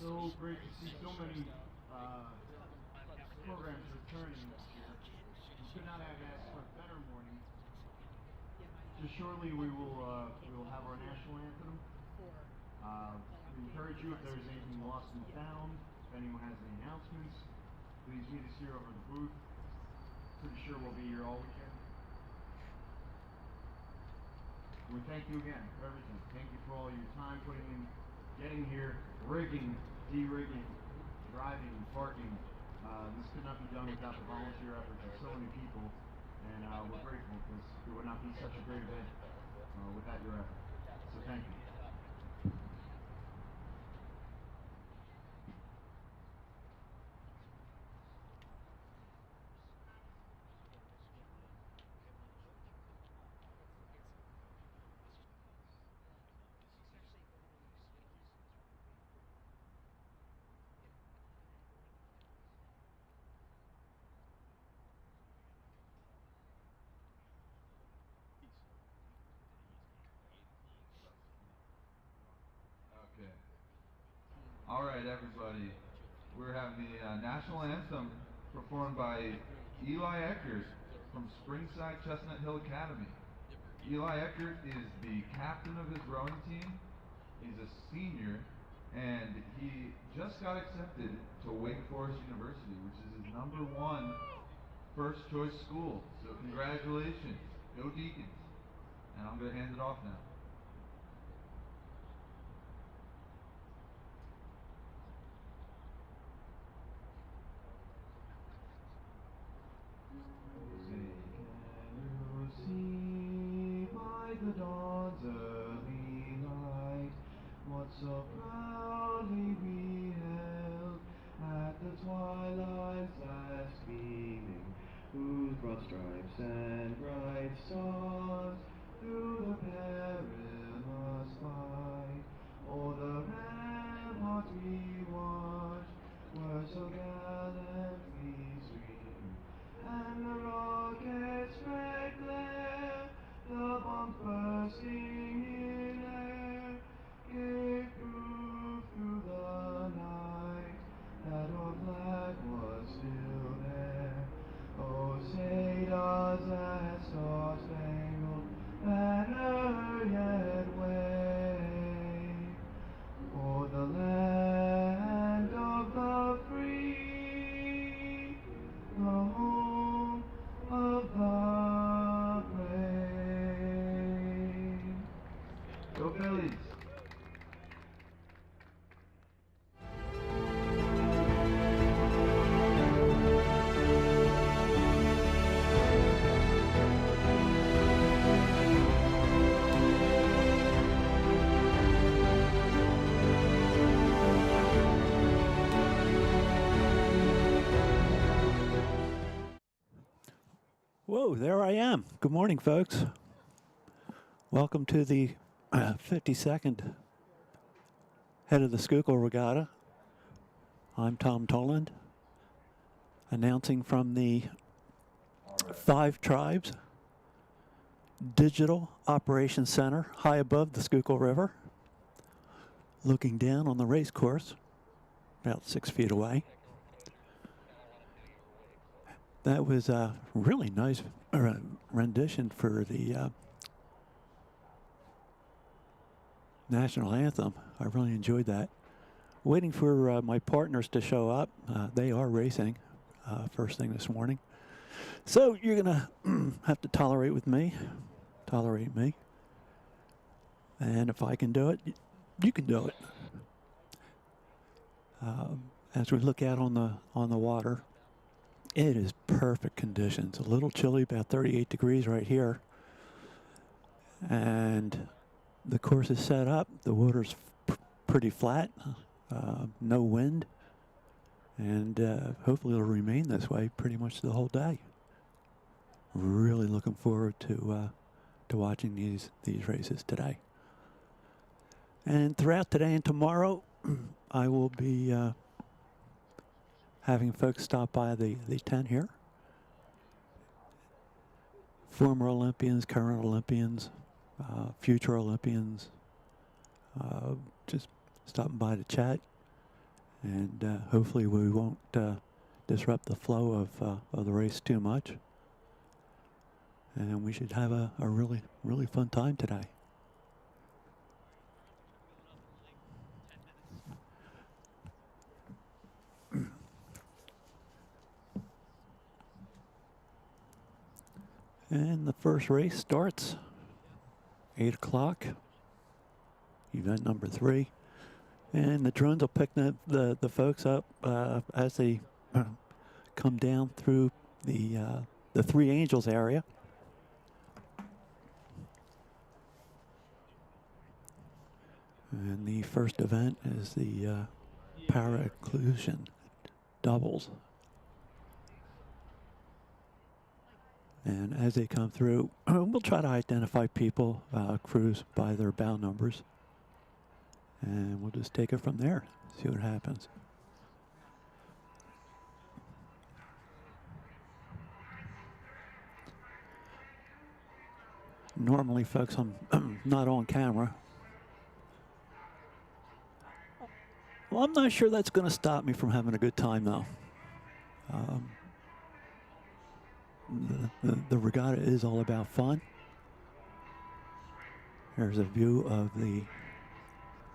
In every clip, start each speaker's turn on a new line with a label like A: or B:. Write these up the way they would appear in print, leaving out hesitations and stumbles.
A: So great to see so many programs returning this year. We could not have asked for a better morning. Just shortly we will have our national anthem. We encourage you, if there's anything lost and found, if anyone has any announcements, please meet us here over the booth. Pretty sure we'll be here all weekend. We thank you again for everything. Thank you for all your time putting in, getting here, rigging, de-rigging, driving, parking. This could not be done without the volunteer efforts of so many people, and we're grateful because it would not be such a great event without your effort. So thank you.
B: Okay. All right, everybody. We're having the national anthem performed by Eli Eckert from Springside Chestnut Hill Academy. Eli Eckert is the captain of his rowing team. He's a senior, and he just got accepted to Wake Forest University, which is his #1 first choice school. So congratulations. Go Deacons. And I'm going to hand it off now. Can you see by the dawn's early light what so proudly we held at the twilight's last gleaming, whose broad stripes and bright stars through the perilous fight o'er the ramparts we watched were so gallantly streaming, and the rocket's red glare, the bombs bursting in air, gave proof through the night that our flag was still there. Oh, say does that star-spangled banner yet wave o'er the land of the free, the home of the brave. Go Phillies!
C: Whoa, there I am. Good morning, folks. Welcome to the 52nd head of the Schuylkill Regatta. I'm Tom Toland, announcing from the Five Tribes Digital Operations Center high above the Schuylkill River, looking down on the race course about 6 feet away. That was a really nice rendition for the national anthem. I really enjoyed that. Waiting for my partners to show up. They are racing first thing this morning. So you're going to have to tolerate me. And if I can do it, you can do it. As we look out on the water, it is perfect conditions. A little chilly, about 38 degrees right here. And the course is set up. The water's pretty flat, no wind. And hopefully it'll remain this way pretty much the whole day. Really looking forward to watching these races today. And throughout today and tomorrow, I will be having folks stop by the tent here. Former Olympians, current Olympians, future Olympians, just stopping by to chat, and hopefully we won't disrupt the flow of the race too much. And we should have a really, really fun time today. And the first race starts 8 o'clock, event number 3. And the drones will pick the folks up as they come down through the Three Angels area. And the first event is the para-occlusion doubles. And as they come through, we'll try to identify people, crews, by their bow numbers. And we'll just take it from there, see what happens. Normally, folks, I'm not on camera. Well, I'm not sure that's going to stop me from having a good time, though. The regatta is all about fun. There's a view of the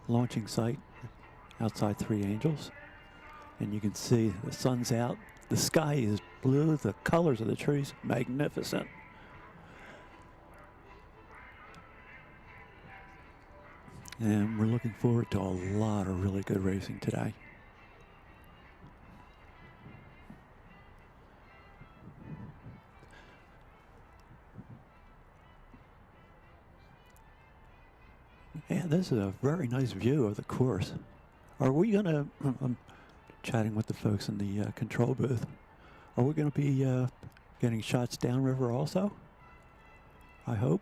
C: launching site outside Three Angels. And you can see the sun's out. The sky is blue. The colors of the trees, magnificent. And we're looking forward to a lot of really good racing today. And this is a very nice view of the course. Are we going to, I'm chatting with the folks in the control booth, are we going to be getting shots downriver also? I hope.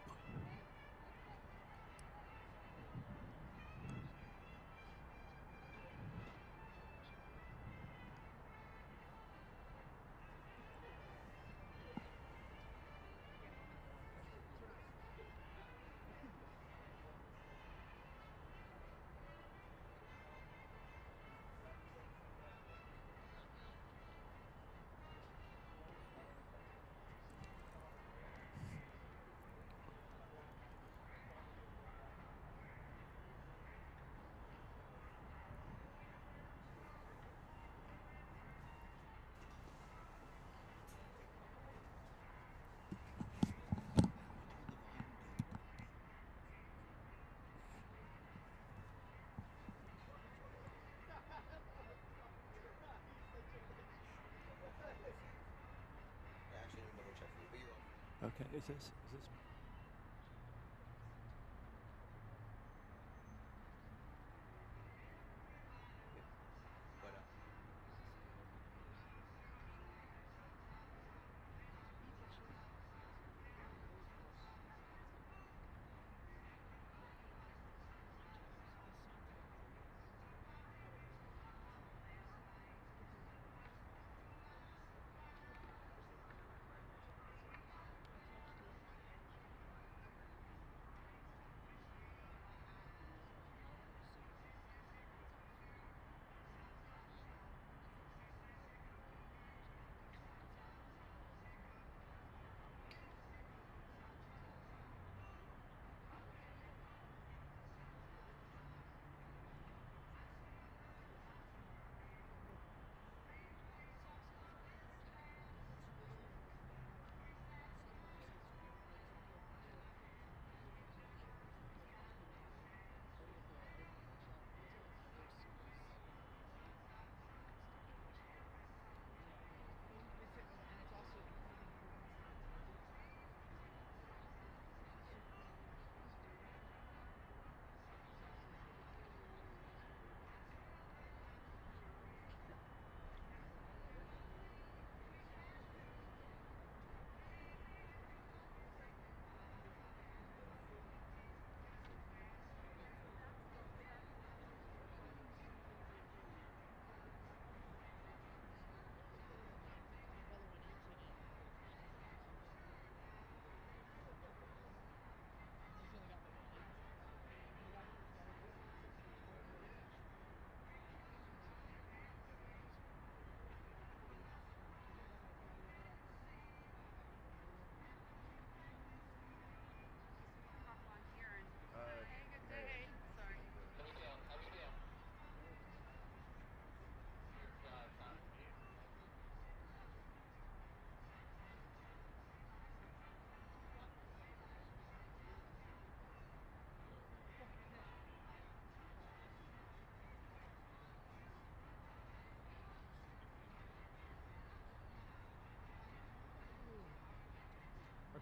C: Okay, is this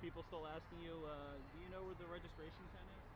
D: people still asking you, do you know where the registration tent is?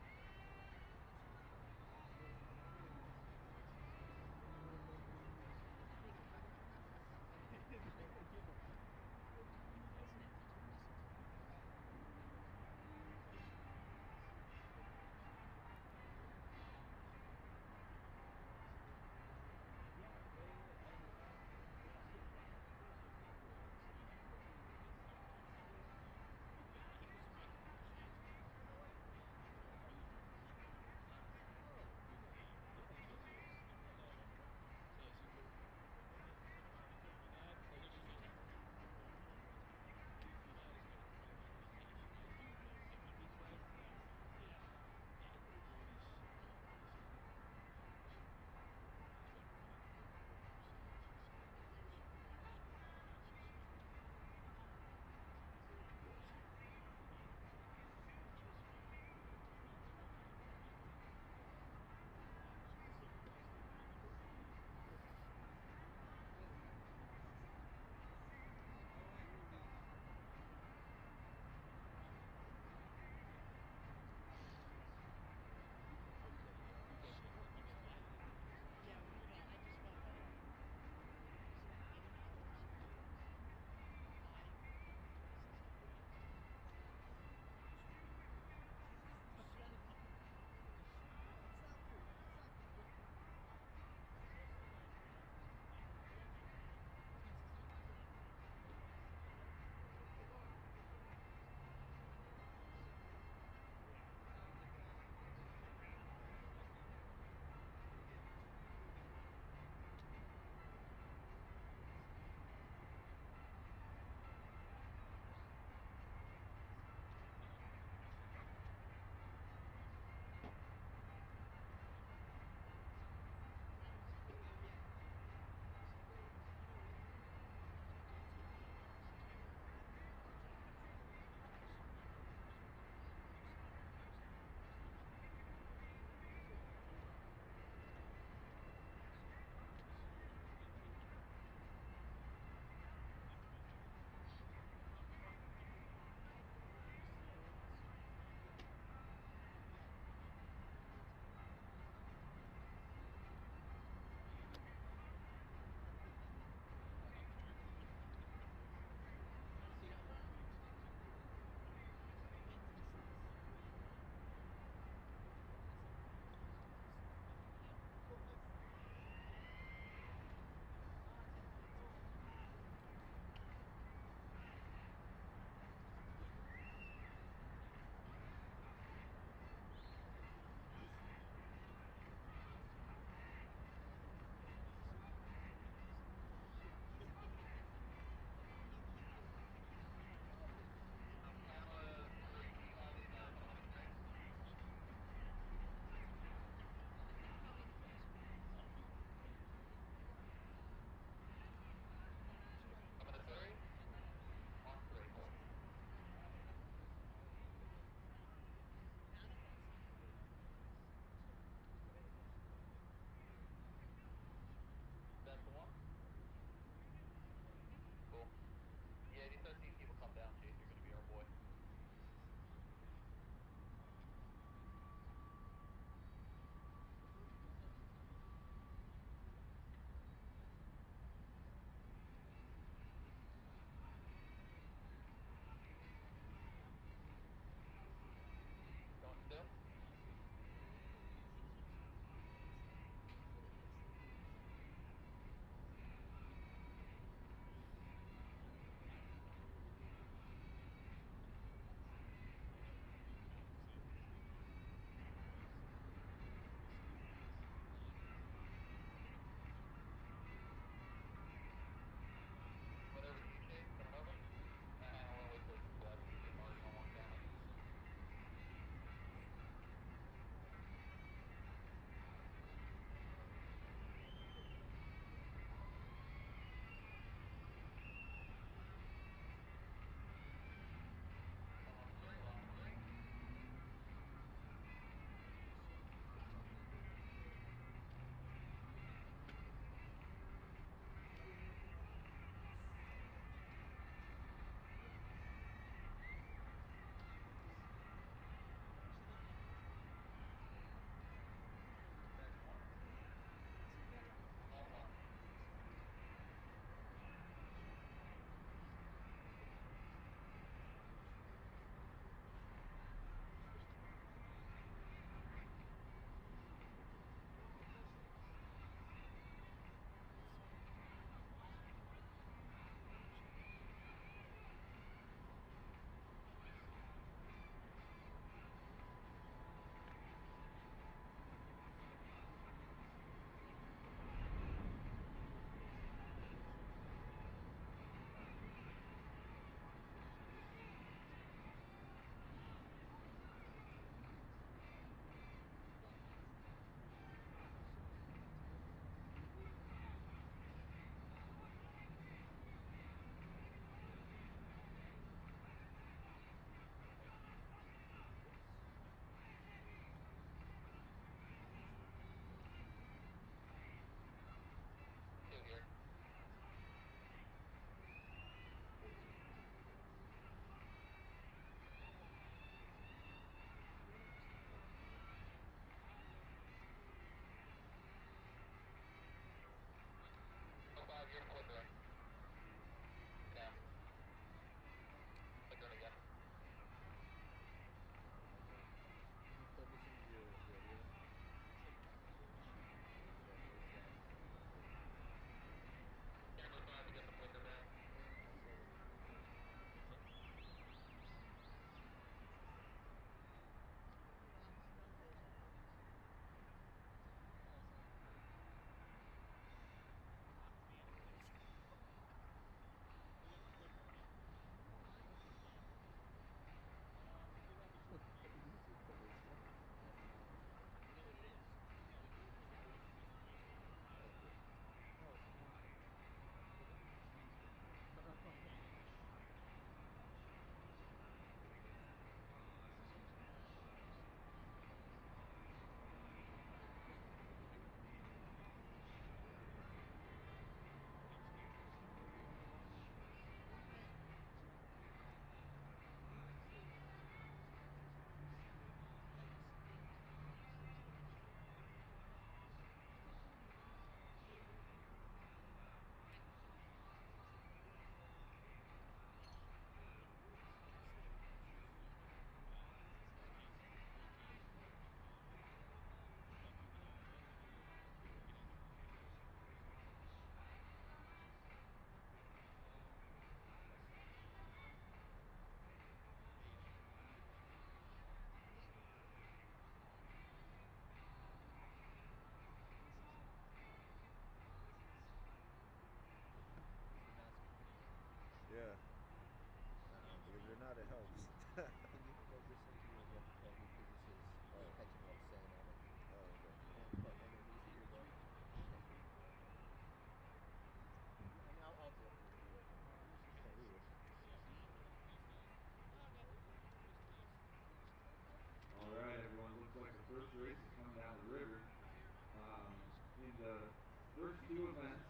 B: first two events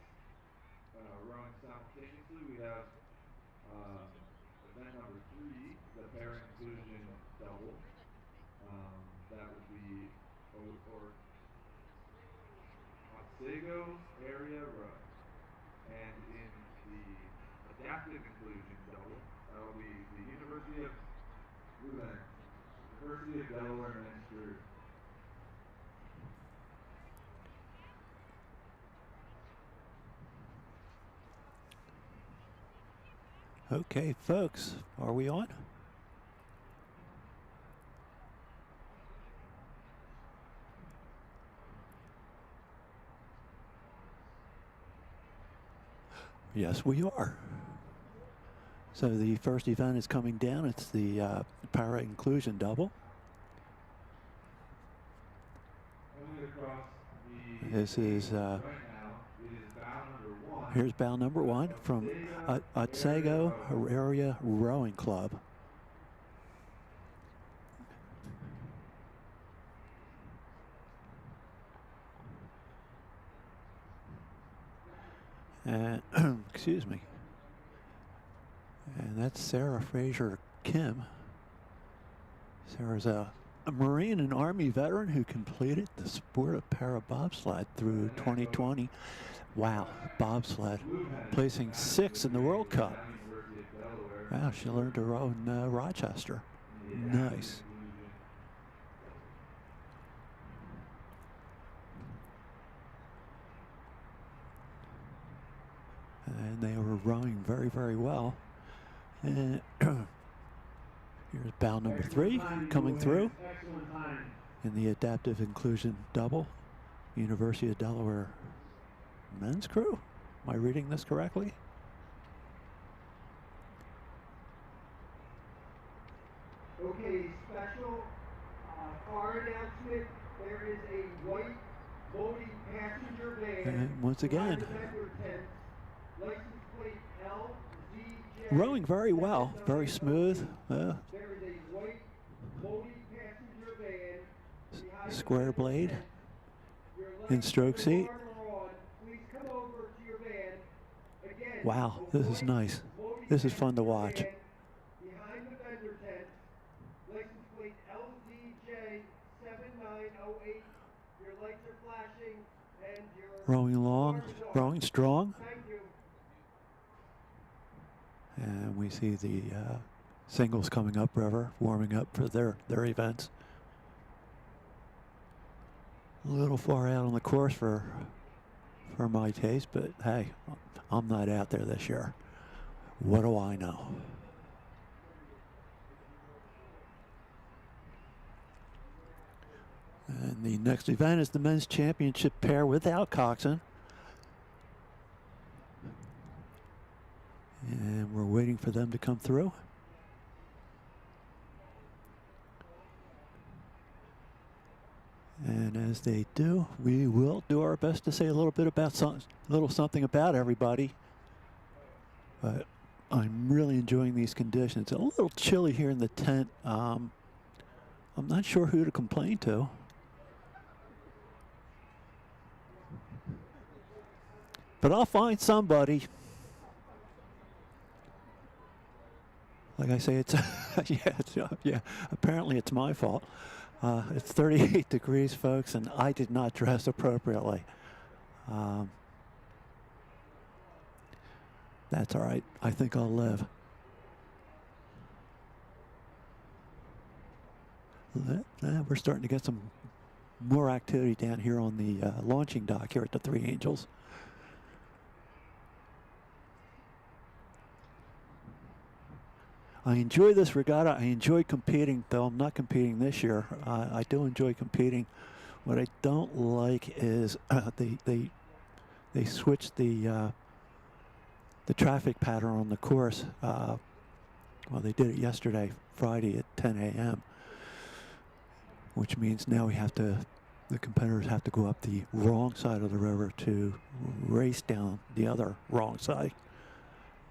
B: rowing simultaneously. We have event number 3, the pair inclusion double. That would be Otsego area row. And in the adaptive inclusion double, that will be the University of Delaware men's crew.
C: Okay, folks, are we on? Yes, we are. So the first event is coming down. It's the para inclusion double. This is here's bow number 1 from Otsego Area Rowing Club. And excuse me. And that's Sarah Fraser Kim. Sarah's a Marine and Army veteran who completed the sport of para bobsled through 2020. Wow, bobsled, placing 6th in the World Cup. Wow, she learned to row in Rochester. Nice. And they were rowing very, very well. And here's bow number 3 coming through in the adaptive inclusion double. University of Delaware men's crew. Am I reading this correctly?
E: Okay, special car announcement. There is a white loading passenger van.
C: And once again,
E: license plate LZJ.
C: rowing very well, very smooth.
E: There is a white loading passenger van.
C: Square blade in stroke seat.
E: Please come over to your van. Again,
C: Wow, this is nice. This is fun to watch.
E: Behind the vendor tent, license plate LZJ 7908. Your lights are flashing and your
C: Rowing along, rowing strong.
E: Thank you.
C: And we see the singles coming up river, warming up for their events. A little far out on the course for my taste, but hey, I'm not out there this year. What do I know? And the next event is the men's championship pair without coxswain. And we're waiting for them to come through. And as they do, we will do our best to say a little bit about something about everybody. But I'm really enjoying these conditions. A little chilly here in the tent. I'm not sure who to complain to. But I'll find somebody. Like I say, it's yeah. Apparently, it's my fault. It's 38 degrees, folks, and I did not dress appropriately. That's all right. I think I'll live. We're starting to get some more activity down here on the launching dock here at the Three Angels. I enjoy this regatta. I enjoy competing, though I'm not competing this year. I do enjoy competing. What I don't like is they switched the traffic pattern on the course. Well, they did it yesterday, Friday at 10 a.m., which means now the competitors have to go up the wrong side of the river to race down the other wrong side.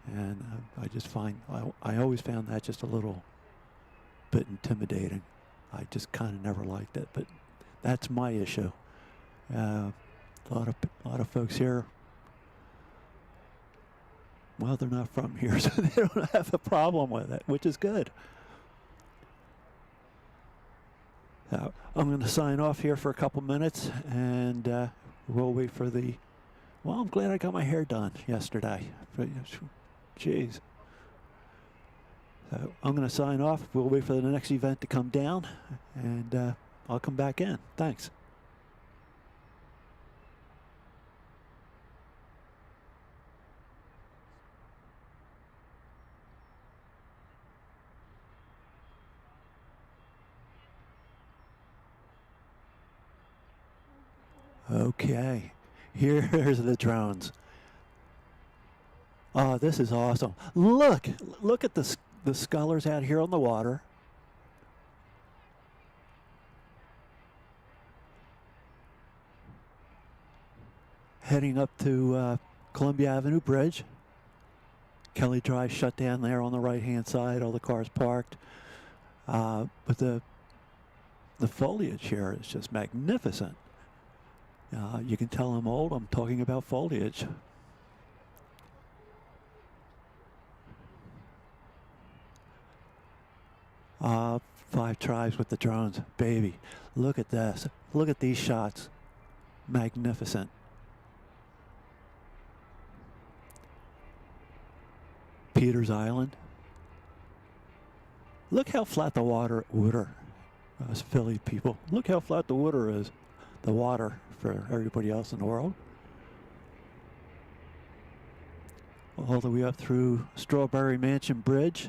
C: And I just find, I always found that just a little bit intimidating. I just kind of never liked it, but that's my issue. A lot of folks here. Well, they're not from here, so they don't have a problem with it, which is good. So I'm going to sign off here for a couple minutes, and we'll wait for the. Well, I'm glad I got my hair done yesterday. But, jeez. So I'm going to sign off. We'll wait for the next event to come down, and I'll come back in. Thanks. Okay, here's the drones. Oh, this is awesome. Look at the scullers out here on the water. Heading up to Columbia Avenue Bridge. Kelly Drive shut down there on the right-hand side, all the cars parked. But the foliage here is just magnificent. You can tell I'm old. I'm talking about foliage. Five tribes with the drones. Baby, look at this. Look at these shots. Magnificent. Peters Island. Look how flat the water. Us Philly people. Look how flat the water is. The water for everybody else in the world. All the way up through Strawberry Mansion Bridge.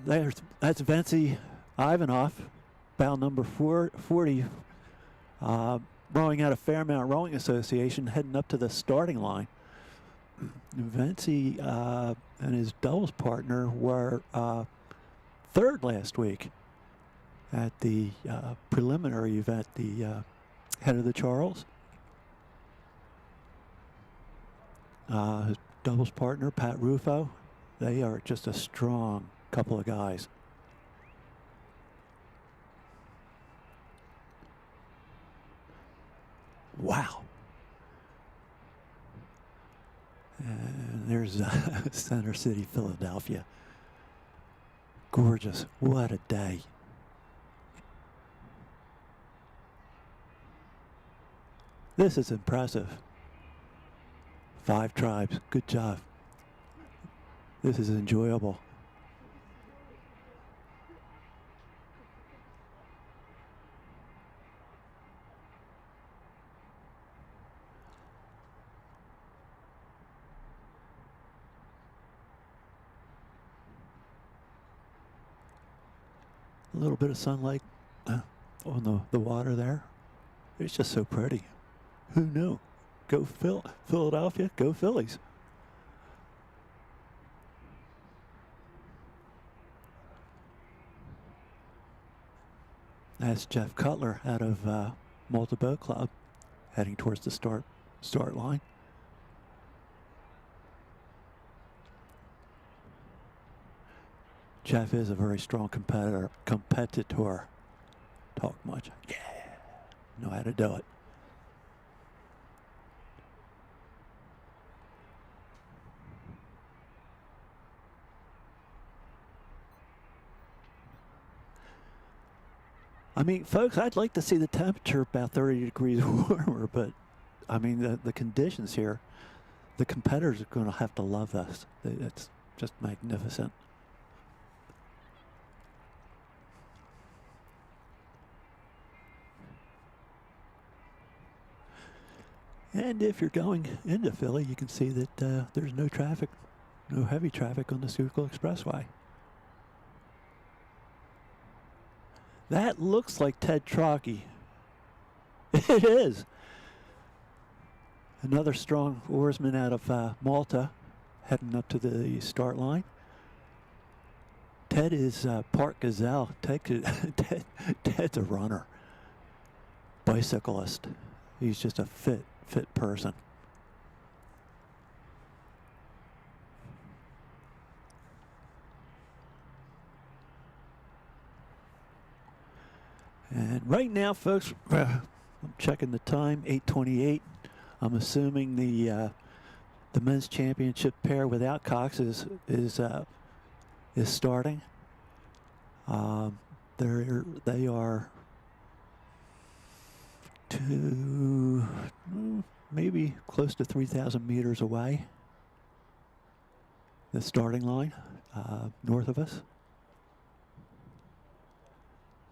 C: That's Vency Ivanov, bow number 40, rowing out of Fairmount Rowing Association, heading up to the starting line. Vency and his doubles partner were third last week at the preliminary event, the Head of the Charles. His doubles partner, Pat Rufo, they are just a strong couple of guys. Wow. And there's Center City, Philadelphia. Gorgeous. What a day. This is impressive. 5 tribes. Good job. This is enjoyable. A little bit of sunlight on the water there. It's just so pretty. Who knew? Go Philadelphia, go Phillies. That's Jeff Cutler out of Malta Boat Club, heading towards the start line. Jeff is a very strong competitor. Talk much. Yeah. Know how to do it. I mean, folks, I'd like to see the temperature about 30 degrees warmer, but I mean, the conditions here, the competitors are going to have to love this. It's just magnificent. And if you're going into Philly, you can see that there's no traffic, no heavy traffic on the Schuylkill Expressway. That looks like Ted Trocchi. It is. Another strong oarsman out of Malta, heading up to the start line. Ted is Park Gazelle. Ted's a runner, bicyclist. He's just a fit person. And right now, folks, I'm checking the time, 8:28. I'm assuming the men's championship pair without Cox is starting. They are maybe close to 3,000 meters away. The starting line, north of us.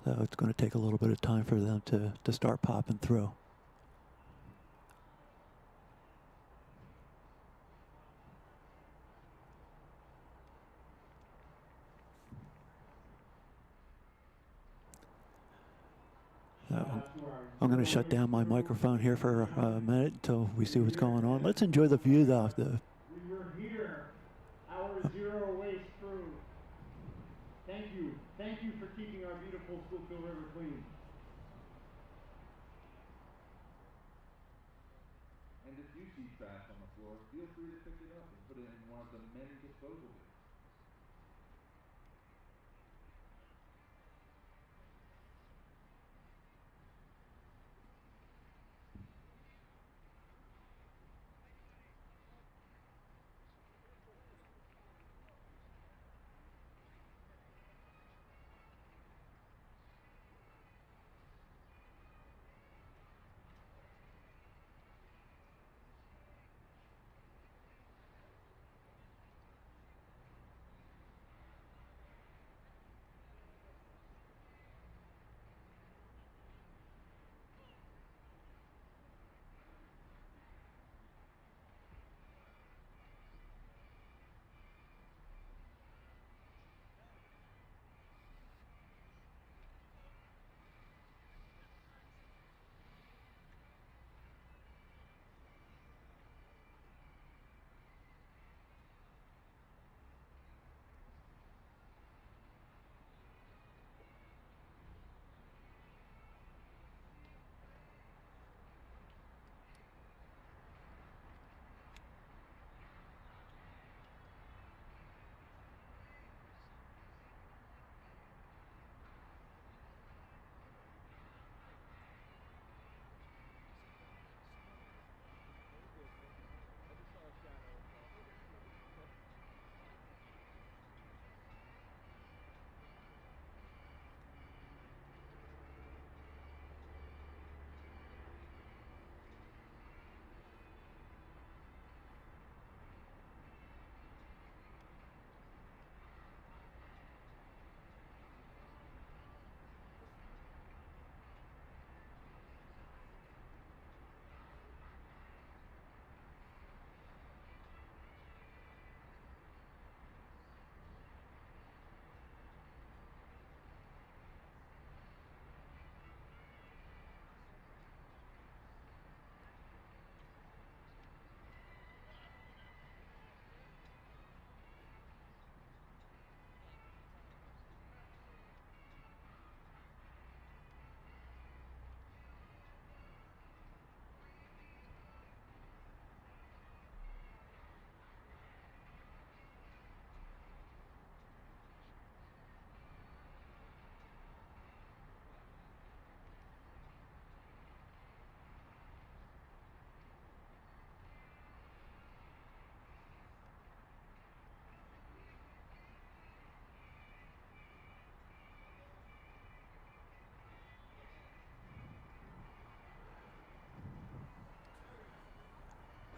C: So it's going to take a little bit of time for them to start popping through. So I'm going to shut down my microphone here for a minute until we see what's going on. Let's enjoy the view, though.
A: We were here, our zero waste crew. Thank you. Thank you for keeping our beautiful Schuylkill River clean.
B: And if you see trash on the floor, feel free to pick it up and put it in one of the many disposal bins.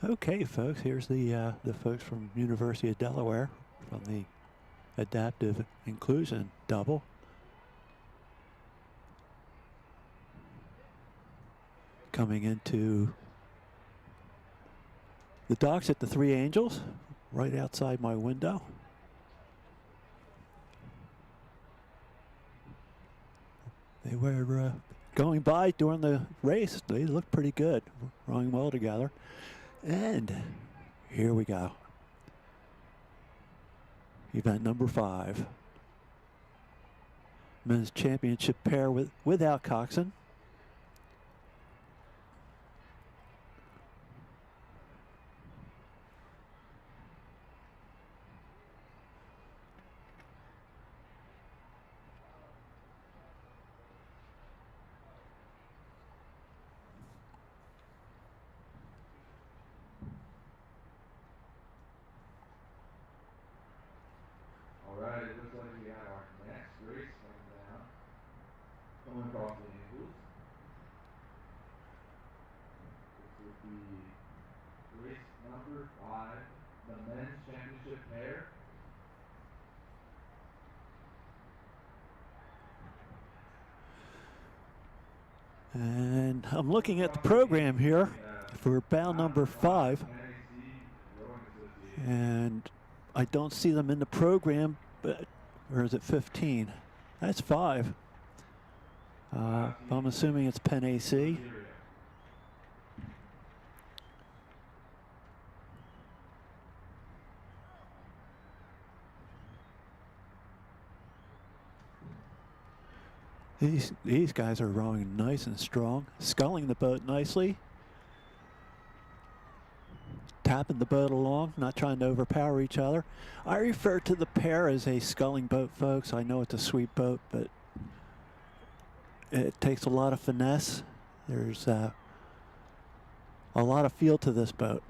C: Okay, folks, here's the folks from University of Delaware from the Adaptive Inclusion Double. Coming into the docks at the Three Angels, right outside my window. They were going by during the race. They looked pretty good, rowing well together. And here we go. Event number 5. Men's championship pair without Coxon.
B: coming across the angles. This will be race number 5, the men's championship pair.
C: And I'm looking at the program here for bow number 5. And I don't see them in the program, but, or is it 15? That's 5. I'm assuming it's Penn AC. These guys are rowing nice and strong, sculling the boat nicely, tapping the boat along, not trying to overpower each other. I refer to the pair as a sculling boat, folks. I know it's a sweep boat, but it takes a lot of finesse. There's a lot of feel to this boat.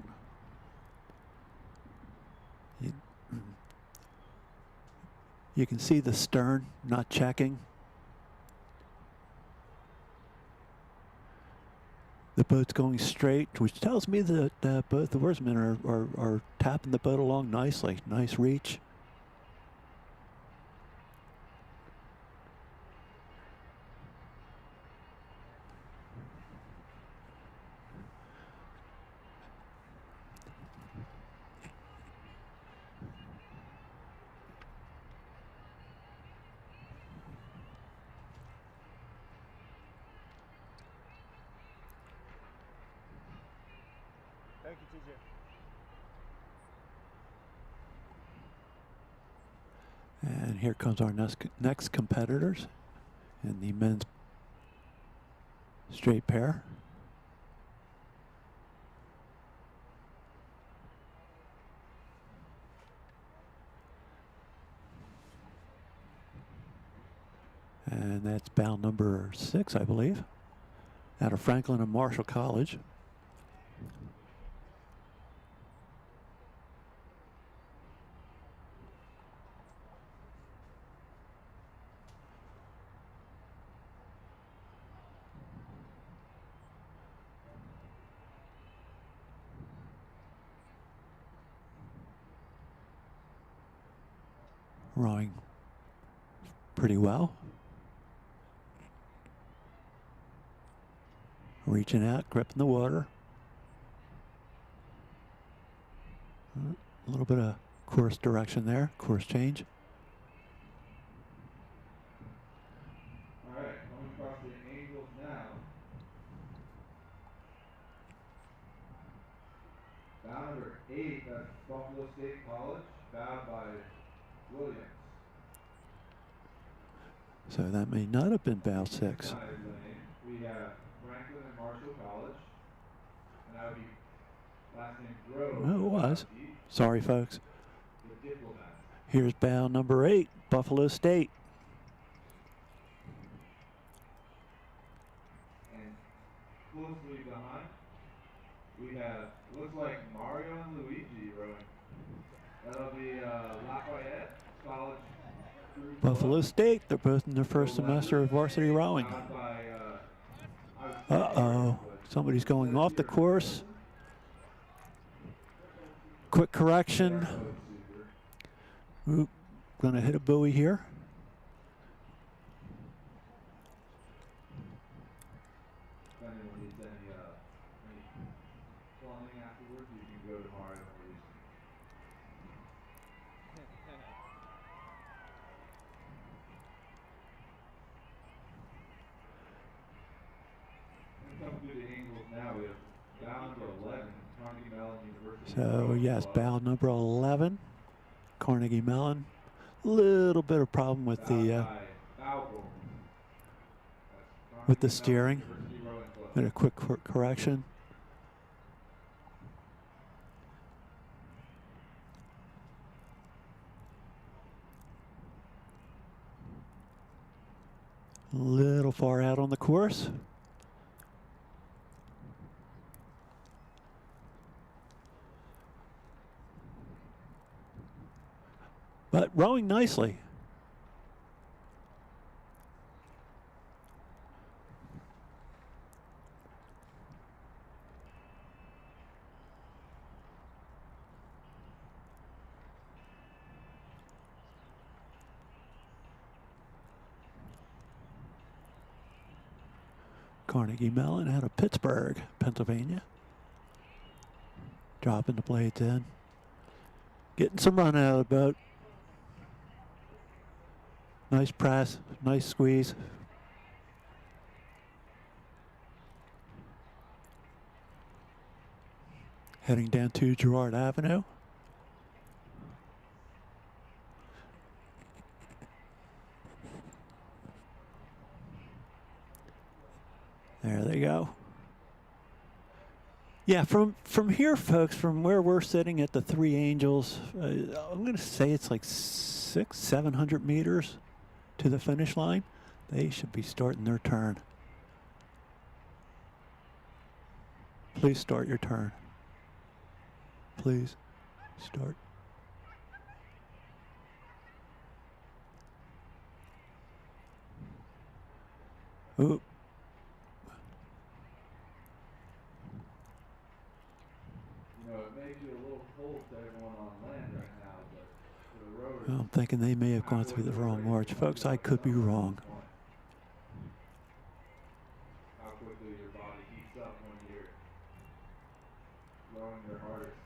C: You can see the stern not checking. The boat's going straight, which tells me that both the oarsmen are tapping the boat along nicely. Nice reach.
D: Thank you, TJ.
C: And here comes our next competitors in the men's straight pair. And that's bow number 6, I believe, out of Franklin and Marshall College. Rowing pretty well. Reaching out, gripping the water. A little bit of course direction there, course change.
B: All right, coming across the angles now. Bow number 8, that's Buffalo State College, bowed by Williams.
C: So that may not have been bow 6.
B: Inside lane, we have Franklin and Marshall College, and that would be last name Grove.
C: Well, it was. Sorry, folks.
B: The Diplomats.
C: Here's bow number 8, Buffalo State.
B: And closely behind, we have, looks like Mario and Luigi rowing. That'll be Lafayette College.
C: Buffalo State, they're both in their first semester of varsity rowing. Uh-oh, somebody's going off the course. Quick correction. Oop, gonna hit a buoy here.
B: If anyone needs any plumbing afterwards, you can go to Mario and Luigi. Come through the angles now. We have bow number 11, Carnegie Mellon University.
C: So yes, bow number 11, Carnegie Mellon. Little bit of problem with the steering. Bit of quick correction. A little far out on the course. But rowing nicely. Carnegie Mellon out of Pittsburgh, Pennsylvania. Dropping the blades in. Getting some run out of the boat. Nice press, nice squeeze. Heading down to Girard Avenue. There they go. Yeah, from here, folks, from where we're sitting at the Three Angels, I'm going to say it's like 700 meters to the finish line. They should be starting their turn. Please start your turn. Please start. Ooh.
B: It may be a little cold to everyone on land right now, but for the rowers,
C: Well, I'm thinking they may have gone through the wrong march. Folks, I could be wrong.
B: How quickly your body heats up when you're rowing your hardest.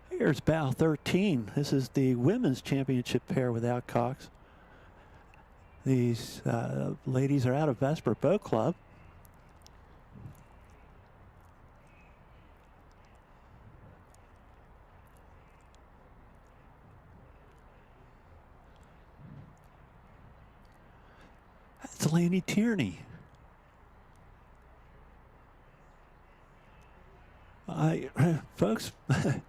C: Here's bow 13. This is the women's championship pair without cocks. These ladies are out of Vesper Boat Club. That's Laney Tierney. Folks, I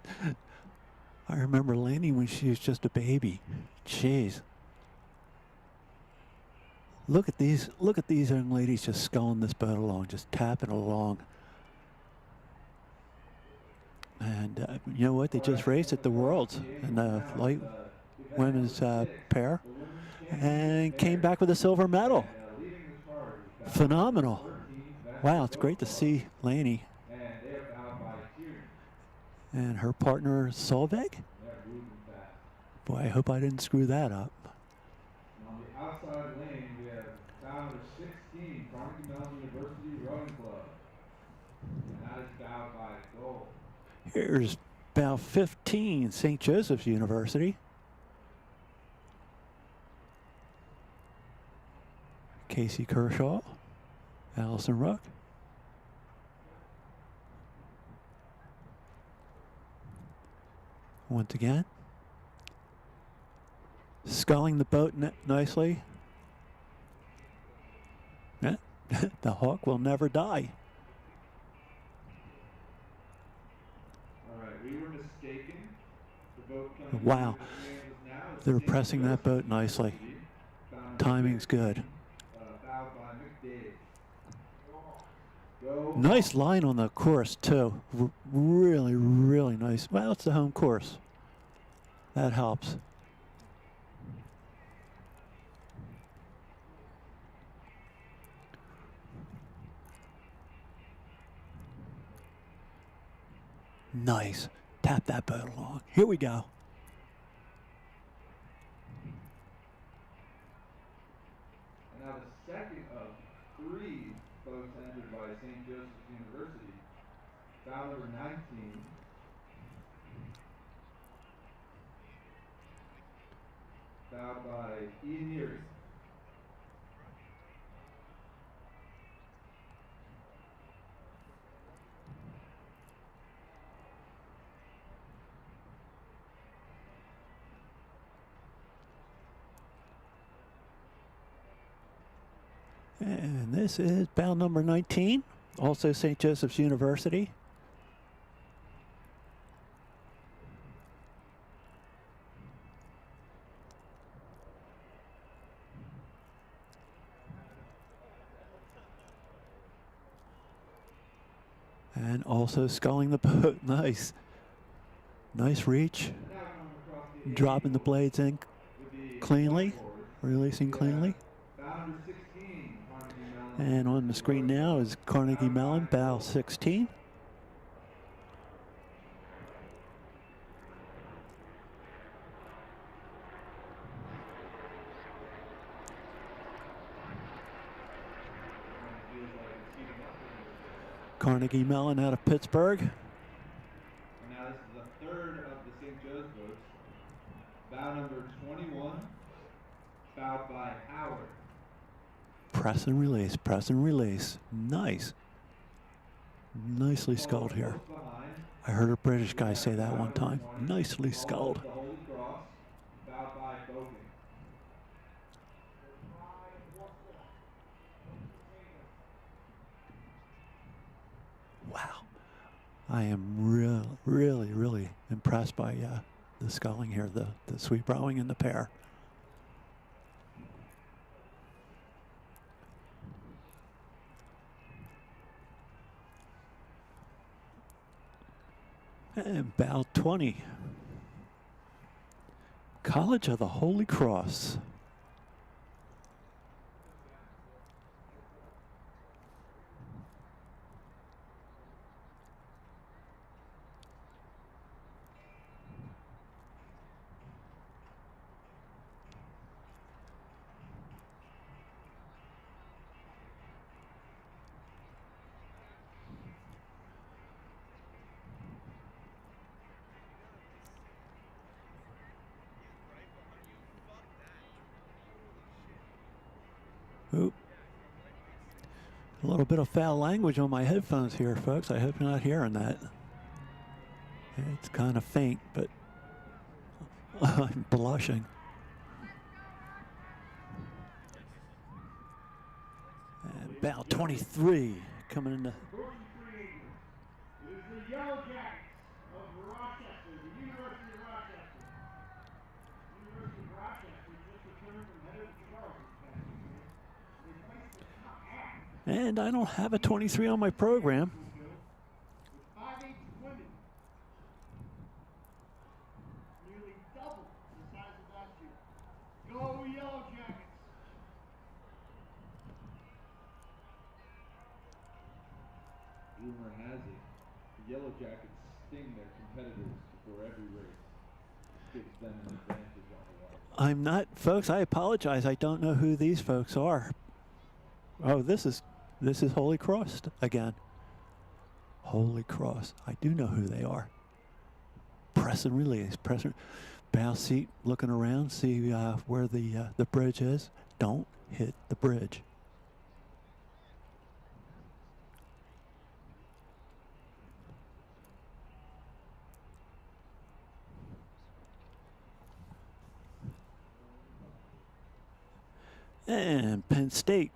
C: remember Laney when she was just a baby. Jeez. Look at these young ladies just sculling this boat along, just tapping along. And you know what? They just raced at the Worlds in the light women's pair and came back with a silver medal. Phenomenal. Wow, it's great to see Laney and her partner Solveig. Boy, I hope I didn't screw that up.
B: On the outside lane, we have bow number 16, Carnegie Mellon University Rowing Club. And that is bowed by Gold.
C: Here's bow 15, St. Joseph's University. Casey Kershaw, Allison Rook. Once again, sculling the boat nicely. Yeah. The hawk will never die.
B: All right, we were mistaken. The boat coming
C: Wow.
B: now is
C: They're
B: St.
C: pressing that boat nicely. Timing's good.
B: Bowed by McDade. Go.
C: Nice line on the course, too. Really, really nice. Well, it's the home course. That helps. Nice. Tap that boat along. Here we go.
B: And now the second of 3 boats entered by St. Joseph's University. Bow number 19. Bowed by Ian Erie.
C: And this is bow number 19, also St. Joseph's University. And also sculling the boat. Nice. Nice reach. Dropping the blades in cleanly. Releasing cleanly. And on the screen now is Carnegie Mellon, bow 16. Carnegie Mellon out of Pittsburgh.
B: And now this is the third of the St. Joe's boats. Bow number 21, bowed by Howard.
C: Press and release, press and release. Nice. Nicely sculled here. I heard a British guy say that one time. Nicely sculled.
B: The Holy Cross, bowed by Bogan.
C: Wow. I am really impressed by the sculling here, the sweep rowing in the pair. And bow 20. College of the Holy Cross. Oop. A little bit of foul language on my headphones here, folks. I hope you're not hearing that. It's kind of faint, but I'm blushing. And bow 23 coming into.
E: 43 is the Yellow Jackets of Rochester, the University of Rochester. University of Rochester just returned from head of the Charles this past weekend. They placed the top half
C: And I don't have a 23 on my program.
E: with 5/8 women. Nearly double the size of last year. Go Yellow Jackets!
B: Rumor has it, the Yellow Jackets sting their competitors before every race. Gives them an advantage on the water.
C: I'm not, folks, I apologize. I don't know who these folks are. Oh, this is Holy Cross again. Holy Cross. I do know who they are. Press and release. Bow seat, looking around, see where the bridge is. Don't hit the bridge. And Penn State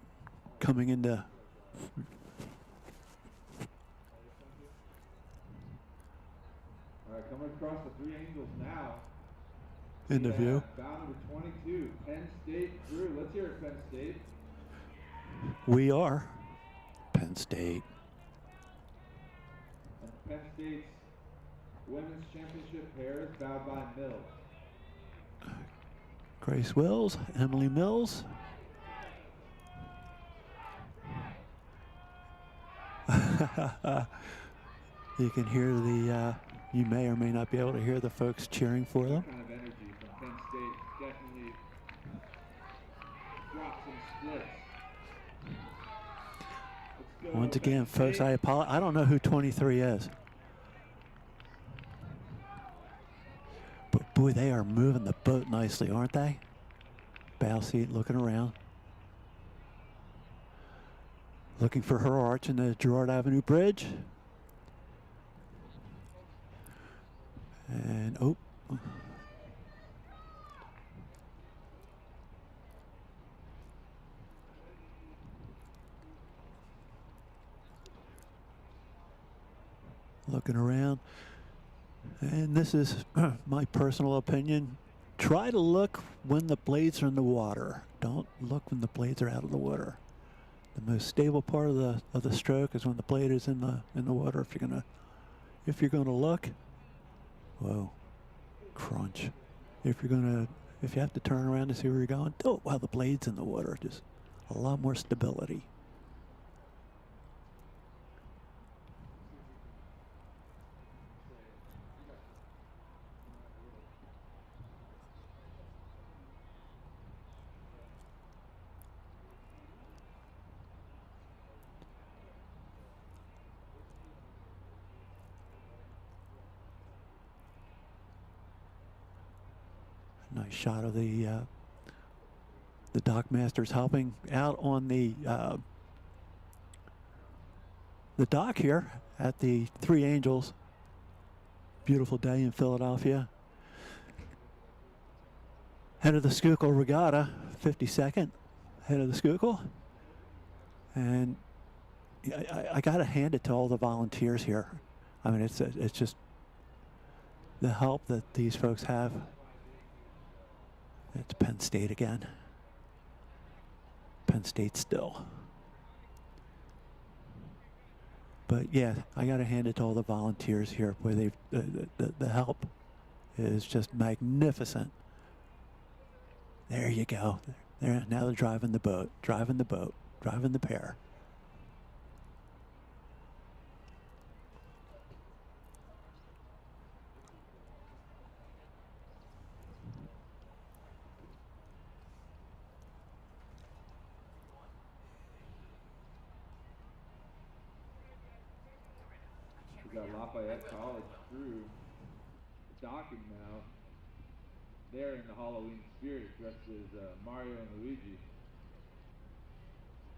C: coming into
B: All right, coming across the Three Angels now.
C: interview.
B: Bow number 22, Penn State Drew. Let's hear it, Penn State.
C: We are Penn State.
B: And Penn State's women's championship pair is bowed by Mills.
C: Grace Wills, Emily Mills. You can hear you may or may not be able to hear the folks cheering for them.
B: That kind of energy from Penn State definitely drops and splits. Let's go,
C: Once again,
B: Penn
C: folks,
B: State.
C: I don't know who 23 is. But boy, they are moving the boat nicely, aren't they? Bow seat looking around. Looking for her arch in the Girard Avenue Bridge. And, oh. Looking around. And this is my personal opinion. Try to look when the blades are in the water. Don't look when the blades are out of the water. The most stable part of the stroke is when the blade is in the water. If you're gonna look, whoa, crunch. If you have to turn around to see where you're going, do it while the blade's in the water. Just a lot more stability. Nice shot of the dock masters helping out on the dock here at the Three Angels. Beautiful day in Philadelphia. Head of the Schuylkill Regatta, 52nd head of the Schuylkill. And I got to hand it to all the volunteers here. I mean, it's just the help that these folks have. It's Penn State again. Penn State still. But yeah, I got to hand it to all the volunteers here, where they've the help is just magnificent. There you go. There, now they're driving the boat, driving the pair.
B: We got Lafayette College through docking now. They're in the Halloween spirit, dressed as Mario and Luigi.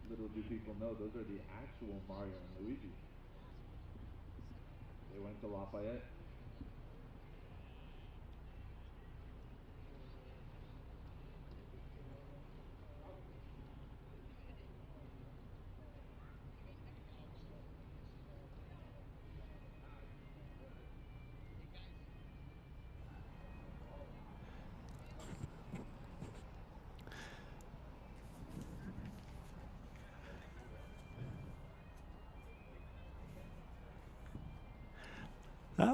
B: Little do people know, those are the actual Mario and Luigi. They went to Lafayette.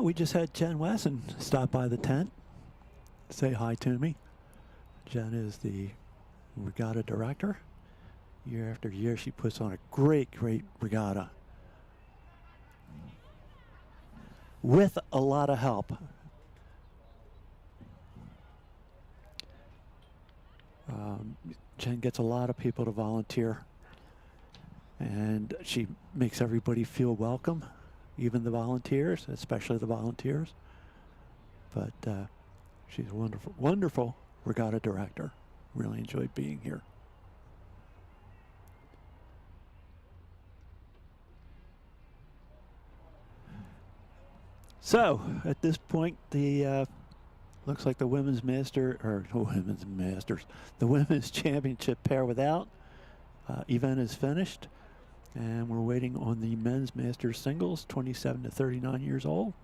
C: We just had Jen Wesson stop by the tent, say hi to me. Jen is the regatta director. Year after year, she puts on a great regatta with a lot of help. Jen gets a lot of people to volunteer, and she makes everybody feel welcome, even the volunteers, especially the volunteers. But she's a wonderful regatta director. Really enjoyed being here. So at this point, the looks like the the women's championship pair without event is finished, and we're waiting on the men's masters singles, 27 to 39 years old.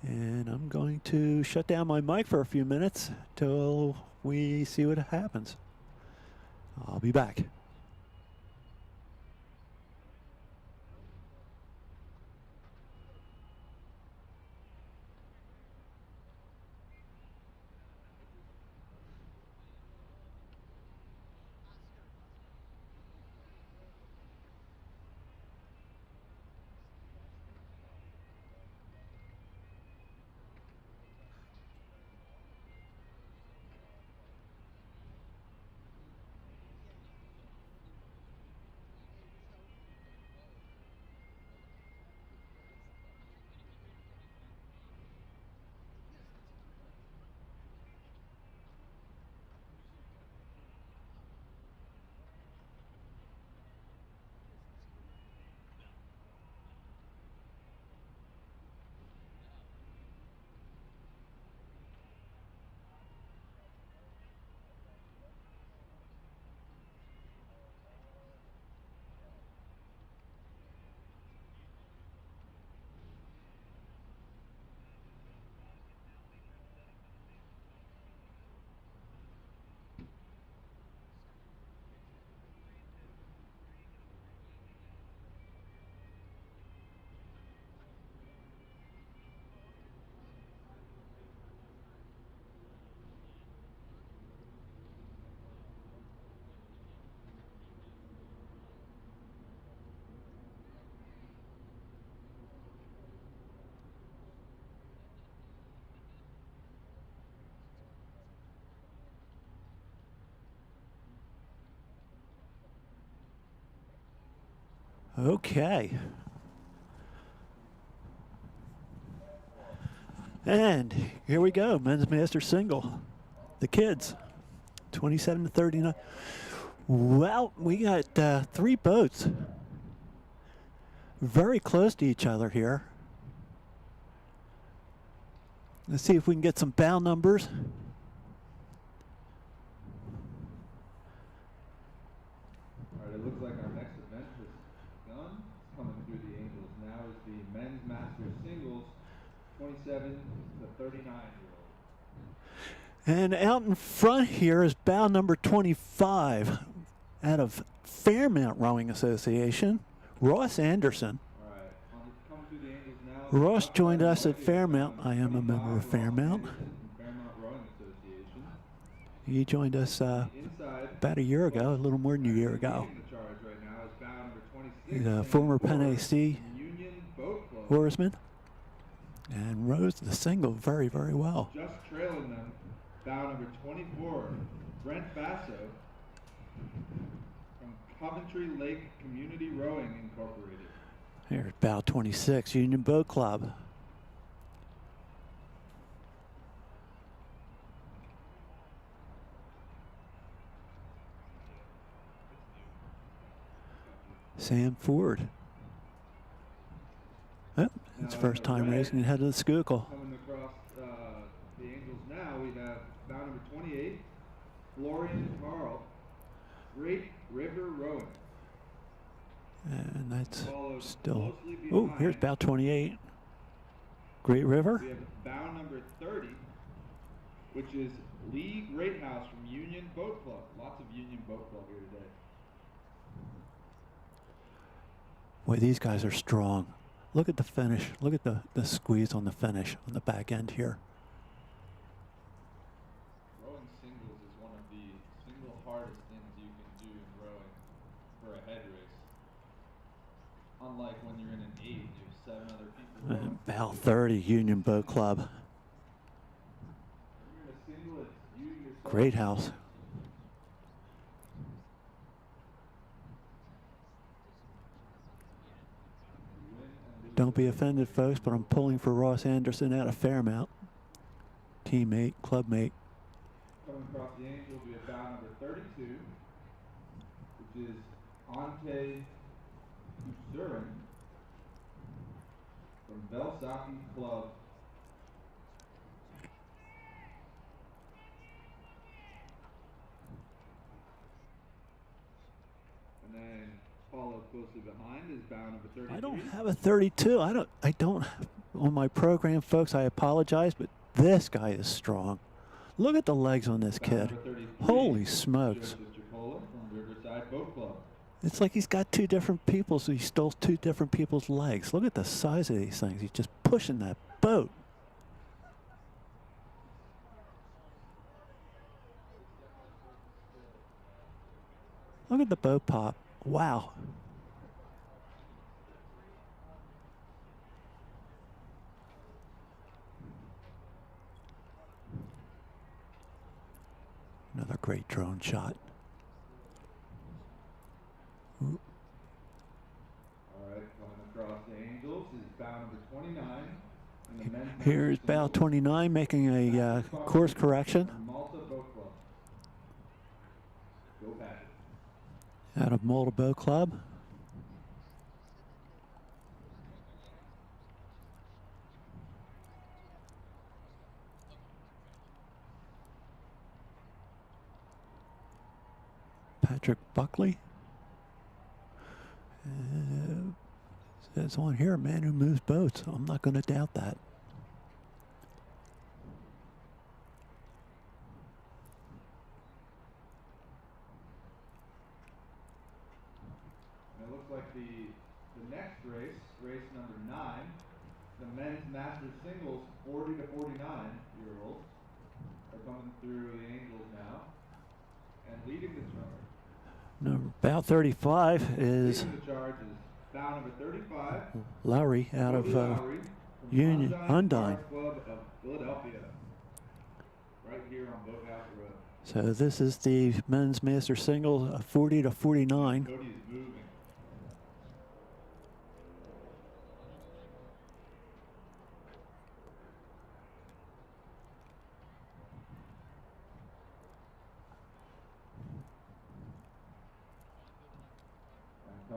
C: And I'm going to shut down my mic for a few minutes till we see what happens. I'll be back. Okay. And here we go, men's master single. The kids, 27 to 39. Well, we got 3 boats very close to each other here. Let's see if we can get some bow numbers.
B: All right, it looks like our next event has begun. Coming through the Angels now is the men's Masters singles, 27 to 39-year-old.
C: And out in front here is bow number 25 out of Fairmount Rowing Association, Ross Anderson.
B: All right, coming through the Angels now.
C: Ross joined us at Fairmount. I am a member of Fairmount.
B: Fairmount Rowing Association.
C: He joined us about a year ago, a little more than a year ago.
B: Leading the charge right now is bow number 26.
C: He's a former Penn AC
B: Union Boat Club.
C: oarsman and rows the single very, very well.
B: Just trailing them, bow number 24, Brent Basso from Coventry Lake Community Rowing Incorporated.
C: Here's bow 26, Union Boat Club. Sam Ford. Oh, it's first time racing ahead of the Schuylkill.
B: Coming across the Angels now, we have bow number 28, Florian Carl, Great River Rowing.
C: And that's
B: Followed
C: still.
B: closely
C: Oh,
B: behind,
C: here's bow 28. Great River.
B: we have bow number 30, which is Lee Greathouse from Union Boat Club. Lots of Union Boat Club here today.
C: Boy, these guys are strong. Look at the finish. Look at the squeeze on the finish on the back end here.
B: Rowing singles is one of the single hardest things you can do in rowing for a head race. Unlike when you're in an 8 and you have 7 other people rowing.
C: Bow 30, Union Boat Club.
B: When you're in a single, it's you, yourself.
C: Great house. Don't be offended, folks, but I'm pulling for Ross Anderson out of Fairmount. Teammate, clubmate.
B: Coming across the Angels, we have bow number 32, which is Ante Usurin from Belsaki Club. And then followed closely behind is bow number 33.
C: I don't have a 32. I don't on my program, folks. I apologize, but this guy is strong. Look at the legs on this
B: Bow
C: kid.
B: number 33,
C: Holy smokes.
B: Joseph Chipola from Riverside Boat Club.
C: It's like he's got 2 different people, so he stole 2 different people's legs. Look at the size of these things. He's just pushing that boat. Look at the boat pop. Wow. Another great drone shot. Ooh.
B: All right, coming across the Angels is bow number 29. And the men's
C: Here's bow
B: singles,
C: 29 making a course correction
B: from Malta Boat Club. Go Patrick.
C: out of Malta Boat Club. Patrick Buckley. Says on here, a man who moves boats. I'm not going to doubt that.
B: And it looks like the next race, race number 9, the men's Masters singles 40 to 49-year-olds are coming through the Angels now and leading the charge.
C: Number about 35 is
B: Leading the charge is bow number 35.
C: Lowry out of
B: Cody Lowry from
C: Union Undine.
B: Yacht Club of Philadelphia, right here on Boathouse Road.
C: So this is the men's master single, 40 to 49.
B: Cody is moving.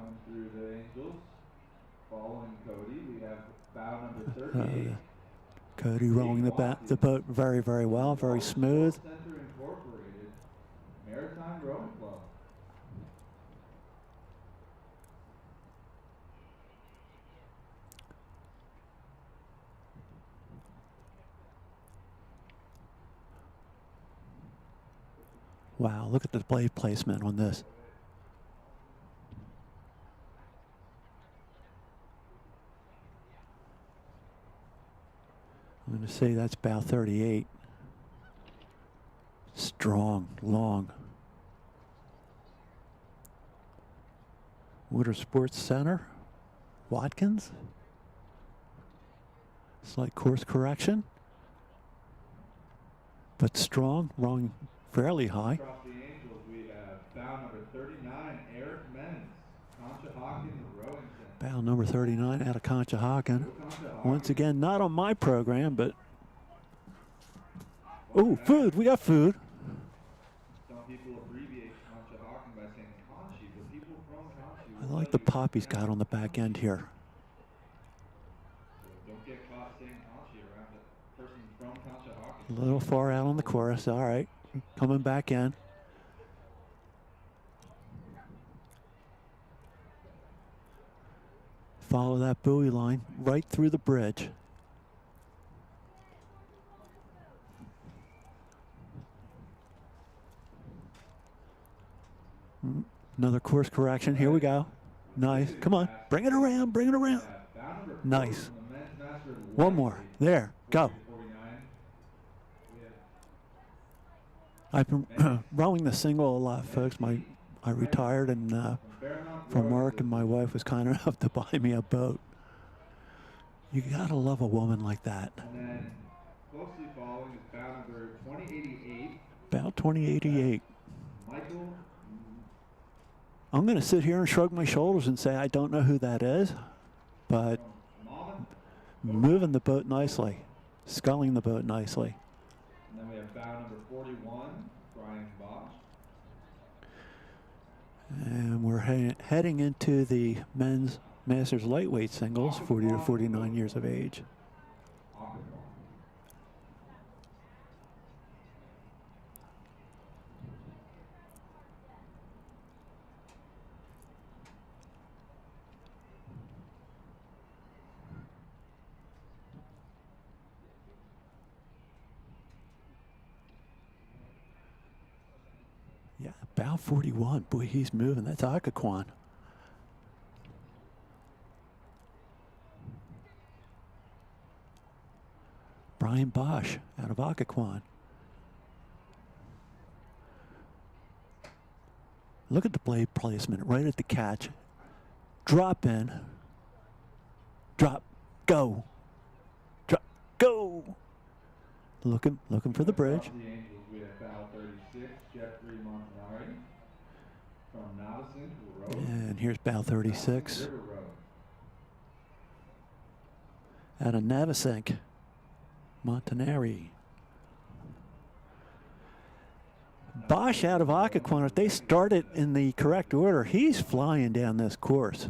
B: coming through the Angels. Following Cody, we have bow number 38.
C: Cody rowing the boat very, very well, very smooth.
B: Center Incorporated, Maritime Rowing Club.
C: Wow, look at the blade placement on this. I'm going to say that's bow 38. Strong, long. Water Sports Center, Watkins. Slight course correction, but strong, rowing fairly high.
B: Across the Angels, we have bow number 39, Eric Menz, Conshohocken Rowing Center.
C: Bow number 39 out of Conshohocken. Once again, not on my program, but oh, food! We got food.
B: Some people abbreviate Conshohocken by saying Conchi, but people from Conchi.
C: I like the pop he's got on the back end here.
B: So don't get caught saying Conchi around a person from Conshohocken.
C: A little far out on the chorus. All right, coming back in. Follow that buoy line right through the bridge. Another course correction. Here we go. Nice. Come on. Bring it around. Bring it around. Nice. One more. There. Go. I've been rowing the single a lot, folks. I retired and from work, and my wife was kind enough to buy me a boat. You gotta love a woman like that.
B: And then closely following is bow number 2088.
C: About 2088.
B: Michael.
C: I'm gonna sit here and shrug my shoulders and say I don't know who that is, but moving the boat nicely, sculling the boat nicely.
B: And then we have bow number 41, Brian Bosch.
C: And we're heading into the men's Masters lightweight singles, 40 to 49 years of age. Yeah, bow 41. Boy, he's moving. That's Occoquan. Brian Bosch out of Occoquan. Look at the blade placement right at the catch. Drop in. Drop. Go. Drop. Go. Looking for the bridge.
B: The Angels, we have bow 36, Jeffrey Montanari from Madison Road.
C: And here's bow 36 out of Navesink, Montanari. Bosch out of Occoquan, if they start it in the correct order, he's flying down this course.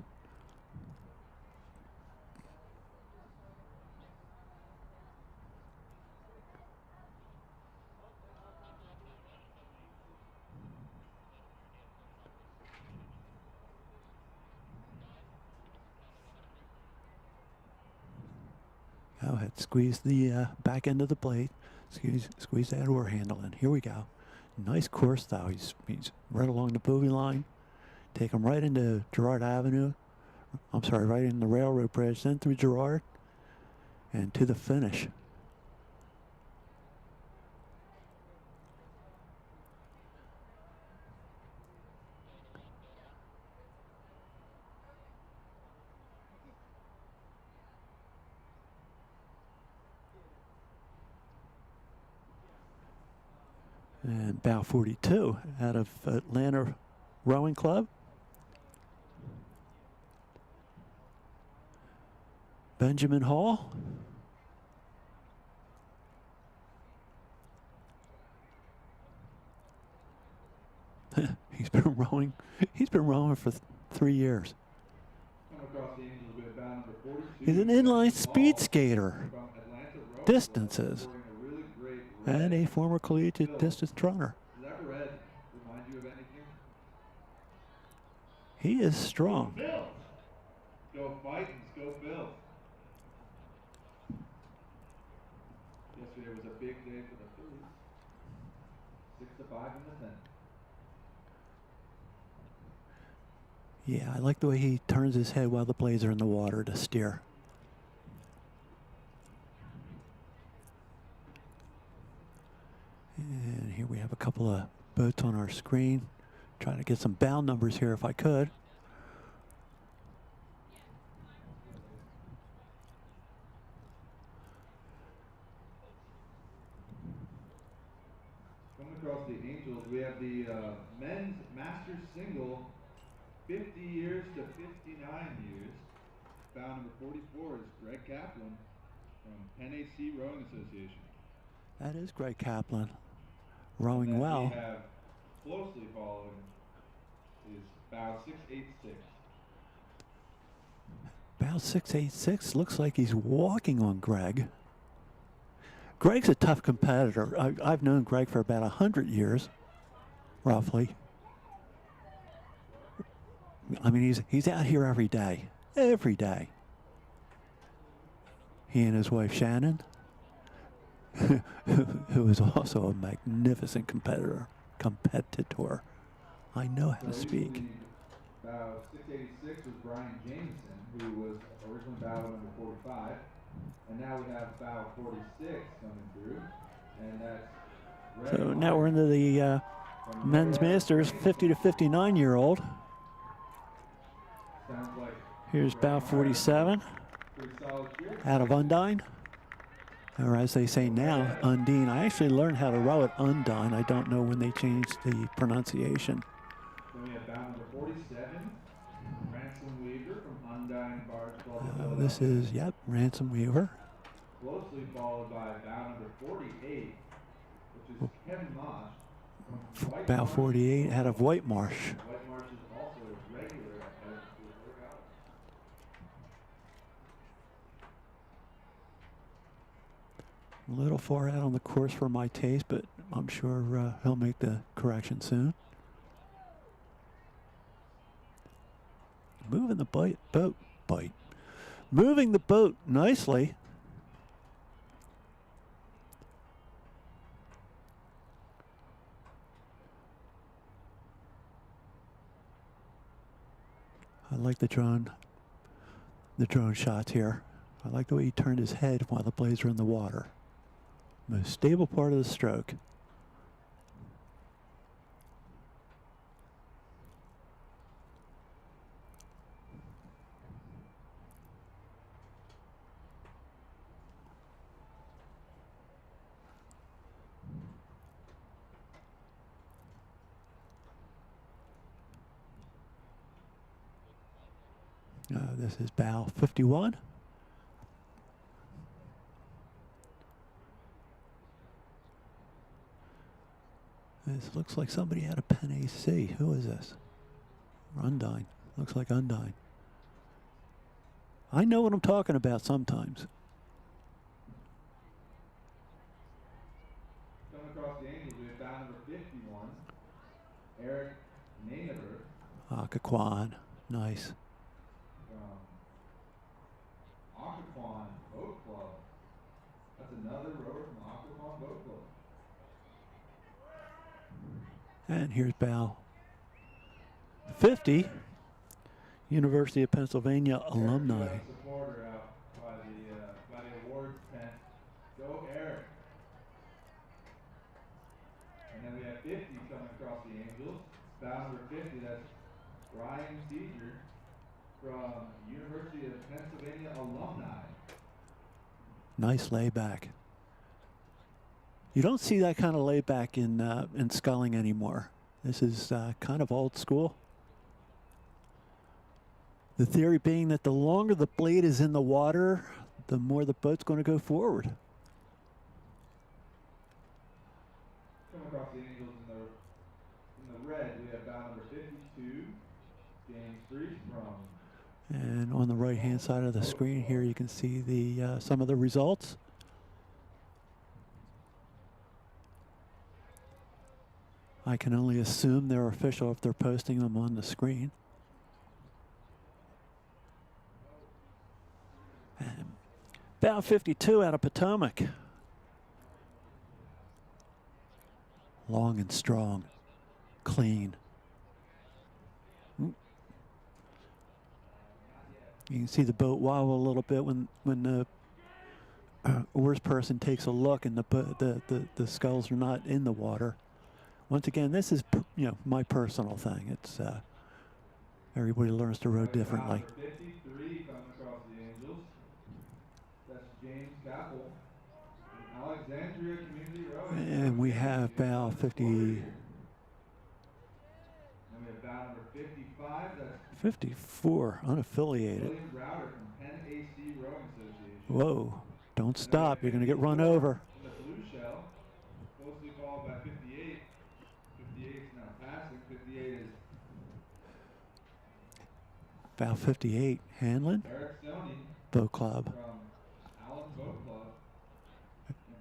C: Go ahead, squeeze the back end of the blade. Squeeze that oar handle in. Here we go. Nice course, though. He's right along the buoy line. Take him right into Girard Avenue. I'm sorry, right in the railroad bridge, then through Girard, and to the finish. And bow 42 out of Atlanta Rowing Club. Benjamin Hall. He's been rowing for 3 years.
B: Come across the Angels with bound number 42.
C: He's an inline speed skater.
B: From Atlanta Road
C: Distances.
B: Club, a really great
C: And
B: red.
C: a former collegiate
B: Bill,
C: distance runner.
B: Does that red remind you of anything?
C: He is strong.
E: Bills.
B: Go Titans, go Bills. Yesterday was a big day for the Phillies. 6-5 in the 10th.
C: Yeah, I like the way he turns his head while the blades are in the water to steer. And here we have a couple of boats on our screen. Trying to get some bound numbers here if I could.
B: Coming across the Angels, we have the men's Masters single, 50 years to 59 years. Bound number 44 is Greg Kaplan from Penn AC Rowing Association.
C: That is Greg Kaplan. Rowing
B: And
C: well.
B: we have closely following is bow 686.
C: Bow 686 looks like he's walking on Greg. Greg's a tough competitor. I've known Greg for about 100 years, roughly. I mean, he's out here every day. Every day. He and his wife Shannon, who is also a magnificent competitor. I know how to speak.
B: Bow 686 was Brian Jameson, who was originally bow number 45. And now we have bow 46 coming through. And that's
C: So now we're into the men's masters, 50 to 59-year-old.
B: Sounds like
C: Here's bow 47
B: pretty solid cheer.
C: out of Undine. Or as they say now, Undine. I actually learned how to row at Undine. I don't know when they changed the pronunciation.
B: Then we have bow number 47, Ransom Weaver from Undine Barge Club.
C: This is, yep, Ransom Weaver.
B: Closely followed by bow number 48, which is Kevin Mosh from White
C: Bow
B: Marsh.
C: 48 out of White Marsh.
B: White Marsh is also a regular at Regatta.
C: A little far out on the course for my taste, but I'm sure he'll make the correction soon. Moving the boat. Moving the boat nicely. I like the drone shots here. I like the way he turned his head while the blades were in the water. Most stable part of the stroke. This is bow 51. This looks like somebody out of Penn AC. Who is this? Undine. Looks like Undine. I know what I'm talking about sometimes.
B: Coming across the Angels, we have bow number 51, Eric Nainaber
C: Occoquan. Nice.
B: from Occoquan Boat Club. That's another rower from Occoquan Boat Club.
C: And here's bow 50. University of Pennsylvania alumni.
B: Eric, supporter out by the awards tent. Go Eric. And then we have 50 coming across the Angels. Bow number 50, that's Ryan Seeger from University of Pennsylvania alumni.
C: Nice layback. You don't see that kind of layback in sculling anymore. This is kind of old school. The theory being that the longer the blade is in the water, the more the boat's going to go forward.
B: Coming across the Angels in the red, we have bow number 52, James Freese from
C: And on the right-hand side of the screen here, you can see the some of the results. I can only assume they're official if they're posting them on the screen. And bow 52 out of Potomac. Long and strong, clean. You can see the boat wobble a little bit when the oars person takes a look and the sculls are not in the water. Once again, this is my personal thing. It's everybody learns to row differently.
B: 53 coming across the Angels. That's James Capel, Alexandria Community Rowing.
C: And we have bow 50.
B: And we have bow number 55. That's
C: 54, unaffiliated.
B: William Browder from Penn AC Rowing Association.
C: Whoa, don't stop. You're going to get run over.
B: In the blue shell, closely followed by 58. 58 is now passing. 58 is
C: Bow 58, Hanlon.
B: Eric Stoney
C: Boat Club.
B: from Allen Boat Club.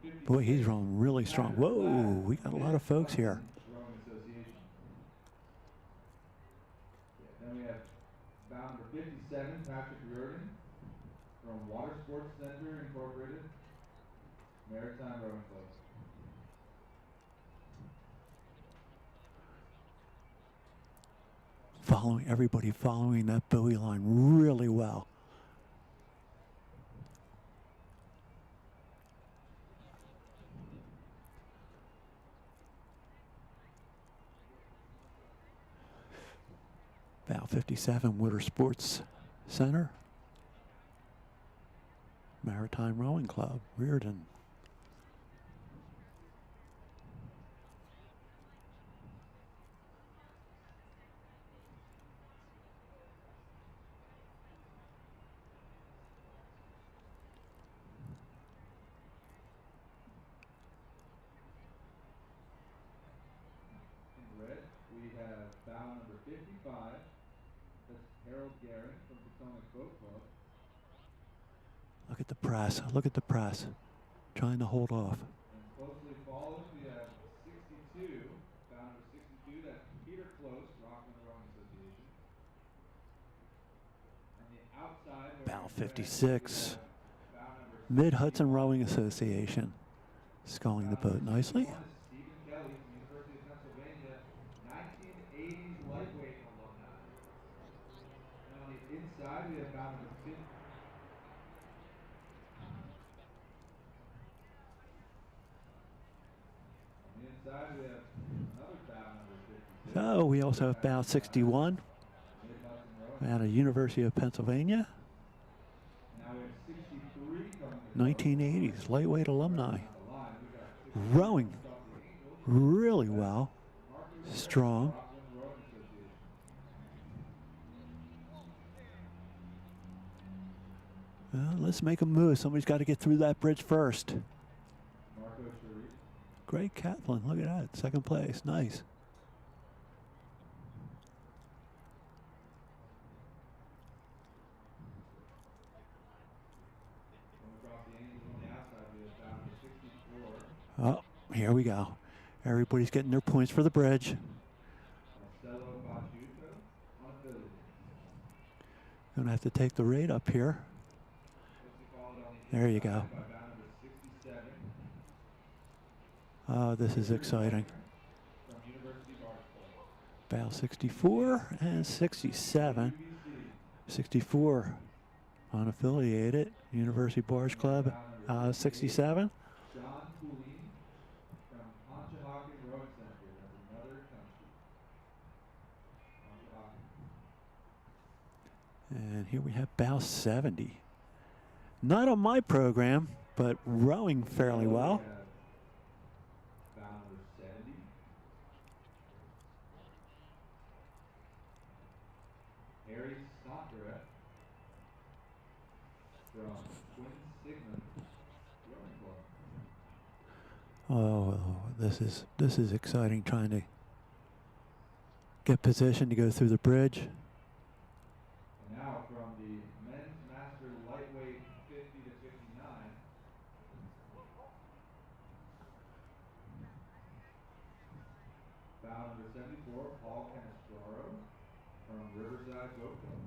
B: And
C: Boy, he's rowing really strong. Whoa, we got a lot of folks here.
B: Rowing Association. Yeah, then we have bow number 57, Patrick Riordan from Water Sports Center Incorporated, Maritime Rowing Club.
C: Everybody following that buoy line really well. Bow 57, Water Sports Center. Maritime Rowing Club, Reardon.
B: In red, we have bow number 55. That's Harold Garing from Potomac Boat Club.
C: Look at the press. Look at the press. Trying to hold off.
B: And closely followed, we have 62, bow number 62, that's Peter Close, Rockland Rowing Association. On the outside,
C: Bow 56,
B: bow number
C: Mid-Hudson Rowing Association. Sculling the boat nicely.
B: Stephen Kelly from University of Pennsylvania, 1980s lightweight alumni. And on the inside, we have bow number 50. On the inside, we have another bow number 56.
C: So we also have bow 61
B: Mid-Hudson Rowing.
C: out of University of Pennsylvania.
B: Now we have 63 coming across
C: 1980s lightweight alumni.
B: the line. We got 60
C: Rowing
B: across the Angels.
C: really well.
B: Marcus
C: Strong.
B: Rockland Rowing Association.
C: Well, let's make a move. Somebody's got to get through that bridge first.
B: Marco Sharif.
C: Great Kaplan. Look at that. Second place. Nice.
B: Coming across the Angels on the outside, we have bow number 64.
C: Oh, here we go. Everybody's getting their points for the bridge.
B: Marcelo Bachuto, unaffiliated.
C: Gonna have to take the rate up here.
B: Closely followed on the
C: There you
B: inside
C: go.
B: by bow number 67
C: Oh, this is exciting.
B: from University Barge Club.
C: Bow 64 and 67.
B: UBC.
C: 64 unaffiliated. University Barge Club. 67.
B: John Cooley from Conshohocken Rowing Center. That's another country. Conshohocken.
C: And here we have bow 70. Not on my program, but rowing fairly well.
B: We have bow number 70. Harry Sonderat from Twin Sigmund Rowing Club.
C: Oh, this is exciting. Trying to get position to go through the bridge.
B: And now from the men's master lightweight 50 to 59. Bout number 74, Paul Canestraro from Riverside Boat Club.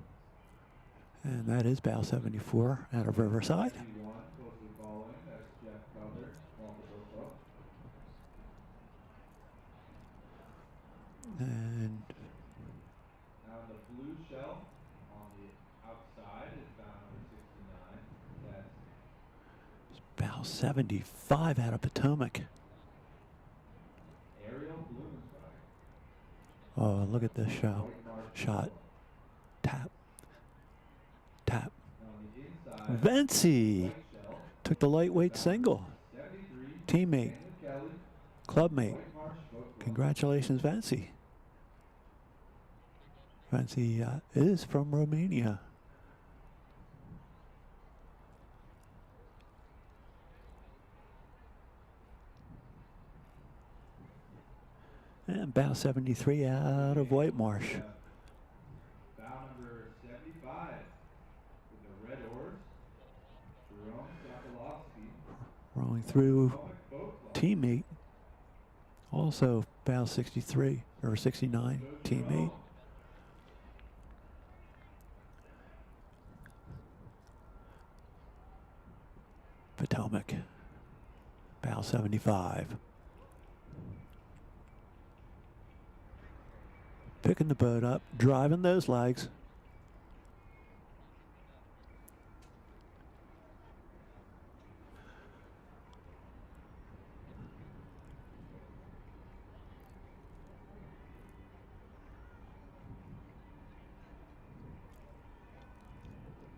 C: And that is bow 74 out of Riverside.
B: 71, closely following, that's Jeff Cutler, Malta Boat Club.
C: And
B: Now the blue shell on the outside is bout number 69. That's
C: bow 75 out of Potomac.
B: Ariel Blumenspike.
C: Oh, look at this shot. Shot. Tap. Tap.
B: On the inside,
C: Vinci
B: white shell,
C: took the lightweight single.
B: 73,
C: Teammate,
B: Daniel Kelly,
C: clubmate.
B: White Marsh Boat Club.
C: Congratulations, Vinci. Vinci is from Romania. And bow 73 out of White Marsh.
B: Bow number 75 with the red oars, Jerome Sokolowski,
C: Rolling through
B: Potomac Boat Club.
C: teammate. Also bow 63 or 69 teammate. Potomac. Bow 75. Picking the boat up, driving those legs.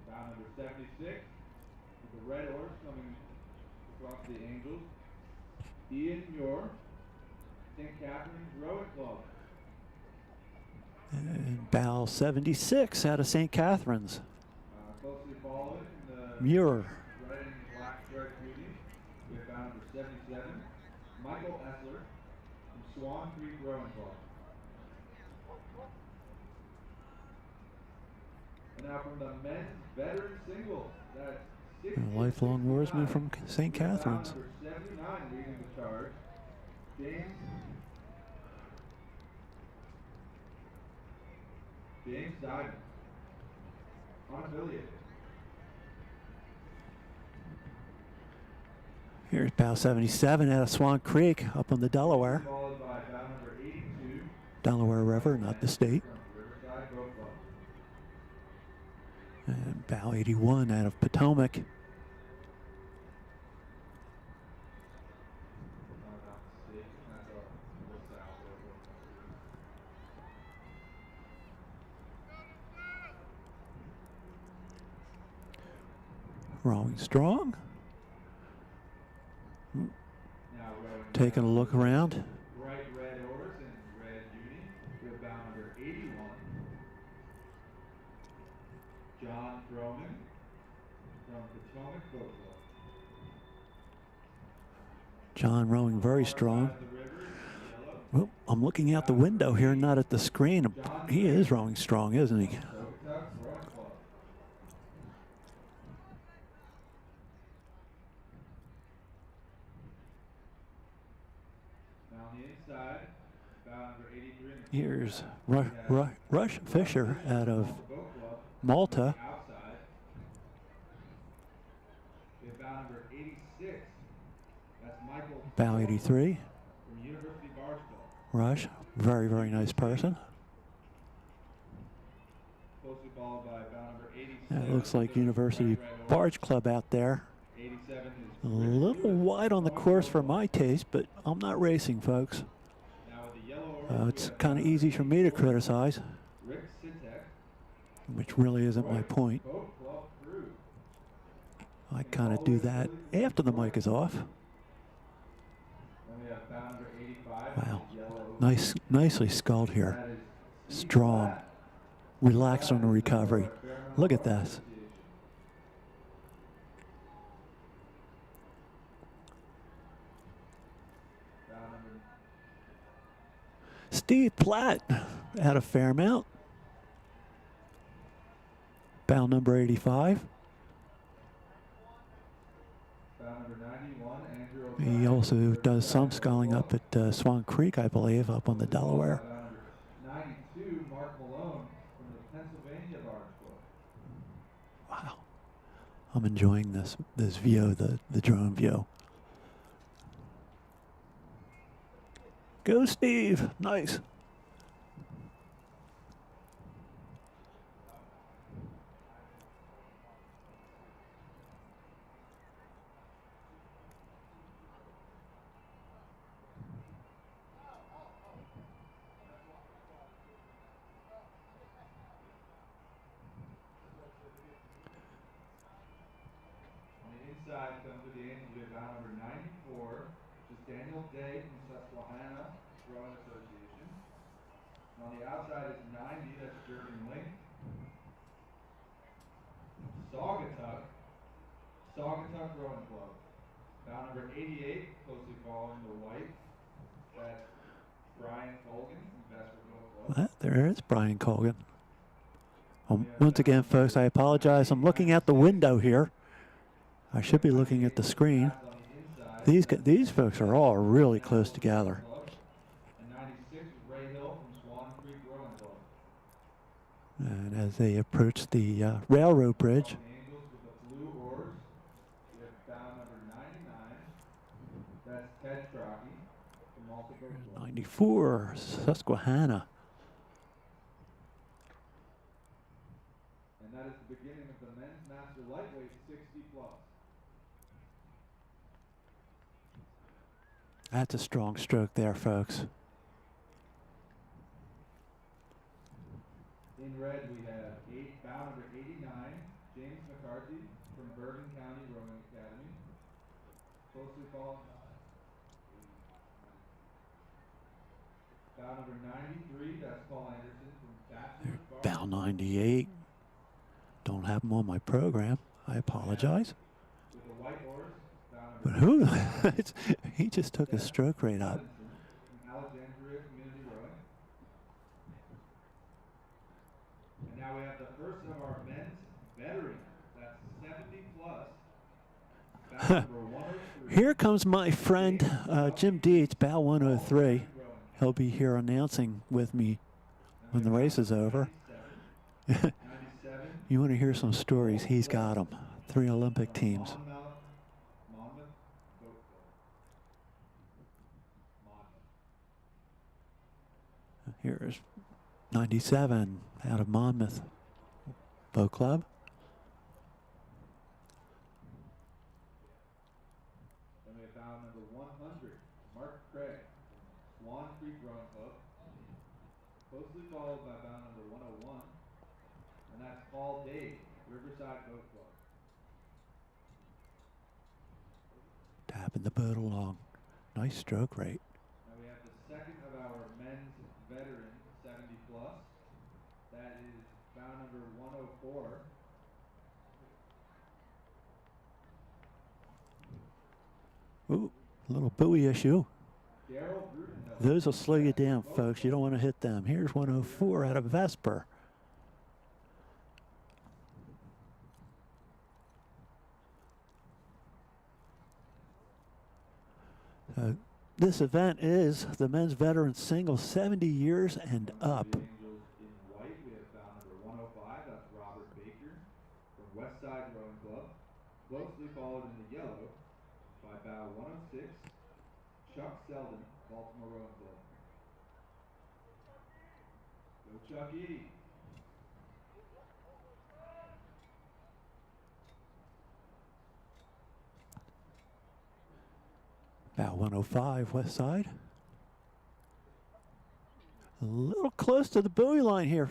B: Bow number 76 with the red oars coming across the Angels, Ian Muir, St. Catherine's Rowing Club.
C: And bow 76 out of St. Catherine's.
B: Closely following the
C: Muir.
B: red and black stripe beauty, we have bow number 77, Michael Essler from Swan Creek Rowing Club. And now from the men's veteran singles, that's
C: A lifelong oarsman from St.
B: Bow
C: Catherine's.
B: number 79 leading the charge, James Diamond, unaffiliated.
C: Here's bow 77 out of Swan Creek up on the Delaware.
B: Followed by bow number 82
C: Delaware River, not the state.
B: from Riverside Boat Club.
C: And bow 81 out of Potomac.
B: If I'm not mistaken, that's our LaSalle Boat Club.
C: Rowing strong.
B: Now rowing
C: Taking a
B: down
C: look around.
B: bright red oars and red uni. We have bow number 81, John Froman from Potomac Boat Club.
C: John rowing very
B: Far
C: strong.
B: side of the river is yellow.
C: Well, I'm looking out the window here, not at the screen. He is rowing strong, isn't he?
B: Schuylkill Rowing Club. Now on the inside, bow number 83.
C: Here's Rush Fisher out of
B: Malta Boat Club.
C: Malta.
B: Outside. We have bow number 86. That's Michael
C: Bow 83.
B: from University Barstow.
C: Rush, very, very nice person.
B: Closely followed by bow number 87.
C: That looks like University
B: Red oars.
C: Barge Club out there.
B: 87 is
C: A
B: Rick
C: little
B: Lewis
C: wide on the
B: from
C: course for
B: Boat
C: my taste, but I'm not racing, folks.
B: Now with the yellow oars, we
C: It's
B: have
C: kind of
B: bow
C: easy
B: number
C: for me to
B: 84,
C: criticize,
B: Rick Sitek,
C: which really isn't my
B: Roy
C: point.
B: Boat Club crew.
C: I kind of do that after the mic is off.
B: Then we have bow number 85.
C: Wow.
B: Yellow.
C: Nicely sculled here.
B: That is Steve
C: Strong.
B: Platt.
C: Relax on the recovery. Look at this.
B: Bow number
C: Steve Platt out of Fairmount. bow number 85.
B: Bow number 91, Andrew
C: He
B: O'Brien.
C: also
B: Third
C: does
B: side,
C: some
B: number
C: sculling
B: 12.
C: up at Swan Creek, I believe, up on the
B: Closely followed
C: Delaware.
B: by bow number 92, Mark Malone from the Pennsylvania Barge Club.
C: Wow. I'm enjoying this view, the drone view. Go, Steve. Nice.
B: On the inside, come to the end, we have bow number 94, which is Daniel Day from Susquehanna Rowing Association. And on the outside is 90, that's Jurgen Link. Saugatuck Rowing Club. Bow number 88, closely following the white, that's Brian Colgan from Vesper Boat Club.
C: There is Brian Colgan. Once again, folks, I apologize. I'm looking out the window here. I should be looking at the screen. These folks are all really close together.
B: And 96 is Ray Hill from Swan Creek Rowing Club.
C: And as they approach the railroad bridge,
B: The Angels with the blue oars, we have bow number 99. That's Ted Trockey from Malta Boat Club.
C: 94, Susquehanna.
B: And that is the beginning of the men's master lightweight 60 plus.
C: That's a strong stroke there, folks.
B: In red, we have bow number 89, James McCarthy from Bergen County Rowing Academy. Closely followed. Bow number 93, that's Paul Anderson from Bachelor's Bar.
C: Bow 98. Don't have them on my program. I apologize.
B: With the white oars, bow
C: But
B: number
C: who? He just took his stroke rate up.
B: from Alexandria Community Rowing. And now we have the first of our men's veterans. That's 70 plus. Bow number 103.
C: Here comes my friend Jim Dietz, bow 103. He'll be here announcing with me when the race is over.
B: 97.
C: You want to hear some stories? He's got them. 3 Olympic teams.
B: Monmouth Boat Club.
C: Here's 97 out of Monmouth Boat Club.
B: Then we have bow number 100, Mark Craig from Swan Creek Rowing Club. Closely followed by bow number 101, and that's Paul Dave, Riverside Boat Club.
C: Tapping the boat along. Nice stroke rate.
B: Now we have the second of our men's veteran 70 plus. That is bow number 104.
C: Ooh, a little buoy issue.
B: Daryl Brudenhill.
C: Those will slow you down, folks. You don't want to hit them. Here's 104 out of Vesper. This event is the men's veteran single 70 years and up.
B: The Angels in white, we have bow number 105. That's Robert Baker from Westside Rowing Club. Closely followed in the yellow by bow 106, Chuck Selden, Baltimore Rowing Club. Go Chucky.
C: Bow 105 west side. A little close to the buoy line here.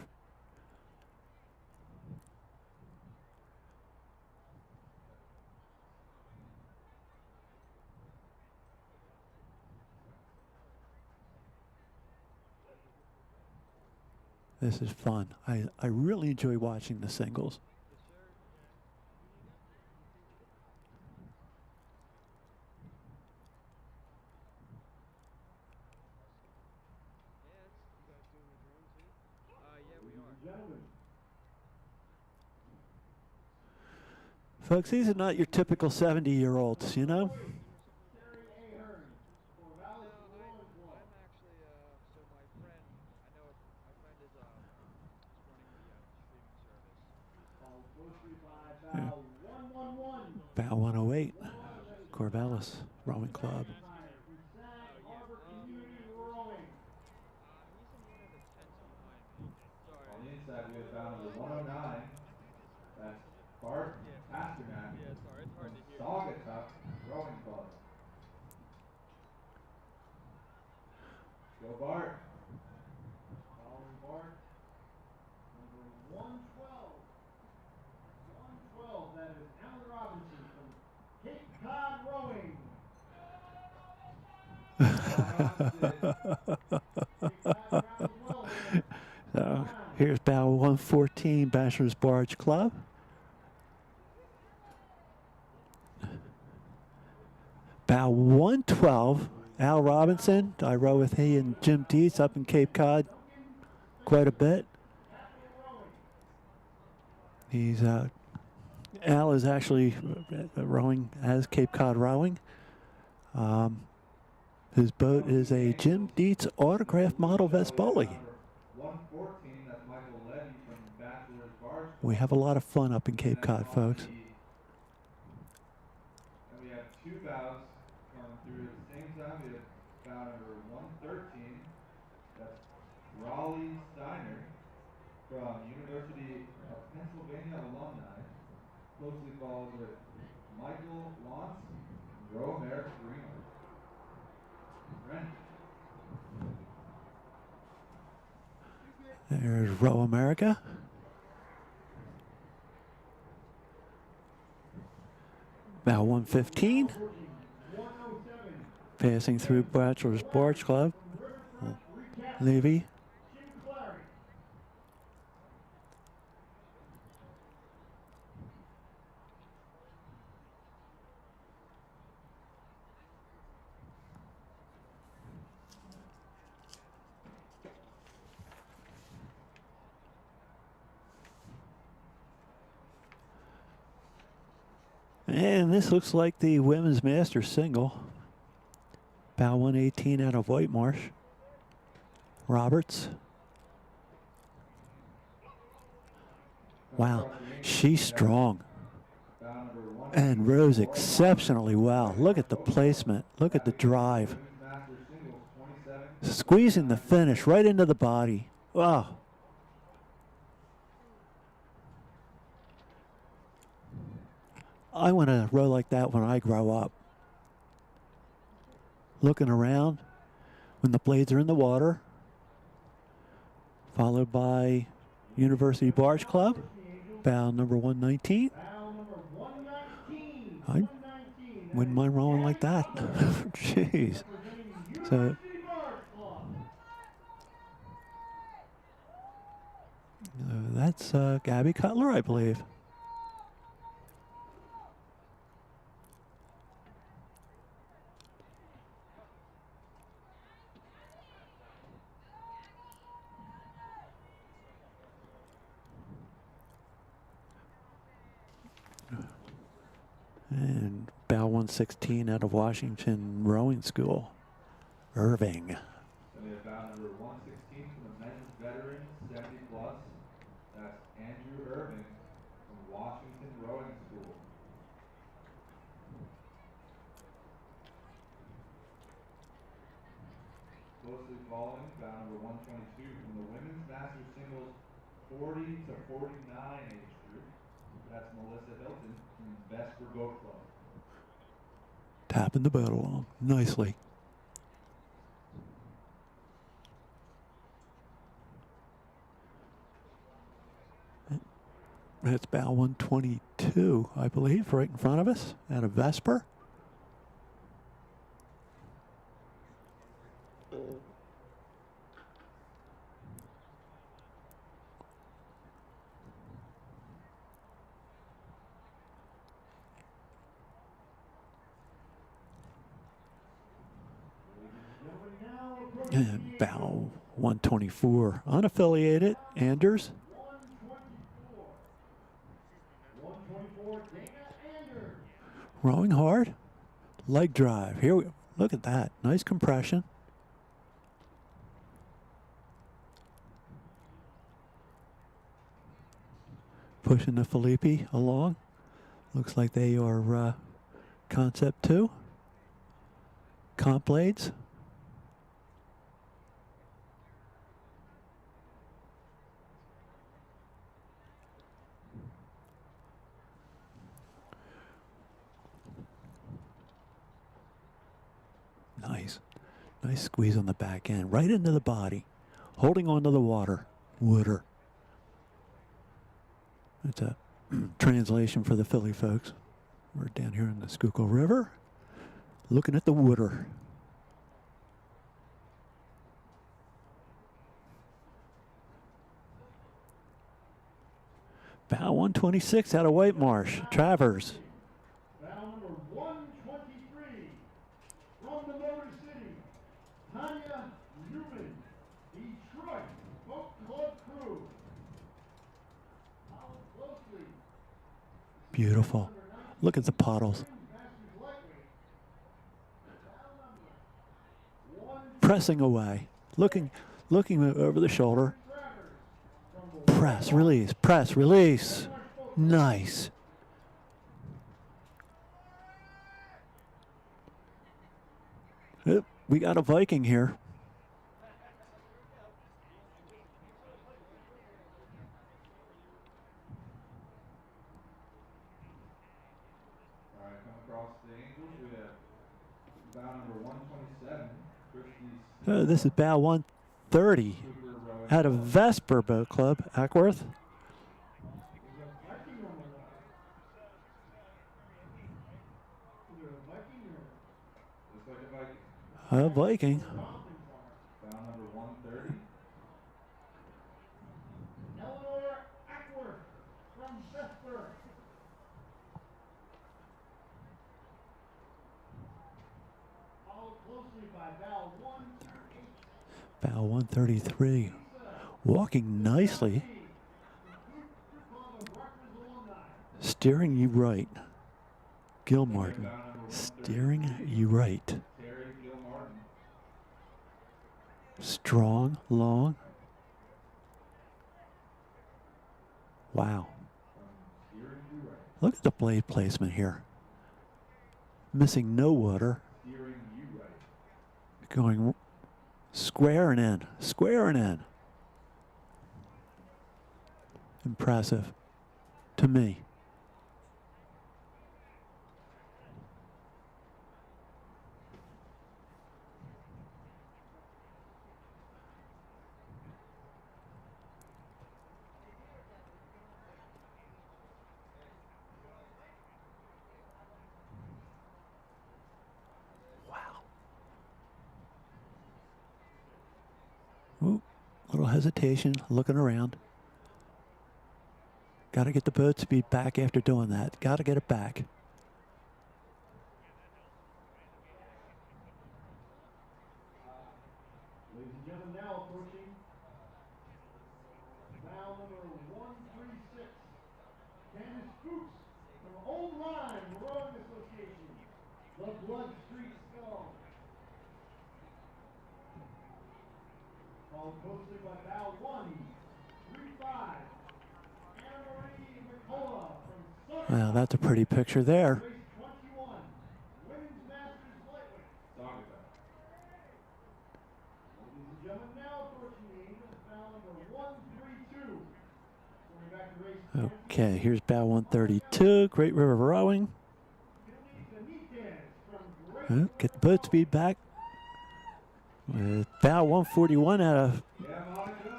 C: This is fun. I really enjoy watching the singles.
D: Yeah, we are.
E: Gentlemen,
C: Folks, these are not your typical 70-year-olds, you know?
E: Terry Ahern, Corvallis Rowing Club.
F: I'm actually, so my friend, I know my friend is running the streaming service.
E: Followed closely by bow 111.
C: Bow 108, Corvallis Rowing Club.
E: Designer from Sag Harbor Community Rowing.
F: He's in one of the tents behind me. Sorry.
B: On the inside, we have bow number 109. That's Bart Pasternak
F: Yeah, sorry, it's hard
B: from
F: to hear.
B: Saugatuck Rowing Club. Go Bart.
E: Following Bart, number 112. 112, that is Alan Robinson from Cape Cod Rowing.
C: So here's bow 114, Bachelor's Barge Club. Bow 112, Al Robinson. I row with he and Jim Dietz up in Cape Cod quite a bit. He's Al is actually rowing as Cape Cod Rowing. His boat is a Jim Dietz autograph model Vespoli.
B: 114, that's Michael Levy from Bachelor's Barge.
C: We have a lot of fun up in Cape Cod, folks.
B: And we have two bows coming through at the same time. We have bow number 113. That's Raleigh Steiner from University of Pennsylvania alumni. Closely followed with Michael Lance and Romer Greener.
C: There's Row America. Bow 115. Passing through Bachelor's Barge Club. Levy. And this looks like the women's master single. Bow 118 out of Whitemarsh. Roberts. Wow, she's strong. And rows exceptionally well. Look at the placement. Look at the drive. Squeezing the finish right into the body. Wow. I want to row like that when I grow up. Looking around when the blades are in the water. Followed by University Barge Club. Bow number 119. I wouldn't mind rowing like that. Jeez. So that's Gabby Cutler, I believe. And bow 116 out of Washington Rowing School, Irving.
B: And we have bow number 116 from the men's veteran, 70 plus. That's Andrew Irving from Washington Rowing School. Closely following, bow number 122 from the women's master singles 40 to 49 age group. That's Melissa Hilton from Vesper Boat Club.
C: Tapping the boat along nicely. That's bow 122, I believe, right in front of us, out of Vesper. And bow 124, unaffiliated, Anders.
E: 124
C: Rowing hard. Leg drive. Here we look at that. Nice compression. Pushing the Felipe along. Looks like they are concept 2. Comp blades. Nice. Nice squeeze on the back end. Right into the body. Holding onto the water. Water. That's a translation for the Philly folks. We're down here in the Schuylkill River. Looking at the water. Bow 126 out of White Marsh. Travers.
E: Bow number 123 from the Motor City, Tanya Newman, Detroit Boat Club Crew. Follow closely.
C: Beautiful. Look at the puddles. Pressing away. Looking over the shoulder. Press, release, press, release. Nice. Yep, we got a Viking here.
B: All right, come across the Angels. We have bow number 127.
C: This is bow 130 out of Vesper Boat Club, Ackworth. A Viking.
B: Bow number 130.
E: Eleanor Ackworth from Vesper. Followed closely by bow 138.
C: Bow 133. Walking nicely. Steering you right. Gil Martin. Steering you right. Strong, long. Wow. Look at the blade placement here. Missing no water. Going square and in. Square and in. Impressive. To me. Ooh, little hesitation, looking around. Got to get the boat speed back after doing that. Got to get it back.
E: Ladies and gentlemen, now approaching bow number 136. Candace Fuchs from Old Line Rowing Association, the Blood Street Skull. Followed closely by bow 135. Anna Marie McCullough from Sutton.
C: Well, that's a pretty picture there.
E: Race 21, Women's Masters Lightweight. Ladies and gentlemen, now approaching the end of bow number 132. Going back to race 20.
C: Okay, here's bow 132. Great River Rowing. Get the boat speed back. With bow 141 out of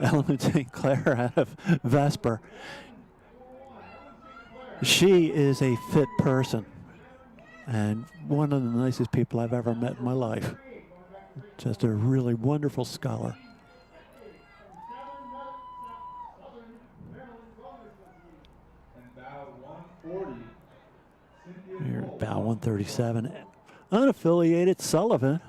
C: Element St. Clair out of Vesper. She is a fit person and one of the nicest people I've ever met in my life. Just a really wonderful scholar. Here's bow 137. Unaffiliated Sullivan.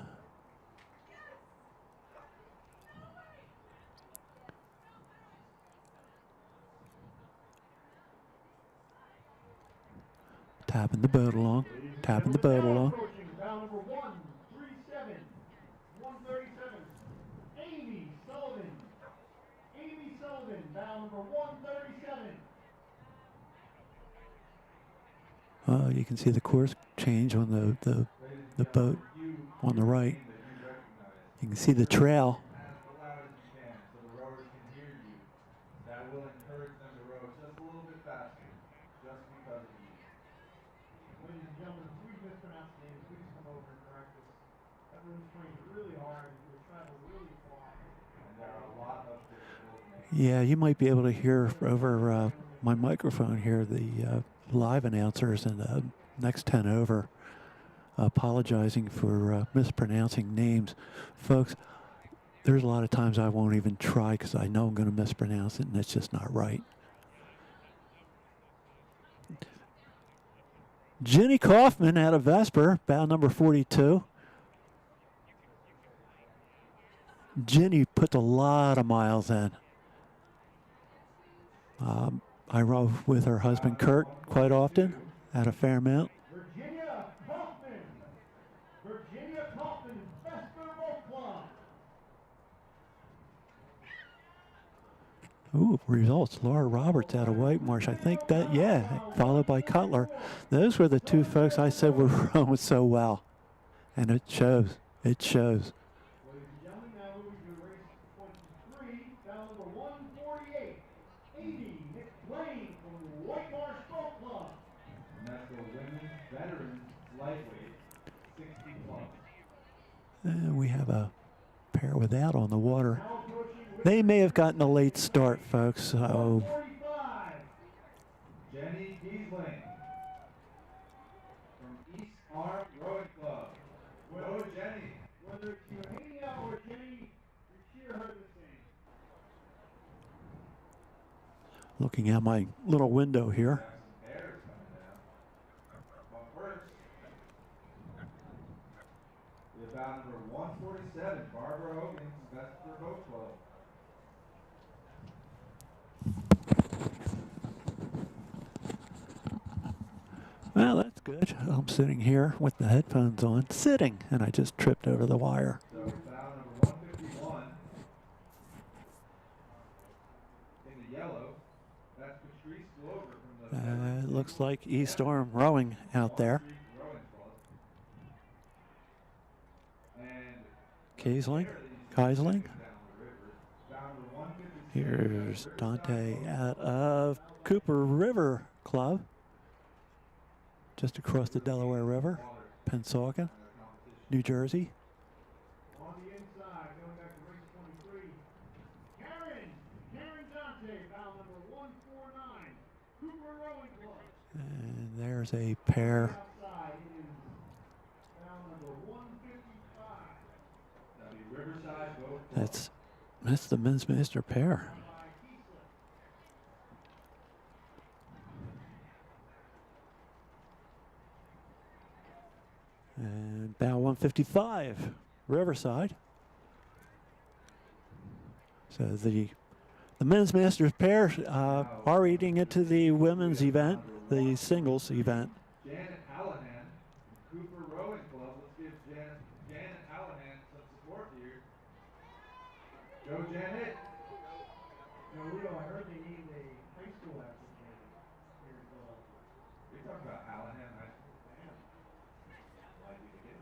C: Tapping the boat along. Tapping the boat along.
E: Approaching bow number 137, 137. Amy Sullivan. Amy Sullivan, bow number 137.
C: You can see the course change on the boat on the right. You can see the trail.
B: As loud as you can so the rowers can hear you. That will encourage them to row just a little bit faster, just because of you.
E: Ladies and gentlemen, if we mispronounce the name, please come over and correct us. That room trains really hard and we travel really far.
B: And there are a lot of difficult names.
C: Yeah, you might be able to hear over my microphone here the live announcers and the next 10 over apologizing for mispronouncing names. Folks, there's a lot of times I won't even try because I know I'm going to mispronounce it and it's just not right. Jenny Kaufman out of Vesper, bow number 42. Jenny puts a lot of miles in. I row with her husband Kurt quite often out of Fairmount.
E: Virginia Kaufman. Virginia Kaufman, Vesper Boat Club.
C: Ooh, results. Laura Roberts out of White Marsh. I think that, yeah, followed by Cutler. Those were the two folks I said were rowing so well. And it shows. It shows.
E: Ladies and gentlemen, now moving to race 23, down number 148. Amy McLean from White Marsh Boat Club.
B: And that's the women's veterans lightweight, 60 plus.
C: And we have a pair without on the water.
E: Now approaching
C: They may have gotten a late start, folks. So
E: 145.
B: Jenny Giesling from East Arm Rowing Club. Go Jenny.
E: Whether it's Eugenia or Jenny, you cheer her the same.
C: looking at my little window here.
B: Some bears coming down. But first, we have bout number 147, Barbara Hogan's Vesper Boat Club.
C: Well, that's good. I'm sitting here with the headphones on, sitting, and I just tripped over the wire.
B: So bout number 151 in the yellow. That's Patrice Glover from the
C: It looks like East Arm Rowing out there.
B: Rowing Club. And
C: Keisling.
B: down the river. Bout number 156.
C: Here's Dante out of Cooper River Club, just across the Delaware River, Pensauken, New Jersey.
E: On the inside, going back to race 23. Karen Dante, bow number 149, Cooper Rowing Club.
C: And there's a pair.
E: Outside is bow number 155.
B: That'll be Riverside Boat Club.
C: That's the men's master pair.
E: By Keesler.
C: And bow 155, Riverside. So the men's masters pair are eating into the women's event, the singles event.
B: Janet Allahan from Cooper Rowing Club. Let's give Janet Allahan some support here. Go Janet!
E: You know, Leo, I heard they named a high school after Janet here in Philadelphia.
B: You're talking about Allahan High School.
E: I am.
B: Likely to get.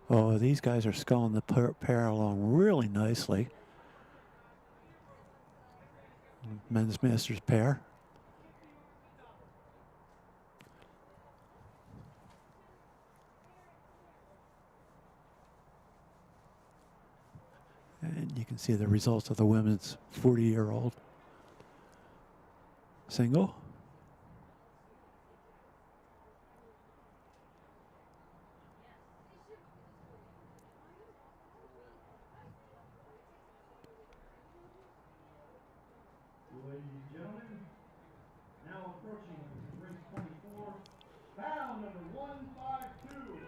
C: Oh, these guys are sculling the pair along really nicely. Men's masters pair. And you can see the results of the women's 40-year-old single.
E: Ladies and gentlemen, now approaching race 24, bow number 152,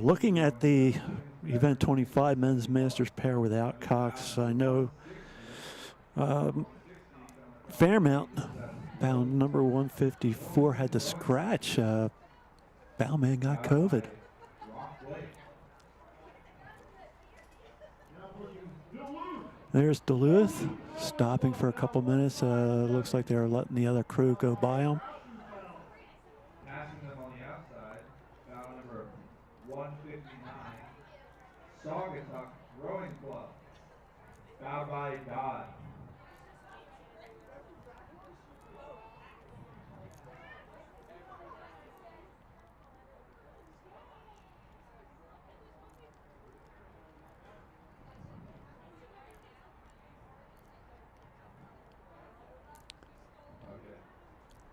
C: looking at the Event 25 Men's Masters pair without Cox, I know Fairmount, bound number 154, had to scratch. Bowman got COVID. There's Duluth, stopping for a couple minutes. Looks like they're letting the other crew go by them.
B: Passing them on the outside, foul number 159, Saugatuck Rowing Club, foul by Dodd.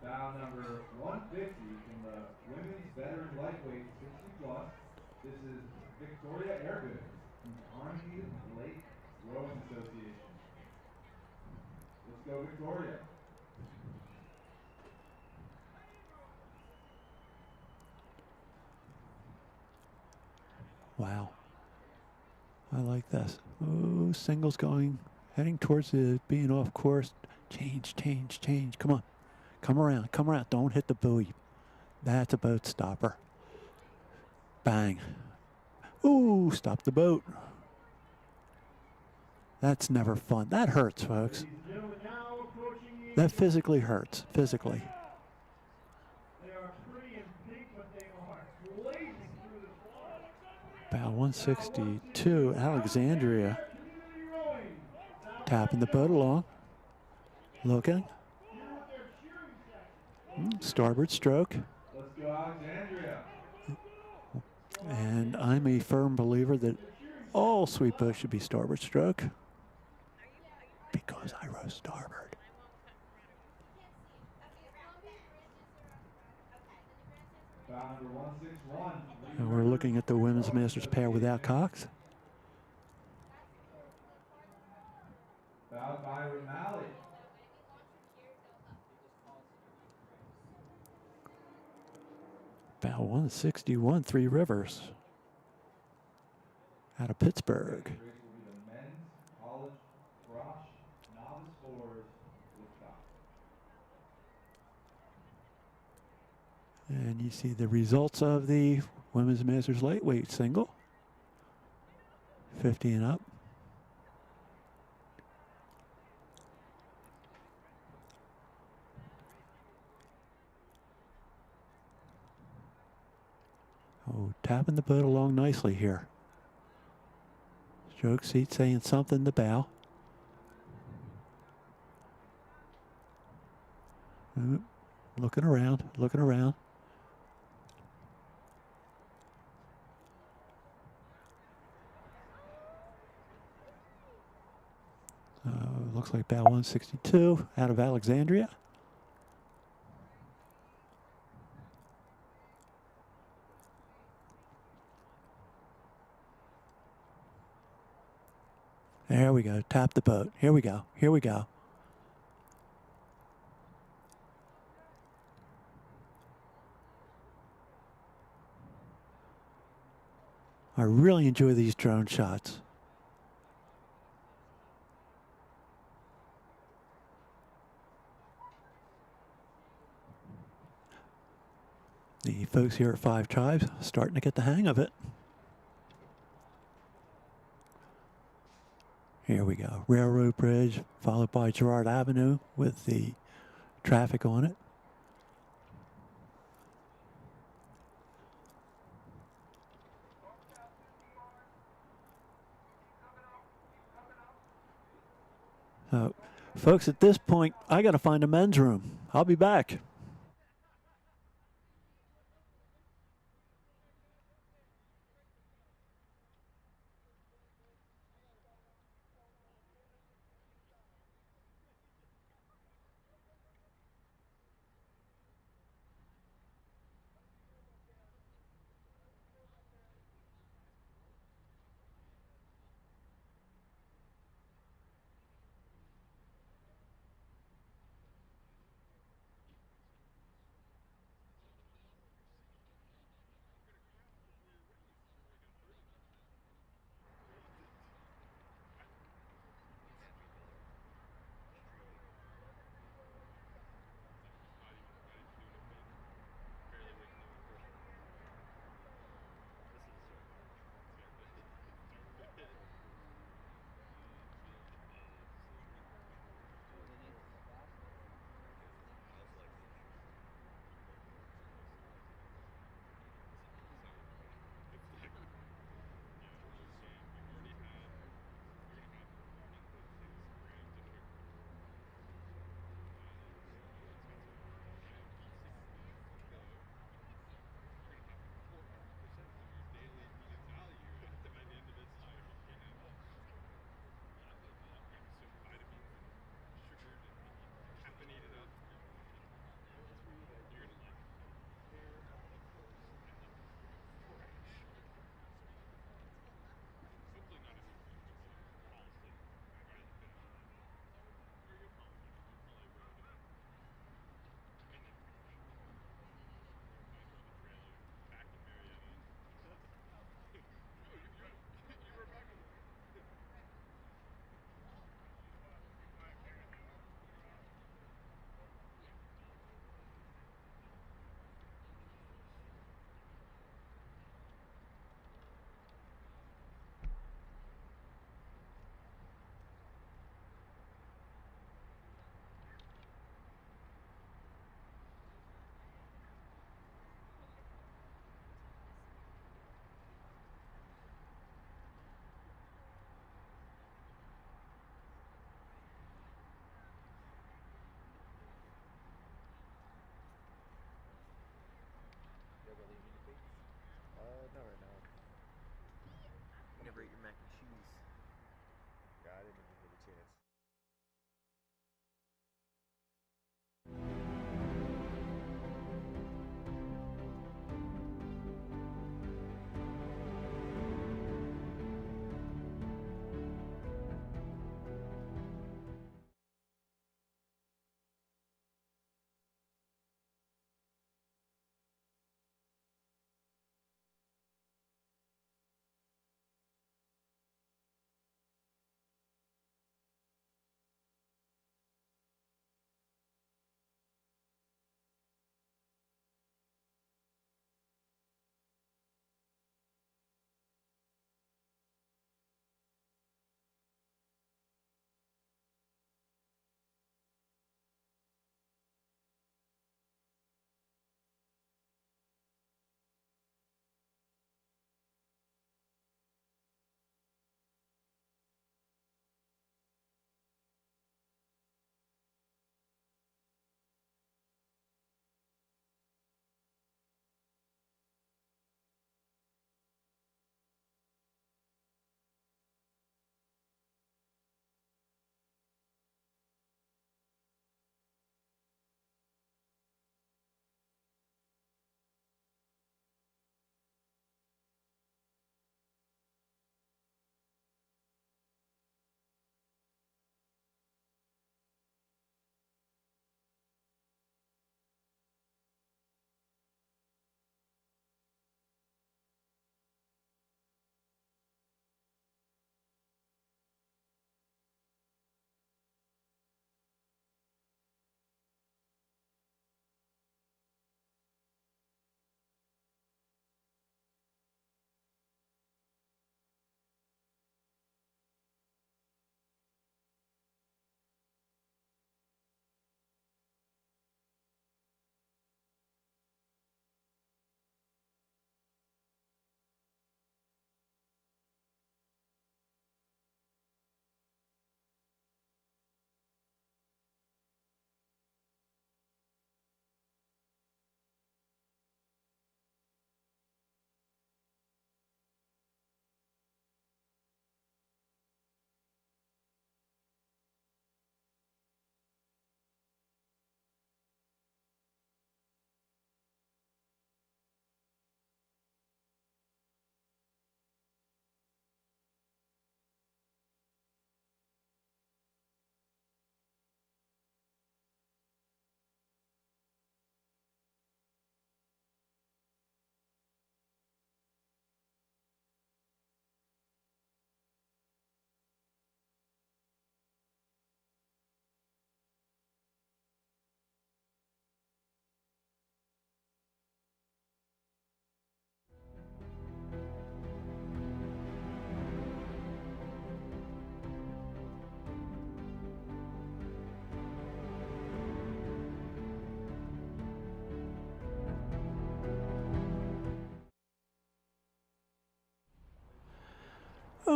B: Foul number 150 from the women's veteran lightweight 60 plus. This is Victoria Airgood from Carnegie Lake Rowing Association. Let's go, Victoria.
C: Wow. I like this. Oh, singles going, heading towards the being off course. Change. Come on. Come around. Don't hit the buoy. That's a boat stopper. Bang. Ooh, stop the boat. That's never fun. That hurts, folks. That physically hurts. Physically.
E: They are pretty and big, but they are blazing through the water.
C: About 162, Alexandria. Tapping the boat along. Looking. Starboard stroke.
B: Let's go, Alexandria.
C: And I'm a firm believer that all sweep boats should be starboard stroke. Because I row starboard.
B: Foul number 161.
C: And we're looking at the women's masters pair without Cox.
B: Foul by O'Malley.
C: About 161, Three Rivers. Out of Pittsburgh.
B: Race will be the men's college brush novice fours with Cox.
C: And you see the results of the women's masters lightweight single. 50 and up. Oh, tapping the boat along nicely here. Stroke seat saying something to bow. Looking around. Looks like bow 162 out of Alexandria. There we go. Tap the boat. Here we go. I really enjoy these drone shots. The folks here at Five Tribes starting to get the hang of it. Here we go. Railroad Bridge, followed by Girard Avenue with the traffic on it. Folks, at this point, I got to find a men's room. I'll be back.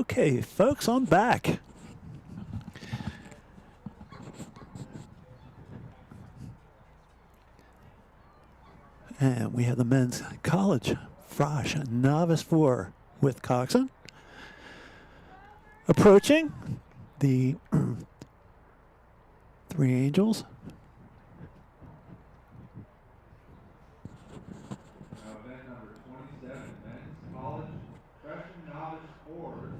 C: Okay, folks, I'm back. And we have the men's college frosh novice 4 with Coxon. Approaching the Three Angels.
B: Now event number 27, men's college freshman novice fours.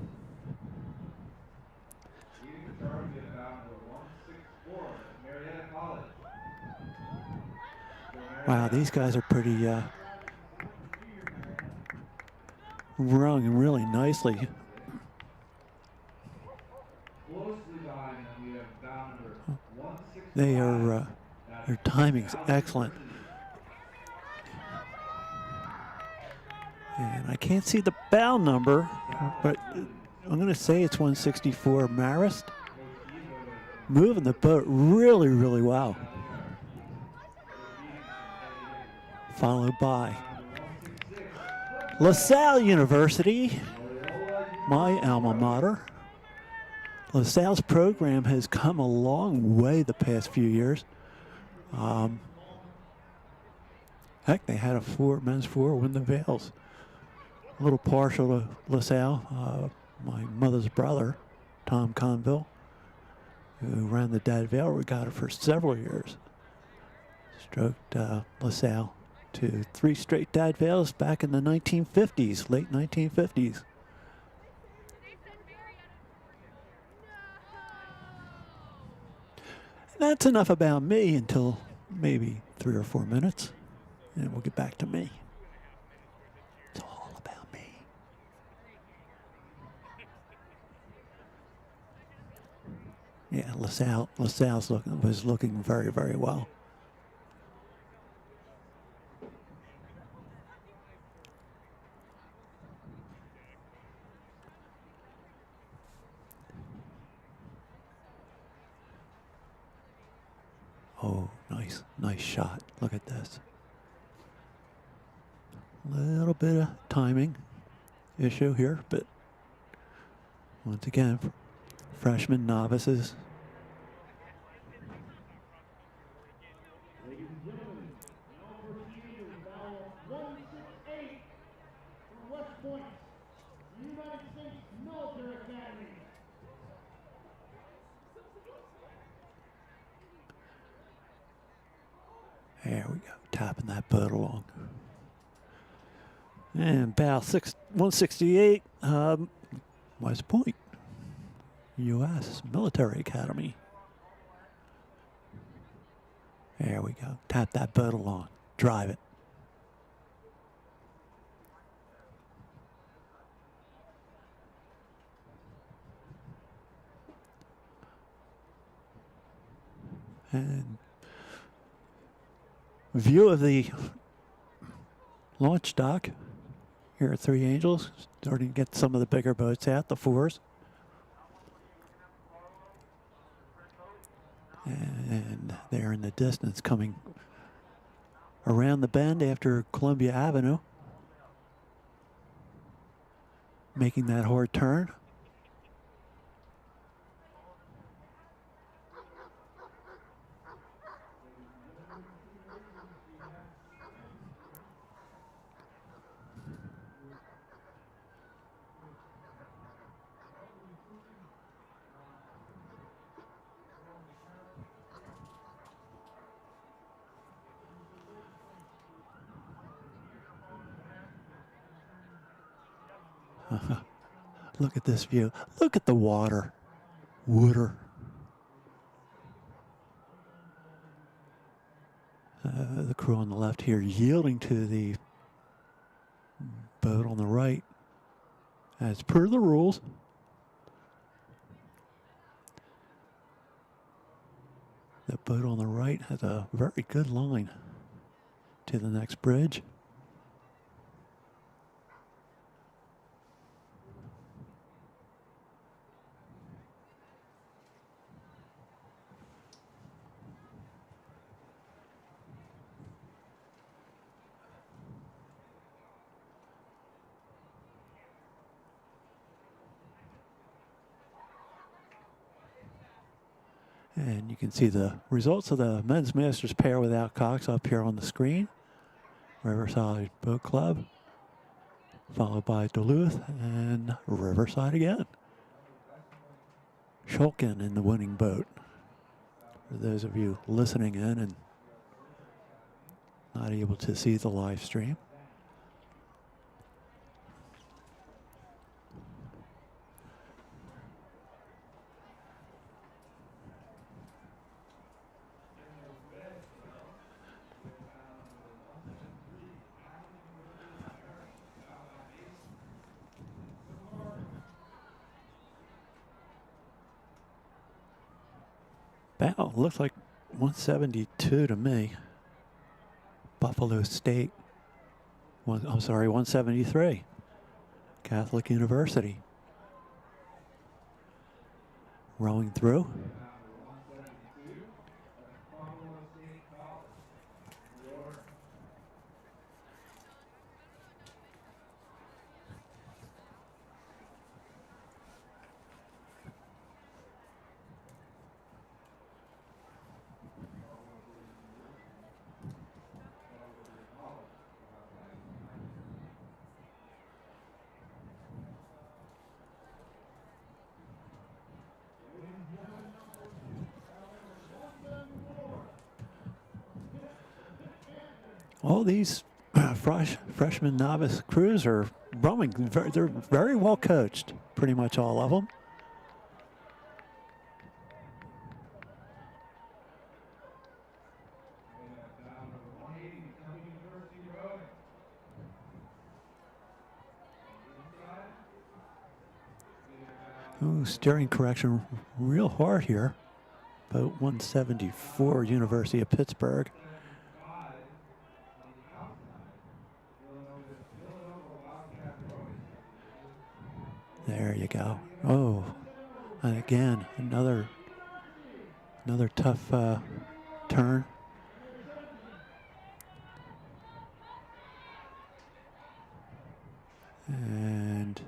B: Leading the charge, we have bout number 164, that's Marietta College.
C: Wow, these guys are pretty rung really nicely.
B: Closely behind them, we have bout number 165.
C: They are, their timing's excellent. And I can't see the bow number, but I'm going to say it's 164 Marist. Moving the boat really, really well. Followed by LaSalle University, my alma mater. LaSalle's program has come a long way the past few years. Heck, they had a men's 4 win the Vales. A little partial to LaSalle. My mother's brother, Tom Conville, who ran the Dad Vale Regatta for several years, stroked LaSalle to 3 straight Dad Vales back in the 1950s, late 1950s. That's enough about me until maybe 3 or 4 minutes, and we'll get back to me. It's all about me. Yeah, LaSalle's was looking very, very well. Oh, nice shot. Look at this. Little bit of timing issue here, but once again, freshmen, novices.
E: Ladies and gentlemen, now proceeding with foul 168 from West Point, United States Military Academy.
C: There we go, tapping that boat along. And bow 168, West Point, U.S. Military Academy. There we go, tap that boat along, drive it. And view of the launch dock here at Three Angels, starting to get some of the bigger boats out, the 4s. And they're in the distance coming around the bend after Columbia Avenue, making that hard turn. Look at this view. Look at the water. The crew on the left here yielding to the boat on the right as per the rules. The boat on the right has a very good line to the next bridge. And you can see the results of the men's masters pair without Cox up here on the screen. Riverside Boat Club, followed by Duluth and Riverside again. Schuylkill in the winning boat. For those of you listening in and not able to see the live stream. Bow looks like 172 to me. Buffalo State. I'm sorry, 173. Catholic University. Rowing through. All these freshman novice crews are rowing. They're very well coached, pretty much all of them. Ooh, steering correction real hard here. Boat 174, University of Pittsburgh. There you go. Oh, and again, another tough turn. And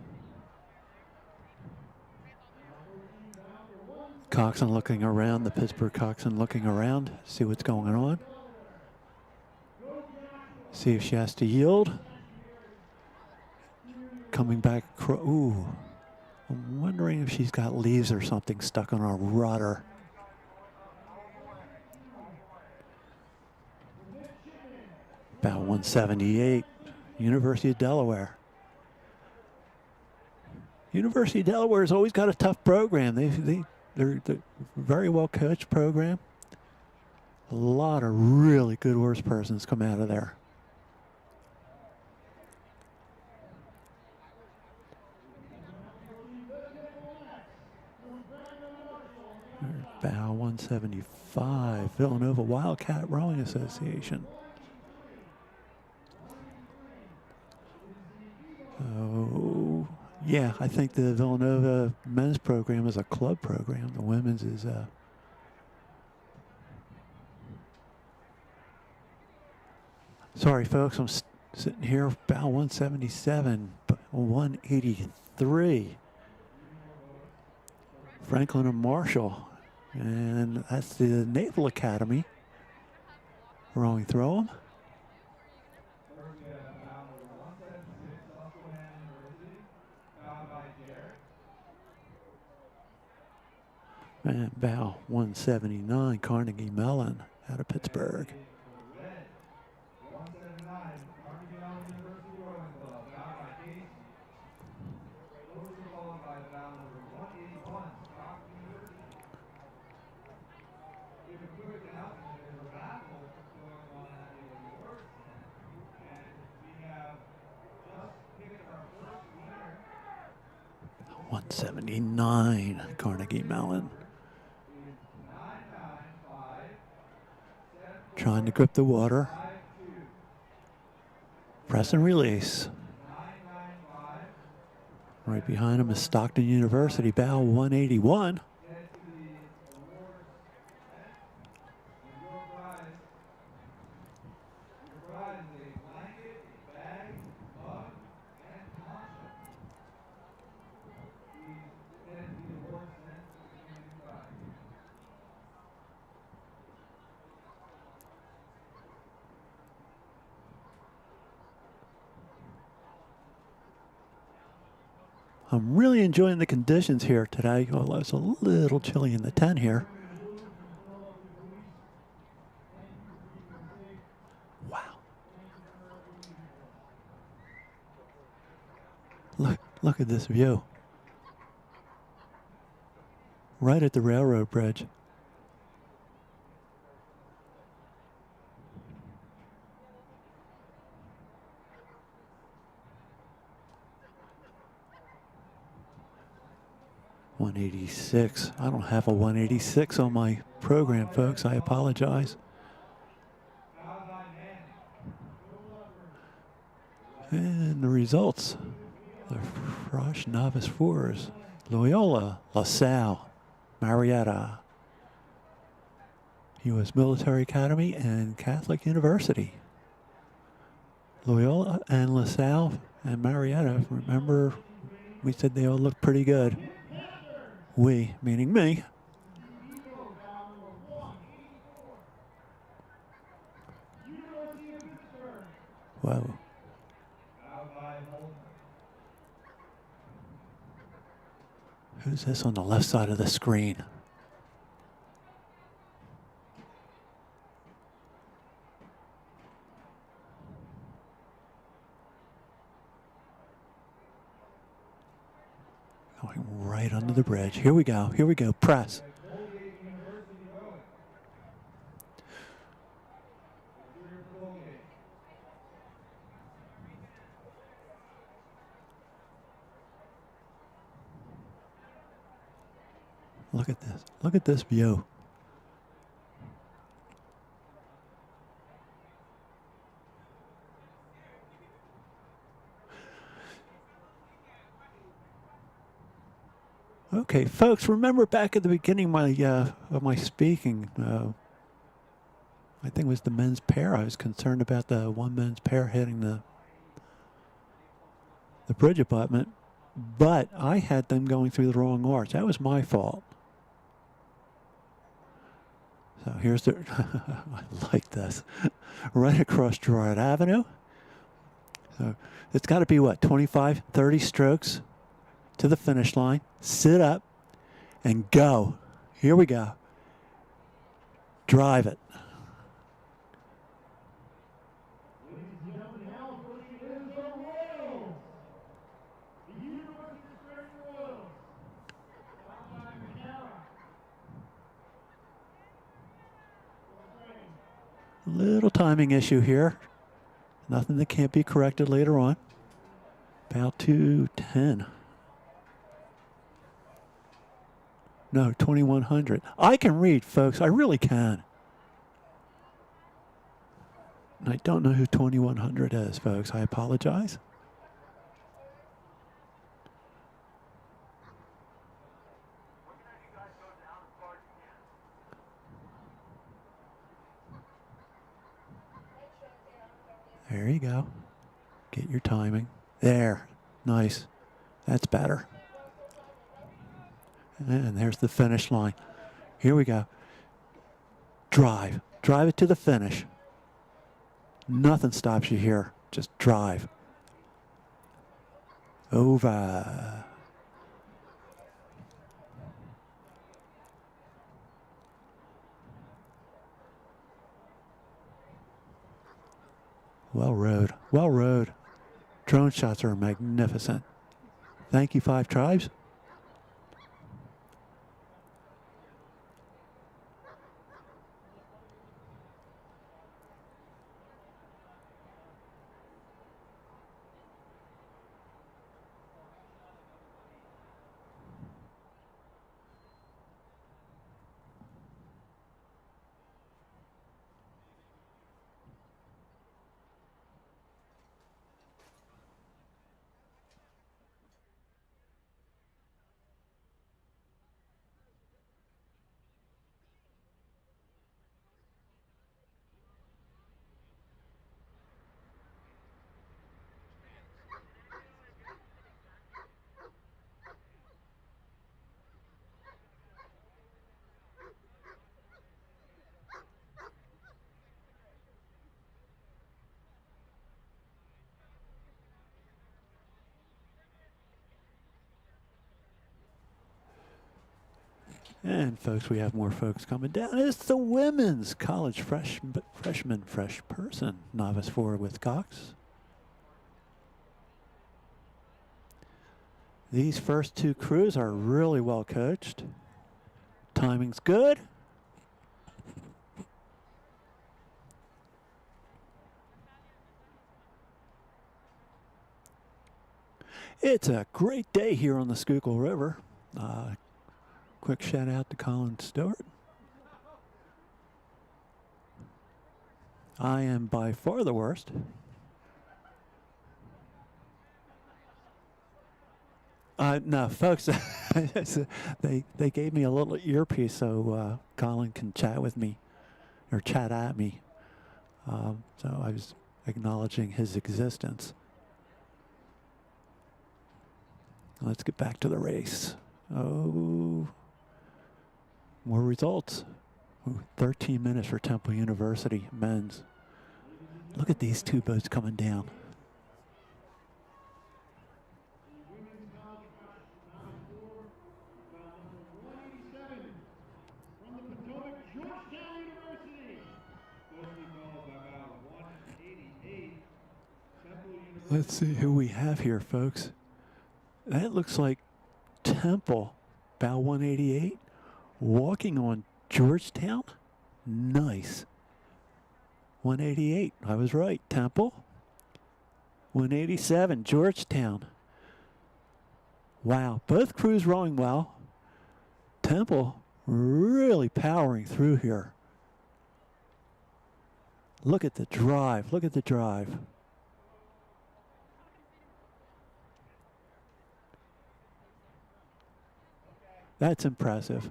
C: Coxon looking around, the Pittsburgh Coxon looking around, see what's going on. See if she has to yield. Coming back, ooh. I'm wondering if she's got leaves or something stuck on her rudder. About 178, University of Delaware. University of Delaware's always got a tough program. They're a very well coached program. A lot of really good horse persons come out of there. Bow 175, Villanova Wildcat Rowing Association. Oh, yeah, I think the Villanova men's program is a club program. The women's is sorry, folks, I'm sitting here, bow 177, 183. Franklin and Marshall. And that's the Naval Academy. Rowing through them. And bow 179, Carnegie Mellon out of Pittsburgh. .179, Carnegie Mellon. Trying to grip the water. Press and release. Right behind him is Stockton University, bow 181. I'm really enjoying the conditions here today, although it's a little chilly in the tent here. Wow. Look at this view. Right at the railroad bridge. .186. I don't have a 186 on my program, folks. I apologize. And the results. The Frosh Novice Fours. Loyola, LaSalle, Marietta, U.S. Military Academy, and Catholic University. Loyola and LaSalle and Marietta, remember, we said they all look pretty good. We, meaning me. Whoa. Who's this on the left side of the screen? Going right under the bridge. Here we go. Here we go. Press. Look at this. Look at this view. Okay, folks, remember back at the beginning of my speaking, I think it was the men's pair. I was concerned about the one men's pair hitting the bridge abutment, but I had them going through the wrong arch. That was my fault. So here's the, I like this, right across Girard Avenue. So it's got to be what, 25, 30 strokes to the finish line. Sit up and go. Here we go. Drive it. Little timing issue here. Nothing that can't be corrected later on. About 210. No, 2100. I can read, folks. I really can. And I don't know who 2100 is, folks. I apologize. There you go. Get your timing. There. Nice. That's better. And there's the finish line. Here we go. Drive. Drive it to the finish. Nothing stops you here. Just drive. Over. Well rode. Well rode. Drone shots are magnificent. Thank you, Five Tribes. And folks, we have more folks coming down. It's the women's college freshman fresh person, novice 4 with Cox. These first 2 crews are really well coached. Timing's good. It's a great day here on the Schuylkill River. Quick shout out to Colin Stewart. I am by far the worst. No, folks, they gave me a little earpiece so Colin can chat with me, or chat at me. So I was acknowledging his existence. Let's get back to the race. Oh, more results. Ooh, 13 minutes for Temple University men's. Look at these 2 boats coming down.
E: From the Potomac, Georgetown University. Closely followed by about 188. Temple University.
C: Let's see who we have here, folks. That looks like Temple, about 188. Walking on Georgetown. Nice. 188. I was right. Temple. 187. Georgetown. Wow. Both crews rowing well. Temple really powering through here. Look at the drive. Look at the drive. That's impressive.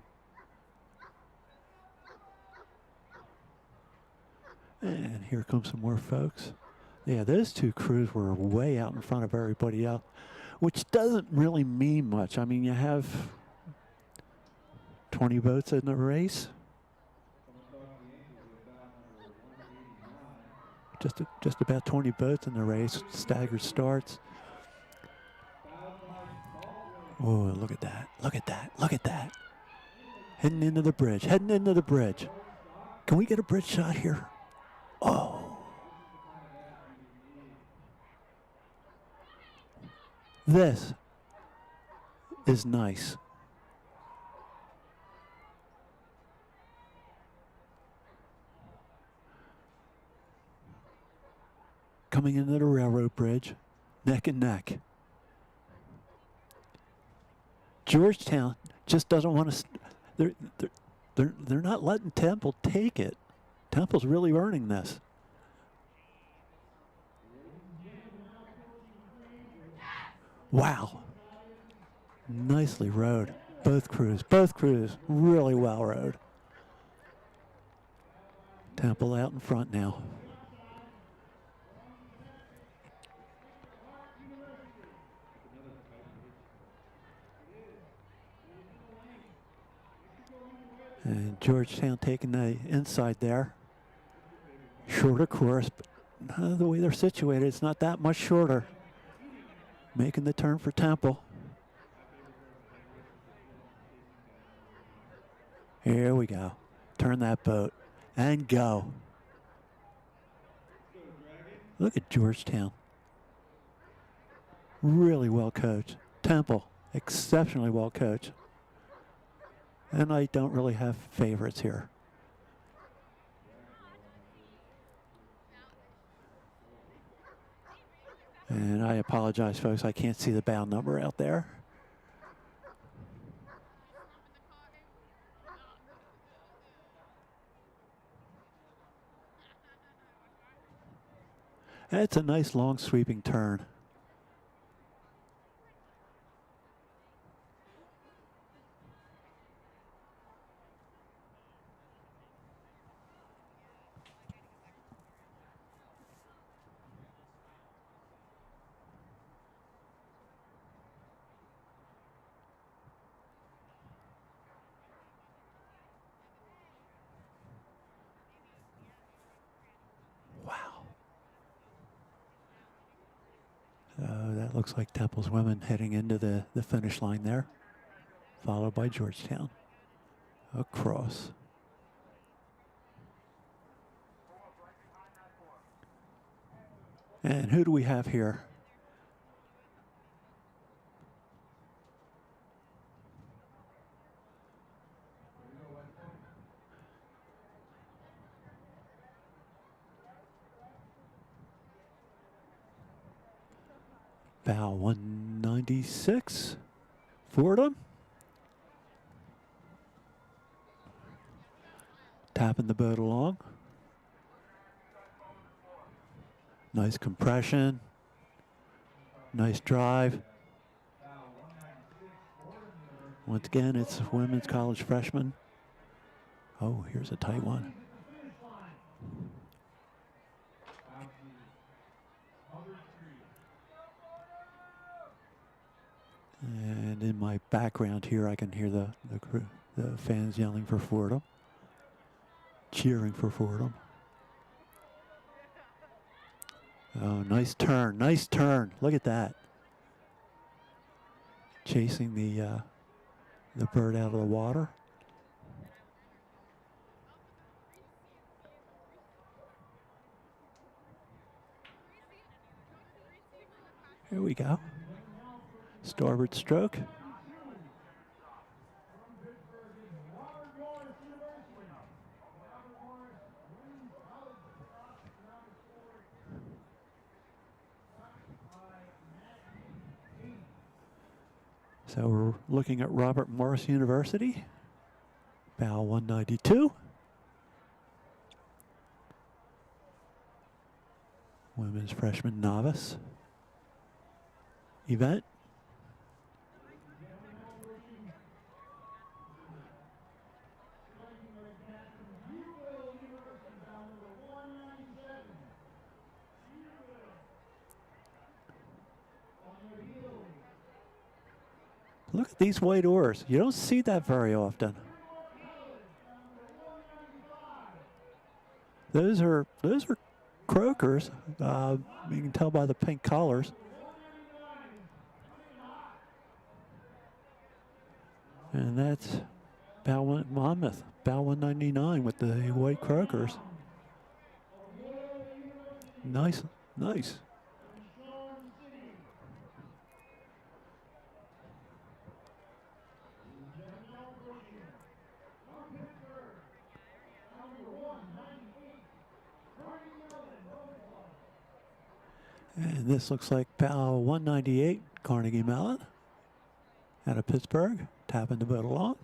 C: And here comes some more folks. Yeah, those 2 crews were way out in front of everybody else, which doesn't really mean much. I mean, you have 20 boats in the race. Just about 20 boats in the race. Staggered starts. Oh, look at that. Look at that. Look at that. Heading into the bridge. Heading into the bridge. Can we get a bridge shot here? Oh. This is nice. Coming into the railroad bridge, neck and neck. Georgetown just doesn't want to. They're not letting Temple take it. Temple's really earning this. Wow. Nicely rowed. Both crews really well rowed. Temple out in front now. And Georgetown taking the inside there. Shorter course, but the way they're situated, it's not that much shorter. Making the turn for Temple. Here we go. Turn that boat and go. Look at Georgetown. Really well coached. Temple, exceptionally well coached. And I don't really have favorites here. And I apologize, folks. I can't see the bow number out there. That's a nice long sweeping turn. That looks like Temple's women heading into the finish line there, followed by Georgetown. across. And who do we have here? Bow 196, Fordham. Tapping the boat along. Nice compression. Nice drive. Once again, it's women's college freshman. Oh, here's a tight one. And in my background here, I can hear the fans yelling for Fordham, cheering for Fordham. Oh, nice turn, nice turn. Look at that. Chasing the bird out of the water. Here we go. Starboard stroke. So we're looking at Robert Morris University, bow 192. Women's freshman novice event. Look at these white oars. You don't see that very often. Those are croakers. You can tell by the pink collars. And that's Monmouth, bow 199 with the white croakers. Nice, nice. And this looks like bow 198, Carnegie Mellon, out of Pittsburgh, tapping the boat along.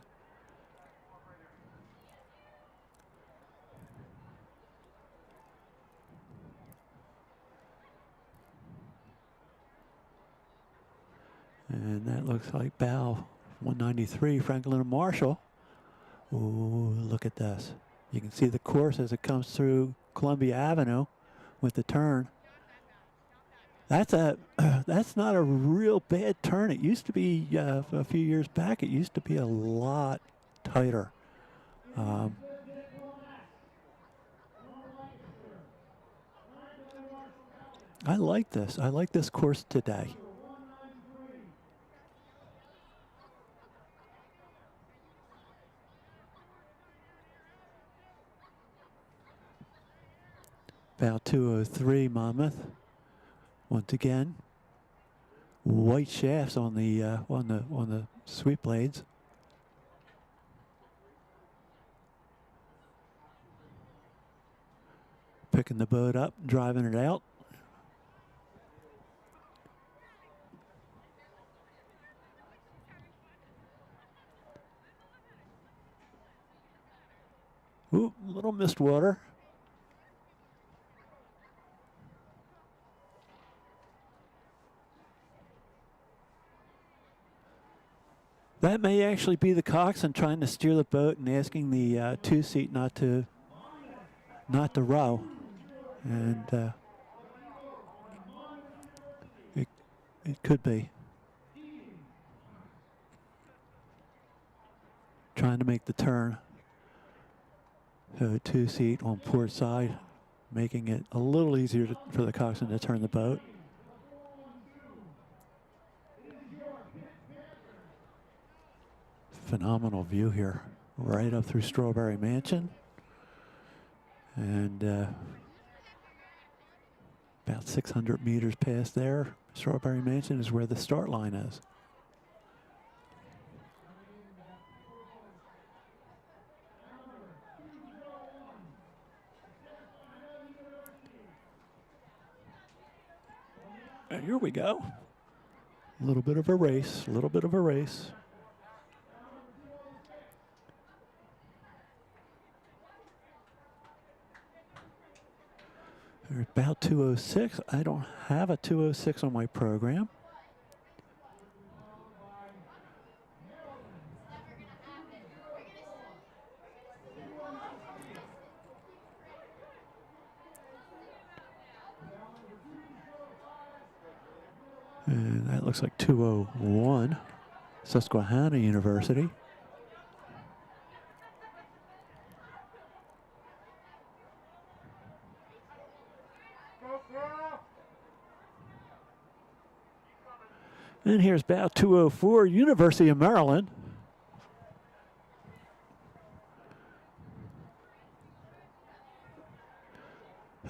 C: And that looks like bow 193, Franklin and Marshall. Ooh, look at this. You can see the course as it comes through Columbia Avenue with the turn. That's not a real bad turn. It used to be, a few years back, it used to be a lot tighter. I like this. I like this course today. Bow 203, Monmouth. Once again, white shafts on the sweep blades. Picking the boat up, driving it out. Ooh, little mist water. That may actually be the coxswain trying to steer the boat and asking the two-seat not to row, and it could be trying to make the turn. So two-seat on port side, making it a little easier for the coxswain to turn the boat. Phenomenal view here right up through Strawberry Mansion. And about 600 meters past there, Strawberry Mansion is where the start line is. And here we go. A little bit of a race, a little bit of a race. They're about 2:06. I don't have a 2:06 on my program. And that looks like 2:01, Susquehanna University. And here's about 2:04, University of Maryland.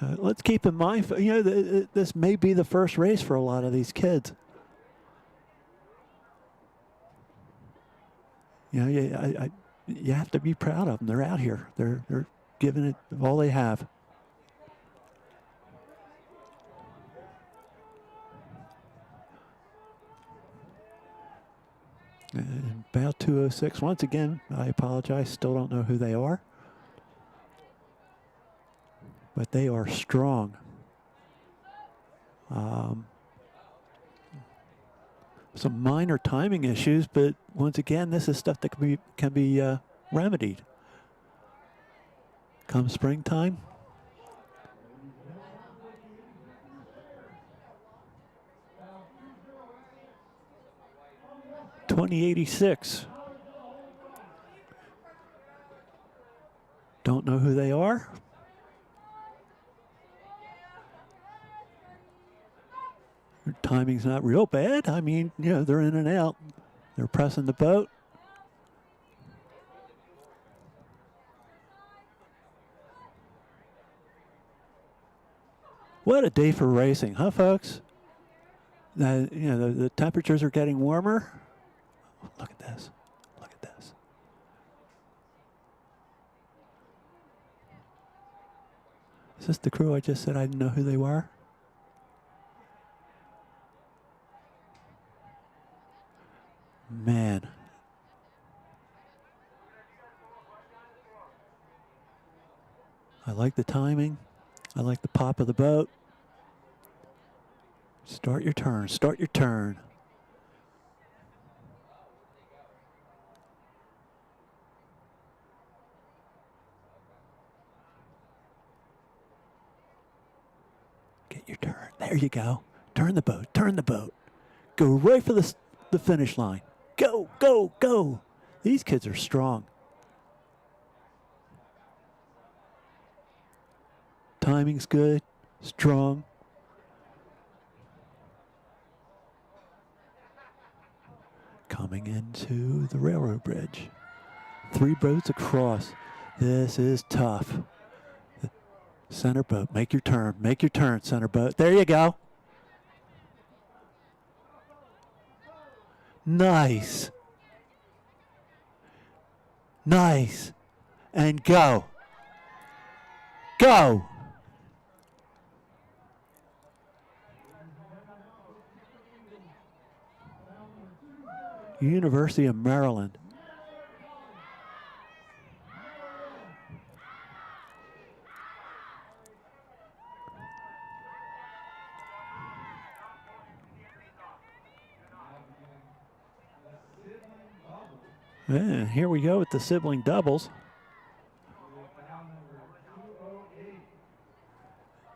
C: Let's keep in mind, you know, this may be the first race for a lot of these kids. You know, you have to be proud of them. They're out here. They're giving it all they have. And about 2:06. Once again, I apologize. Still don't know who they are. But they are strong. Some minor timing issues, but once again, this is stuff that can be remedied. Come springtime. .2086. Don't know who they are. Their timing's not real bad. I mean, you know, they're in and out. They're pressing the boat. What a day for racing, huh, folks? You know, the temperatures are getting warmer. Look at this. Look at this. Is this the crew I just said I didn't know who they were? Man. I like the timing. I like the pop of the boat. Start your turn. Start your turn. Get your turn. There you go. Turn the boat. Turn the boat. Go right for the finish line. Go, go, go. These kids are strong. Timing's good. Strong. Coming into the railroad bridge. 3 boats across. This is tough. Center boat, make your turn. Make your turn, center boat. There you go. Nice. Nice. And go. Go. University of Maryland. And here we go with the sibling doubles.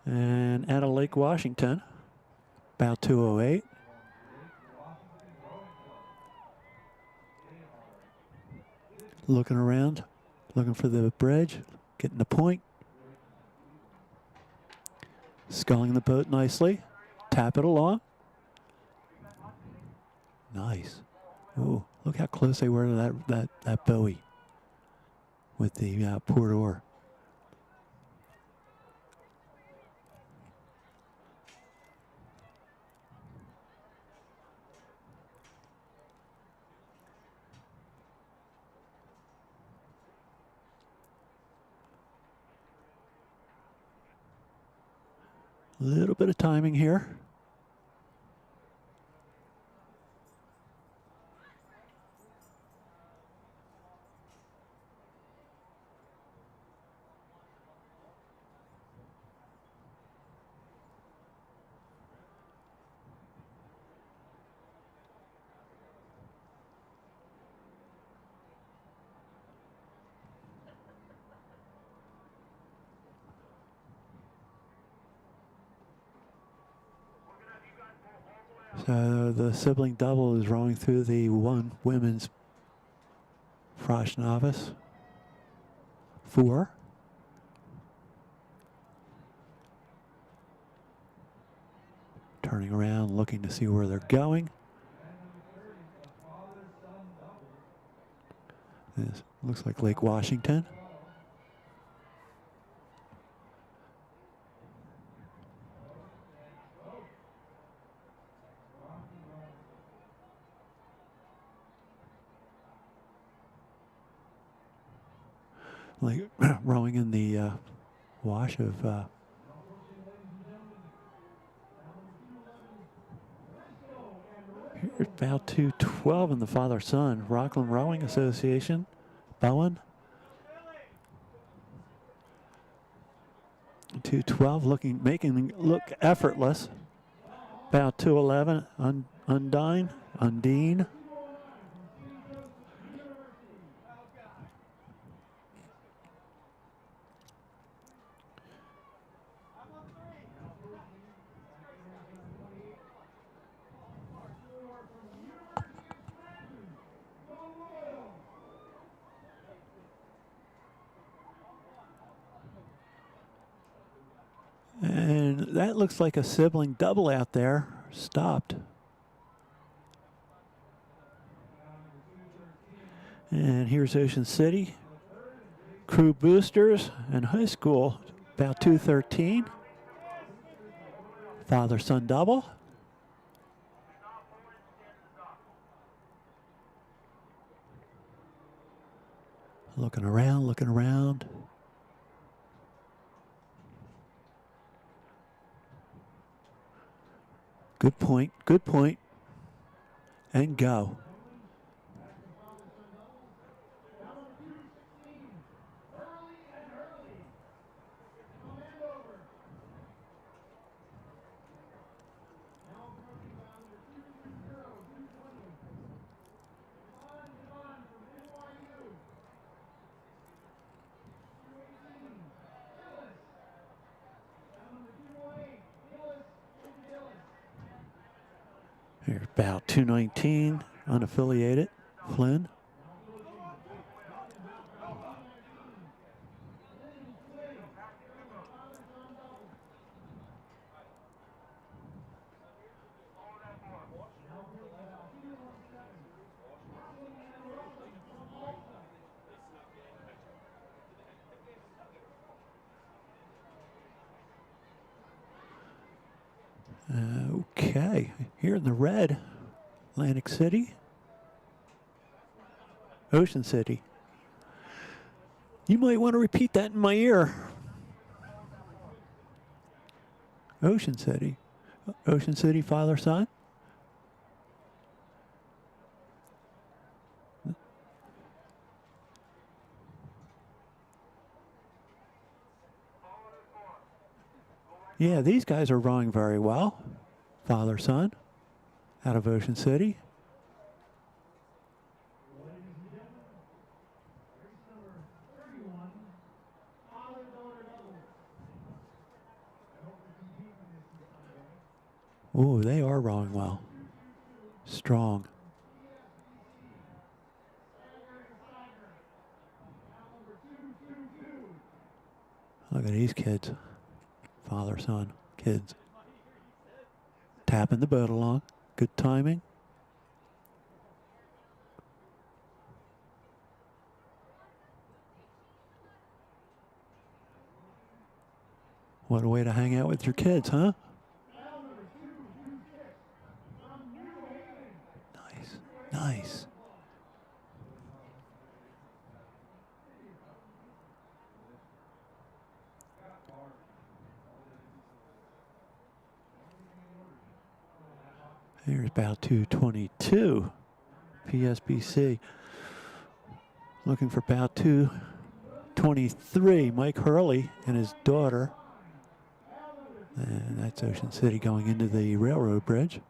C: And out of Lake Washington, about 2:08. Looking around, looking for the bridge, getting the point. Sculling the boat nicely. Tap it along. Nice. Ooh, look how close they were to that buoy. with the port oar. A little bit of timing here. So the sibling double is rowing through the one women's Frosh novice. 4. Turning around, looking to see where they're going. This looks like Lake Washington. Like rowing in the wash of here's about 2:12 in the father-son Rockland Rowing Association. Bowen. 2:12 making it look effortless. About 2:11 Undine. And that looks like a sibling double out there. Stopped. And here's Ocean City. Crew boosters and high school. About 2:13. Father-son double. Looking around, looking around. Good point, good point. And go. Here's about 2:19, unaffiliated, Flynn. Okay, here in the red, Atlantic City, Ocean City. You might want to repeat that in my ear. Ocean City. Ocean City, father-son. Yeah, these guys are rowing very well. Father-son out of Ocean City. Oh, they are rowing well. Strong. Look at these kids. Father, son, kids. Tapping the boat along. Good timing. What a way to hang out with your kids, huh? Nice, nice. Here's about 222. PSBC. Looking for about 223. Mike Hurley and his daughter. And that's Ocean City going into the railroad bridge.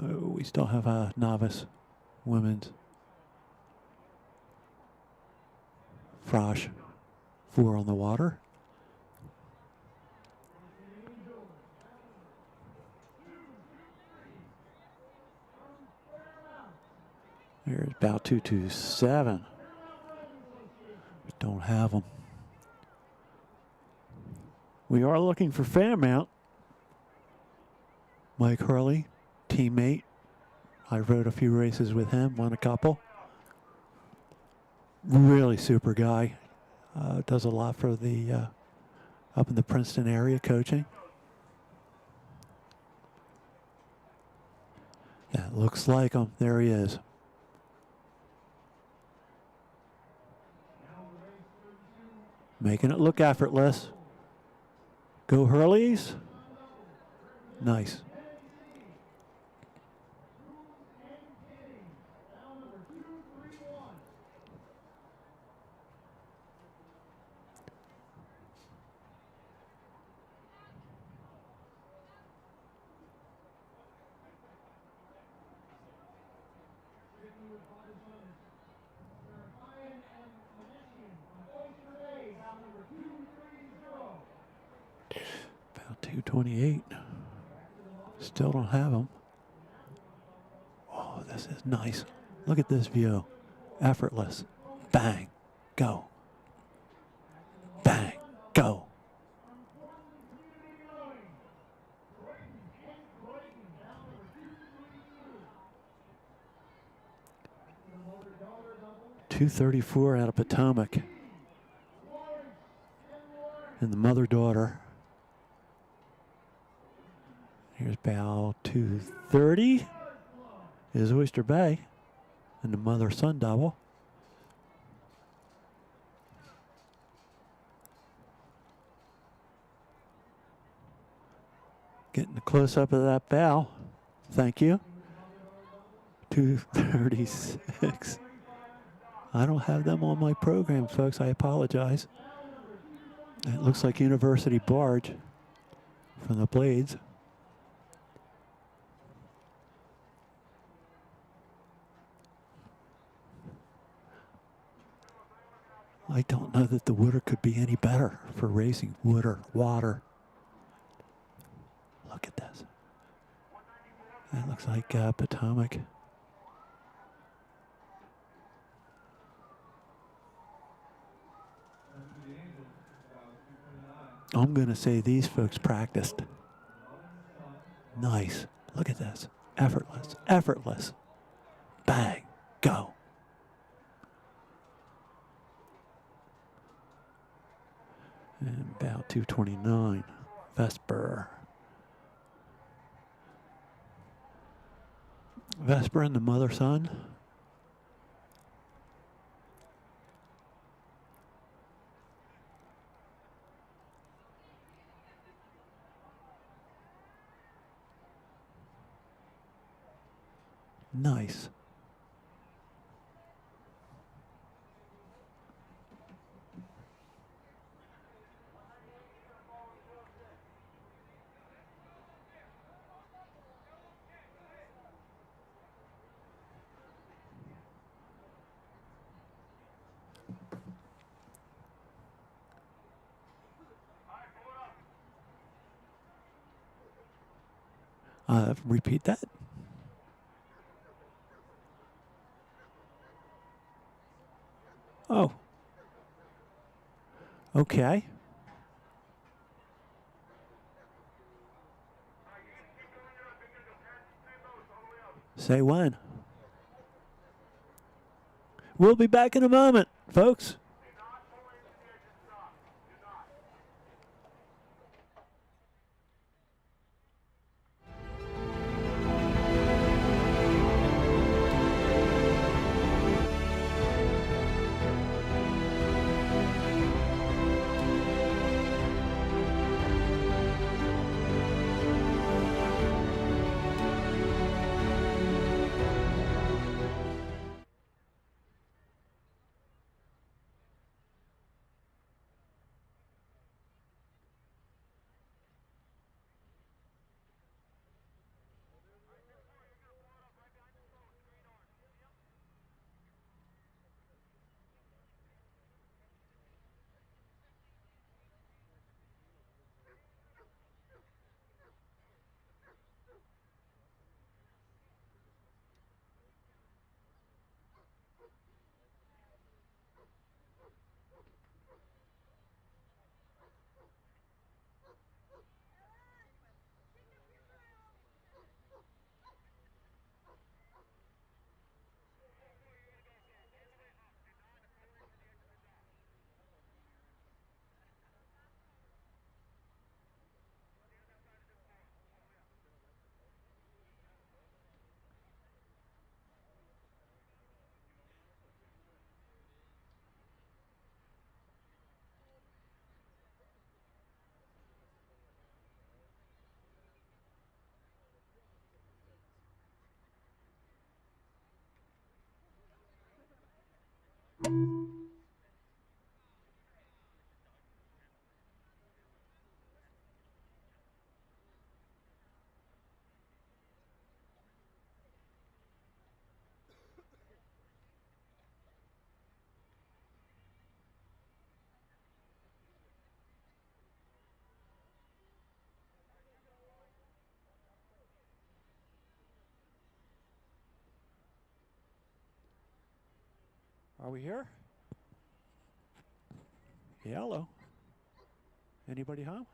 C: Oh, we still have a novice women's. Frosh, 4 on the water. Here's about 227. Don't have them. We are looking for Fairmount. Mike Hurley, teammate. I rode a few races with him, won a couple. Really super guy. Does a lot for the up in the Princeton area coaching. That looks like him. There he is. Making it look effortless. Go Hurleys. Nice. About 228. Still don't have them. Oh, this is nice. Look at this view. Effortless. Bang. Go. Bang. Go. .234 out of Potomac. And the mother-daughter. Here's about 230 is Oyster Bay and the mother-son double. Getting a close-up of that bow. Thank you. 236. I don't have them on my program, folks. I apologize. It looks like University Barge from the Blades. I don't know that the water could be any better for racing. Water. Look at this. That looks like Potomac. I'm going to say these folks practiced. Nice. Look at this. Effortless. Effortless. Bang. Go. And about 229. Vesper. Vesper and the mother-son. Nice. Repeat that. Oh. Okay. Say when. We'll be back in a moment, folks. Are we here? Hello. Anybody home?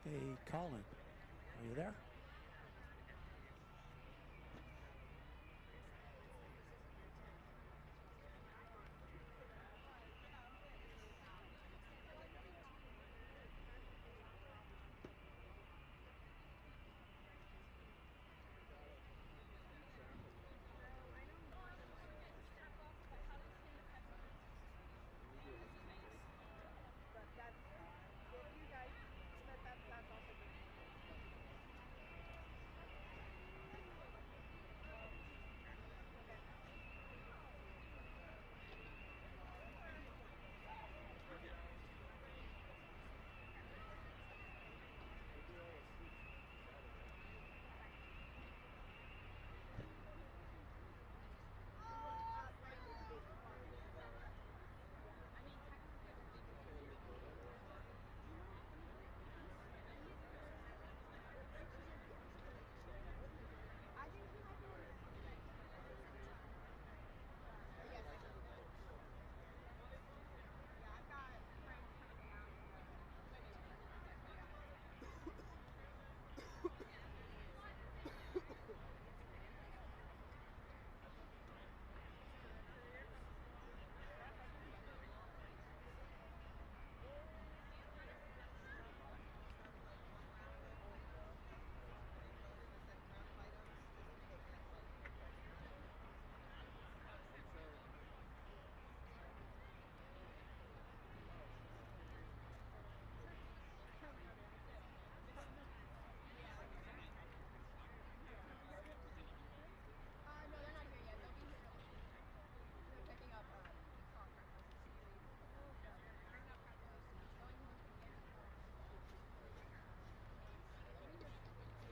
C: Hey, Colin, are you there?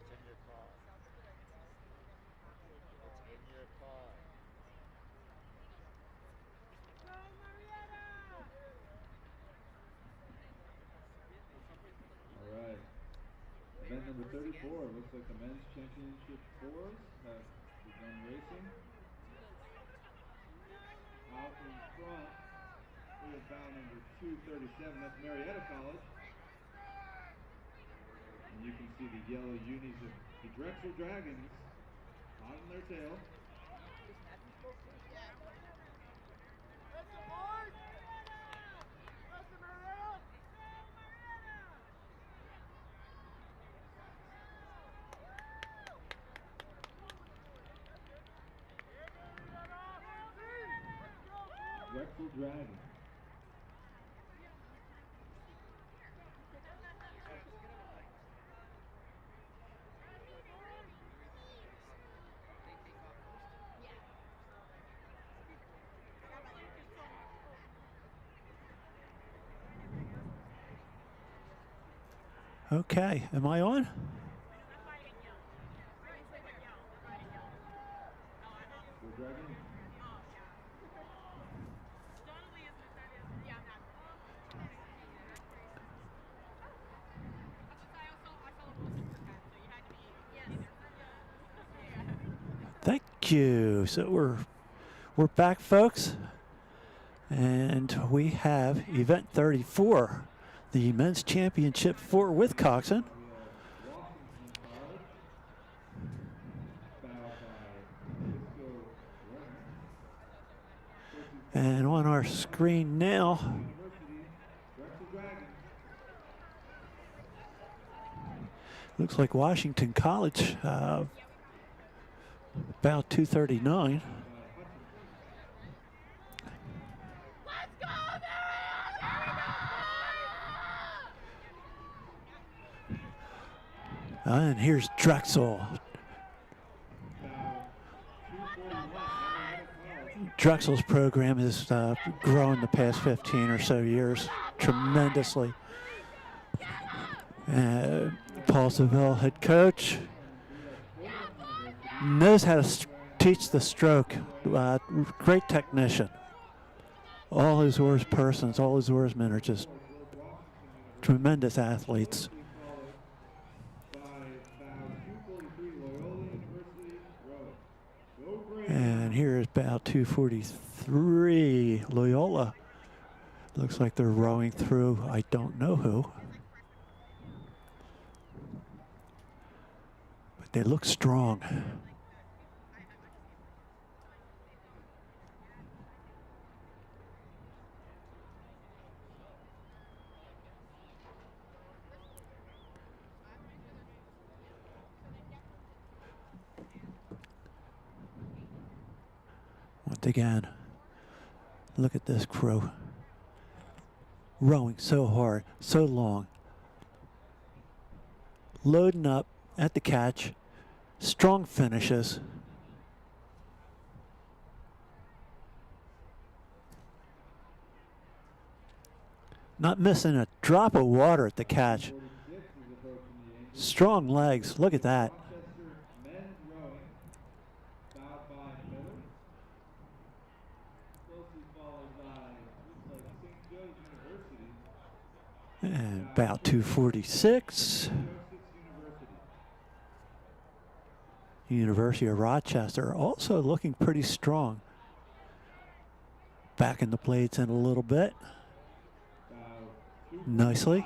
F: It's in your car. It's in your car.
B: All right. Event number 34. Looks like the men's championship fours have begun racing. Out in front, we have bound number 237. That's Marietta College. And you can see the yellow unis of the Drexel Dragons hot on their tail. Drexel Dragons.
C: Okay, am I on?
B: Go Dragons.
C: Thank you. So we're back, folks, and we have event 34, the men's championship 4 with Coxon. And on our screen now, looks like Washington College, about 239. And here's Drexel. Drexel's program has grown the past 15 or so years tremendously. Paul Seville, head coach, knows how to teach the stroke. Great technician. All his oars persons, all his oarsmen are just tremendous athletes. And here's bow 243, Loyola. Looks like they're rowing through, I don't know who. They look strong. Once again, look at this crew. Rowing so hard, so long. Loading up at the catch. Strong finishes. Not missing a drop of water at the catch. Strong legs. Look at that. And about 246. University of Rochester also looking pretty strong. Backing the plates in a little bit. Nicely.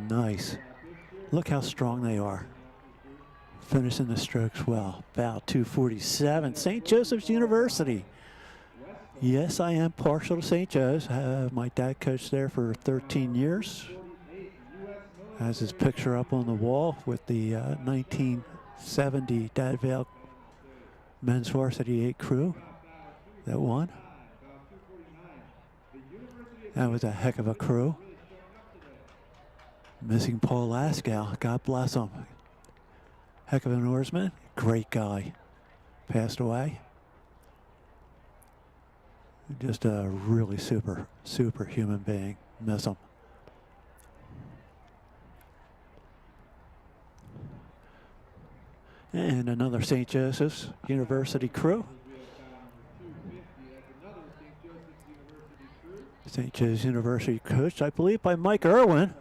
C: Nice. Look how strong they are. Finishing the strokes well. About 247. St. Joseph's University. Yes, I am partial to St. Joe's. My dad coached there for 13 years. Has his picture up on the wall with the 1970 Dad Vale men's varsity 8 crew that won. That was a heck of a crew. Missing Paul Laskow, God bless him. Heck of an oarsman, great guy. Passed away. Just a really super human being. Miss him. And another St. Joseph's University crew. St. Joe's University coached, I believe, by Mike Irwin.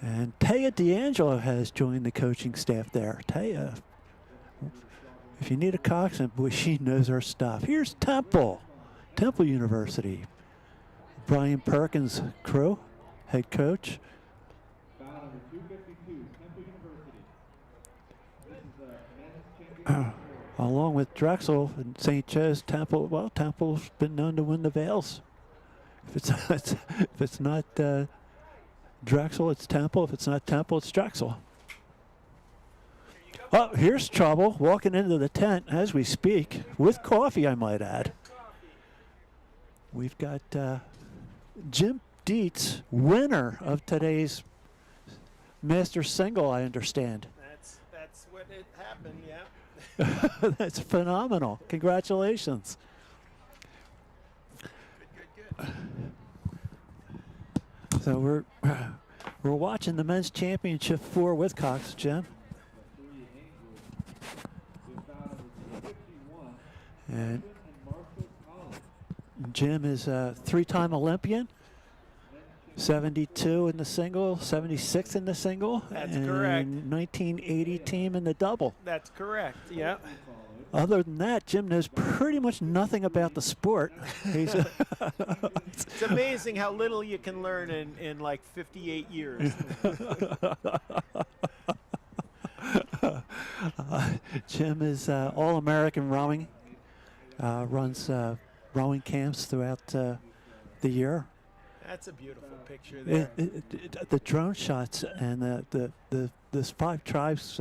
C: And Taya D'Angelo has joined the coaching staff there. Taya, if you need a coxswain, boy, she knows her stuff. Here's Temple University. Brian Perkins' crew, head coach. Along with Drexel and St. Joe's, Temple. Well, Temple's been known to win the Vales. If it's not Drexel, it's Temple. If it's not Temple, it's Drexel. Oh, here's trouble walking into the tent as we speak with coffee, I might add. We've got Jim Dietz, winner of today's Masters single, I understand.
G: That's what it happened, yeah.
C: That's phenomenal. Congratulations.
G: Good.
C: So we're watching the men's championship 4 with Cox, Jim. And Jim is a 3-time Olympian, 72 in the single, 76 in the single.
G: That's
C: and
G: correct.
C: 1980 team in the double.
G: That's correct, yeah.
C: Other than that, Jim knows pretty much nothing about the sport.
G: It's amazing how little you can learn in like 58 years.
C: Jim is All-American rowing, runs rowing camps throughout the year.
G: That's a beautiful picture there.
C: The drone shots and this 5 Tribes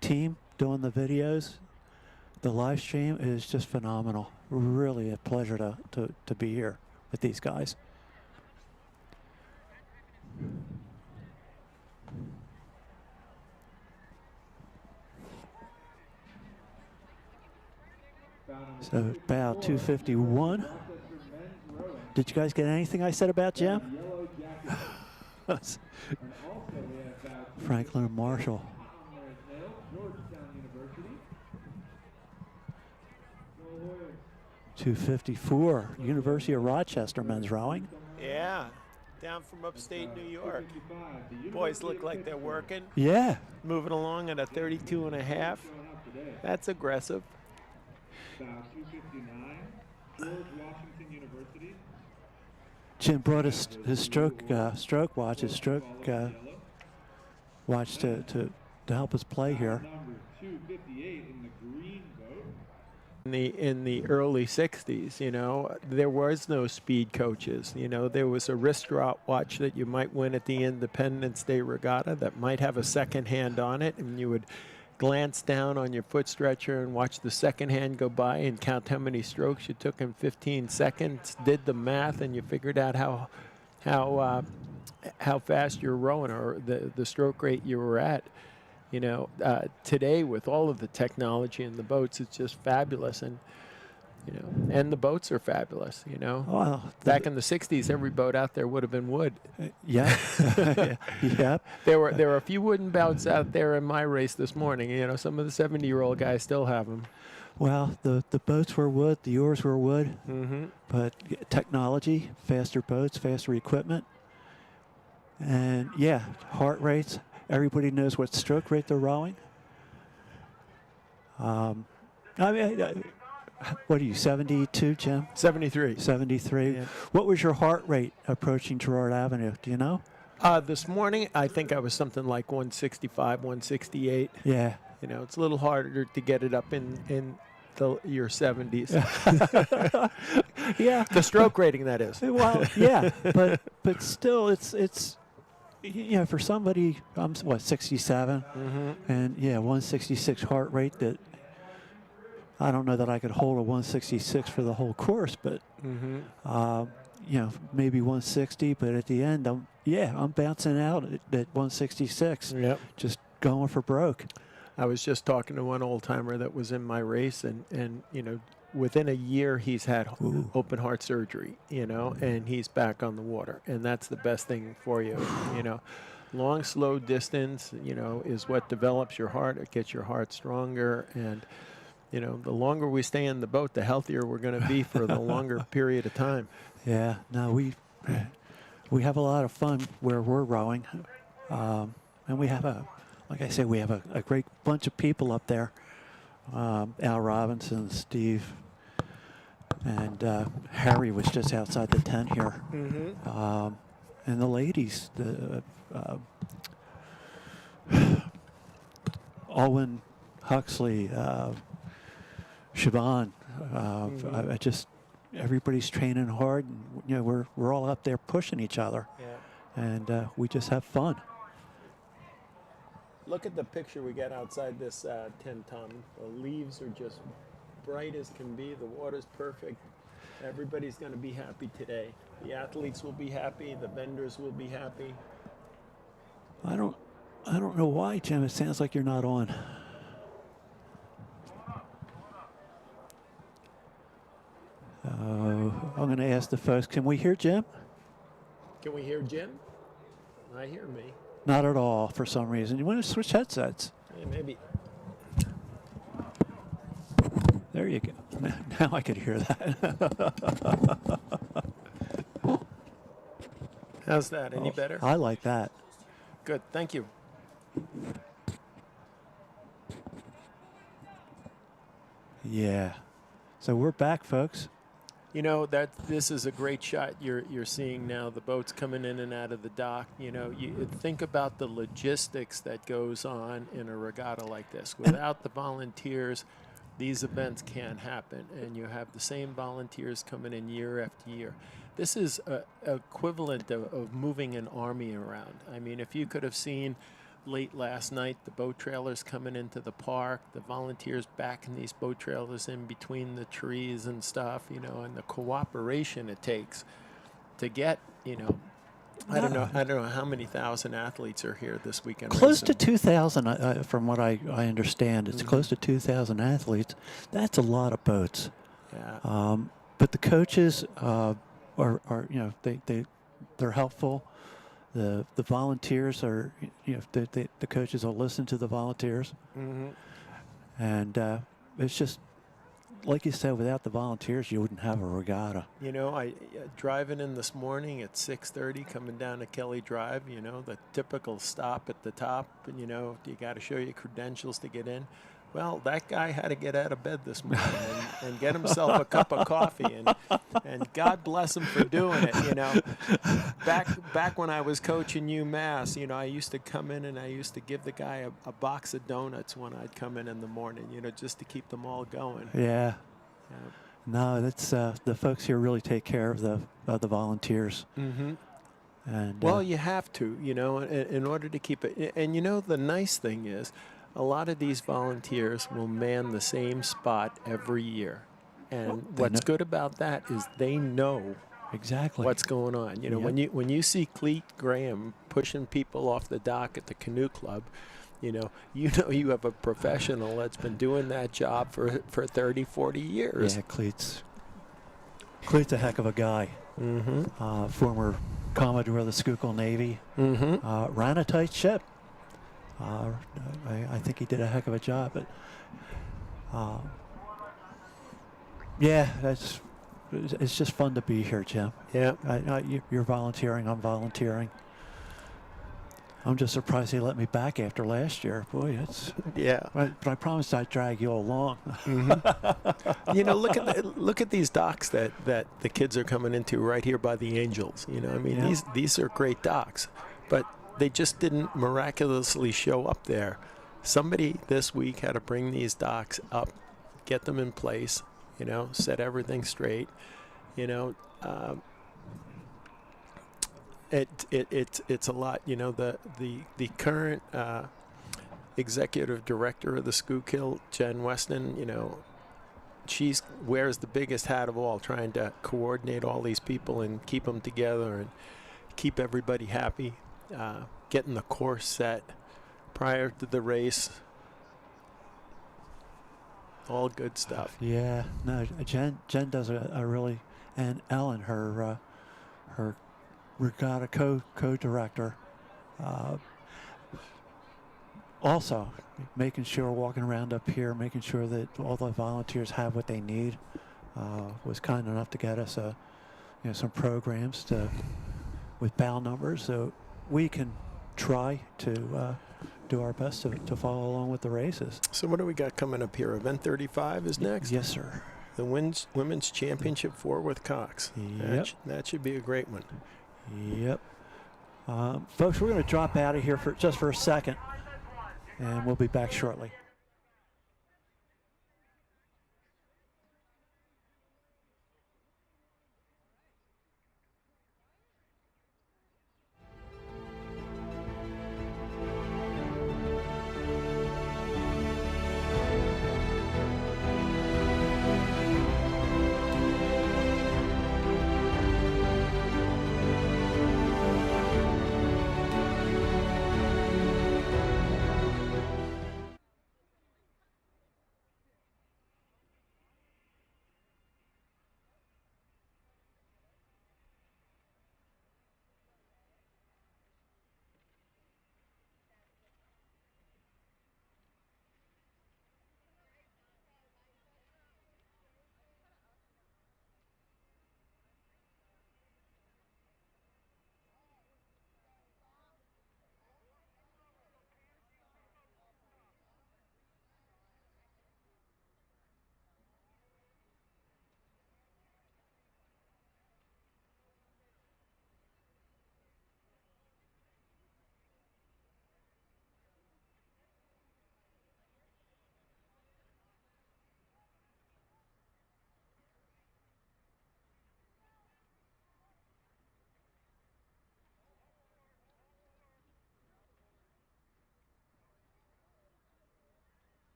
C: team doing the videos, the live stream is just phenomenal. Really a pleasure to be here with these guys. So about 251. Did you guys get anything I said about Jim? Franklin and Marshall. 254, University of Rochester men's rowing.
G: Yeah, down from upstate New York. Boys look like they're working.
C: Yeah.
G: Moving along at a 32.5. That's aggressive.
E: 259, George Washington University.
C: Jim brought his stroke watch, his stroke watch to help us play here.
B: Number 258 in the green boat.
G: In the early 60s, you know, there was no speed coaches. You know, there was a wrist watch that you might win at the Independence Day Regatta that might have a second hand on it, and you would glance down on your foot stretcher and watch the second hand go by and count how many strokes you took in 15 seconds, did the math, and you figured out how fast you're rowing or the stroke rate you were at. You know, today with all of the technology in the boats, it's just fabulous, and you know, and the boats are fabulous. You know,
C: Well,
G: back in the '60s, every boat out there would have been wood.
C: yeah, yeah.
G: There were a few wooden boats out there in my race this morning. You know, some of the 70-year-old guys still have them.
C: Well, the boats were wood, the oars were wood,
G: Mm-hmm.
C: but technology, faster boats, faster equipment, and yeah, heart rates. Everybody knows what stroke rate they're rowing. I mean, what are you, 72, Jim?
G: 73.
C: 73.
G: Yeah.
C: What was your heart rate approaching Girard Avenue? Do you know?
G: This morning, I think I was something like 165, 168.
C: Yeah.
G: You know, it's a little harder to get it up in your 70s.
C: Yeah.
G: The stroke rating, that is.
C: Well, yeah, but still, it's you know, for somebody, I'm 67,
G: Mm-hmm.
C: and yeah, 166 heart rate. That I don't know that I could hold a 166 for the whole course, but
G: Mm-hmm.
C: you know, maybe 160. But at the end, I'm bouncing out at 166,
G: Yep.
C: just going for broke.
G: I was just talking to one old timer that was in my race, and you know, within a year he's had
C: Ooh.
G: open heart surgery, you know, and he's back on the water, and that's the best thing for you. You know, long, slow distance, you know, is what develops your heart. It gets your heart stronger, and you know, the longer we stay in the boat, the healthier we're going to be for the longer period of time.
C: Yeah. No, we have a lot of fun where we're rowing, and we have like I say, we have a great bunch of people up there. Al Robinson, Steve, and Harry was just outside the tent here.
G: Mm-hmm.
C: And the ladies, Owen, Huxley, Siobhan, I just everybody's training hard, and you know we're all up there pushing each other,
G: Yeah.
C: and we just have fun.
G: Look at the picture we got outside this tent, Tom. The leaves are just bright as can be. The water's perfect. Everybody's going to be happy today. The athletes will be happy. The vendors will be happy.
C: I don't know why, Jim. It sounds like you're not on. I'm going to ask the folks. Can we hear Jim?
G: Can we hear Jim? I hear me.
C: Not at all, for some reason. You want to switch headsets?
G: Yeah, maybe.
C: There you go. Now I could hear that.
G: How's that? Any better?
C: I like that.
G: Good. Thank you.
C: Yeah. So we're back, folks.
G: You know that this is a great shot you're seeing now. The boats coming in and out of the dock. You know, you think about the logistics that goes on in a regatta like this. Without the volunteers, these events can't happen. And you have the same volunteers coming in year after year. This is equivalent of moving an army around. I mean, if you could have seen late last night, the boat trailers coming into the park, the volunteers backing these boat trailers in between the trees and stuff, you know, and the cooperation it takes to get, you know, I don't know how many thousand athletes are here this weekend.
C: Close to
G: racing.
C: 2,000, from what I understand. It's close to 2,000 athletes. That's a lot of boats.
G: Yeah.
C: But the coaches are you know, they're helpful. The volunteers are, you know, the coaches will listen to the volunteers.
G: Mm-hmm.
C: And it's just, like you said, without the volunteers, you wouldn't have a regatta.
G: You know, I driving in this morning at 6:30, coming down to Kelly Drive. You know, the typical stop at the top, and you know, you got to show your credentials to get in. Well, that guy had to get out of bed this morning and get himself a cup of coffee, and God bless him for doing it. You know, back when I was coaching UMass, you know, I used to come in and I used to give the guy a box of donuts when I'd come in the morning, you know, just to keep them all going.
C: Yeah.
G: Yeah.
C: No, that's the folks here really take care of the volunteers.
G: Mm-hmm.
C: And
G: well, you have to, you know, in order to keep it. And you know, the nice thing is, a lot of these volunteers will man the same spot every year. And what's good about that is they know
C: exactly
G: what's going on. You know, when you see Cleet Graham pushing people off the dock at the canoe club, you know you have a professional that's been doing that job for 30, 40 years.
C: Yeah, Cleet's a heck of a guy.
G: Mm-hmm.
C: Former Commodore of the Schuylkill Navy.
G: Mm-hmm.
C: Ran a tight ship. I think he did a heck of a job. But yeah, it's just fun to be here, Jim.
G: Yeah.
C: You're volunteering. I'm volunteering. I'm just surprised they let me back after last year. Boy, it's
G: yeah.
C: But I promised I'd drag you along.
G: Mm-hmm. You know, look at these docks that the kids are coming into right here by the Angels. You know, I mean, these are great docks, but they just didn't miraculously show up there. Somebody this week had to bring these docks up, get them in place. You know, set everything straight. You know. It's a lot. You know, the current executive director of the Schuylkill, Jen Weston, you know, she wears the biggest hat of all, trying to coordinate all these people and keep them together and keep everybody happy, getting the course set prior to the race. All good stuff.
C: Yeah, no, Jen does a really, and Ellen, her Regatta co-director, also making sure, walking around up here, making sure that all the volunteers have what they need, was kind enough to get us some programs with bow numbers, so we can try to do our best to follow along with the races.
G: So what do we got coming up here? Event 35 is next?
C: Yes, sir.
G: The Women's Championship 4 with Cox.
C: Yep.
G: That should be a great one.
C: Yep. Folks, we're going to drop out of here just for a second, and we'll be back shortly.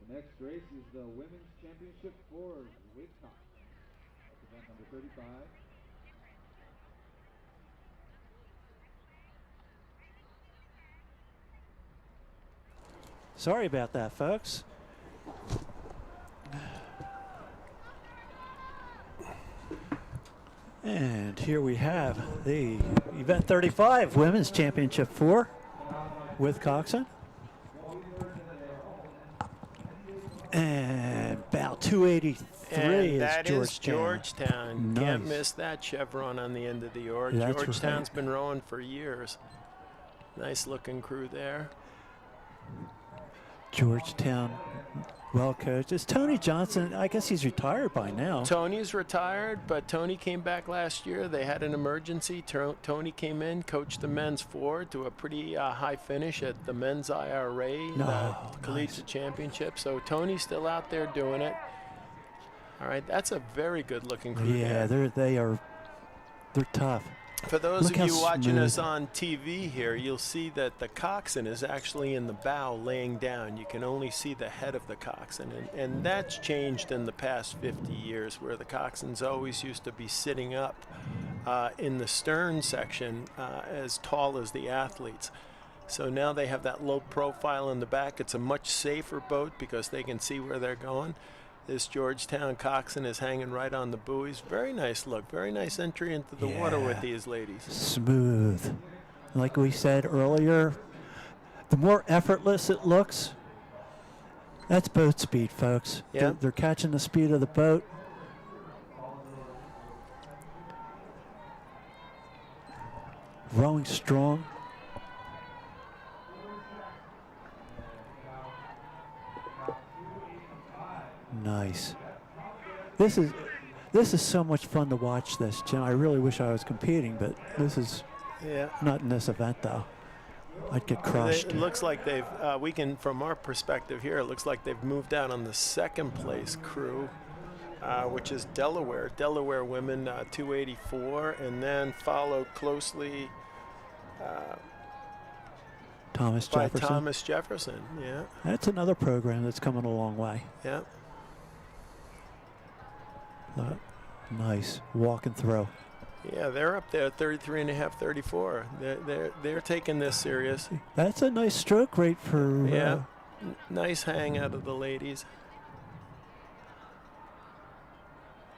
B: The next race is the Women's Championship 4 with Cox. That's event number 35.
C: Sorry about that, folks. And here we have the Event 35 Women's Championship 4 with Coxon. And bow 283
G: And
C: is
G: that is
C: Georgetown.
G: Georgetown. Can't
C: Nice.
G: miss that chevron on the end of the oar.
C: That's
G: Georgetown's
C: right.
G: been rowing for years. Nice looking crew there.
C: Georgetown, well coached. Is Tony Johnson? I guess he's retired by now.
G: Tony's retired, but Tony came back last year. They had an emergency. Tony came in, coached the men's forward to a pretty high finish at the men's IRA, Collegiate Championship. So Tony's still out there doing it. All right, that's a very good-looking crew.
C: Yeah,
G: there.
C: they're tough.
G: For those
C: Look
G: of you
C: how
G: watching us
C: smooth.
G: on TV here, you'll see that the coxswain is actually in the bow laying down. You can only see the head of the coxswain, and that's changed in the past 50 years, where the coxswains always used to be sitting up in the stern section as tall as the athletes. So now they have that low profile in the back. It's a much safer boat because they can see where they're going. This Georgetown coxswain is hanging right on the buoys. Very nice look. Very nice entry into the water with these ladies.
C: Smooth. Like we said earlier, the more effortless it looks, that's boat speed, folks.
G: Yeah.
C: They're catching the speed of the boat. Rowing strong. Nice. This is so much fun to watch this, Jim. I really wish I was competing, but this is not in this event, though. I'd get crushed.
G: It looks like they've, from our perspective here, it looks like they've moved out on the second place crew, which is Delaware. Delaware women, 284, and then followed closely
C: Thomas
G: by
C: Jefferson.
G: Thomas Jefferson, yeah.
C: That's another program that's coming a long way.
G: Yeah.
C: Nice walk and throw.
G: Yeah, they're up there, 33.5, 34. They're taking this serious.
C: That's a nice stroke rate for.
G: Yeah, nice hang out of the ladies.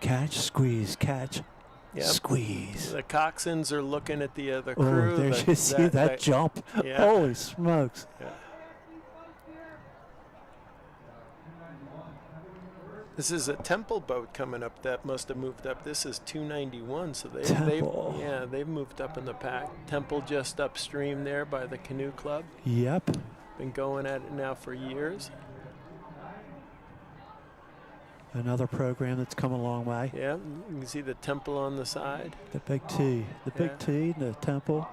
C: Catch, squeeze, catch,
G: Yep.
C: squeeze.
G: The coxswains are looking at the other
C: Oh,
G: crew.
C: there you see that jump.
G: Yeah.
C: Holy smokes.
G: Yeah. This is a Temple boat coming up that must have moved up. This is 291, so they've moved up in the pack. Temple just upstream there by the canoe club.
C: Yep.
G: Been going at it now for years.
C: Another program that's come a long way.
G: Yeah, you can see the Temple on the side.
C: The big T. The big T, the Temple.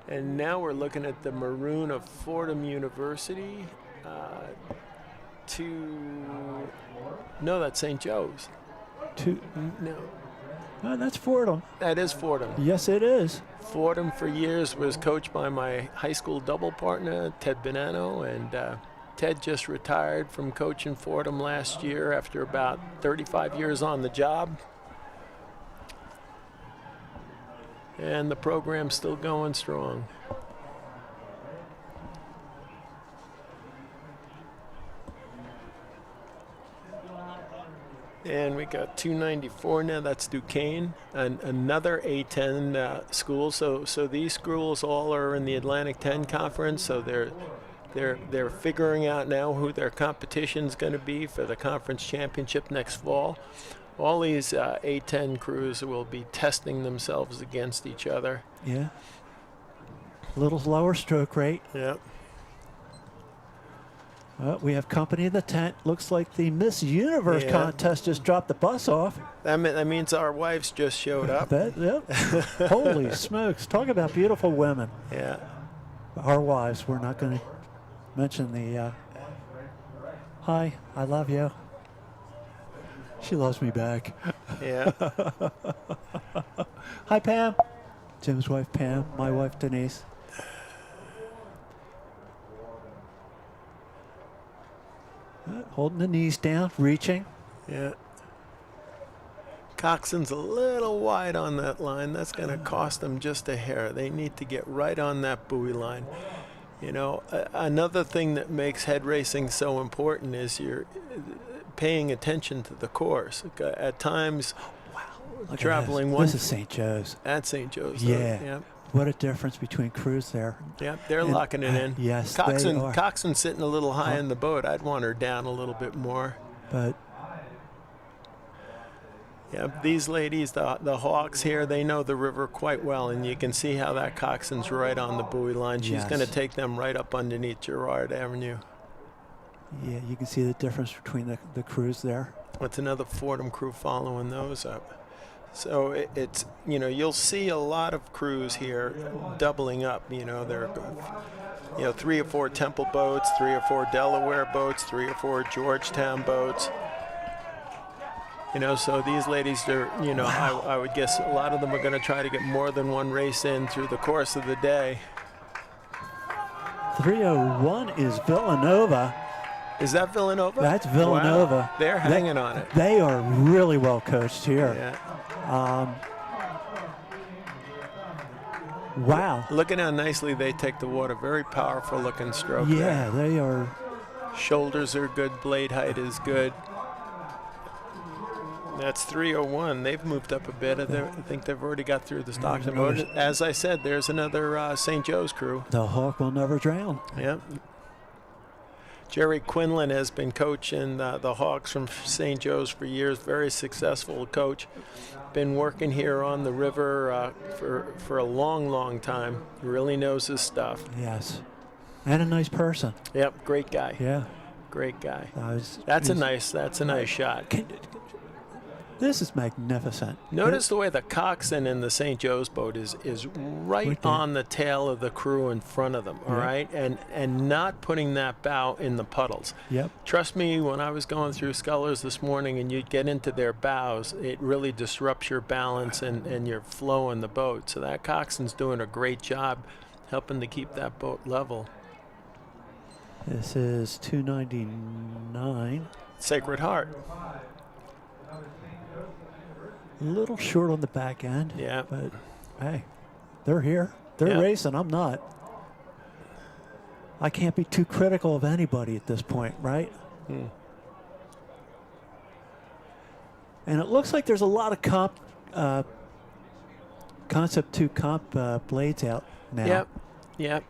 G: And now we're looking at the maroon of Fordham University. No, that's St. Joe's. No.
C: Oh, that's Fordham.
G: That is Fordham.
C: Yes, it is.
G: Fordham for years was coached by my high school double partner, Ted Bonanno, and Ted just retired from coaching Fordham last year after about 35 years on the job. And the program's still going strong. And we got 294 now. That's Duquesne, and another A10 school. So these schools all are in the Atlantic 10 conference. So they're figuring out now who their competition's going to be for the conference championship next fall. All these A10 crews will be testing themselves against each other.
C: Yeah. A little lower stroke rate.
G: Yeah.
C: We have company in the tent. Looks like the Miss Universe contest just dropped the bus off.
G: That means our wives just showed up.
C: Yep. Holy smokes. Talk about beautiful women.
G: Yeah.
C: Our wives. We're not going to mention the hi, I love you. She loves me back.
G: Yeah.
C: Hi, Pam. Jim's wife, Pam. My wife, Denise. Holding the knees down, reaching.
G: Yeah. Coxswain's a little wide on that line. That's going to cost them just a hair. They need to get right on that buoy line. You know, another thing that makes head racing so important is you're paying attention to the course. At times,
C: Look
G: traveling
C: at
G: one.
C: this is St. Joe's.
G: At St. Joe's.
C: Yeah.
G: Yeah.
C: What a difference between crews there.
G: Yep, they're
C: And,
G: locking it in.
C: yes, they are.
G: Coxswain's sitting a little high in the boat. I'd want her down a little bit more.
C: But
G: yeah, these ladies, the Hawks here, they know the river quite well, and you can see how that coxswain's right on the buoy line. She's
C: Yes.
G: going to take them right up underneath Girard Avenue.
C: yeah, you can see the difference between the crews there.
G: What's another Fordham crew following those up? So it's, you know, you'll see a lot of crews here doubling up. You know, there are, 3 or 4 Temple boats, 3 or 4 Delaware boats, 3 or 4 Georgetown boats. You know, so these ladies are, you know, I would guess a lot of them are going to try to get more than one race in through the course of the day.
C: 301 is Villanova.
G: Is that Villanova?
C: That's Villanova.
G: Wow, they're hanging on it.
C: They are really well coached here.
G: Yeah.
C: Wow.
G: Look at how nicely they take the water. Very powerful looking stroke.
C: Yeah,
G: there.
C: they are.
G: Shoulders are good. Blade height is good. That's 301. They've moved up a bit. I think they've already got through the Stockton boat. As I said, there's another St. Joe's crew.
C: The Hawk will never drown.
G: Yep. Jerry Quinlan has been coaching the Hawks from St. Joe's for years. Very successful coach. Been working here on the river for a long, long time. Really knows his stuff.
C: Yes. And a nice person.
G: Yep, great guy.
C: Yeah.
G: Great guy.
C: That's
G: a nice shot.
C: This is magnificent.
G: Notice the way the coxswain in the St. Joe's boat is right on the tail of the crew in front of them, all right? And not putting that bow in the puddles.
C: Yep.
G: Trust me, when I was going through scullers this morning and you'd get into their bows, it really disrupts your balance and your flow in the boat. So that coxswain's doing a great job helping to keep that boat level.
C: This is 299.
G: Sacred Heart.
C: A little short on the back end.
G: Yeah.
C: But, hey, they're here. They're racing. I'm not. I can't be too critical of anybody at this point, right? And it looks like there's a lot of Concept 2 comp blades out now.
G: Yep.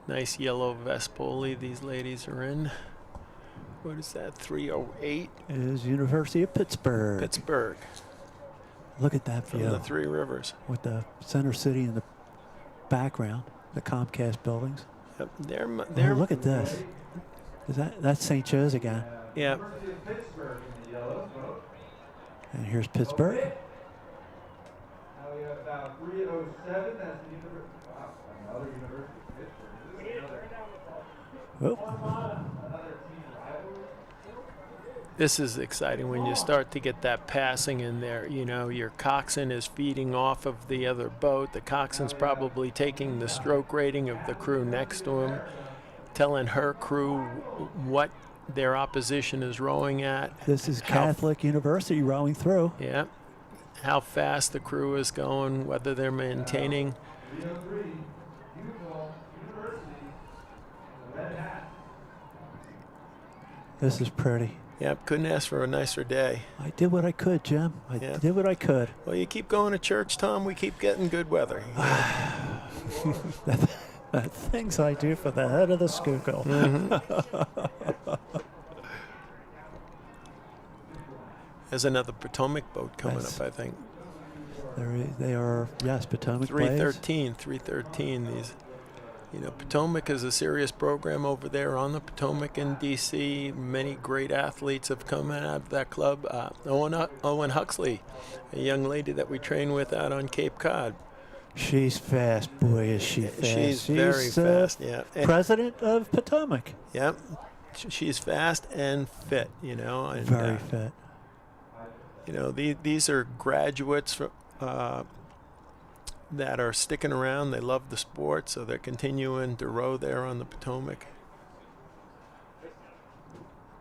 G: Nice yellow Vespoli these ladies are in. What is that, 308?
C: Is University of Pittsburgh. Look at that view.
G: From the Three Rivers.
C: With the Center City in the background, the Comcast buildings.
G: Yep.
C: Oh, look at this. That's St. Joe's again.
G: Yep.
C: And here's Pittsburgh.
B: Now we have about 307. That's the University. Wow, another University of Pittsburgh.
C: Oh.
G: This is exciting when you start to get that passing in there. You know, your coxswain is feeding off of the other boat. The coxswain's probably taking the stroke rating of the crew next to him, telling her crew what their opposition is rowing at.
C: This is Catholic University rowing through.
G: Yeah. How fast the crew is going, whether they're maintaining.
C: This is pretty.
G: Yep, couldn't ask for a nicer day.
C: I did what I could, Jim. I did what I could.
G: Well, you keep going to church, Tom. We keep getting good weather.
C: The things I do for the head of the Schuylkill.
G: There's another Potomac boat coming up, I think.
C: They are, yes, Potomac blades.
G: 313. These, you know, Potomac is a serious program over there on the Potomac in D.C. Many great athletes have come out of that club. Owen Huxley, a young lady that we train with out on Cape Cod.
C: She's fast. Boy, is she fast.
G: She's very fast, yeah.
C: President of Potomac.
G: Yep. She's fast and fit, you know. And,
C: very fit.
G: You know, these are graduates that are sticking around. They love the sport, so they're continuing to row there on the Potomac.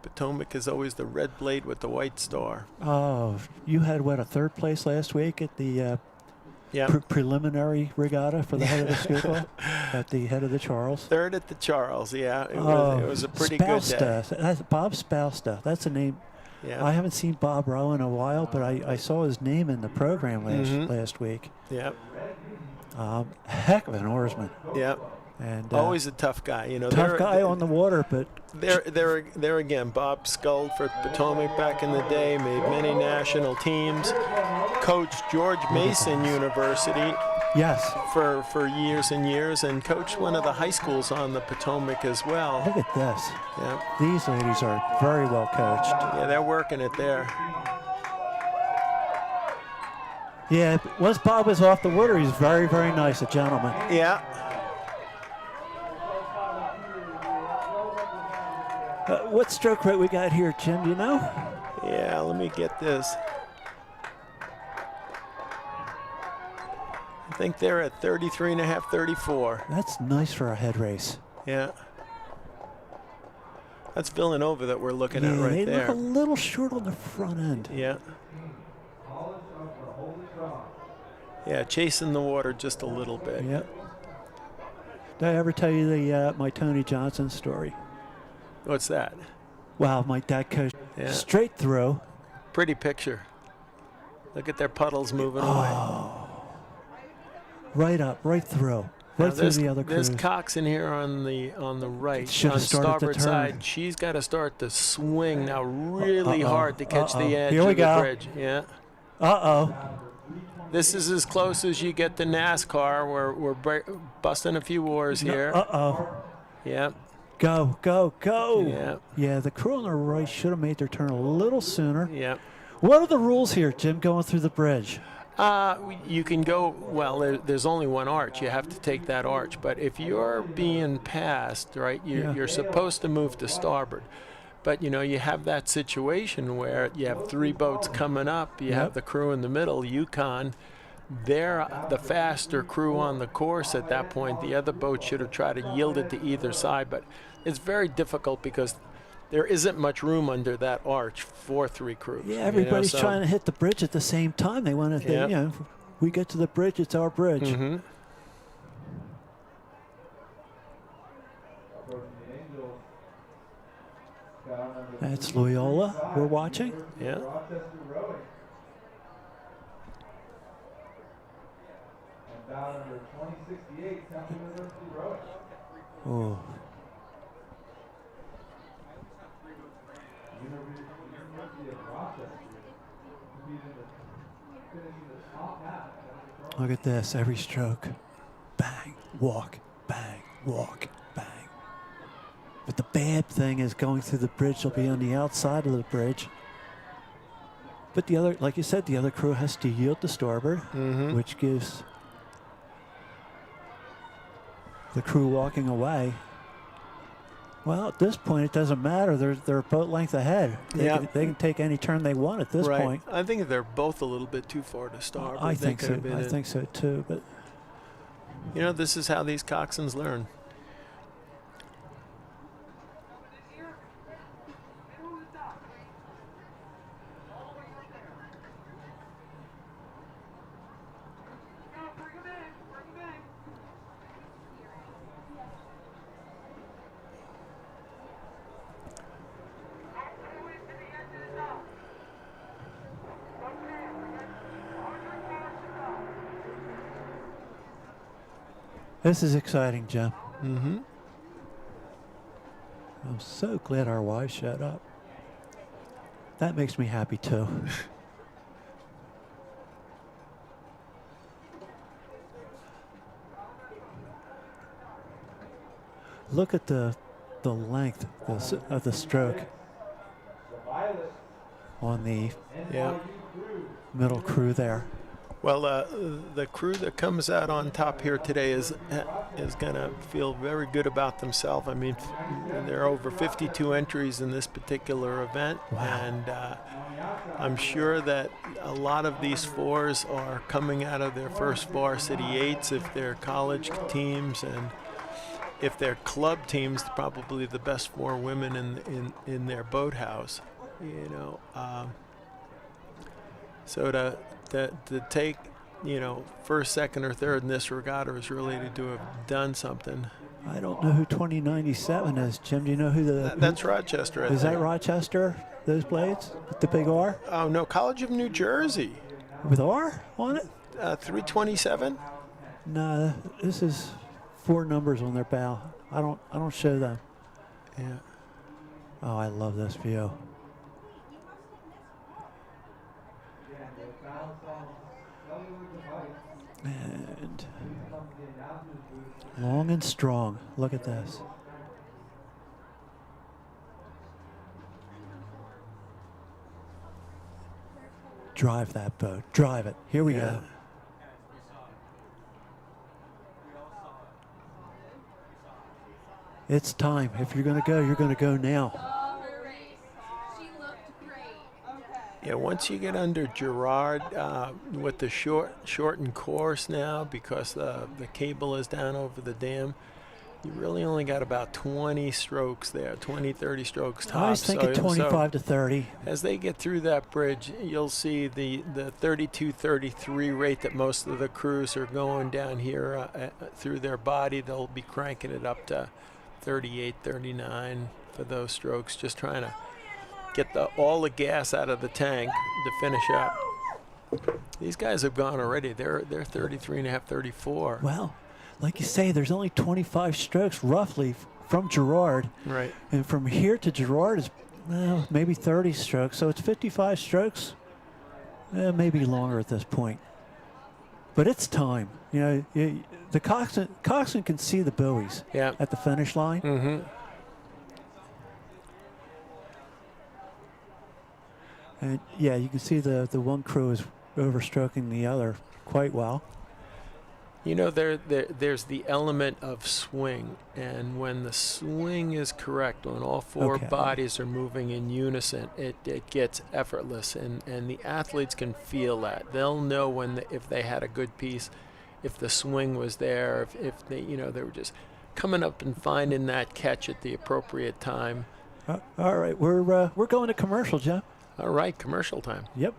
G: Potomac is always the red blade with the white star.
C: Oh, you had, what, a third place last week at the preliminary regatta for the head of the Schuylkill at the head of the Charles?
G: Third at the Charles, yeah. It was a pretty good day.
C: That's Bob Spousta. That's the name.
G: Yeah.
C: I haven't seen Bob Rowe in a while, but I saw his name in the program last week.
G: Yeah.
C: Heck of an oarsman.
G: Yeah.
C: And
G: always a tough guy, you know.
C: Tough guy on the water, but
G: there again. Bob sculled for Potomac back in the day, made many national teams, coached George Mason University.
C: Yes.
G: For years and years, and coached one of the high schools on the Potomac as well.
C: Look at this.
G: Yeah.
C: These ladies are very well coached.
G: Yeah, they're working it there.
C: Yeah, once Bob was off the water, he's very, very nice, a gentleman.
G: Yeah.
C: What stroke rate we got here, Jim, do you know?
G: Yeah, let me get this. I think they're at 33.5, 34.
C: That's nice for a head race.
G: Yeah. That's Villanova that we're looking at right
C: they
G: there.
C: look a little short on the front end.
G: Yeah. Yeah, chasing the water just a little bit.
C: Yep. Did I ever tell you the my Tony Johnson story?
G: What's that?
C: Wow, my dad coached
G: Yeah.
C: straight through.
G: Pretty picture. Look at their puddles moving away.
C: Right up, right through. Right through the other crews.
G: There's Cox in here on the right,
C: Should
G: on
C: have started the
G: starboard
C: turn.
G: side. She's got to start to swing now really hard to catch the edge
C: Here we
G: of the
C: go.
G: bridge. Yeah.
C: Uh-oh.
G: This is as close as you get to NASCAR. We're busting a few oars here.
C: Uh-oh.
G: Yeah.
C: Go, go, go.
G: Yeah.
C: Yeah, the crew on the right should have made their turn a little sooner.
G: Yeah.
C: What are the rules here, Jim, going through the bridge?
G: You can go, well, there's only one arch. You have to take that arch. But if you're being passed, right, you're supposed to move to starboard. But, you know, you have that situation where you have three boats coming up. You have the crew in the middle, Yukon. They're the faster crew on the course at that point. The other boat should have tried to yield it to either side. But it's very difficult because there isn't much room under that arch for three crews.
C: Yeah, everybody's
G: so
C: trying to hit the bridge at the same time. They want to,
G: Yep.
C: you know, we get to the bridge, it's our bridge.
G: Mm-hmm.
C: That's Loyola we're watching.
G: Yeah.
C: Oh. Look at this, every stroke. Bang, walk, bang, walk, bang. But the bad thing is going through the bridge, they'll be on the outside of the bridge. But the other, like you said, the other crew has to yield to starboard, which gives the crew walking away. Well, at this point, it doesn't matter. They're a boat length ahead. They can take any turn they want at this point.
G: I think they're both a little bit too far to starboard.
C: I
G: They
C: think
G: could
C: so.
G: have been
C: I
G: in.
C: think so too. But
G: You know, this is how these coxswains learn.
C: this is exciting, Jim.
G: Mm-hmm.
C: I'm so glad our wives showed up. That makes me happy too. Look at the length of the stroke on the middle crew there.
G: Well, the crew that comes out on top here today is going to feel very good about themselves. I mean, there are over 52 entries in this particular event, and I'm sure that a lot of these fours are coming out of their first varsity eights if they're college teams, and if they're club teams, probably the best four women in their boathouse. You know, so to take, you know, first, second, or third in this regatta is really to have done something.
C: I don't know who 2097 is. Jim, do you know who the...
G: That's Rochester, I
C: Is that
G: think.
C: Rochester, those blades with the big R?
G: Oh, no, College of New Jersey.
C: With R on it?
G: 327?
C: No, this is 4 numbers on their bow. I don't show them.
G: Yeah.
C: Oh, I love this view. And long and strong. Look at this. Drive that boat. Drive it. Here we go. It's time. If you're going to go now.
G: Yeah, once you get under Girard with the shortened course now, because the cable is down over the dam, you really only got about 20 strokes there, 20, 30 strokes tops.
C: I was thinking 25 to 30.
G: As they get through that bridge, you'll see the 32, 33 rate that most of the crews are going down here through their body. They'll be cranking it up to 38, 39 for those strokes, just trying to get all the gas out of the tank to finish up. These guys have gone already. They're 33 and a half, 34.
C: Well, like you say, there's only 25 strokes roughly from Girard.
G: Right.
C: And from here to Girard is maybe 30 strokes. So it's 55 strokes. Maybe longer at this point. But it's time. You know, the coxswain can see the buoys at the finish line.
G: Mm-hmm.
C: And yeah, you can see the one crew is overstroking the other quite well.
G: You know, there's the element of swing, and when the swing is correct, when all 4 bodies are moving in unison, it gets effortless, and the athletes can feel that. They'll know if they had a good piece, if the swing was there, if they were just coming up and finding that catch at the appropriate time.
C: All right, we're going to commercial, Jeff.
G: All right, commercial time.
C: Yep.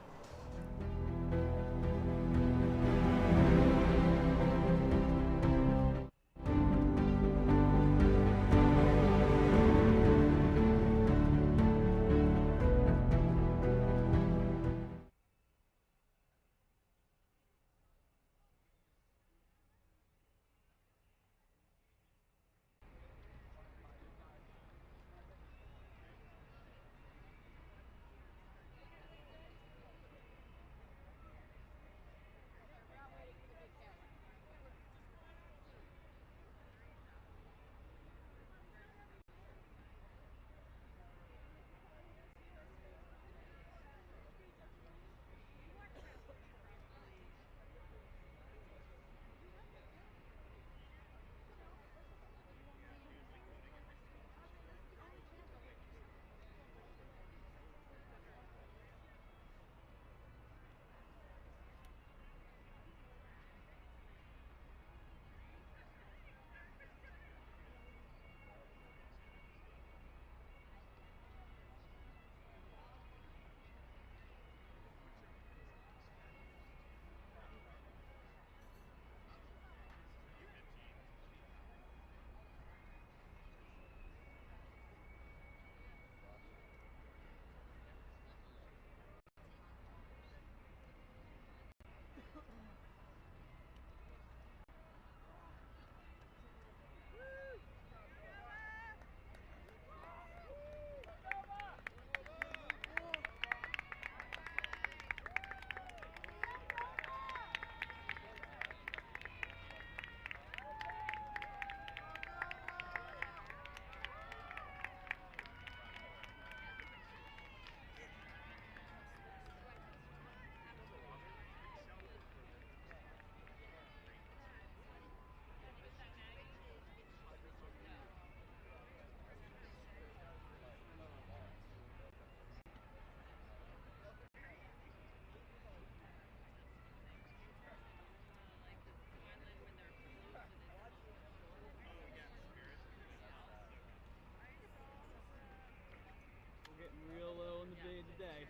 D: Real low in the day today.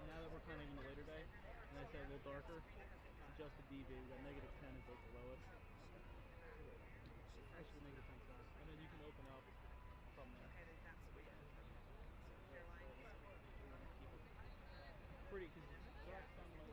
D: Now that we're kind of in the later day, and I said a little darker, adjust the DV. We got -10 is like the lowest. Actually, -10, sorry. And then you can open up from there. Pretty, because it's dark sunlight.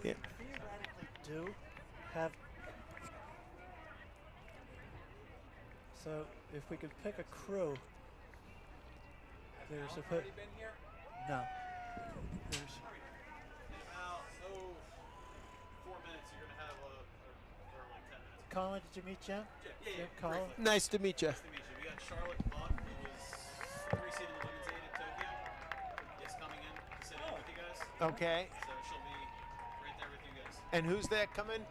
C: Yeah. Theoretically do have. So if we could pick a crew, there's a
H: already been here?
C: No. There's
H: In about 4 minutes you're gonna have or like 10 minutes.
C: Colin, did you meet Jim?
H: Yeah,
C: Colin.
H: briefly.
G: Nice to meet you.
H: Nice to meet you. We got Charlotte Buck, who was 3-seed in the women's 8 at Tokyo. Is coming in to sit in with you guys.
G: Okay.
H: So she'll be right there with you guys.
G: And who's that coming?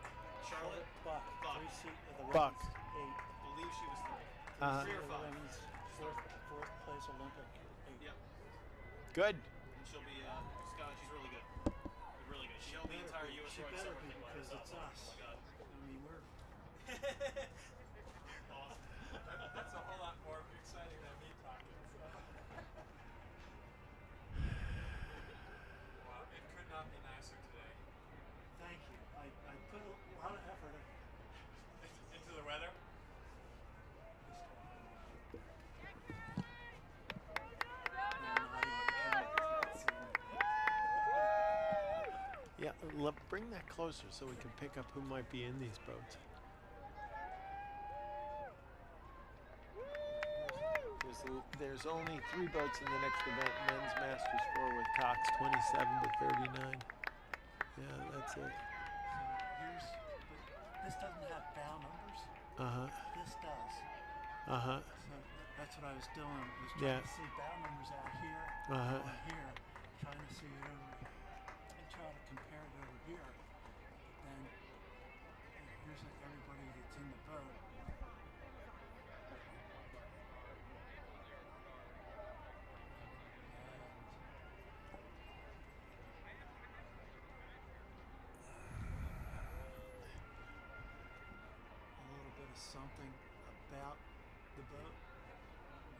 H: Charlotte
C: Buck.
H: Buck.
C: 3-seat of the
G: Buck.
C: women's 8.
H: I believe she was 3.
G: Uh-huh.
H: 3 or
C: The
H: 5.
C: women's fourth place Olympic 8.
H: Yep.
G: Good.
H: And she'll be she's really good. Really good. She held the entire U.S.
C: She
H: Road
C: better
H: Summer
C: be
H: thing by
C: because
H: herself.
C: it's us.
H: Oh my God.
C: I mean, we're.
H: Awesome.
F: That's a whole lot more exciting than me talking. So. Wow, it could not be nicer today.
C: Thank you. I put a lot of effort
F: Into the weather?
G: Yeah, bring that closer so we can pick up who might be in these boats. There's only 3 boats in the next event, men's Masters 4 with Cox 27 to 39. Yeah, that's it.
C: So here's, but this doesn't have bow numbers.
G: Uh-huh.
C: This does.
G: Uh-huh.
C: So that's what I was doing. Was
G: Yeah.
C: trying to see bow numbers out here,
G: Uh-huh.
C: on here, trying to see it over, and try to compare it over here. But then here's everybody that's in the boat. A little bit of something about the boat.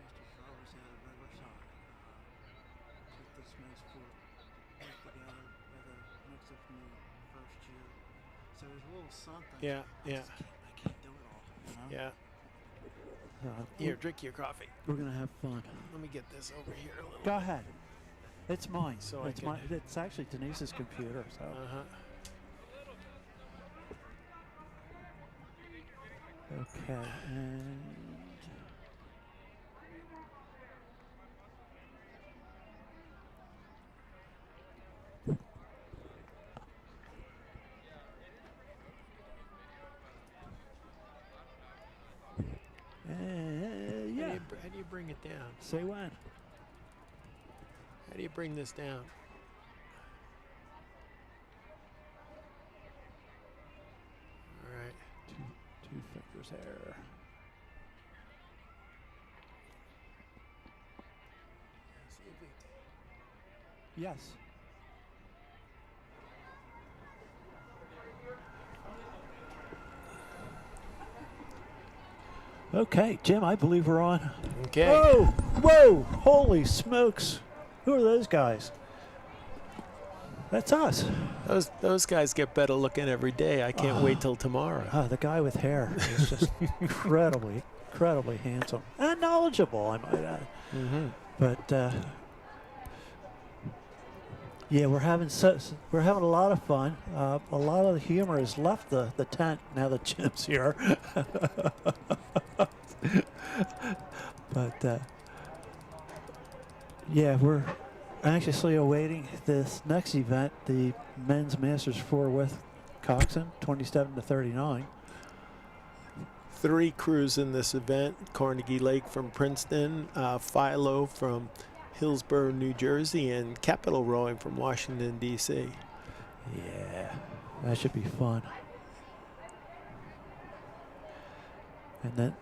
C: Mr. Farley's had a Riverside. Put this nice fort put together with a mix of from the first year. So there's a little something.
G: Yeah, yeah.
C: I can't do it all, you know?
G: Yeah.
C: Uh,
G: Here, drink your coffee.
C: we're gonna have fun.
G: Let me get this over here a little.
C: Go ahead. It's mine.
G: So I
C: It's
G: can-
C: mine. It's actually Denise's computer. So.
G: Uh-huh.
C: Okay, and yeah.
G: How do you bring it down?
C: Say when.
G: How do you bring this down? All right.
C: Two fingers there. Yes. Okay, Jim, I believe we're on.
G: Okay.
C: Whoa! Whoa! Holy smokes! Who are those guys? That's us.
G: Those guys get better looking every day. I can't wait till tomorrow.
C: The guy with hair is just incredibly handsome and knowledgeable, I might add.
G: Mm-hmm.
C: But yeah, we're having a lot of fun. A lot of the humor has left the tent now that Jim's here. But yeah, we're anxiously awaiting this next event, the men's Masters 4 with Coxon, 27 to 39.
G: 3 crews in this event: Carnegie Lake from Princeton, Philo from Hillsborough, New Jersey, and Capital Rowing from Washington, D.C.
C: Yeah, that should be fun. And then,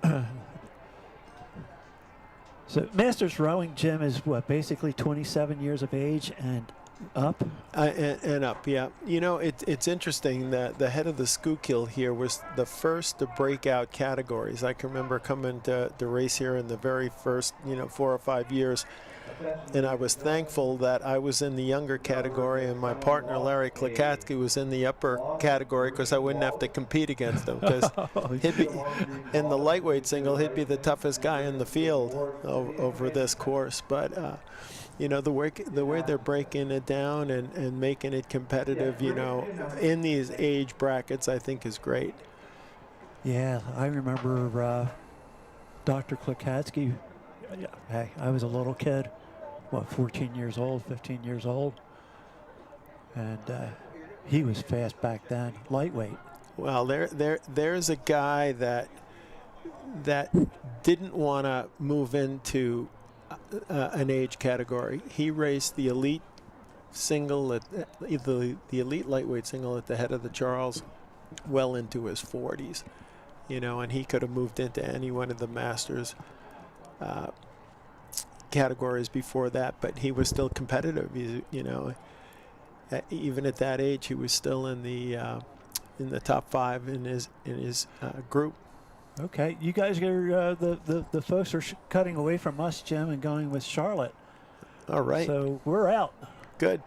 C: so Masters Rowing, Jim, is what, basically 27 years of age and up?
G: And up, yeah. You know, it's interesting that the head of the Schuylkill here was the first to break out categories. I can remember coming to race here in the very first, 4 or 5 years. And I was thankful that I was in the younger category and my partner Larry Klikatsky was in the upper category because I wouldn't have to compete against him. Because he'd be in the lightweight single, he'd be the toughest guy in the field over this course. But the way they're breaking it down and making it competitive, in these age brackets, I think is great.
C: Yeah, I remember Dr. Klikatsky. Hey, I was a little kid. 14 years old, 15 years old. And he was fast back then, lightweight.
G: Well, there's a guy that didn't want to move into an age category. He raced the elite single, the elite lightweight single at the head of the Charles well into his 40s, and he could have moved into any one of the Masters categories before that, but he was still competitive. Even at that age, he was still in the top 5 in his group.
C: Okay, you guys are the folks are cutting away from us, Jim, and going with Charlotte.
G: All right.
C: So we're out.
G: Good.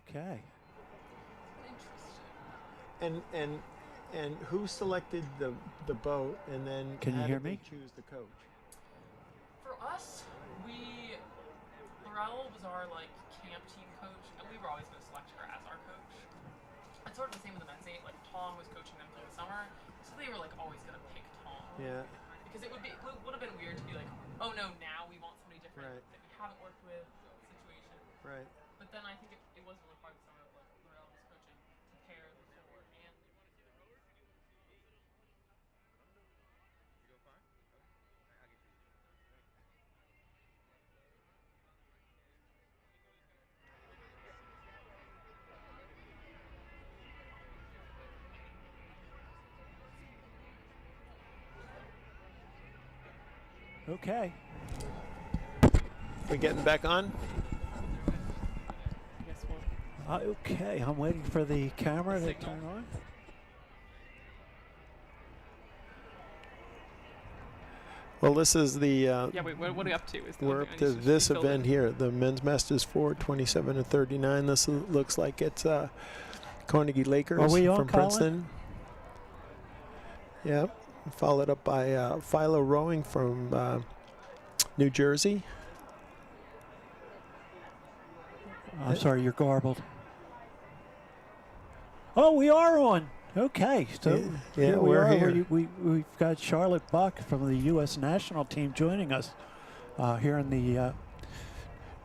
G: Okay.
I: And who selected the boat, and then
C: Can you
I: how
C: hear
I: did they
C: me?
I: choose the coach?
J: For us, Laurel was our like camp team coach, and we were always going to select her as our coach. It's sort of the same with the men's 8. Like Tom was coaching them through the summer, so they were like always going to pick Tom.
I: Yeah.
J: Because it would have been weird to be like, oh no, now we want somebody different
I: Right.
J: that we haven't worked with situation.
I: Right.
J: But then I think it was really hard summer like Laurel was coaching to pair the forward and
C: Okay.
I: We getting back on?
J: I guess we'll
C: Okay, I'm waiting for the camera to
J: Signal.
C: turn on.
I: Well, this is the.
J: yeah, wait, what are we up to? Is the
I: We're up to this event here, the Men's Masters 4, 27 to 39. This looks like it's Carnegie Lakers
C: Are we on,
I: from
C: Colin?
I: Princeton. Yep. Followed up by Philo Rowing from New Jersey.
C: I'm sorry, you're garbled. Oh, we are on. Okay, so
I: Yeah,
C: here we
I: we're
C: are.
I: here.
C: We've got Charlotte Buck from the U.S. national team joining us here in the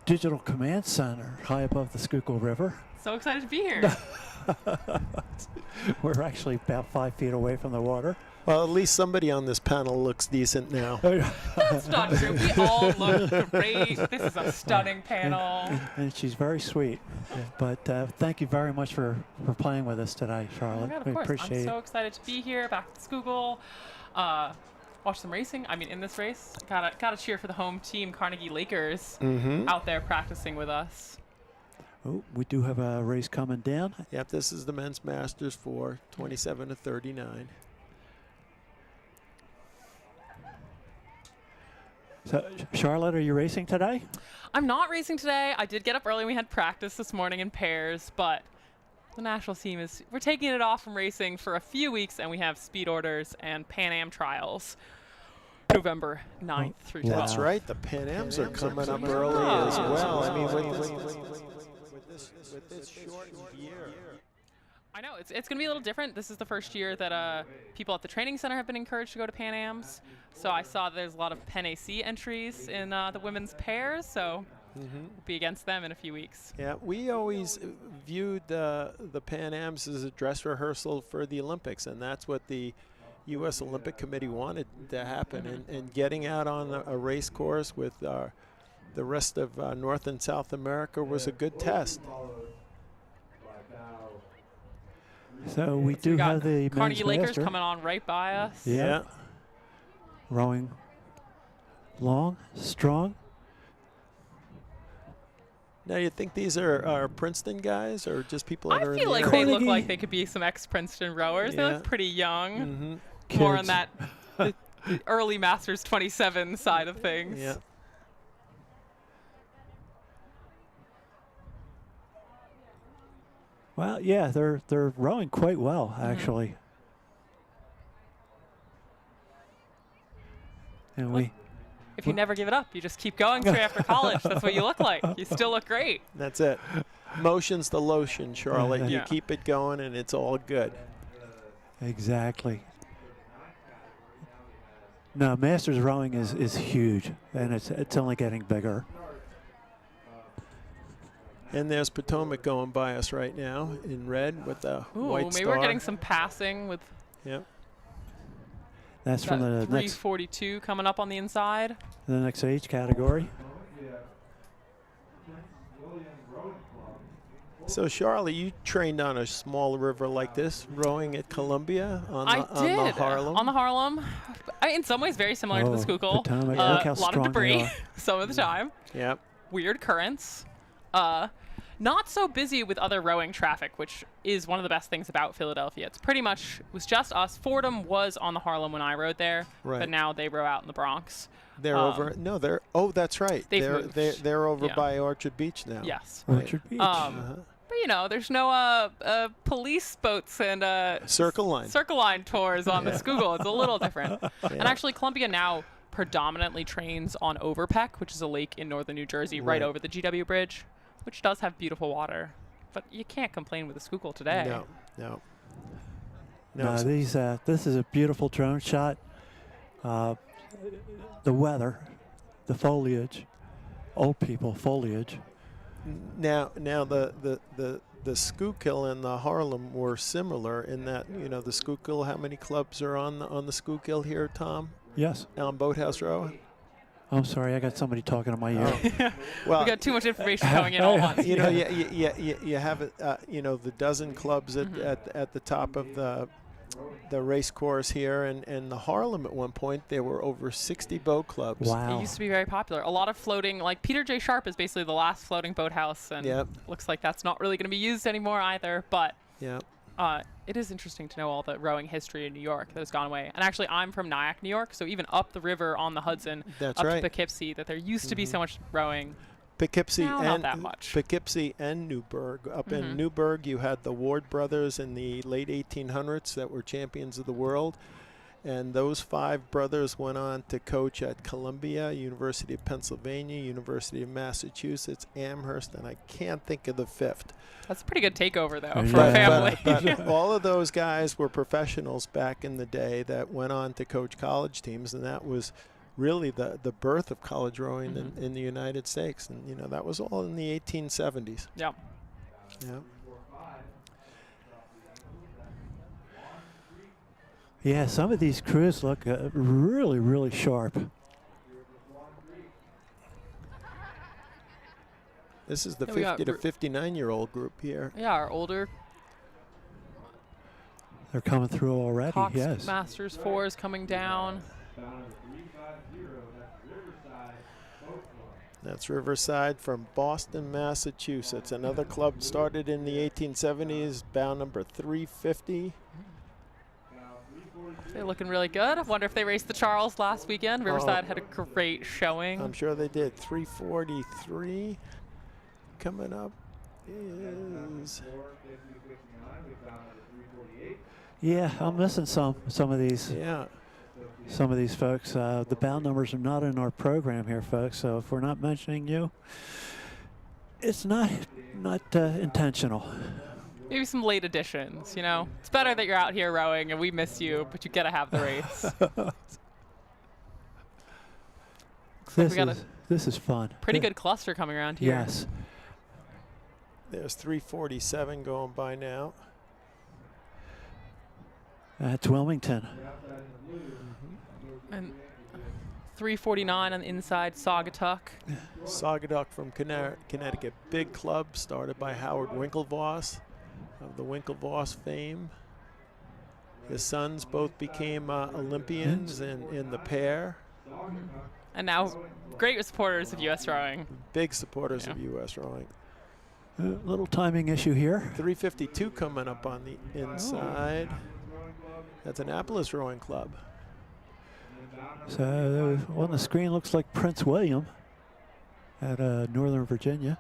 C: Digital Command Center high above the Schuylkill River.
J: So excited to be here.
C: We're actually about 5 feet away from the water.
I: Well, at least somebody on this panel looks decent now.
J: That's not true. We all look great. This is a stunning panel.
C: And she's very sweet. But thank you very much for playing with us today,
J: Oh
C: Charlotte.
J: my God,
C: We
J: of course.
C: appreciate
J: I'm so
C: it.
J: excited to be here, back at Schuylkill. Watch some racing. I mean, in this race, gotta cheer for the home team, Carnegie Lakers, out there practicing with us.
C: Oh, we do have a race coming down.
I: Yep, this is the Men's Masters 4, 27 to 39.
C: So, Charlotte, are you racing today?
J: I'm not racing today. I did get up early. We had practice this morning in pairs, but the national team we're taking it off from racing for a few weeks, and we have speed orders and Pan Am trials November 9th through 12th.
I: That's right. The Pan Ams are coming up early as well. I mean, with this shortened year.
J: I know, it's going to be a little different. This is the first year that people at the training center have been encouraged to go to Pan Ams. So I saw there's a lot of Pen AC entries in the women's pairs, so we'll be against them in a few weeks.
I: Yeah, we always viewed the Pan Ams as a dress rehearsal for the Olympics, and that's what the U.S. Olympic Committee wanted to happen. And getting out on a race course with the rest of North and South America was a good test.
C: So we do
J: got
C: have the
J: Carnegie
C: men's
J: Lakers
C: master.
J: coming on right by us.
I: Yeah.
C: Rowing long, strong.
I: Now, you think these are Princeton guys or just people that are
J: I
I: in
J: feel
I: the
J: like
I: area?
J: they look
C: Carnegie-
J: like they could be some ex-Princeton rowers. They
I: Yeah.
J: look pretty young.
I: Mhm.
J: More on
C: Kids.
J: that the early Masters 27 side of things.
I: Yeah.
C: Well, yeah, they're rowing quite well, actually. And we
J: If you never give it up, you just keep going straight after college. That's what you look like. You still look great.
I: That's it. Motion's the lotion, Charlotte. You
J: Yeah.
I: keep it going, and it's all good.
C: exactly. No, masters rowing is huge, and it's only getting bigger.
I: And there's Potomac going by us right now in red with the
J: Ooh,
I: white
J: maybe
I: star.
J: we're getting some passing with
I: Yep.
C: That's from the next
J: 342 coming up on the inside.
C: age category.
I: So, Charlotte, you trained on a small river like this, rowing at Columbia on
J: I
I: the
J: did
I: Harlem.
J: on the Harlem. In some ways, very similar to the
C: Oh,
J: Schuylkill.
C: Potomac,
J: A
C: look how
J: lot of
C: strong they
J: debris
C: are.
J: some of the time.
I: Yep.
J: Weird currents. Not so busy with other rowing traffic, which is one of the best things about Philadelphia. It's pretty much it was just us. Fordham was on the Harlem when I rode there,
I: Right.
J: but now they row out in the Bronx.
I: They're over. No, they're. Oh, that's right.
J: They've
I: They're
J: moved.
I: they're over
J: Yeah.
I: by Orchard Beach now.
J: Yes.
I: Right.
C: Orchard Beach.
J: But you know, there's no police boats and
I: Circle line
J: tours on the Schuylkill. It's a little different. And actually, Columbia now predominantly trains on Overpeck, which is a lake in northern New Jersey, right over the GW Bridge, which does have beautiful water. But you can't complain with the Schuylkill today.
I: No.
C: This is a beautiful drone shot. The weather, the foliage, old people foliage.
I: Now the Schuylkill and the Harlem were similar in that, you know, the Schuylkill, how many clubs are on the Schuylkill here, Tom?
C: Yes.
I: On Boathouse Row?
C: I'm sorry, I got somebody talking in my ear.
I: Well,
J: we got too much information coming in all at once.
I: You know, you have you know, the dozen clubs at the top of the race course here, and the Harlem at one point there were over 60 boat clubs.
C: Wow.
J: It used to be very popular. A lot of floating, like Peter J. Sharp is basically the last floating boathouse, and looks like that's not really going to be used anymore either. But it is interesting to know all the rowing history in New York that has gone away. And actually, I'm from Nyack, New York, so even up the river on the Hudson, up to Poughkeepsie, that there used to be so much rowing.
I: Poughkeepsie
J: not that much.
I: Poughkeepsie and Newburgh. Up in Newburgh, you had the Ward brothers in the late 1800s that were champions of the world. And those 5 brothers went on to coach at Columbia, University of Pennsylvania, University of Massachusetts, Amherst, and I can't think of the 5th.
J: That's a pretty good takeover, though, for a family.
I: But all of those guys were professionals back in the day that went on to coach college teams, and that was really the birth of college rowing in the United States. And, you know, that was all in the 1870s.
J: Yeah.
C: Yeah, some of these crews look really, really sharp.
I: This is the 50 to 59-year-old group here.
J: Yeah, our older.
C: They're coming through already,
J: Cox
C: yes.
J: Masters 4 is coming down.
I: That's Riverside from Boston, Massachusetts. Another club started in the 1870s, bow number 350.
J: They're looking really good. I wonder if they raced the Charles last weekend. Riverside had a great showing.
I: I'm sure they did. 343. Coming up is...
C: Yeah, I'm missing some of these.
I: Yeah.
C: Some of these folks. The bow numbers are not in our program here, folks. So if we're not mentioning you, it's not intentional.
J: Maybe some late additions, you know. It's better that you're out here rowing and we miss you, but you gotta have the race.
C: This is fun.
J: Pretty good cluster coming around here.
C: Yes.
I: There's 347 going by now.
C: That's Wilmington.
J: And 349 on the inside, Saugatuck.
I: Saugatuck from Connecticut. Big club started by Howard Winklevoss of the Winklevoss fame. His sons both became Olympians in the pair.
J: And now great supporters of U.S. rowing.
I: Big supporters of U.S. rowing.
C: Little timing issue here.
I: 352 coming up on the inside. That's Annapolis Rowing Club.
C: So on the screen looks like Prince William at Northern Virginia.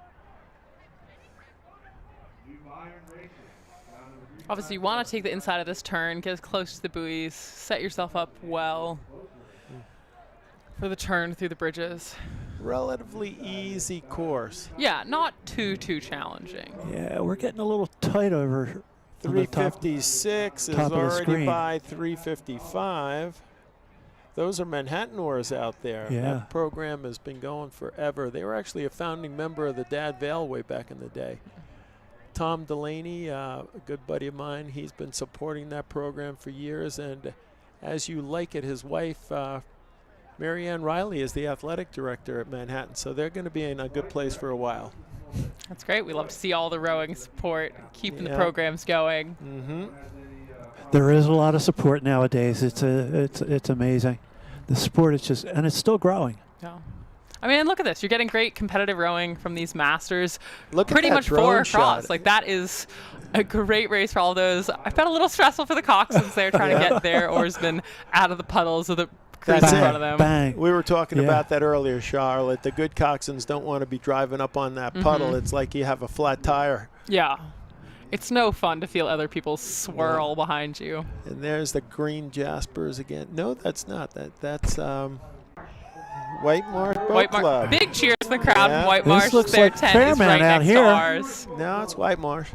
J: Obviously, you want to take the inside of this turn, get as close to the buoys, set yourself up well for the turn through the bridges.
I: Relatively easy course.
J: Yeah, not too challenging.
C: Yeah, we're getting a little tight over
I: 356 is already by 355. Those are Manhattan oars out there.
C: Yeah.
I: That program has been going forever. They were actually a founding member of the Dad Vale way back in the day. Tom Delaney, a good buddy of mine, he's been supporting that program for years. And as you like it, his wife, Marianne Riley, is the athletic director at Manhattan. So they're going to be in a good place for a while.
J: That's great. We love to see all the rowing support, keeping the programs going.
C: There is a lot of support nowadays. It's amazing. The sport is just, and it's still growing.
J: Yeah. I mean, look at this. You're getting great competitive rowing from these masters.
I: Look
J: pretty
I: at that
J: much 4 across.
I: shot.
J: Like, that is a great race for all those. I felt a little stressful for the coxswains there trying to get their oarsmen out of the puddles of the crews in front of them.
C: Bang.
I: We were talking about that earlier, Charlotte. The good coxswains don't want to be driving up on that puddle. It's like you have a flat tire.
J: Yeah. It's no fun to feel other people swirl behind you.
I: And there's the green Jaspers again. No, that's not. That's White Marsh Boat Club.
J: Big cheers to the crowd from White
C: This
J: Marsh.
C: looks
J: Their
C: like
J: tent is
C: Fairmount
J: right
C: out
J: next
C: here.
J: to ours.
I: No, it's White Marsh.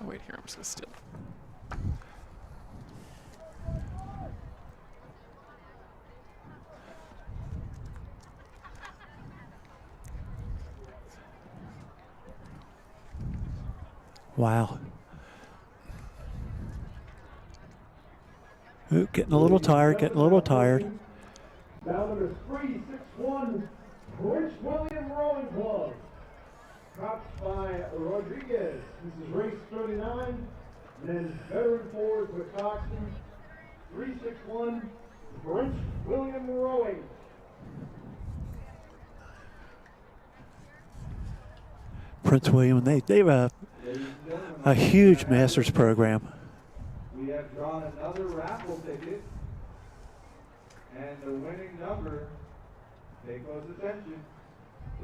J: Oh, wait, here, I'm just going to steal.
C: Wow. Ooh, getting a little tired, getting a little tired.
E: Down number 361, Prince William Rowing Club. Cops by Rodriguez. This is race 39. And then veteran forward with Coxton. 361, Prince William Rowing.
C: Prince William, they have a huge Masters program.
B: We have drawn another raffle ticket, and the winning number, pay close attention,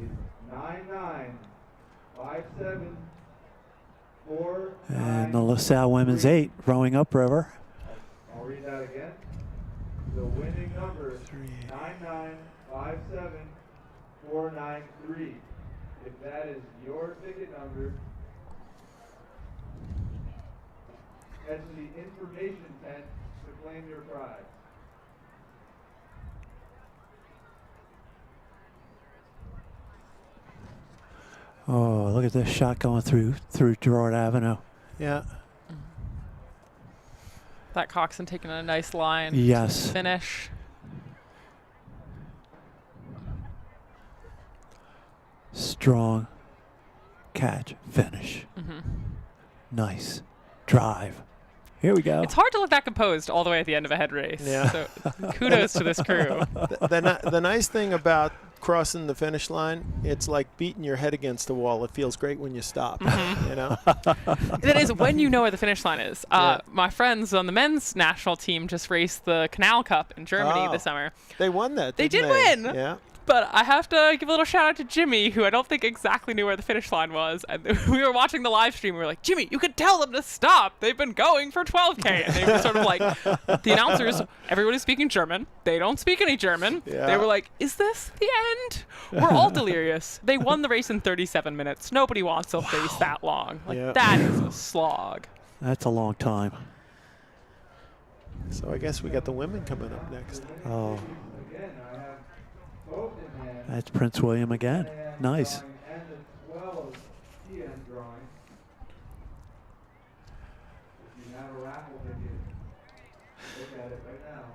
B: is 99574.
C: And the LaSalle Women's 8 rowing upriver.
B: I'll read that again. The winning number is 9957493. If that is your ticket number, head to the information tent to claim your prize.
C: Oh, look at this shot going through Girard Avenue.
I: Yeah.
J: That Coxon taking a nice line.
C: Yes.
J: Finish.
C: Strong catch, finish.
J: Mm-hmm.
C: Nice drive. Here we go.
J: It's hard to look that composed all the way at the end of a head race.
I: Yeah.
J: So kudos to this crew.
I: The nice thing about crossing the finish line, it's like beating your head against the wall. It feels great when you stop.
J: Mm-hmm.
I: You know.
J: That is when you know where the finish line is.
I: Yeah.
J: My friends on the men's national team just raced the Canal Cup in Germany this summer.
I: They won that.
J: They
I: didn't
J: did win.
I: Yeah.
J: But I have to give a little shout out to Jimmy, who I don't think exactly knew where the finish line was. And we were watching the live stream. We were like, Jimmy, you could tell them to stop. They've been going for 12K. And they were sort of like, the announcers, everybody's speaking German. They don't speak any German.
I: Yeah.
J: They were like, is this the end? We're all delirious. They won the race in 37 minutes. Nobody wants a race that long. Like,
I: Yeah.
J: that is a slog.
C: That's a long time.
I: So I guess we got the women coming up next.
C: Oh. That's Prince William again. Nice.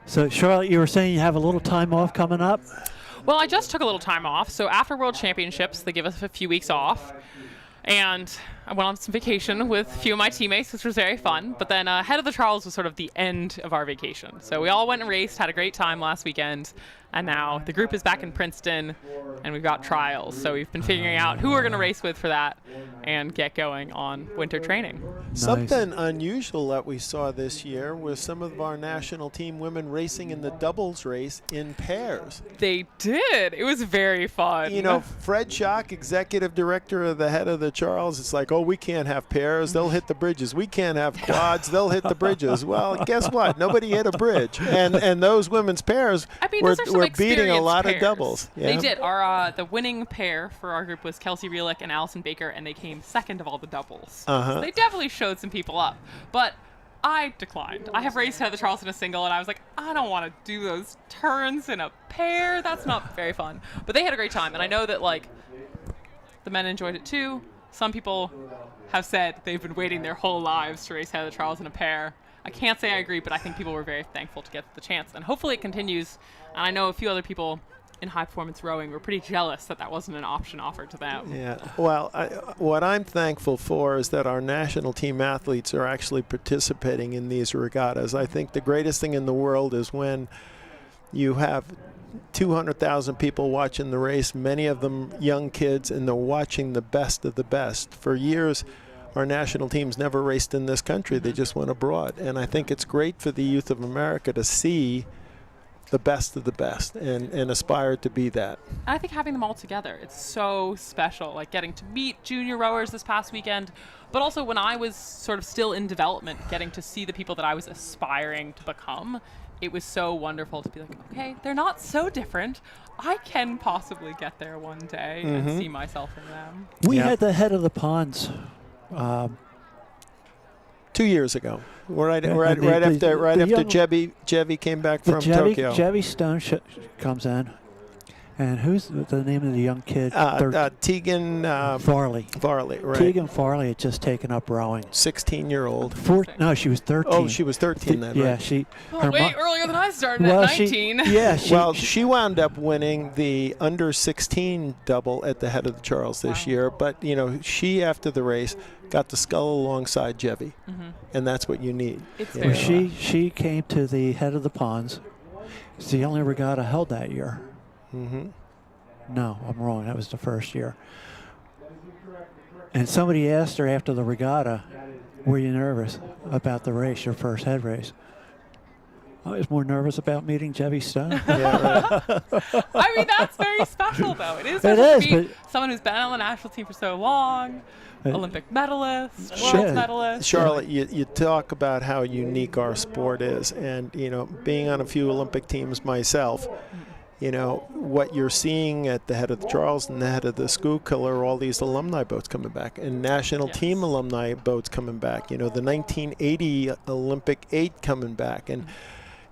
C: So, Charlotte, you were saying you have a little time off coming up?
J: Well, I just took a little time off. So after World Championships, they give us a few weeks off. And I went on some vacation with a few of my teammates, which was very fun. But then Head of the Charles was sort of the end of our vacation. So we all went and raced, had a great time last weekend. And now the group is back in Princeton, and we've got trials. So we've been figuring out who we're going to race with for that and get going on winter training.
C: Nice.
I: Something unusual that we saw this year was some of our national team women racing in the doubles race in pairs.
J: They did. It was very fun.
I: You know, Fred Schock, executive director of the Head of the Charles, it's like, oh, we can't have pairs. They'll hit the bridges. We can't have quads. They'll hit the bridges. Well, guess what? Nobody hit a bridge. And those women's pairs were beating a lot
J: pairs.
I: of doubles. Yeah.
J: They did. Our the winning pair for our group was Kelsey Reelick and Allison Baker, and they came second of all the doubles.
I: Uh-huh.
J: So they definitely showed some people up. But I declined. I have raced Head of the Charles in a single, and I was like, I don't want to do those turns in a pair. That's not very fun. But they had a great time, and I know that, like, the men enjoyed it too. Some people have said they've been waiting their whole lives to race Head of the Charles in a pair. I can't say I agree, but I think people were very thankful to get the chance. And hopefully it continues. And I know a few other people in high performance rowing were pretty jealous that that wasn't an option offered to them.
I: Yeah. Well, what I'm thankful for is that our national team athletes are actually participating in these regattas. I think the greatest thing in the world is when you have 200,000 people watching the race, many of them young kids, and they're watching the best of the best. For years, our national teams never raced in this country. They just went abroad. And I think it's great for the youth of America to see the best of the best and aspire to be that.
J: I think having them all together, it's so special, like getting to meet junior rowers this past weekend, but also when I was sort of still in development, getting to see the people that I was aspiring to become. It was so wonderful to be like, okay, they're not so different. I can possibly get there one day and see myself in them.
C: We had the head of the ponds
I: 2 years ago, right
C: the
I: after
C: young-
I: Jevy came back from Tokyo.
C: Jevy Stone comes in. And who's the name of the young kid?
I: Tegan
C: Farley.
I: Farley, right.
C: Tegan Farley had just taken up rowing.
I: 16-year-old.
C: No, she was 13.
I: Oh, she was 13 then,
C: Yeah,
I: right?
C: she.
J: Way earlier than I started at 19.
I: She wound up winning the under 16 double at the head of the Charles this year. But, you know, she, after the race, got to scull alongside Jevy. And that's what you need.
C: Well, she came to the head of the ponds. It's the only regatta held that year. No, I'm wrong. That was the first year. And somebody asked her after the regatta, were you nervous about the race, your first head race? I was more nervous about meeting Jevy Stone.
I: Yeah, right.
J: I mean, that's very special, though. It is
C: It
J: special
C: is,
J: to be someone who's been on the national team for so long, Olympic medalist, world medalist.
I: Charlotte, you talk about how unique our sport is. And, you know, being on a few Olympic teams myself, you know, what you're seeing at the head of the Charles and the head of the Schuylkill are all these alumni boats coming back and national team alumni boats coming back. You know, the 1980 Olympic 8 coming back. And,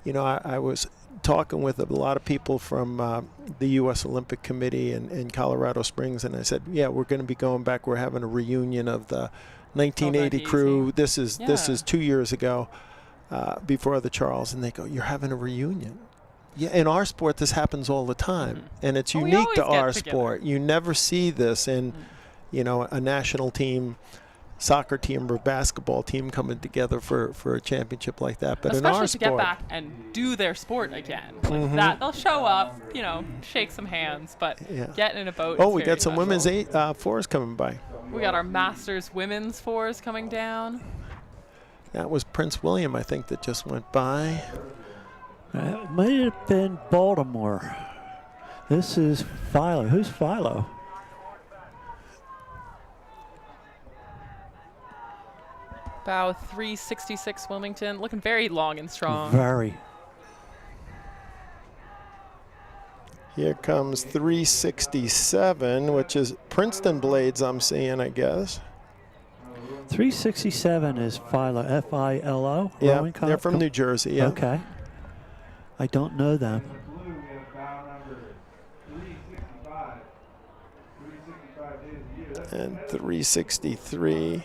I: you know, I was talking with a lot of people from the U.S. Olympic Committee in Colorado Springs, and I said, yeah, we're going to be going back. We're having a reunion of the 1980 crew. This is 2 years ago before the Charles. And they go, you're having a reunion? Yeah, in our sport, this happens all the time, and it's unique to our sport. You never see this in, you know, a national team, soccer team or basketball team coming together for a championship like that. But
J: especially
I: in our
J: to
I: sport,
J: get back and do their sport again, like that, they'll show up, you know, shake some hands, but get in a boat.
I: Oh, we got some women's fours coming by.
J: We got our Masters women's fours coming down.
I: That was Prince William, I think, that just went by.
C: It might have been Baltimore. This is Philo. Who's Philo?
J: Bow 366 Wilmington, looking very long and strong.
C: Very.
I: Here comes 367, which is Princeton blades I'm seeing, I guess.
C: 367 is Philo, F-I-L-O?
I: Yeah, they're from New Jersey, yeah.
C: Okay. I don't know them.
I: And 363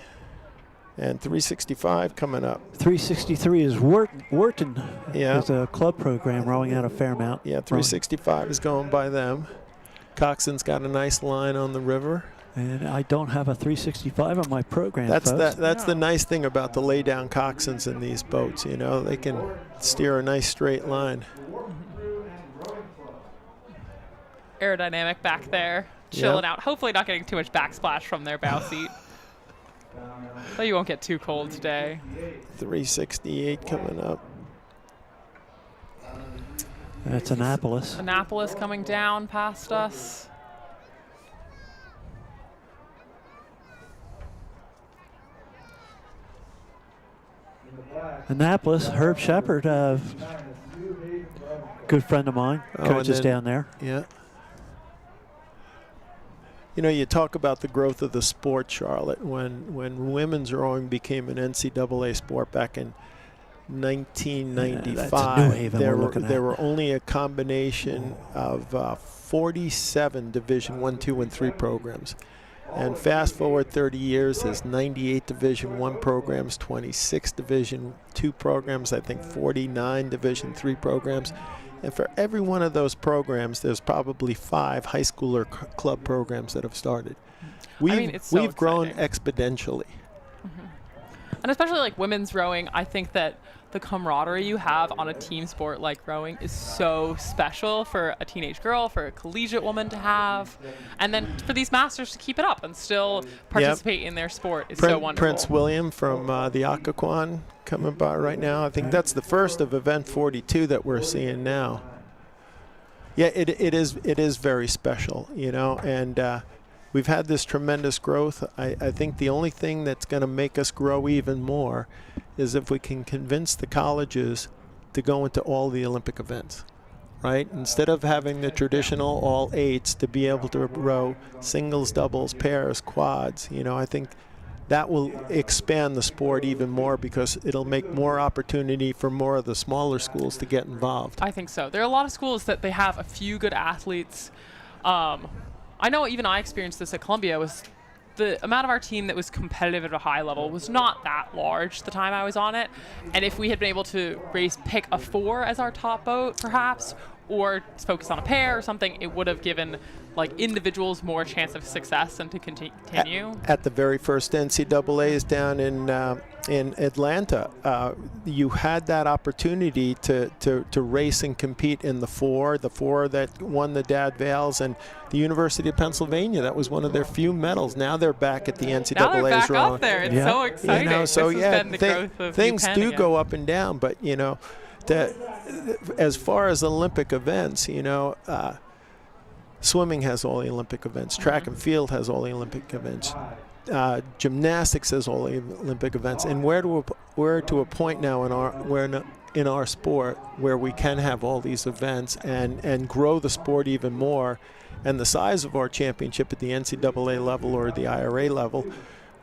I: and 365 coming up.
C: 363 is Wharton.
I: Yeah.
C: It's a club program rowing out of Fairmount.
I: Yeah, 365 is going by them. Coxon's got a nice line on the river.
C: And I don't have a 365 on my program,
I: That's
C: folks.
I: the nice thing about the lay-down coxswains in these boats. You know, they can steer a nice straight line.
J: Aerodynamic back there, chilling out. Hopefully not getting too much backsplash from their bow seat. So you won't get too cold today.
I: 368 coming up.
C: That's Annapolis.
J: Annapolis coming down past us.
C: Annapolis, Herb Shepard, good friend of mine, coaches down there.
I: Yeah. You know, you talk about the growth of the sport, Charlotte. When women's rowing became an NCAA sport back in 1995, there were only a combination of 47 Division I, II, and III programs. And fast forward 30 years, there's 98 Division I programs, 26 Division II programs, I think 49 Division III programs. And for every one of those programs, there's probably 5 high school or club programs that have started. We've grown exponentially.
J: And especially like women's rowing, I think that the camaraderie you have on a team sport like rowing is so special for a teenage girl, for a collegiate woman to have, and then for these masters to keep it up and still participate in their sport is so wonderful.
I: Prince William from the Occoquan coming by right now. I think that's the first of event 42 that we're seeing now. Yeah, it is very special, you know, and we've had this tremendous growth. I think the only thing that's going to make us grow even more is if we can convince the colleges to go into all the Olympic events, right? Instead of having the traditional all eights, to be able to row singles, doubles, pairs, quads, you know, I think that will expand the sport even more because it'll make more opportunity for more of the smaller schools to get involved.
J: I think so. There are a lot of schools that they have a few good athletes. I know even I experienced this at Columbia. Was the amount of our team that was competitive at a high level was not that large the time I was on it. And if we had been able to pick a 4 as our top boat, perhaps, or focus on a pair or something, it would have given like individuals more chance of success and to continue.
I: At the very first NCAAs down in Atlanta, you had that opportunity to race and compete in the 4 that won the Dad Vales, and the University of Pennsylvania, that was one of their few medals. Now they're back at the NCAAs.
J: Now they're back up there. It's so exciting.
I: You know, so
J: this has been the growth of
I: things
J: UPenn
I: do
J: again.
I: go up and down, but you know, as far as Olympic events, you know, swimming has all the Olympic events. Track and field has all the Olympic events. Gymnastics has all the Olympic events. And we're to a point now in our sport where we can have all these events and grow the sport even more. And the size of our championship at the NCAA level or the IRA level,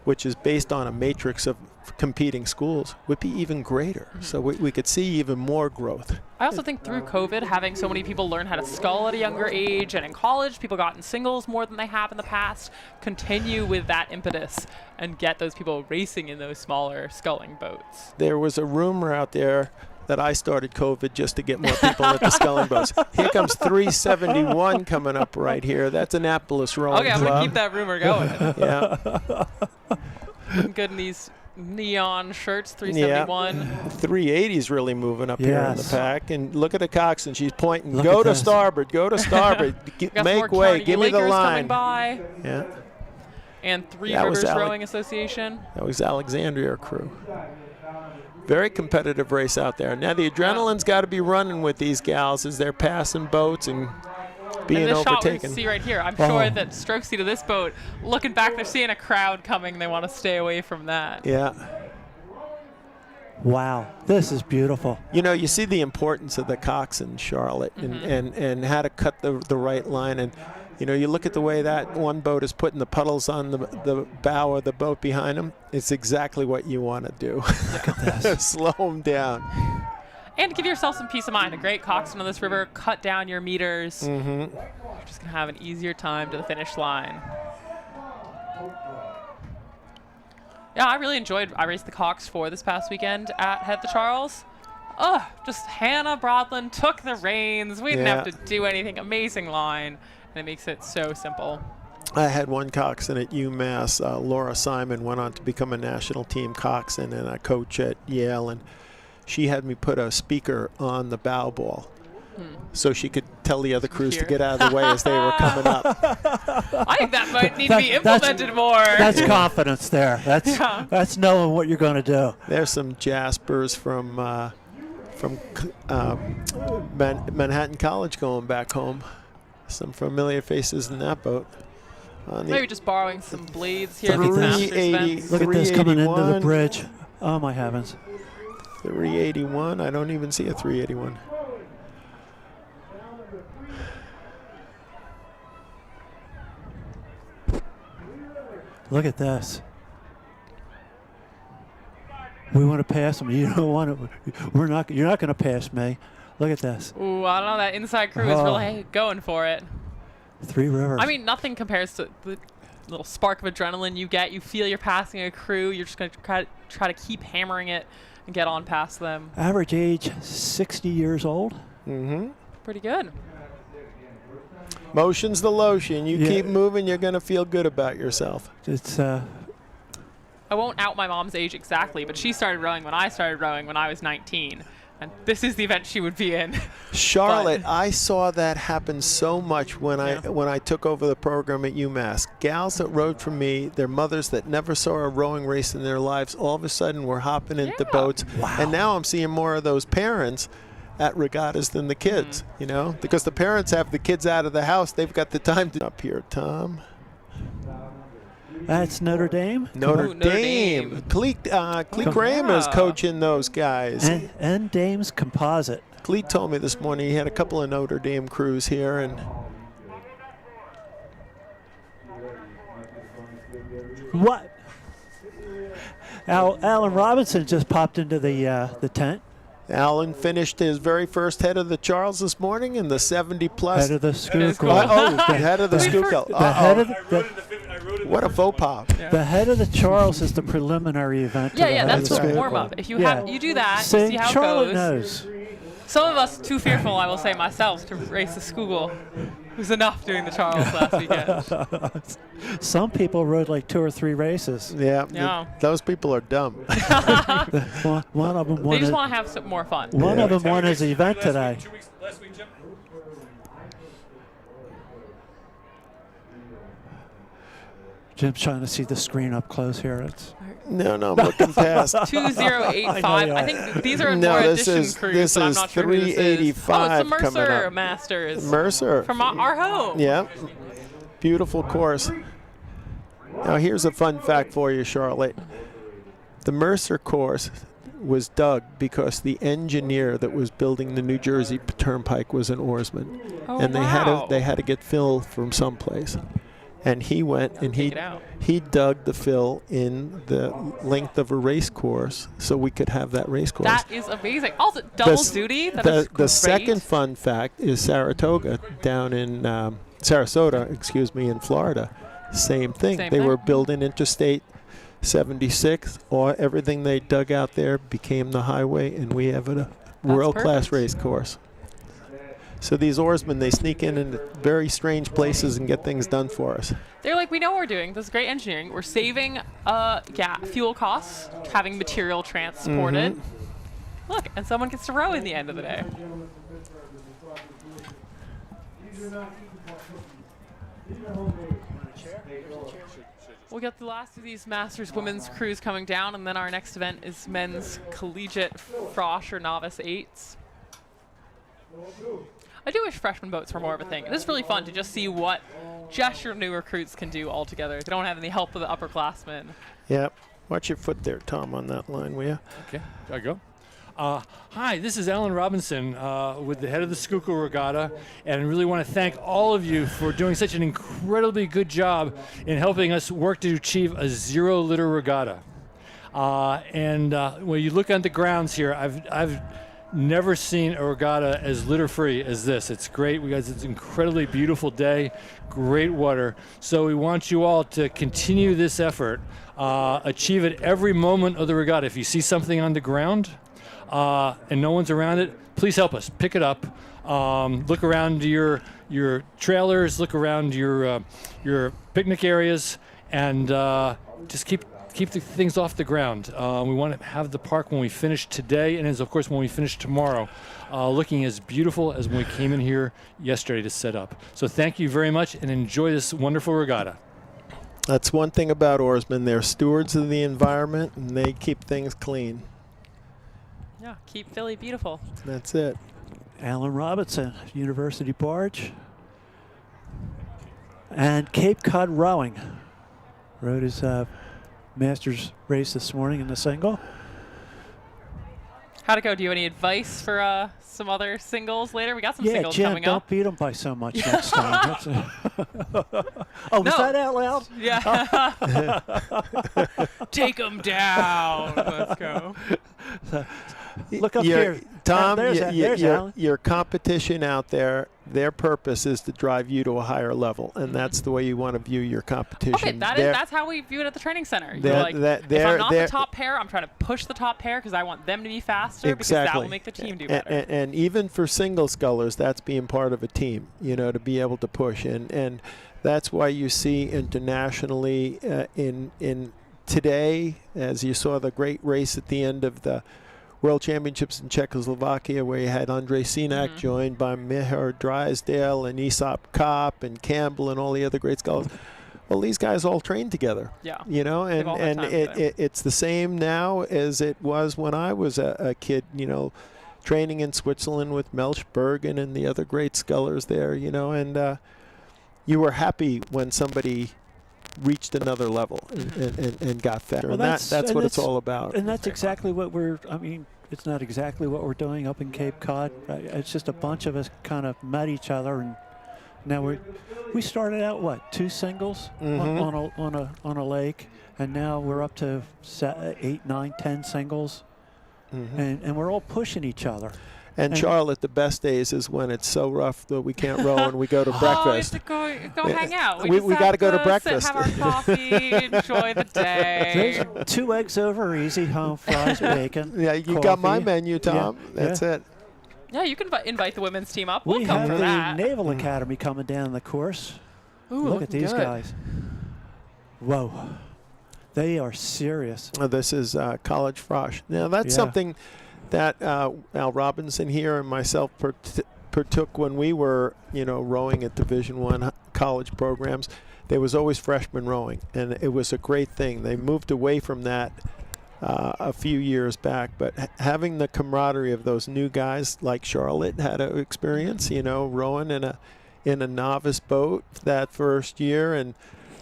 I: which is based on a matrix of competing schools, would be even greater. So we could see even more growth.
J: I also think through COVID, having so many people learn how to scull at a younger age, and in college, people got in singles more than they have in the past, continue with that impetus and get those people racing in those smaller sculling boats.
I: There was a rumor out there that I started COVID just to get more people at the sculling boats. Here comes 371 coming up right here. That's Annapolis Rowing
J: Okay, I'm
I: Club.
J: going to keep that rumor going.
I: Yeah.
J: Good in these neon shirts, 371.
I: Yeah. 380's really moving up here in the pack. And look at the coxswain. She's pointing.
C: Look
I: Go
C: at
I: to
C: this.
I: starboard. Go to starboard. Make way. Give me the
J: Lakers
I: line.
J: coming by.
I: Yeah.
J: And Three
I: That was
J: Rivers Rowing Association.
I: That was Alexandria crew. Very competitive race out there. Now the adrenaline's got to be running with these gals as they're passing boats and being
J: and this shot we
I: overtaken.
J: see right here, I'm sure that stroke seat of this boat, looking back, they're seeing a crowd coming. They want to stay away from that.
I: Yeah.
C: Wow, this is beautiful.
I: You know, you see the importance of the coxswain, Charlotte, and how to cut the right line. And, you know, you look at the way that one boat is putting the puddles on the bow of the boat behind them. It's exactly what you want to do.
C: Look at this.
I: Slow them down.
J: And give yourself some peace of mind. A great coxswain on this river, cut down your meters.
I: Mm-hmm.
J: You're just going to have an easier time to the finish line. Yeah, I really enjoyed, I raced the Cox 4 this past weekend at Head the Charles. Oh, just Hannah Broadland took the reins. We didn't have to do anything. Amazing line. And it makes it so simple.
I: I had one coxswain at UMass. Laura Simon went on to become a national team coxswain and a coach at Yale. And she had me put a speaker on the bow ball so she could tell the other crews to get out of the way as they were coming up.
J: I think that might need to be implemented more.
C: That's confidence there. That's knowing what you're going to do.
I: There's some Jaspers from Manhattan College going back home. Some familiar faces in that boat.
J: Maybe just borrowing some blades here at these Masters events.
C: Look at this coming into the bridge. Oh, my heavens.
I: 381. I don't even see a 381.
C: Look at this. We want to pass them. You don't want to. You're not going to pass me. Look at this.
J: Ooh, I don't know. That inside crew is really going for it.
C: Three Rivers.
J: I mean, nothing compares to the little spark of adrenaline you get. You feel you're passing a crew. You're just going to try to keep hammering it and get on past them.
C: Average age 60 years old.
I: Mm-hmm.
J: Pretty good.
I: Motion's the lotion. You keep moving, you're going to feel good about yourself.
C: It's
J: I won't out my mom's age exactly, but she started rowing when I started rowing when I was 19. And this is the event she would be in.
I: Charlotte, I saw that happen so much when I took over the program at UMass. Gals that rowed for me, their mothers that never saw a rowing race in their lives, all of a sudden were hopping into boats.
C: Wow.
I: And now I'm seeing more of those parents at regattas than the kids, you know, because the parents have the kids out of the house. They've got the time to up here, Tom.
C: That's Notre Dame.
I: Notre Dame. Cleet Graham is coaching those guys.
C: And Dame's Composite.
I: Cleet told me this morning he had a couple of Notre Dame crews here, and
C: what? Alan Robinson just popped into the tent.
I: Alan finished his very first head of the Charles this morning in the 70-plus.
C: Head of the Schuylkill.
I: The head of the Schuylkill. What a faux pas.
C: Yeah. The head of the Charles is the preliminary event.
J: Yeah, that's the warm-up. If you you do that, you see how
C: Charlotte
J: it
C: knows.
J: goes. Some of us too fearful, I will say myself, to race the Schuylkill. It was enough doing the Charles last weekend.
C: Some people rode like 2 or 3 races.
I: Yeah. Those people are dumb.
C: One of them won.
J: They just want to have some more fun.
C: One of them won his event today.
H: Last week, Jim?
C: Jim's trying to see the screen up close here.
I: No, I'm looking past.
J: 2085. I think these are more edition crews.
I: This
J: but I'm
I: is
J: not sure who this is.
I: 385
J: Oh, it's the
I: coming
J: Mercer
I: up.
J: Masters.
I: Mercer.
J: From our home.
I: Yeah. Beautiful course. Now here's a fun fact for you, Charlotte. The Mercer course was dug because the engineer that was building the New Jersey Turnpike was an oarsman, and they had to get fill from someplace. And he went and he dug the fill in the length of a race course so we could have that race course.
J: That is amazing. Also, double duty. That is great.
I: The second fun fact is Saratoga down in Sarasota, in Florida. Same thing. They were building Interstate 76. Everything they dug out there became the highway, and we have a world-class race course. So these oarsmen, they sneak in very strange places and get things done for us.
J: They're like, we know what we're doing. This is great engineering. We're saving fuel costs, having material transported. Look, and someone gets to row in the end of the day. We'll get the last of these Masters women's crews coming down, and then our next event is men's collegiate frosh or novice 8s. I do wish freshman boats were more of a thing. It is really fun to just see what your new recruits can do all together. They don't have any help with the upperclassmen.
I: Yep. Watch your foot there, Tom, on that line, will you?
K: Okay. There I go. Hi, this is Alan Robinson with the head of the Schuylkill Regatta, and I really want to thank all of you for doing such an incredibly good job in helping us work to achieve a zero-litter regatta. When you look on the grounds here, I've never seen a regatta as litter-free as this. It's great. It's an incredibly beautiful day, great water. So we want you all to continue this effort, achieve it every moment of the regatta. If you see something on the ground and no one's around it, please help us. Pick it up. Look around your trailers. Look around your picnic areas, and just keep the things off the ground. We want to have the park when we finish today, and of course when we finish tomorrow, looking as beautiful as when we came in here yesterday to set up. So thank you very much, and enjoy this wonderful regatta.
I: That's one thing about oarsmen. They're stewards of the environment, and they keep things clean.
J: Yeah, keep Philly beautiful.
I: That's it.
C: Alan Robinson, University Barge. And Cape Cod Rowing. Rode his Masters race this morning in the single.
J: How'd it go? Do you have any advice for some other singles later? We got some singles
C: Jim,
J: coming
C: don't
J: up.
C: beat them by so much next time. Oh, was that out loud?
J: Yeah. Take them down. Let's go.
C: Look up here.
I: Tom,
C: there's
I: your competition out there, their purpose is to drive you to a higher level, and that's the way you want to view your competition.
J: Okay, that's how we view it at the training center. You're like, if I'm not the top pair, I'm trying to push the top pair because I want them to be faster because that will make the team do better.
I: And even for single scullers, that's being part of a team, to be able to push. And that's why you see internationally in today, as you saw the great race at the end of the World Championships in Czechoslovakia, where you had Andrei Sinak joined by Mihar Drysdale and Aesop Kopp and Campbell and all the other great scholars. Well, these guys all trained together.
J: Yeah.
I: You know, and it's the same now as it was when I was a kid, you know, training in Switzerland with Melch Bergen and the other great scholars there, you know, and you were happy when somebody reached another level and got better.
C: Well,
I: and that's what it's all about.
C: And that's exactly what I mean, it's not exactly what we're doing up in Cape Cod. It's just a bunch of us kind of met each other, and now we started out, what, 2 singles on a lake, and now we're up to 8, 9, 10 singles, and we're all pushing each other.
I: And Charlotte, the best days is when it's so rough that we can't row and we go to breakfast.
J: Oh, go hang out.
I: We got to go to breakfast.
J: Have our coffee, enjoy the day.
C: There's 2 eggs over easy, home fries, bacon.
I: Yeah, you
C: coffee.
I: got my menu, Tom.
C: Yeah,
I: That's it.
J: Yeah, you can invite the women's team up. We'll
C: We
J: come
C: have
J: for
C: the
J: that.
C: Naval Academy coming down the course.
J: Ooh,
C: Look at these
I: good.
C: guys. Whoa. They are serious.
I: This is College Frosh. Now, that's something that Al Robinson here and myself partook when we were, you know, rowing at Division I college programs. There was always freshman rowing, and it was a great thing. They moved away from that a few years back, but having the camaraderie of those new guys like Charlotte had to experience, you know, rowing in a novice boat that first year and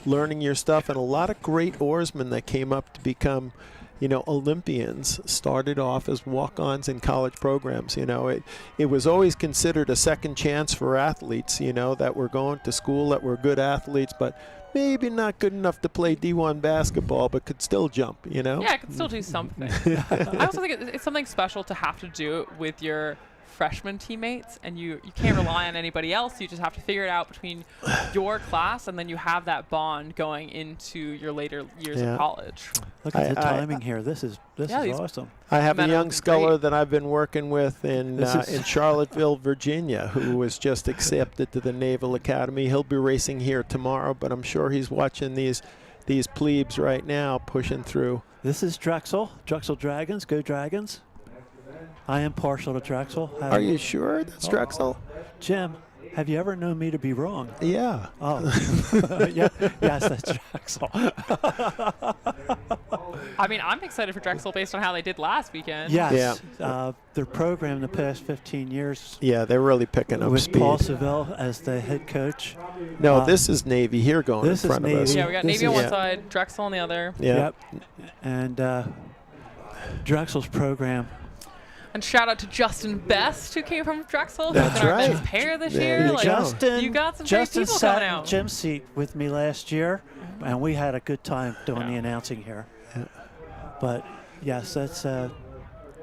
I: learning your stuff, and a lot of great oarsmen that came up to become, you know, Olympians started off as walk-ons in college programs. You know, it was always considered a second chance for athletes, you know, that were going to school, that were good athletes, but maybe not good enough to play D1 basketball, but could still jump, you know?
J: Yeah, I could still do something. I also think it's something special to have to do it with your freshman teammates, and you can't rely on anybody else. You just have to figure it out between your class, and then you have that bond going into your later years of college.
C: Look at the timing here. This is awesome.
I: I have a young scholar that I've been working with in Charlottesville, Virginia, who was just accepted to the Naval Academy. He'll be racing here tomorrow, but I'm sure he's watching these plebes right now pushing through.
C: This is Drexel Dragons. Go Dragons. I am partial to Drexel.
I: Are you sure that's Drexel?
C: Jim, have you ever known me to be wrong?
I: Yeah.
C: Oh, yeah, yes, that's Drexel.
J: I mean, I'm excited for Drexel based on how they did last weekend.
C: Yes. Yeah. Their program the past 15 years.
I: Yeah, they're really picking up
C: with
I: speed.
C: Paul Seville as the head coach.
I: No, this is Navy here going in front of us.
J: Yeah, we got Navy on one side, Drexel on the other.
C: Yep. And Drexel's program.
J: And shout out to Justin Best, who came from Drexel.
I: That's
J: our
I: right.
J: men's pair this year. Like,
C: Justin,
J: you got some
C: Justin
J: great people
C: sat
J: coming
C: in
J: out.
C: Jim's seat with me last year, and we had a good time doing the announcing here.
I: Yeah.
C: But yes, that's.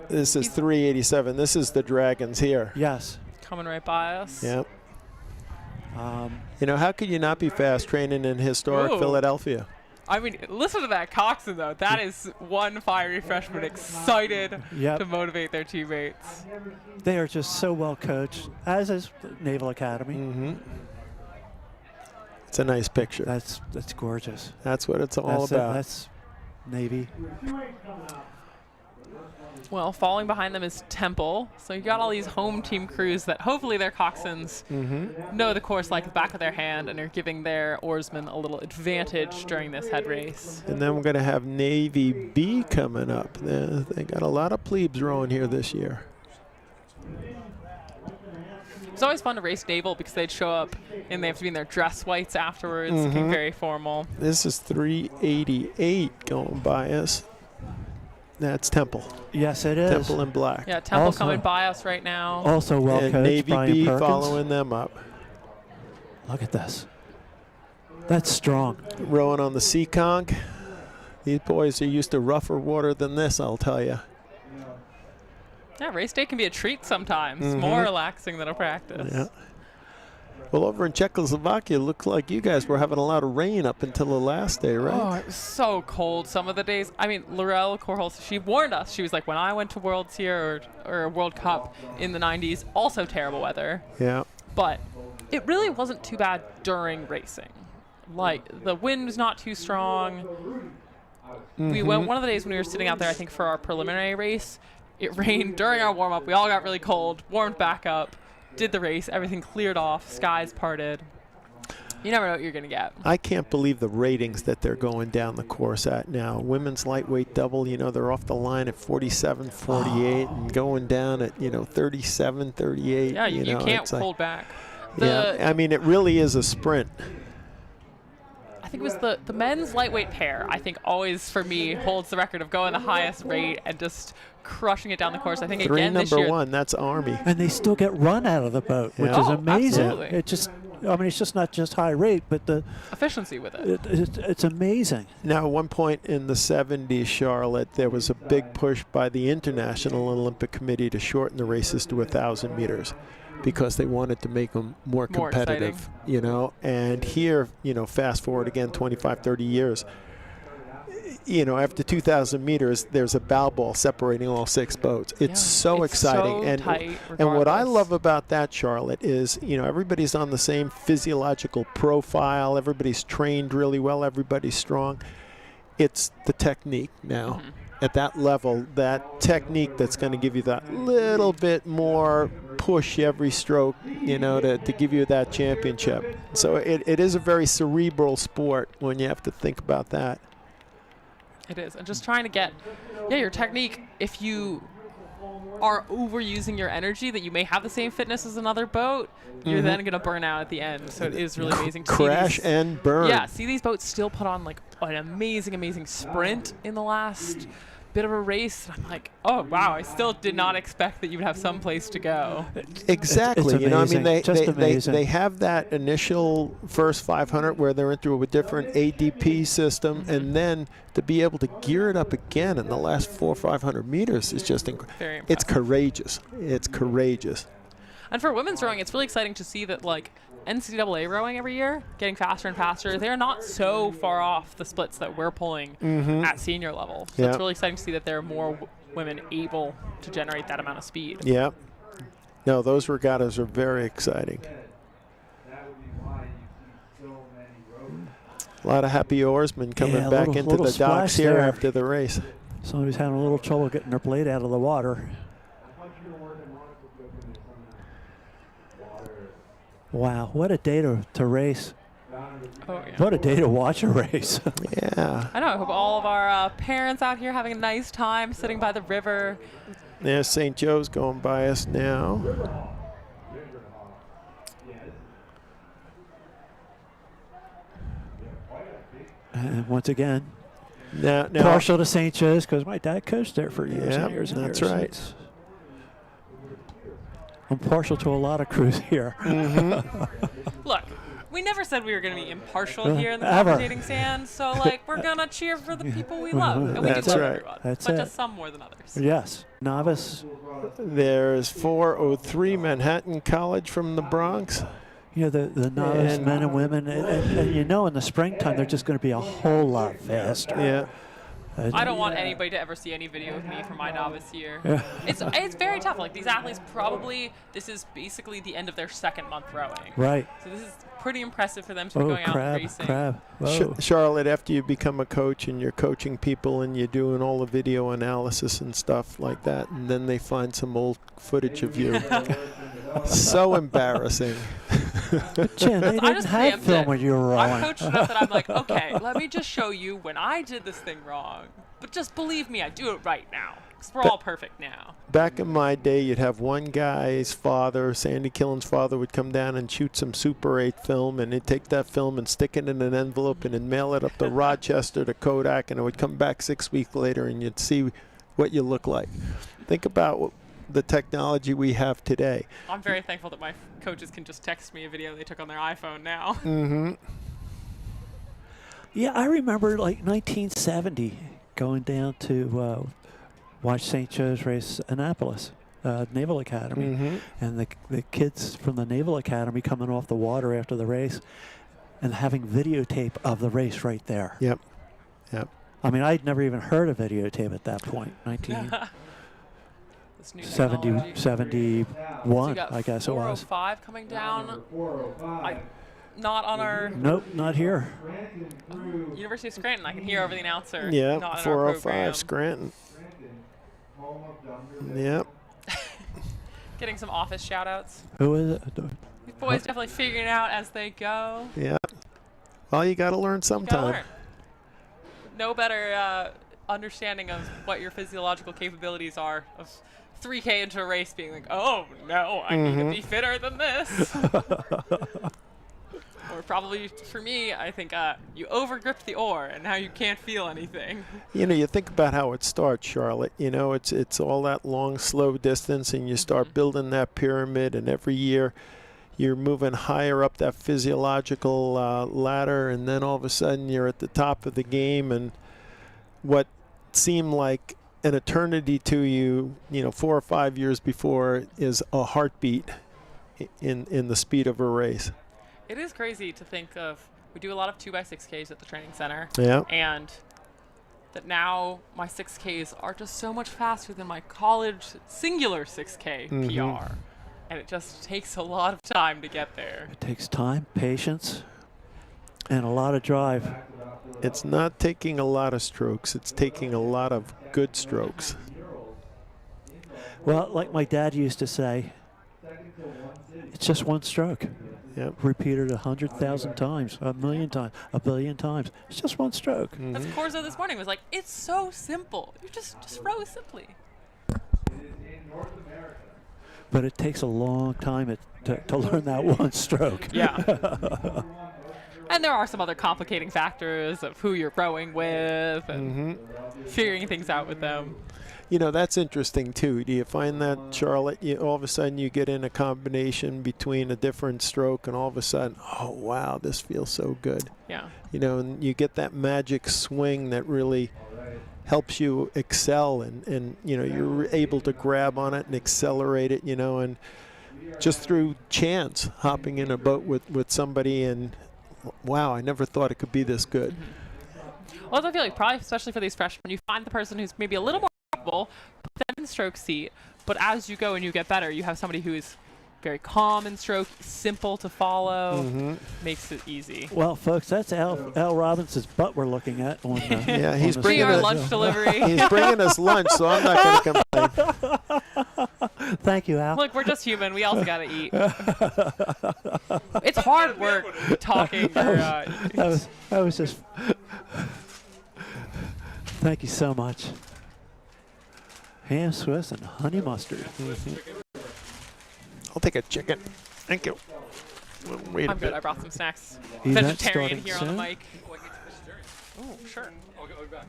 I: This is 387. This is the Dragons here.
C: Yes.
J: Coming right by us.
I: Yep. You know, how could you not be fast training in historic Philadelphia?
J: I mean, listen to that coxswain, though. That is one fiery freshman excited to motivate their teammates.
C: They are just so well coached, as is Naval Academy.
I: Mm-hmm. It's a nice picture.
C: That's gorgeous.
I: That's what it's all about.
C: That's Navy.
J: Well, falling behind them is Temple. So you got all these home team crews that hopefully their coxswains know the course like the back of their hand and are giving their oarsmen a little advantage during this head race.
I: And then we're going to have Navy B coming up. They got a lot of plebes rowing here this year.
J: It's always fun to race Naval because they'd show up and they have to be in their dress whites afterwards, looking very formal.
I: This is 388 going by us. That's Temple.
C: Yes, it is.
I: Temple in black.
J: Yeah, Temple coming by us right now.
C: Also well coached.
I: Navy
C: Brian
I: B
C: Perkins.
I: following them up.
C: Look at this. That's strong.
I: Rowing on the Seekonk. These boys are used to rougher water than this, I'll tell you.
J: Yeah, race day can be a treat sometimes. More relaxing than a practice.
I: Yeah. Well, over in Czechoslovakia, it looks like you guys were having a lot of rain up until the last day, right?
J: Oh, it was so cold some of the days. I mean, Laurel Korholz, she warned us. She was like, when I went to Worlds here or a World Cup in the 90s, also terrible weather.
I: Yeah.
J: But it really wasn't too bad during racing. Like, the wind was not too strong. We went one of the days when we were sitting out there, I think, for our preliminary race. It rained during our warm-up. We all got really cold, warmed back up, did the race. Everything cleared off. Skies parted. You never know what you're going to get.
I: I can't believe the ratings that they're going down the course at now. Women's lightweight double, you know, they're off the line at 47, 48, and going down at, you know, 37, 38.
J: Yeah, you
I: know,
J: can't
I: like,
J: hold back.
I: Yeah, I mean, it really is a sprint.
J: I think it was the men's lightweight pair, I think always, for me, holds the record of going the highest rate and just crushing it down the course. I think again this year.
I: Number one, that's Army.
C: And they still get run out of the boat, which is amazing.
J: Absolutely.
C: It just, I mean, it's just not just high rate, but the
J: efficiency with it.
C: It's amazing.
I: Now, at one point in the 70s, Charlotte, there was a big push by the International Olympic Committee to shorten the races to 1,000 meters because they wanted to make them more competitive,
J: exciting.
I: you know. And here, you know, fast forward again 25, 30 years, you know, after 2,000 meters, there's a bow ball separating all 6 boats. It's so exciting.
J: So
I: and
J: tight,
I: and what I love about that, Charlotte, is, you know, everybody's on the same physiological profile. Everybody's trained really well. Everybody's strong. It's the technique now. At that level, that technique that's going to give you that little bit more push every stroke, you know, to give you that championship. So it is a very cerebral sport when you have to think about that.
J: It is. And just trying to get, your technique, if you are overusing your energy, that you may have the same fitness as another boat, you're then going to burn out at the end. So it is really amazing to
I: crash
J: see these,
I: and burn.
J: Yeah, see these boats still put on like an amazing sprint in the last bit of a race. And I'm like, oh wow, I still did not expect that you would have some place to go.
I: Exactly.
C: It's
I: you know, I mean,
C: amazing.
I: they have that initial first 500 where they're into a different ADP system, and then to be able to gear it up again in the last 400 or 500 meters is just
J: Very impressive.
I: It's courageous. It's courageous.
J: And for women's rowing, it's really exciting to see that, like, NCAA rowing every year, getting faster and faster. They're not so far off the splits that we're pulling at senior level. So it's really exciting to see that there are more women able to generate that amount of speed.
I: Yeah. No, those regattas are very exciting. A lot of happy oarsmen coming back into the docks here after the race.
C: Somebody's having a little trouble getting their blade out of the water. Wow, what a day to race.
J: Oh, yeah.
C: What a day to watch a race.
I: Yeah.
J: I know. I hope all of our parents out here having a nice time sitting by the river.
I: There's St. Joe's going by us now.
C: And once again,
I: now
C: partial to St. Joe's because my dad coached there for years and years and
I: that's
C: years.
I: right.
C: I'm partial to a lot of crews here.
J: Look, we never said we were going to be impartial here in the
C: Ever.
J: commentating stand, so like we're going to cheer for the people we love. And we
I: That's
J: do love
I: right.
J: everyone,
C: That's
J: but
C: it.
J: just some more than others.
C: Yes, novice.
I: There's 403 Manhattan College from the Bronx.
C: You know, the novice men and women, and you know in the springtime they're just going to be a whole lot faster.
I: Yeah.
J: I don't want anybody to ever see any video of me from my novice year.
C: Yeah.
J: It's very tough. Like these athletes this is basically the end of their second month rowing.
C: Right.
J: So this is pretty impressive for them to be going out and racing.
C: Whoa.
I: Charlotte, after you become a coach and you're coaching people and you're doing all the video analysis and stuff like that, and then they find some old footage of you. So embarrassing.
C: Jen, they didn't have film when you were rowing.
J: I'm coached enough that I'm like, okay, let me just show you when I did this thing wrong. But just believe me, I do it right now. Because we're all perfect now.
I: Back in my day, you'd have one guy's father, Sandy Killen's father, would come down and shoot some Super 8 film, and he'd take that film and stick it in an envelope and then mail it up to Rochester to Kodak, and it would come back 6 weeks later and you'd see what you look like. Think about the technology we have today.
J: I'm very thankful that my coaches can just text me a video they took on their iPhone now.
C: Yeah, I remember like 1970 going down to watch St. Joe's race Annapolis, Naval Academy, and the kids from the Naval Academy coming off the water after the race and having videotape of the race right there.
I: Yep.
C: I mean, I'd never even heard of videotape at that point, 1971,
J: So you got
C: I guess it was.
J: 405 coming down. not on our
C: Nope, not here.
J: University of Scranton. I can hear over the announcer.
I: Yeah,
J: not in our
I: 405
J: program.
I: Scranton. Yep.
J: Getting some office shout outs.
C: Who is it?
J: These boys definitely figuring it out as they go.
I: Yeah. Well, you got to learn
J: You gotta
I: sometime.
J: learn. No better understanding of what your physiological capabilities are of 3K into a race being like, oh no, I need to be fitter than this. Or probably for me, I think you overgripped the oar and now you can't feel anything.
I: You know, you think about how it starts, Charlotte. You know, it's all that long, slow distance, and you start building that pyramid, and every year you're moving higher up that physiological ladder, and then all of a sudden you're at the top of the game, and what seemed like an eternity to you, 4 or 5 years before, is a heartbeat in the speed of a race.
J: It is crazy to think of, we do a lot of 2x6Ks at the training center.
I: Yeah.
J: And that now my 6Ks are just so much faster than my college singular 6K PR. And it just takes a lot of time to get there.
C: It takes time, patience, and a lot of drive.
I: It's not taking a lot of strokes. It's taking a lot of good strokes.
C: Well, like my dad used to say, it's just one stroke.
I: Yep.
C: Repeated 100,000 times, 1,000,000 times, 1,000,000,000 times. It's just one stroke.
J: That's Corzo this morning was like, it's so simple. You just row simply.
C: But it takes a long time to learn that one stroke.
J: Yeah. And there are some other complicating factors of who you're rowing with and figuring things out with them.
I: You know, that's interesting too. Do you find that, Charlotte, all of a sudden you get in a combination between a different stroke and all of a sudden, oh wow, this feels so good.
J: Yeah.
I: You know, and you get that magic swing that really helps you excel, and you're able to grab on it and accelerate it, and just through chance, hopping in a boat with somebody, and wow, I never thought it could be this good.
J: Well, I feel like probably, especially for these freshmen, you find the person who's maybe a little more capable, put them in stroke seat, but as you go and you get better, you have somebody who's very calm in stroke, simple to follow, makes it easy.
C: Well, folks, that's Al Robinson's butt we're looking at. On the,
I: yeah, he's
C: on
I: bringing
J: our lunch delivery.
I: He's bringing us lunch, so I'm not going to complain.
C: Thank you, Al.
J: Look, we're just human. We also got to eat. It's hard work talking.
C: That was just... Thank you so much. Ham Swiss and honey mustard.
I: I'll take a chicken. Thank you. Wait
J: I'm good. I brought some snacks.
C: Event
J: Vegetarian
C: starting
J: here
C: soon?
J: on the mic. Oh, sure.
H: I'll be back.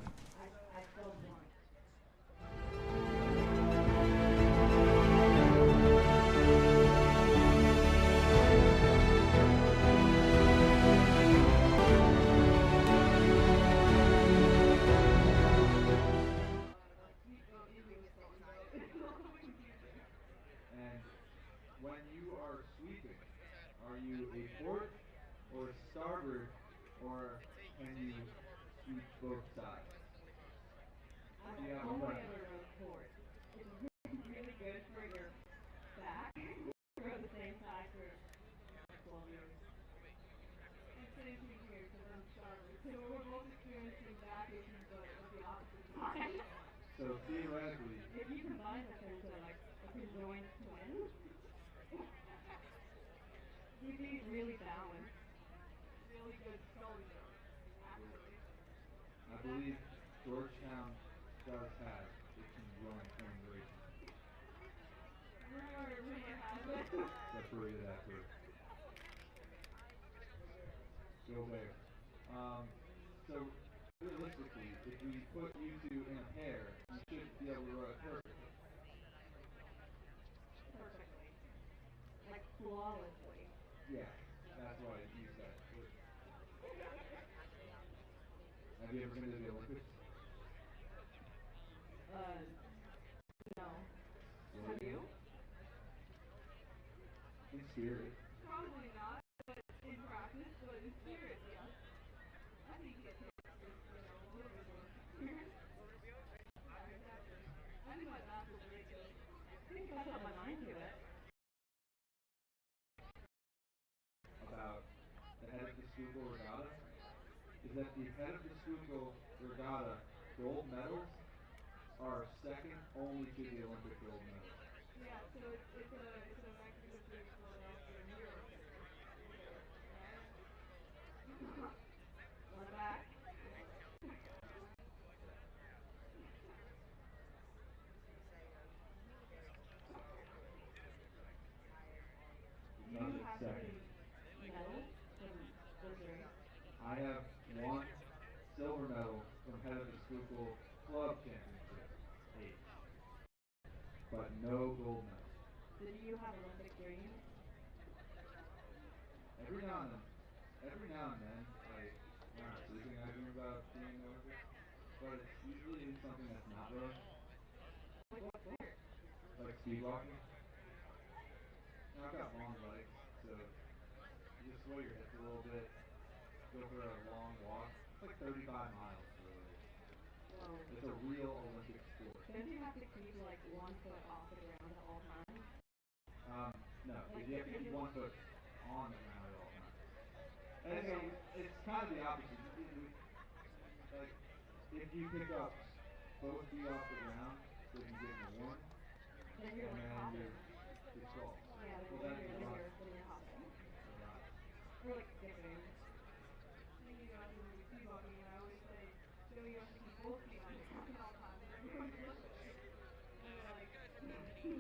B: And when you are sweeping, are you a port or starboard, or can you sweep both sides? Do you have a preference?
L: Really good for your back. Row the same side for 12 years. And same thing here, because I'm starboard. So we're both experiencing back issues, but of the opposite side.
B: So theoretically,
L: If you combine the two to like a conjoined twin, you'd be really balanced. Really good shoulder. Actually.
B: I believe Georgetown does have a conjoined formulation.
L: Rumor has it.
B: Separated after. Go Bears. So realistically, if we put you two in a pair, you should be able to row it perfectly.
L: Perfectly. Like flawlessly.
B: Yeah, that's why you said it. Have you ever been to the Olympics?
L: No.
B: Have
L: you?
B: In spirit.
L: Probably not, but in practice, but in spirit, yeah. I think it takes, a little bit more experience. I think my math is really good. I think I put my mind to it.
B: About Schuylkill Regatta is that the head of the Schuylkill Regatta gold medals are second only to the Olympic gold medal.
L: Yeah, so it's an event because of Philadelphia and New York. Right? One back. Do you have
B: Second.
L: any medals from this race?
B: I have one silver medal from head of the Schuylkill Club Championship, 8, but no gold medal.
L: So do you have Olympic dreams?
B: Every now and then, like when I'm sleeping, I dream about being an Olympic, but it's usually in something that's not rowing,
L: Like what sport?
B: like speed walking. You know, I've got long legs, so you just sway your hips a little bit, go for a long walk. It's like 35 miles, really.
L: Whoa.
B: It's a real Olympic sport.
L: Don't you have to keep like 1 foot off the ground at all times?
B: No,
L: Like,
B: you have to keep 1 foot on the ground at all times. And so it's kind of the opposite. Like, if you pick up both feet off the ground so you can get in the warm,
L: Then you're like hopping.
B: It's called.
L: Yeah,
B: Well,
L: then
B: that'd be
L: you're
B: rock.
L: hopping.
B: Right.
L: Or like skipping. When you guys are speed walking, and I always say, Joe, you have to keep both feet on the ground at all times. And you're flipping. And you're like, and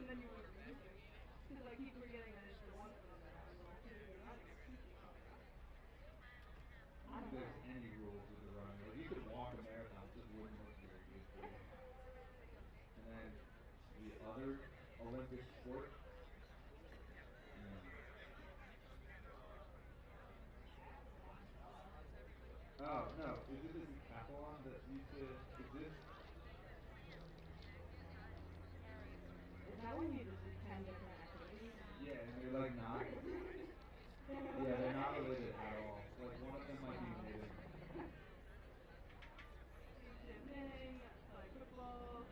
L: then you wouldn't use it. Because I keep forgetting that it's the 1 foot in the ground. Well, because if you're running, it's 2 feet on the ground.
B: I don't think there's any rules with the running. Like, you could walk a marathon, it just wouldn't look very good for you. And then the other Olympic sport, oh, no. Is it the decathlon that used to exist?
L: Is that when you just do 10 different activities?
B: Yeah, and they're like not. Yeah, they're not related at all. Like, one of them might be knitting.
L: Knitting, like football,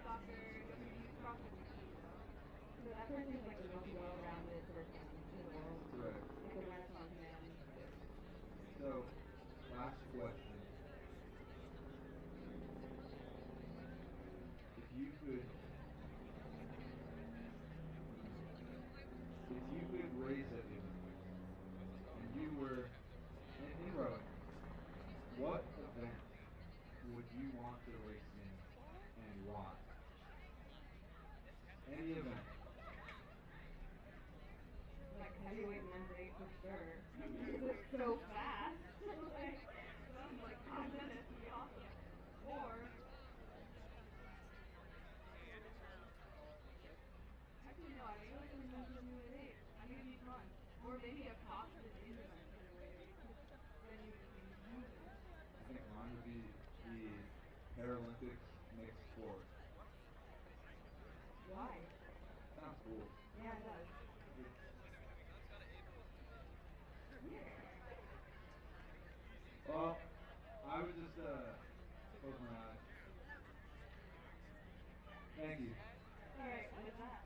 L: soccer, WB's CrossFit machine, though. So that person's like the most well-rounded person in the world.
B: Correct.
L: Like a Renaissance man.
B: So, last question. If you could race at the Olympics, and you were in rowing, what event would you want to race in, and why? Any event.
L: Like heavyweight men's 8 for sure. Because it's so fast. Like, something like 5 minutes would be awesome. Or, actually no, I maybe like a men's heavyweight 8. I think it'd be fun. Or maybe a CrossFit into men's heavyweight 8. Because then you can use it.
B: I think mine would be the Paralympics mixed sport.
L: Why?
B: Sounds cool.
L: Yeah, it does.
B: Well, I would just close my eyes. Thank you.
L: Alright, with that.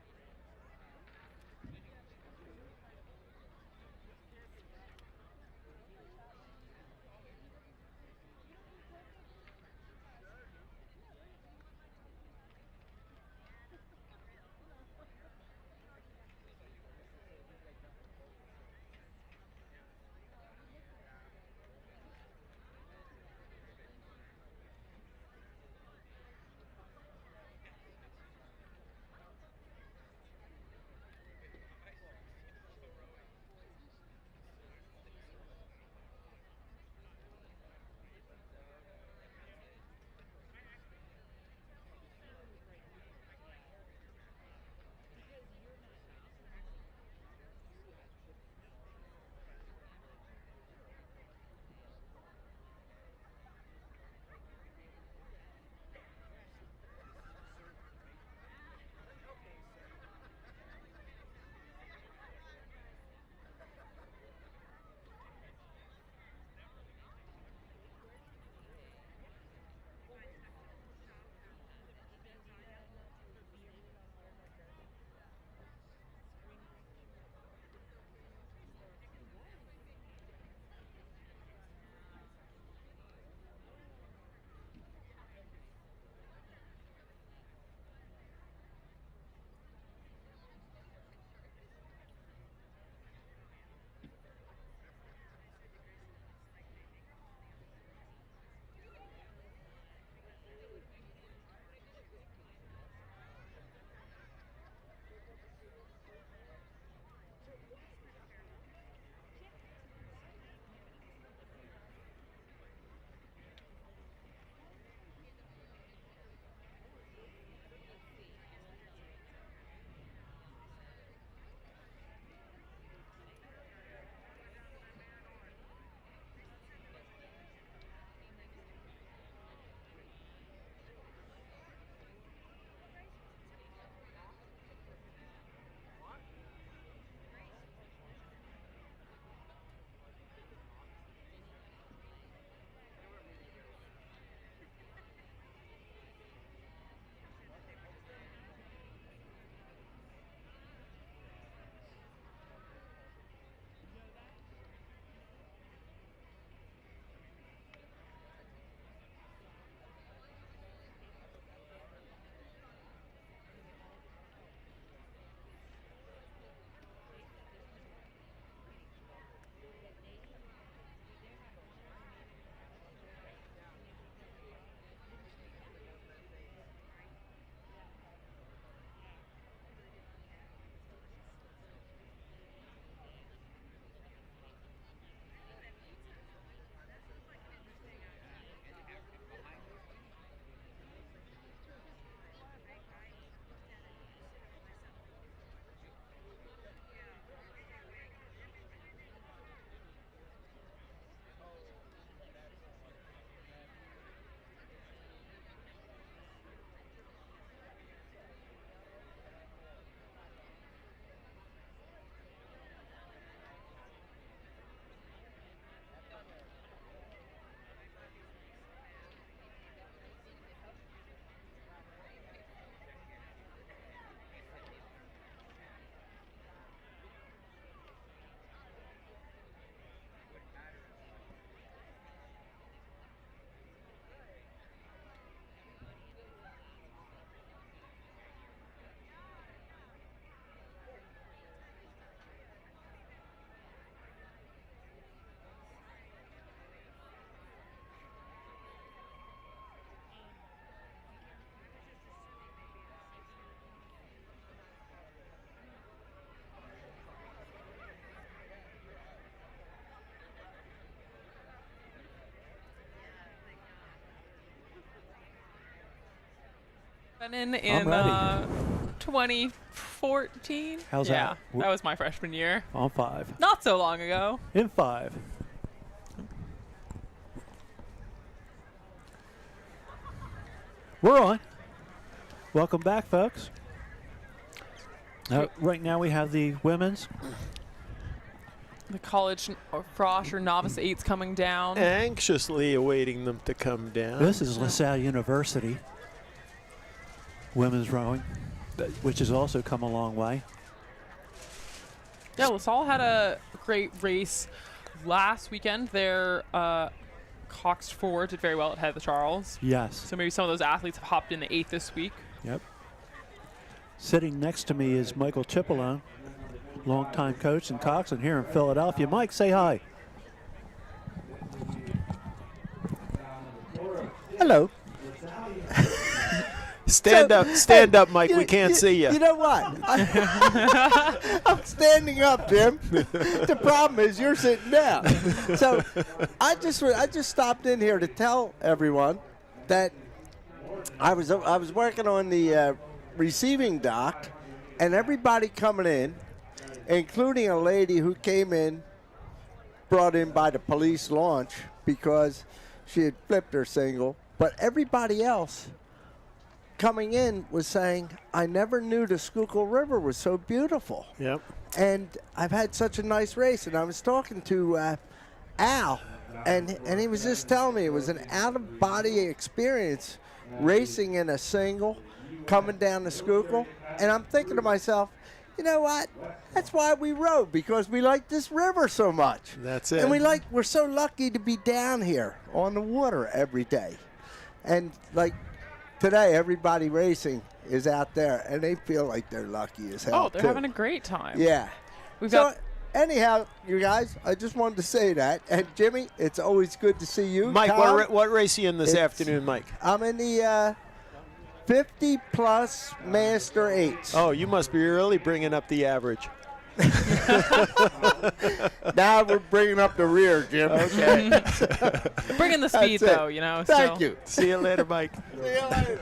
J: in
C: I'm ready.
J: 2014.
C: How's
J: yeah,
C: that?
J: that was my freshman year.
C: On 5.
J: Not so long ago.
C: In 5. We're on. Welcome back, folks. Right now we have the women's.
J: The college frosh or novice 8s coming down.
I: Anxiously awaiting them to come down.
C: This is LaSalle University. Women's rowing, which has also come a long way.
J: Yeah, LaSalle had a great race last weekend. Their Cox 4 did very well at Head of the Charles.
C: Yes.
J: So maybe some of those athletes have hopped in the 8 this week.
C: Yep. Sitting next to me is Michael Cipollone, longtime coach in Coxon here in Philadelphia. Mike, say hi.
M: Hello.
I: Stand up, Mike. We can't see you.
M: You know what? I'm standing up, Jim. The problem is you're sitting down. So I just stopped in here to tell everyone that I was working on the receiving dock, and everybody coming in, including a lady who came in, brought in by the police launch because she had flipped her single, but everybody else coming in was saying, I never knew the Schuylkill River was so beautiful.
I: Yep.
M: And I've had such a nice race. And I was talking to Al, and he was just telling me it was an out-of-body experience racing in a single, coming down the Schuylkill. And I'm thinking to myself, you know what? That's why we rode, because we like this river so much.
I: That's it.
M: And we're so lucky to be down here on the water every day. And like today, everybody racing is out there, and they feel like they're lucky as hell.
J: Oh, they're
M: too.
J: having a great time.
M: Yeah.
J: We've
M: So
J: got
M: anyhow, you guys, I just wanted to say that. And Jimmy, it's always good to see you.
I: Mike,
M: Tom,
I: what race are you in this afternoon, Mike?
M: I'm in the 50-plus Master 8s.
I: Oh, you must be really bringing up the average.
M: Now we're bringing up the rear, Jim.
I: Okay.
J: bringing the speed,
M: That's it.
J: though, you know.
M: Thank
J: still.
M: you.
I: See you later, Mike.
M: See you later.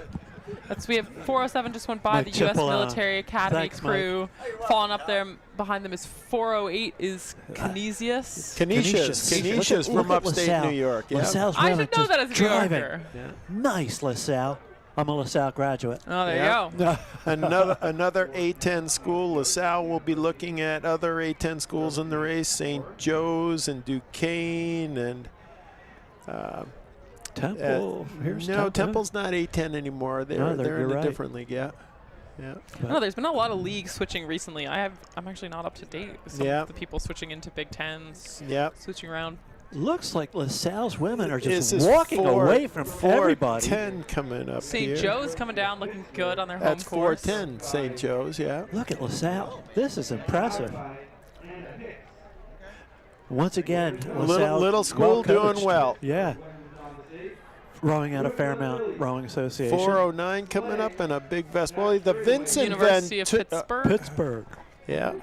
J: We have 407 just went by
C: Mike
J: the U.S.
C: Cipollone.
J: Military Academy
C: Thanks,
J: crew. Falling up there behind them is 408 is Canisius.
I: Canisius from
C: Look at
I: upstate
C: LaSalle.
I: New York. Yeah.
C: LaSalle's
J: I
C: women
J: should know
C: just
J: that as a New
C: driving.
J: Yorker.
I: Yeah.
C: Nice, LaSalle. I'm a LaSalle graduate.
J: Oh, there you go.
I: Another A10 school. LaSalle will be looking at other A10 schools in the race, St. Joe's and Duquesne and
C: Temple. Here's
I: no,
C: Temple.
I: Temple's not A10 anymore. They're in
C: you're
I: a
C: right.
I: different league. Yeah.
J: No, there's been a lot of leagues switching recently. I'm actually not up to date with some of the people switching into Big Tens.
I: Yep.
J: Switching around.
C: Looks like LaSalle's women are
I: This
C: just
I: is
C: walking away from everybody.
I: 410 coming up here.
J: St. Joe's coming down looking good on their home
I: That's
J: course.
I: 410, St. Joe's, yeah.
C: Look at LaSalle. This is impressive. Once again, LaSalle
I: Little school
C: well-coached.
I: doing well.
C: Yeah. Rowing out of Fairmount Rowing Association.
I: 409 coming up and a big vestibule. The Vincent
J: University of Pittsburgh.
C: Pittsburgh.
I: Yeah.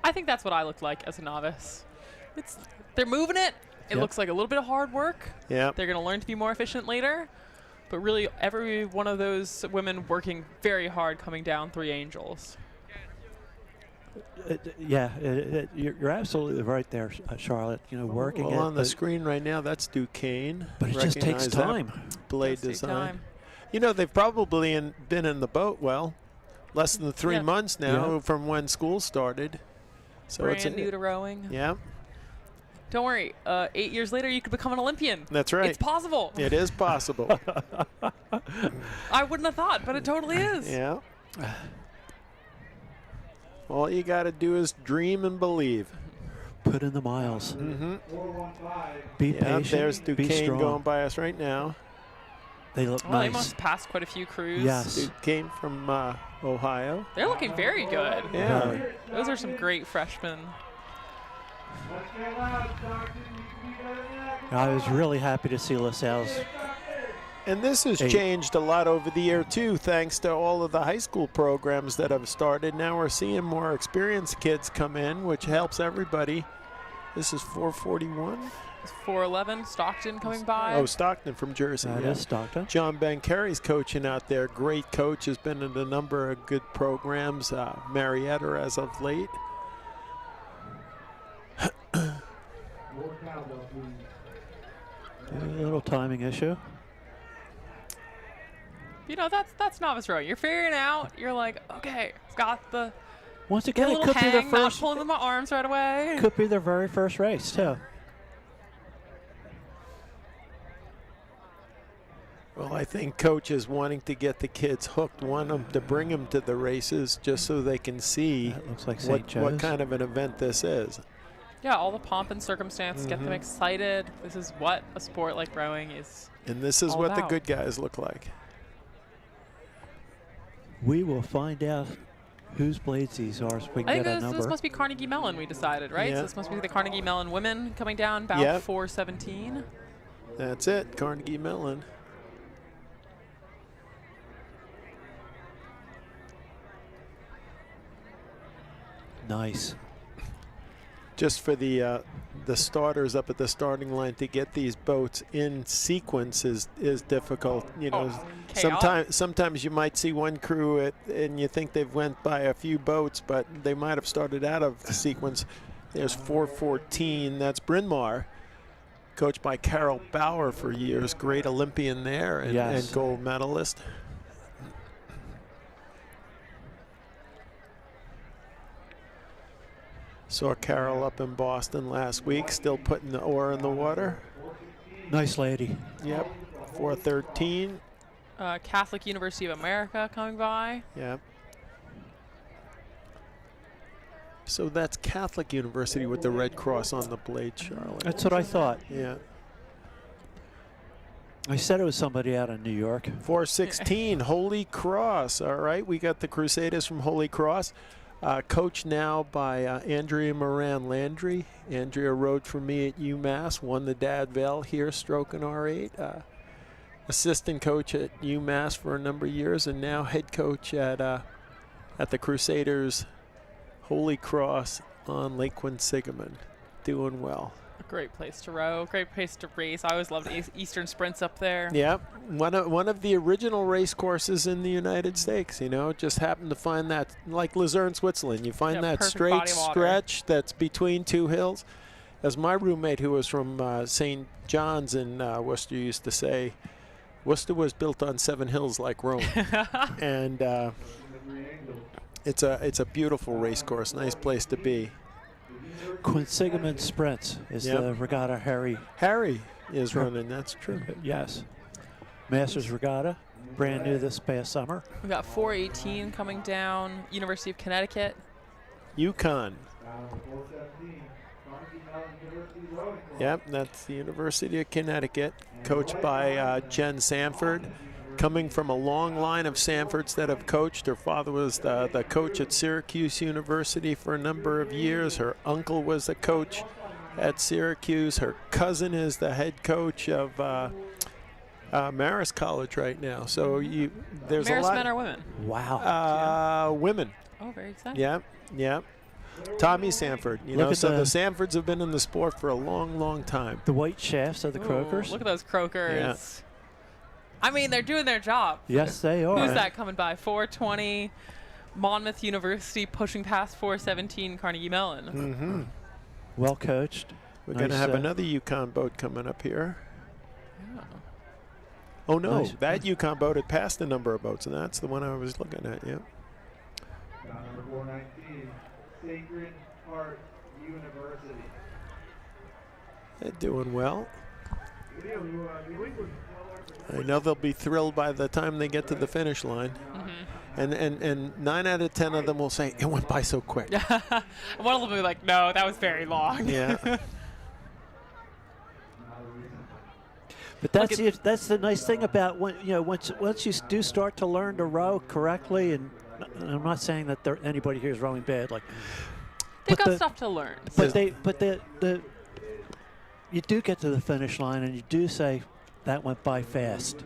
J: I think that's what I look like as a novice. They're moving it. It looks like a little bit of hard work.
I: Yeah.
J: They're going to learn to be more efficient later. But really, every one of those women working very hard coming down Three Angels.
C: You're absolutely right there, Charlotte. You know, working
I: Well,
C: at
I: on the screen right now, that's Duquesne.
C: But it just takes
I: Recognize that
C: time.
I: Blade
J: Does take
I: design.
J: time.
I: You know, they've probably been in the boat, less than 3 months now from when school started. So
J: Brand new to rowing.
I: Yeah.
J: Don't worry. 8 years later, you could become an Olympian.
I: That's right.
J: It's possible.
I: It is possible.
J: I wouldn't have thought, but it totally is.
I: Yeah. All you got to do is dream and believe.
C: Put in the miles.
I: Mm-hmm.
C: Be patient.
I: There's
C: be
I: Duquesne
C: strong.
I: going by us right now.
C: They look
J: Well,
C: nice.
J: they must have passed quite a few crews.
C: Yes.
I: Duquesne from Ohio.
J: They're looking very good.
I: Yeah.
C: Really.
J: Those are some great freshmen.
C: I was really happy to see LaSalle's.
I: And this has changed a lot over the year, too, thanks to all of the high school programs that have started. Now we're seeing more experienced kids come in, which helps everybody. This is 441.
J: It's 4:11. Stockton coming by.
I: Oh, Stockton from Jersey.
C: That is Stockton.
I: John Bancary's coaching out there. Great coach. Has been in a number of good programs. Marietta as of late.
C: A little timing issue.
J: You know, that's novice rowing. You're figuring out. You're like, okay, I've got the.
C: Once
J: Get
C: again,
J: a
C: it
J: little
C: could be their
J: hang, not
C: first.
J: pulling with my arms right away.
C: Could be their very first race too.
I: Well, I think coaches wanting to get the kids hooked, want them to bring them to the races just so they can see
C: That looks like
I: what
C: St. Joe's.
I: kind of an event this is.
J: Yeah, all the pomp and circumstance, get them excited. This is what a sport like rowing is.
I: And this is
J: all
I: what
J: about.
I: the good guys look like.
C: We will find out whose blades these are so we
J: I
C: can
J: think
C: get a
J: this
C: number.
J: must be Carnegie Mellon, we decided, right?
I: Yeah.
J: So this must be the Carnegie Mellon women coming down, bout
I: Yep.
J: 4:17.
I: That's it, Carnegie Mellon.
C: Nice.
I: Just for the starters up at the starting line to get these boats in sequence is difficult. You know, sometimes you might see one crew and you think they've went by a few boats, but they might have started out of the sequence. There's 414. That's Bryn Mawr, coached by Carol Bauer for years. Great Olympian there and gold medalist. Saw Carol up in Boston last week, still putting the oar in the water.
C: Nice lady.
I: Yep, 413.
J: Catholic University of America coming by.
I: Yep. So that's Catholic University with the Red Cross on the blade, Charlotte.
C: That's what I thought.
I: Yeah.
C: I said it was somebody out of New York.
I: 416, Holy Cross. All right, we got the Crusaders from Holy Cross. Coached now by Andrea Moran Landry. Andrea rode for me at UMass, won the Dad Vale here, stroking R8. Assistant coach at UMass for a number of years, and now head coach at the Crusaders Holy Cross on Lake Quinsigamond. Doing well.
J: A great place to row, great place to race. I always loved Eastern Sprints up there.
I: Yeah, one of the original race courses in the United States. You know, just happened to find that, like Luzerne, Switzerland. You find that straight stretch that's between two hills. As my roommate, who was from St. John's in Worcester, used to say, Worcester was built on 7 hills like Rome. And it's a beautiful race course, nice place to be.
C: Quinsigamond Sprints is the regatta Harry.
I: Harry is running, that's true.
C: Yes. Masters Regatta, brand new this past summer.
J: We got 418 coming down, University of Connecticut.
I: UConn. Yep, that's the University of Connecticut, coached by Jen Sanford. Coming from a long line of Sanfords that have coached. Her father was the coach at Syracuse University for a number of years. Her uncle was the coach at Syracuse. Her cousin is the head coach of Marist College right now. So there's
J: Marist
I: a lot.
J: Men or women?
C: Wow.
I: Women.
J: Oh, very exciting.
I: Yep, yep. Tommy Sanford. You know, so the Sanfords have been in the sport for a long, long time.
C: The white shafts of the croakers.
J: Look at those croakers.
I: Yeah.
J: I mean, they're doing their job.
C: Yes, they are.
J: Who's that coming by? 420, Monmouth University pushing past 417, Carnegie Mellon.
I: Mm-hmm.
C: Well coached.
I: We're going to have another Yukon boat coming up here.
J: Yeah.
I: Oh, no.
C: Nice.
I: That Yukon boat had passed a number of boats, and that's the one I was looking at, yeah.
B: Number 419, Sacred Heart University.
I: They're doing well. I know they'll be thrilled by the time they get to the finish line.
J: Mm-hmm.
I: And 9 out of 10 of them will say, it went by so quick.
J: One of them will be like, no, that was very long.
I: Yeah.
C: But that's the nice thing about when once you do start to learn to row correctly, and I'm not saying that anybody here is rowing badly.
J: They've got stuff to learn.
C: But you do get to the finish line and you do say that went by fast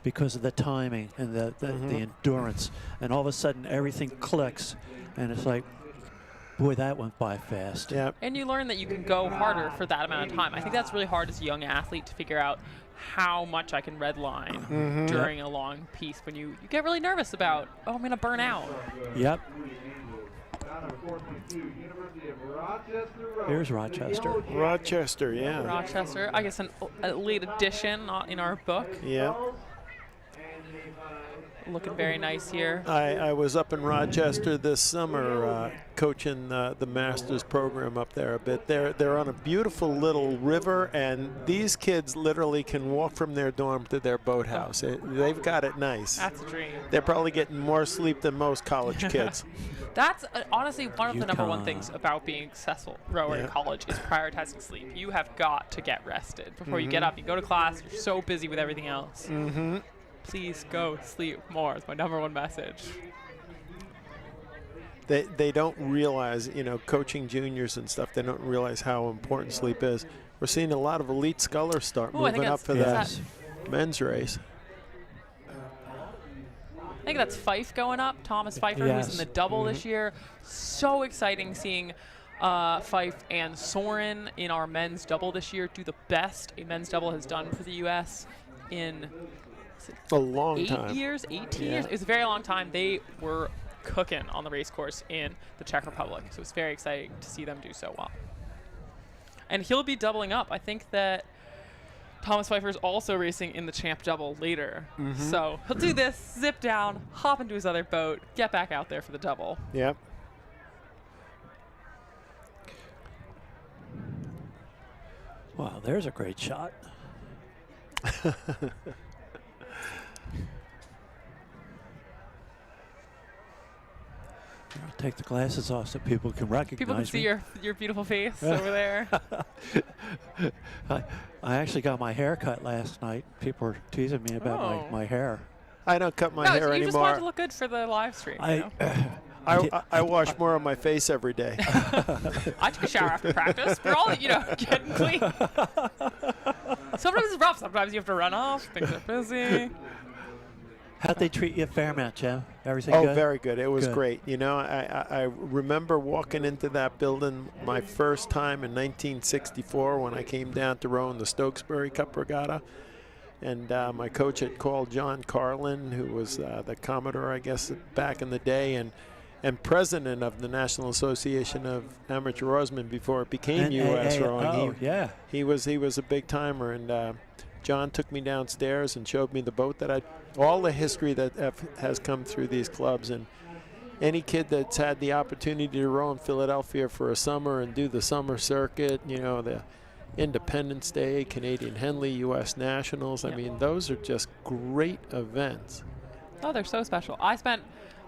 C: because of the timing and the endurance, and all of a sudden everything clicks, and it's like, Boy, that went by fast.
M: Yeah.
J: And you learn that you can go harder for that amount of time. I think that's really hard as a young athlete to figure out how much I can redline during a long piece when you get really nervous about, oh, I'm going to burn out.
C: Yep. Here's Rochester.
M: Rochester, yeah.
J: Rochester, I guess a late addition, not in our book.
M: Yeah.
J: Looking very nice here.
I: I was up in Rochester this summer coaching the master's program up there a bit. They're on a beautiful little river, and these kids literally can walk from their dorm to their boathouse. They've got it nice.
J: That's a dream.
I: They're probably getting more sleep than most college kids.
J: That's honestly one of the number one things about being a successful rower in college is prioritizing sleep. You have got to get rested before you get up. You go to class, you're so busy with everything else. Please go sleep more is my number one message.
I: They don't realize, coaching juniors and stuff, they don't realize how important sleep is. We're seeing a lot of elite scullers start moving up for that men's race.
J: I think that's Fife going up. Thomas Pfeiffer, who's in the double this year. So exciting seeing Fife and Soren in our men's double this year do the best a men's double has done for the U.S. in
I: a long
J: 18 years. It was a very long time. They were cooking on the race course in the Czech Republic. So it's very exciting to see them do so well. And he'll be doubling up. I think that Thomas Pfeiffer is also racing in the champ double later. So he'll do this, zip down, hop into his other boat, get back out there for the double.
I: Yep.
C: Wow, there's a great shot. I'll take the glasses off so people can recognize
J: People can see
C: me.
J: your beautiful face over there.
C: I actually got my hair cut last night. People were teasing me about my hair.
I: I don't cut my hair
J: you
I: anymore.
J: just wanted to look good for the live stream.
I: I wash more of my face every day.
J: I took a shower after practice. We're all, getting clean. Sometimes it's rough. Sometimes you have to run off. Things are busy.
C: How'd they treat you at Fairmount, Joe? Everything good?
I: Oh, very good. It was great. I remember walking into that building my first time in 1964 when I came down to row in the Stokesbury Cup Regatta. And my coach had called John Carlin, who was the Commodore, I guess, back in the day, and president of the National Association of Amateur Oarsmen before it became U.S. rowing. He was a big timer, and John took me downstairs and showed me the boat that all the history that has come through these clubs. And any kid that's had the opportunity to row in Philadelphia for a summer and do the summer circuit, the Independence Day, Canadian Henley, U.S. Nationals, I mean, those are just great events.
J: Oh, they're so special. I spent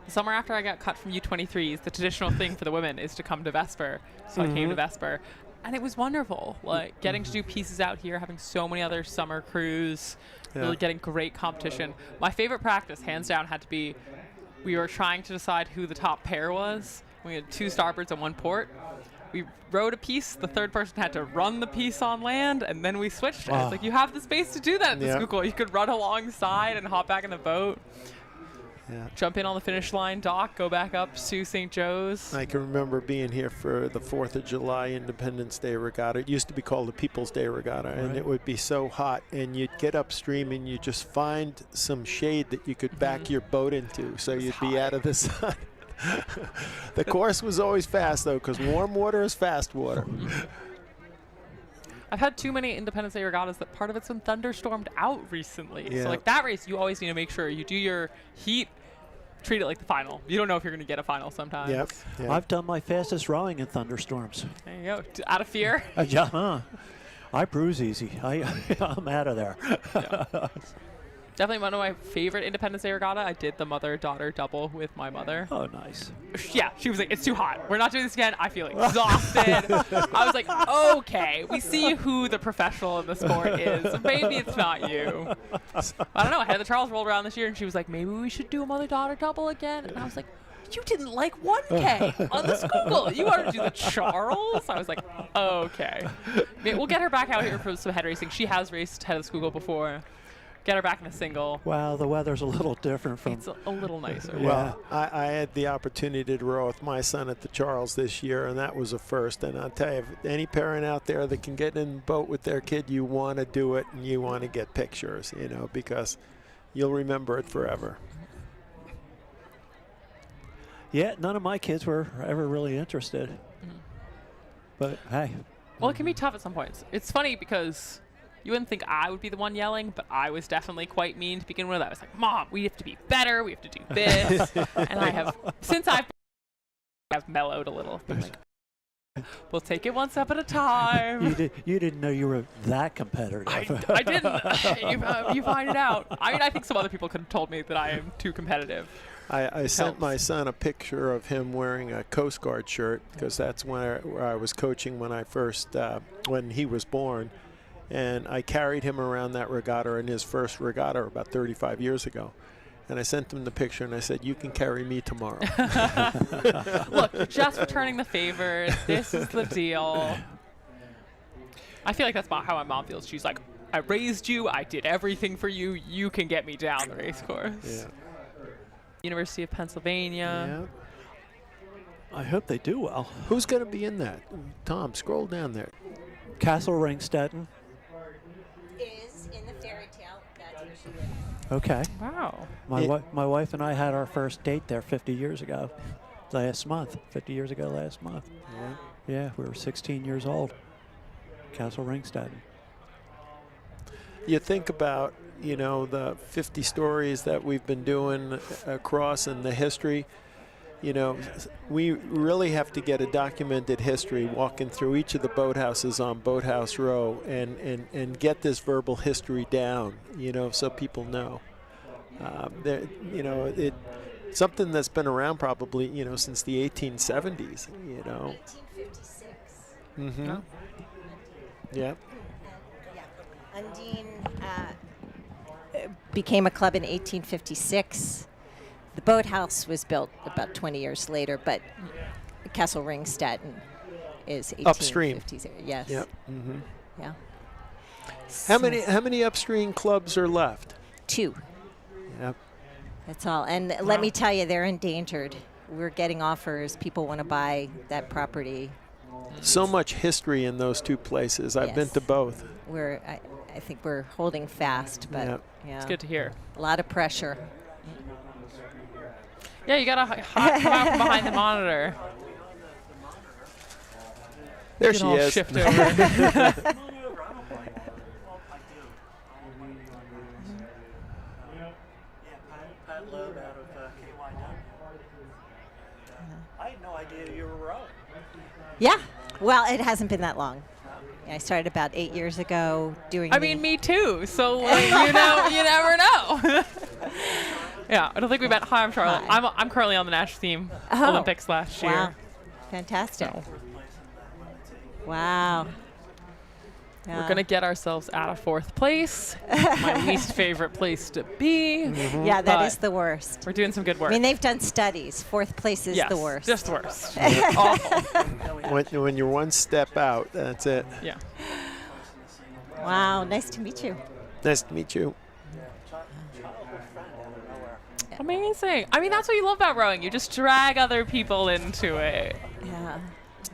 J: the summer after I got cut from U23s, the traditional thing for the women is to come to Vesper. So I came to Vesper. And it was wonderful, like getting to do pieces out here, having so many other summer crews, really getting great competition. My favorite practice, hands down, had to be we were trying to decide who the top pair was. We had 2 starboards and 1 port. We rowed a piece. The third person had to run the piece on land, and then we switched. Wow. It's like you have the space to do that at the Schuylkill. You could run alongside and hop back in the boat. Jump in on the finish line, dock, go back up to St. Joe's.
I: I can remember being here for the 4th of July Independence Day Regatta. It used to be called the People's Day Regatta, and it would be so hot, and you'd get upstream and you'd just find some shade that you could back your boat into, so you'd be out of the sun. The course was always fast, though, because warm water is fast water.
J: I've had too many Independence Day regattas that part of it's been thunderstormed out recently.
I: Yeah.
J: So like that race, you always need to make sure you do your heat, treat it like the final. You don't know if you're going to get a final sometimes.
I: Yep.
C: I've done my fastest rowing in thunderstorms.
J: There you go. Out of fear?
C: I bruise easy. I'm out of there.
J: Definitely one of my favorite Independence Day regatta. I did the mother-daughter double with my mother.
C: Oh, nice.
J: Yeah, she was like, it's too hot. We're not doing this again. I feel exhausted. I was like, okay, we see who the professional in the sport is. Maybe it's not you. I don't know. Heather Charles rolled around this year, and she was like, maybe we should do a mother-daughter double again. And I was like, you didn't like 1K on the Schuylkill. You wanted to do the Charles? I was like, okay. We'll get her back out here for some head racing. She has raced head of the Schuylkill before. get her back in a single.
C: Well, the weather's a little different from.
J: It's a little nicer.
C: Yeah.
I: Well, I had the opportunity to row with my son at the Charles this year, and that was a first. And I'll tell you, if any parent out there that can get in the boat with their kid, you want to do it, and you want to get pictures, you know, because you'll remember it forever.
C: Yeah, none of my kids were ever really interested. But hey.
J: Well, it can be tough at some points. It's funny because you wouldn't think I would be the one yelling, but I was definitely quite mean to begin with. I was like, Mom, we have to be better. We have to do this. And I have, since I've mellowed a little. Been like, we'll take it one step at a time.
C: You didn't know you were that competitive.
J: I didn't. You find it out. I mean, I think some other people could have told me that I am too competitive.
I: I sent my son a picture of him wearing a Coast Guard shirt because that's where I was coaching when I first, when he was born. And I carried him around that regatta in his first regatta about 35 years ago. And I sent him the picture and I said, you can carry me tomorrow.
J: Look, just returning the favor. This is the deal. I feel like that's how my mom feels. She's like, I raised you. I did everything for you. You can get me down the race course.
I: Yeah.
J: University of Pennsylvania.
C: Yeah. I hope they do well.
I: Who's going to be in that? Tom, scroll down there.
C: Castle Ringstetten.
N: Is in the fairy tale. That's where she lives.
C: Okay.
J: Wow.
C: My wife and I had our first date there 50 years ago. Last month. 50 years ago last month. Yeah, we were 16 years old. Castle Ringstetten.
I: You think about, you know, the 50 stories that we've been doing across in the history. You know, we really have to get a documented history walking through each of the boathouses on Boathouse Row and get this verbal history down, you know, so people know. You know, something that's been around probably, you know, since the 1870s, you know.
N: 1856.
I: Mm-hmm.
J: Oh.
I: Yeah.
N: Undine became a club in 1856. The boathouse was built about 20 years later, but Castle Ringstetten is 1856.
I: Upstream.
N: Yes.
I: Yep. Mm-hmm.
N: Yeah.
I: How many upstream clubs are left?
N: 2.
I: Yep.
N: That's all. And let me tell you, they're endangered. We're getting offers. People want to buy that property.
I: So much history in those 2 places. I've been to both.
N: I think we're holding fast, but yeah.
J: It's good to hear.
N: A lot of pressure.
J: Yeah, you gotta come out from behind the monitor.
I: There she is.
J: Shift over.
C: I had no idea you were rowing.
N: Yeah. Well, it hasn't been that long. I started about 8 years ago doing.
J: I mean, me too. So like, you know, you never know. Yeah, I don't think we met. Hi, I'm Charlotte.
N: Hi.
J: I'm currently on the national team Olympics last year.
N: Wow. Fantastic.
J: So.
N: Wow.
J: We're going to get ourselves out of 4th place. My least favorite place to be.
N: Mm-hmm. Yeah, that is the worst.
J: We're doing some good work.
N: I mean, they've done studies. 4th place is the worst.
J: Just the worst. Awful.
I: When you're one step out, that's it.
J: Yeah.
N: Wow, nice to meet you.
I: Nice to meet you.
J: Amazing. I mean, that's what you love about rowing. You just drag other people into it.
N: Yeah.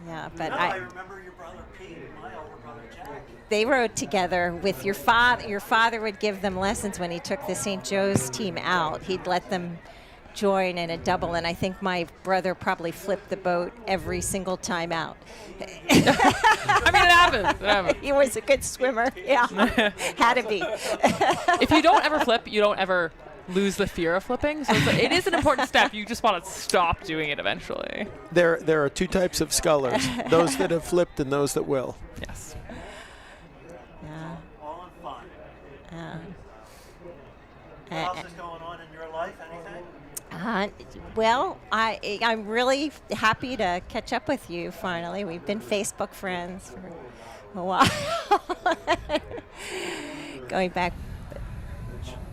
N: Yeah, but
C: I remember your brother Pete and my older brother Jack.
N: They rowed together with your father. Your father would give them lessons when he took the St. Joe's team out. He'd let them join in a double, and I think my brother probably flipped the boat every single time out.
J: I mean, it happens. It happens.
N: He was a good swimmer. Yeah, had to be.
J: If you don't ever flip, you don't ever lose the fear of flipping. So it is an important step. You just want to stop doing it eventually.
I: There are 2 types of scullers: those that have flipped and those that will.
J: Yes.
N: Yeah.
C: All in fun.
N: Yeah.
C: What else is going on in your life? Anything?
N: Well, I'm really happy to catch up with you finally. We've been Facebook friends for a while. Going back.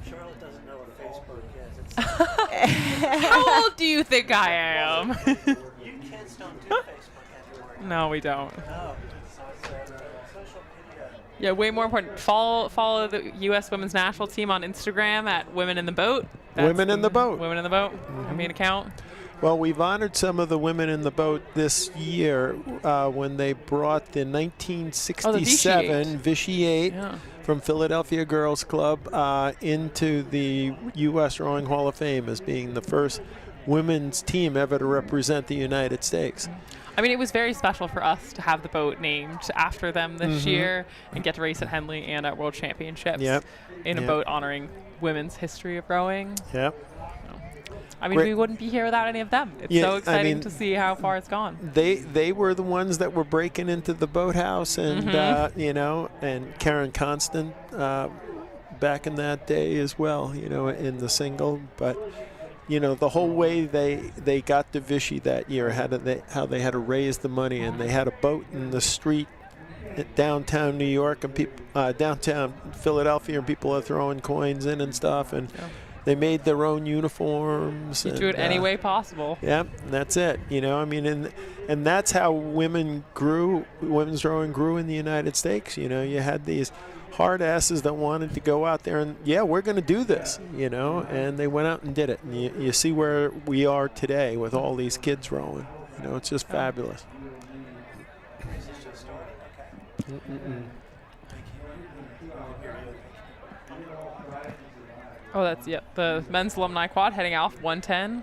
C: Charlotte doesn't know what Facebook is.
J: How old do you think I am?
C: You kids don't do Facebook anymore.
J: No, we don't.
C: No. So it's a social media
J: Yeah, way more important. Follow the U.S. Women's National Team on Instagram at Women in the Boat.
I: Women in the Boat.
J: Women in the Boat. Our main account.
I: Well, we've honored some of the women in the boat this year when they brought the 1967 Vichy 8 from Philadelphia Girls Club into the U.S. Rowing Hall of Fame as being the first women's team ever to represent the United States.
J: I mean, it was very special for us to have the boat named after them this year and get to race at Henley and at World Championships in a boat honoring women's history of rowing.
I: Yep.
J: I mean, we wouldn't be here without any of them. It's so exciting to see how far it's gone.
I: They were the ones that were breaking into the boathouse, and you know, and Karen Constant back in that day as well. You know, in the single, but you know, the whole way they got to Vichy that year, how they had to raise the money, and they had a boat in the street at downtown New York and people downtown Philadelphia, and people are throwing coins in and stuff, and they made their own uniforms.
J: You do it any way possible.
I: Yeah, that's it. You know, I mean, and that's how women's rowing grew in the United States. You know, you had these hard asses that wanted to go out there and, yeah, we're going to do this, you know, and they went out and did it. And you see where we are today with all these kids rowing. You know, it's just fabulous.
J: Oh, that's the men's alumni quad heading off 110.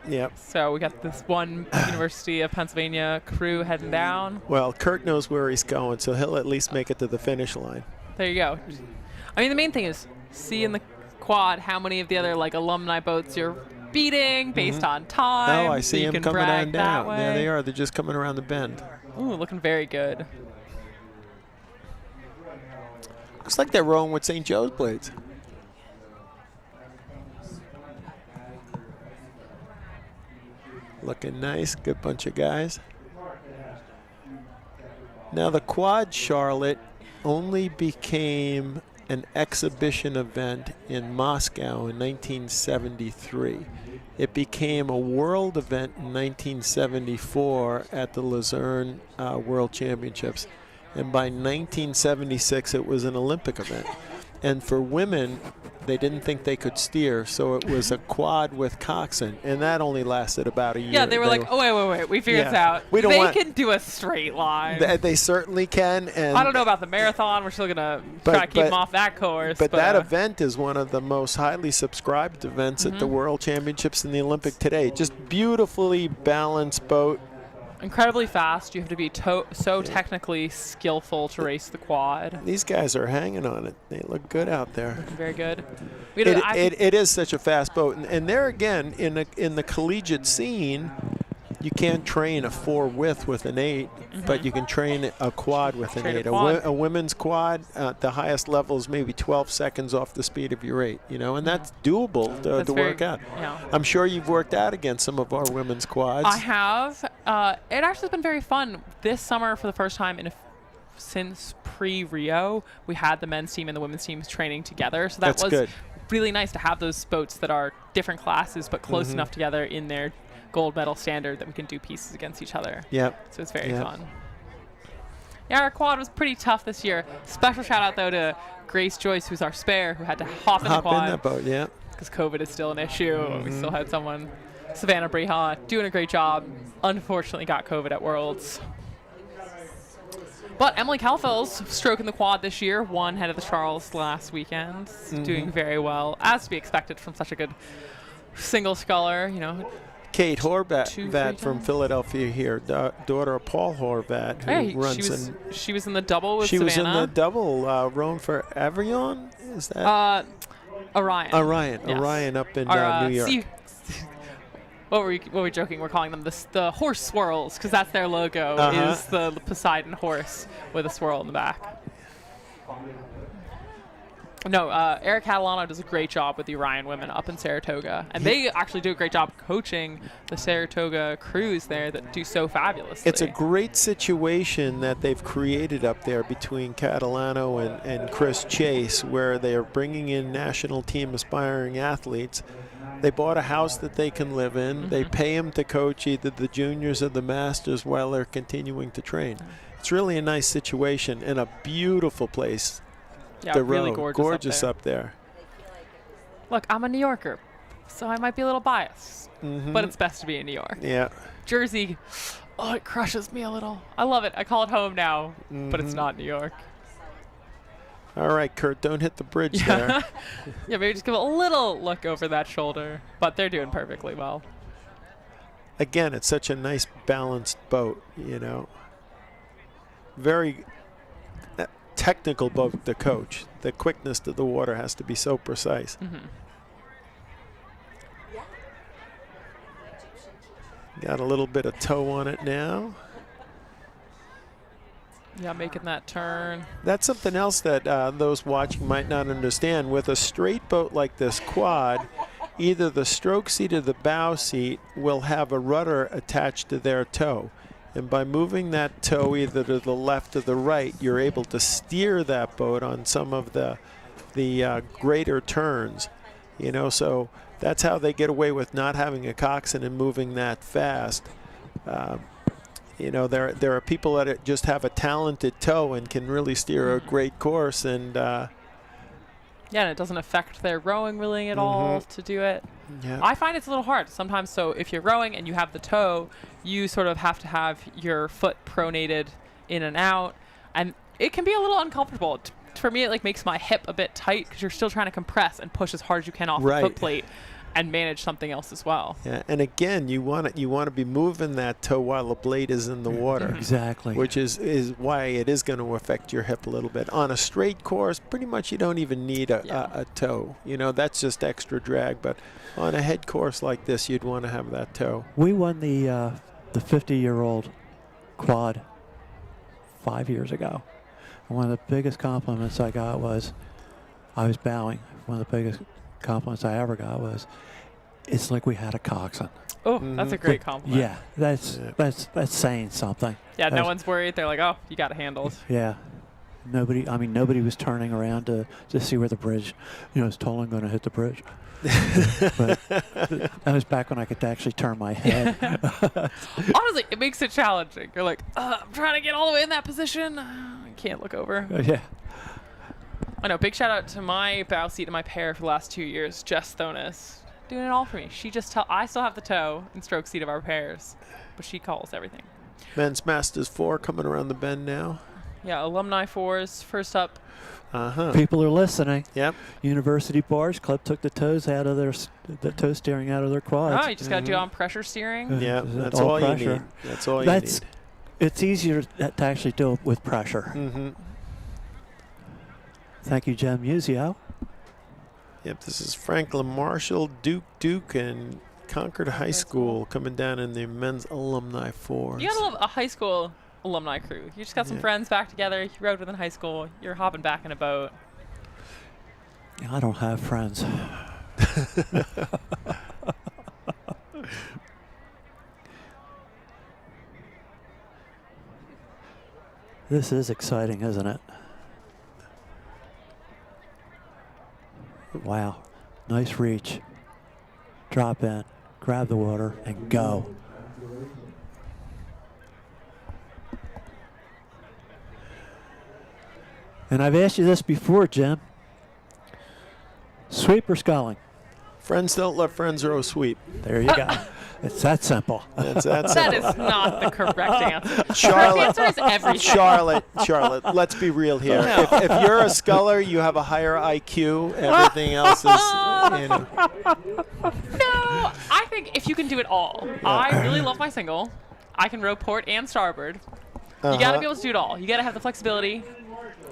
I: Yep.
J: So we got this one University of Pennsylvania crew heading down.
I: Well, Kurt knows where he's going, so he'll at least make it to the finish line.
J: There you go. I mean, the main thing is see in the quad how many of the other like alumni boats you're beating based on time.
I: Oh, I see him coming on down.
J: Way.
I: There they are. They're just coming around the bend.
J: Ooh, looking very good.
I: Looks like they're rowing with St. Joe's blades. Looking nice, good bunch of guys. Now the quad Charlotte only became an exhibition event in Moscow in 1973. It became a world event in 1974 at the Luzerne World Championships. And by 1976, it was an Olympic event. And for women, they didn't think they could steer, so it was a quad with coxswain, and that only lasted about a year.
J: Yeah, they were like, oh, wait, we figured this out. They can do a straight line.
I: They certainly can. And
J: I don't know about the marathon. We're still going to try to keep them off that course.
I: But that event is one of the most highly subscribed events at the World Championships and the Olympic today. Just beautifully balanced boat.
J: Incredibly fast. You have to be so technically skillful to race the quad.
I: These guys are hanging on it. They look good out there.
J: Looking very good.
I: It is such a fast boat. And there again, in the collegiate scene, you can't train a 4 with an 8, but you can train a quad with an 8. A women's quad, the highest level is maybe 12 seconds off the speed of your 8, you know, and that's doable to work out.
J: Yeah.
I: I'm sure you've worked out against some of our women's quads.
J: I have. It actually has been very fun. This summer, for the first time since pre-Rio, we had the men's team and the women's teams training together. So that was
I: good.
J: Really nice to have those boats that are different classes but close enough together in their gold medal standard that we can do pieces against each other.
I: Yep.
J: So it's very fun. Yeah, our quad was pretty tough this year. Special shout out though to Grace Joyce, who's our spare, who had to hop in the quad.
I: In that boat, yeah.
J: Because COVID is still an issue. We still had someone, Savannah Breha, doing a great job. Unfortunately got COVID at Worlds. But Emily Calfell's stroking the quad this year, won head of the Charles last weekend, doing very well, as to be expected from such a good single sculler, you know.
I: Kate Horvat from Philadelphia here, daughter of Paul Horvat, who runs
J: she was in the double with
I: Savannah. She was in the double, rowing for Avion, is that?
J: Orion.
I: Orion,
J: yes.
I: Orion up in New York.
J: What were we joking? We're calling them the horse swirls, because that's their logo, is the Poseidon horse with a swirl in the back. No, Eric Catalano does a great job with the Orion women up in Saratoga. And they actually do a great job coaching the Saratoga crews there that do so fabulously.
I: It's a great situation that they've created up there between Catalano and Chris Chase, where they are bringing in national team aspiring athletes They bought a house that they can live in. They pay them to coach either the juniors or the masters while they're continuing to train. It's really a nice situation and a beautiful place.
J: Yeah,
I: to
J: really
I: row.
J: gorgeous
I: up there.
J: Look, I'm a New Yorker, so I might be a little biased, but it's best to be in New York.
I: Yeah.
J: Jersey, oh, it crushes me a little. I love it. I call it home now, but it's not New York.
I: All right, Kurt, don't hit the bridge there.
J: Yeah, maybe just give a little look over that shoulder, but they're doing perfectly well.
I: Again, it's such a nice balanced boat, you know. Very technical boat to coach. The quickness to the water has to be so precise. Got a little bit of toe on it now.
J: Yeah, making that turn.
I: That's something else that those watching might not understand. With a straight boat like this quad, either the stroke seat or the bow seat will have a rudder attached to their toe. And by moving that toe either to the left or the right, you're able to steer that boat on some of the greater turns. You know, so that's how they get away with not having a coxswain and moving that fast. You know, there are people that just have a talented toe and can really steer a great course, and
J: yeah, and it doesn't affect their rowing really at all to do it.
I: Yeah.
J: I find it's a little hard sometimes. So if you're rowing and you have the toe, you sort of have to have your foot pronated in and out, and it can be a little uncomfortable. For me, it like makes my hip a bit tight because you're still trying to compress and push as hard as you can off the foot plate and manage something else as well.
I: Yeah, and again, you want to be moving that toe while the blade is in the water.
C: Exactly.
I: Which is why it is going to affect your hip a little bit. On a straight course, pretty much you don't even need a toe. You know, that's just extra drag. But on a head course like this, you'd want to have that toe.
C: We won the 50-year-old quad 5 years ago. And one of the biggest compliments I got was, I was bowing. One of the biggest compliments I ever got was, it's like we had a coxswain.
J: Oh, that's a great compliment.
C: Yeah, that's saying something.
J: Yeah, no one's worried. They're like, oh, you got it handled.
C: Yeah. Nobody was turning around to see where the bridge, you know, is totally going to hit the bridge. But that was back when I could actually turn my head.
J: Honestly, it makes it challenging. You're like, I'm trying to get all the way in that position. I can't look over.
C: Yeah.
J: I know. Big shout out to my bow seat and my pair for the last 2 years, Jess Thonis, doing it all for me. She just I still have the toe and stroke seat of our pairs, but she calls everything.
I: Men's Masters 4 coming around the bend now.
J: Yeah, alumni 4s first up.
C: People are listening.
I: Yep.
C: University Barge Club took the toes out of the toe steering out of their quads.
J: Oh, you just got to do on pressure steering.
I: Yeah, that's all you need. That's all you need.
C: It's easier to actually do it with pressure. Thank you, Jem Musio.
I: Yep, this is Franklin Marshall, Duke, and Concord High School coming down in the men's alumni 4s.
J: You gotta love a high school alumni crew. You just got some friends back together. You rode with in high school. You're hopping back in a boat.
C: Yeah, I don't have friends. This is exciting, isn't it? Wow. Nice reach. Drop in, grab the water, and go. And I've asked you this before, Jim. Sweep or sculling?
I: Friends don't let friends row sweep.
C: There you go. It's that simple.
I: That's that
J: simple. That is not the correct answer. Correct answer is everything.
I: Charlotte, let's be real here. No. If you're a sculler, you have a higher IQ. Everything else is, you know.
J: No, I think if you can do it all. I really love my single. I can row port and starboard. You got to be able to do it all. You got to have the flexibility.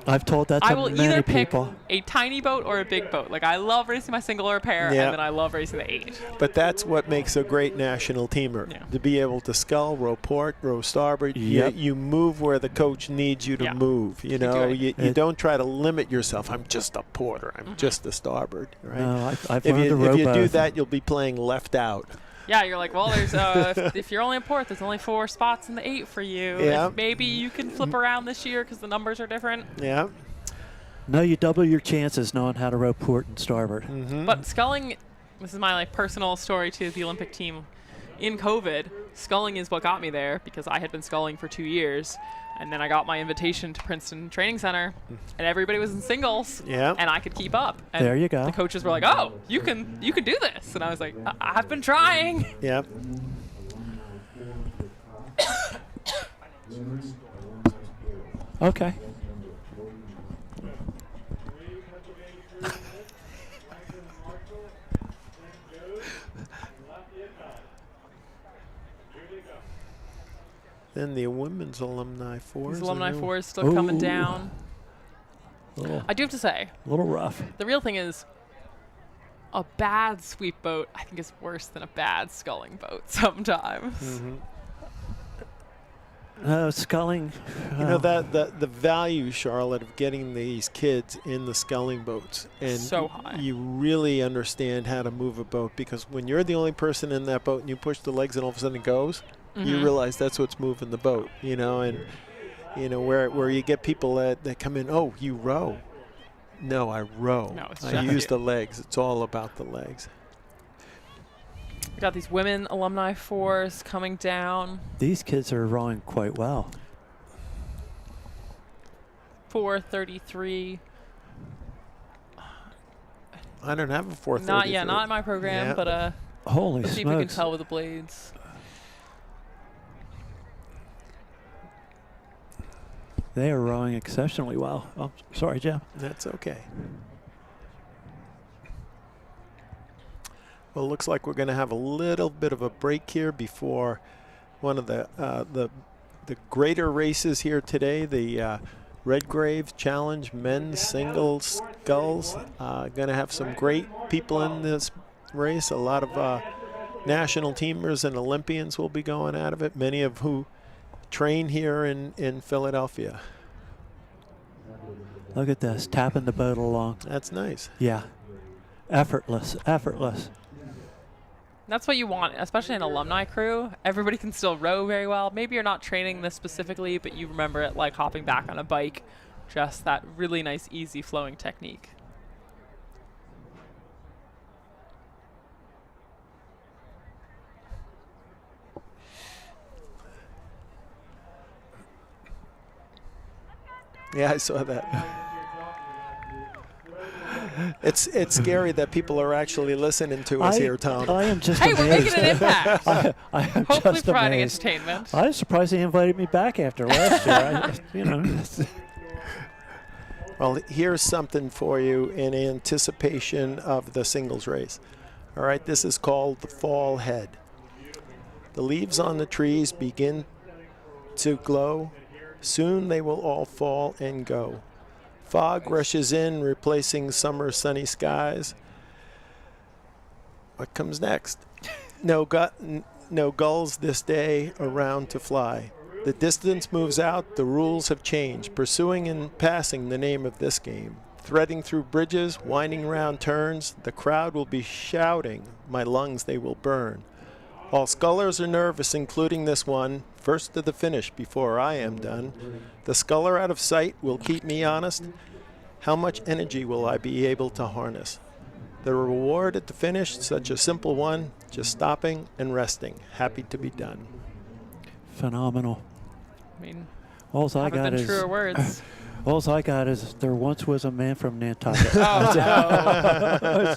C: I've told that to many people.
J: I will either pick a tiny boat or a big boat. Like, I love racing my single or a pair, and then I love racing the 8.
I: But that's what makes a great national teamer, to be able to scull, row port, row starboard.
C: Yep.
I: You move where the coach needs you to move. You know, you don't try to limit yourself. I'm just a porter. I'm just a starboard. Right?
C: No, I've
I: if
C: learned to row
I: if you do
C: both.
I: that, you'll be playing left out.
J: Yeah, you're like, well, there's if you're only in port, there's only 4 spots in the 8 for you.
I: Yeah.
J: And maybe you can flip around this year because the numbers are different.
I: Yeah.
C: No, you double your chances knowing how to row port and starboard.
J: But sculling this is my like personal story to the Olympic team. In COVID, sculling is what got me there because I had been sculling for 2 years. And then I got my invitation to Princeton Training Center, and everybody was in singles, and I could keep up. And
C: there you go.
J: The coaches were like, "Oh, you can do this," and I was like, "I've been trying."
I: Yep.
C: Okay.
I: Then the women's alumni fours.
J: These alumni fours still coming down. I do have to say,
C: a little rough.
J: The real thing is, a bad sweep boat, I think, is worse than a bad sculling boat sometimes.
C: Sculling.
I: You know that the value, Charlotte, of getting these kids in the sculling boats, and
J: so high.
I: You really understand how to move a boat, because when you're the only person in that boat and you push the legs and all of a sudden it goes, you realize that's what's moving the boat. You know, and you know where you get people that come in. Oh, you row? No, I row.
J: No, it's
I: I use the legs. It's all about the legs.
J: We got these women alumni fours coming down.
C: These kids are rowing quite well.
J: 4:33.
I: I don't have a 4:33.
J: Not yet, not in my program, but
C: holy
J: let's see if we can tell with the blades.
C: They are rowing exceptionally well. Oh, sorry, Jim.
I: That's okay. Well, it looks like we're going to have a little bit of a break here before one of the greater races here today, the Redgrave Challenge men's singles sculls. Going to have some great people in this race. A lot of national teamers and Olympians will be going out of it, many of who train here in Philadelphia.
C: Look at this, tapping the boat along.
I: That's nice.
C: Yeah. Effortless, effortless.
J: That's what you want, especially an alumni crew. Everybody can still row very well. Maybe you're not training this specifically, but you remember it like hopping back on a bike. Just that really nice, easy flowing technique.
I: Yeah, I saw that. It's scary that people are actually listening to us here, Tom.
C: I am just
J: hey,
C: amazed.
J: we're making an impact.
C: I am
J: Hopefully
C: just
J: providing
C: amazed.
J: entertainment.
C: I was surprised they invited me back after last year. You know.
I: Well, here's something for you in anticipation of the singles race. All right, this is called the fall head. The leaves on the trees begin to glow. Soon they will all fall and go. Fog rushes in, replacing summer sunny skies. What comes next? No gulls this day around to fly. The distance moves out, the rules have changed. Pursuing and passing the name of this game. Threading through bridges, winding round turns, the crowd will be shouting, my lungs they will burn. All scullers are nervous, including this one. First to the finish before I am done. The sculler out of sight will keep me honest. How much energy will I be able to harness? The reward at the finish, such a simple one, just stopping and resting. Happy to be done.
C: Phenomenal.
J: I mean,
C: all I got
J: been
C: is
J: truer words.
C: All I got is there once was a man from Nantucket.
J: Oh, no.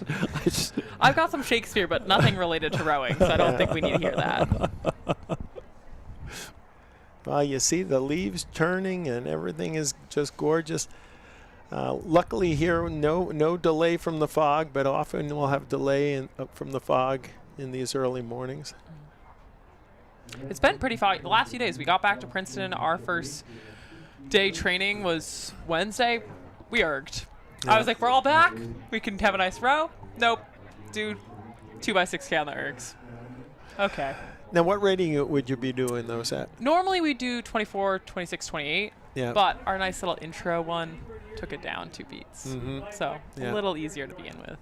J: I've got some Shakespeare, but nothing related to rowing, so I don't think we need to hear that.
I: Well, you see the leaves turning and everything is just gorgeous. Luckily here, no delay from the fog, but often we'll have delay from the fog in these early mornings.
J: It's been pretty foggy. The last few days, we got back to Princeton. Our first day training was Wednesday. We erged. Yeah. I was like, we're all back. We can have a nice row. Nope. Dude, 2x6K on the ergs. Okay.
I: Now, what rating would you be doing those at?
J: Normally we do 24, 26, 28.
I: Yeah.
J: But our nice little intro one took it down 2 beats. So a little easier to begin with.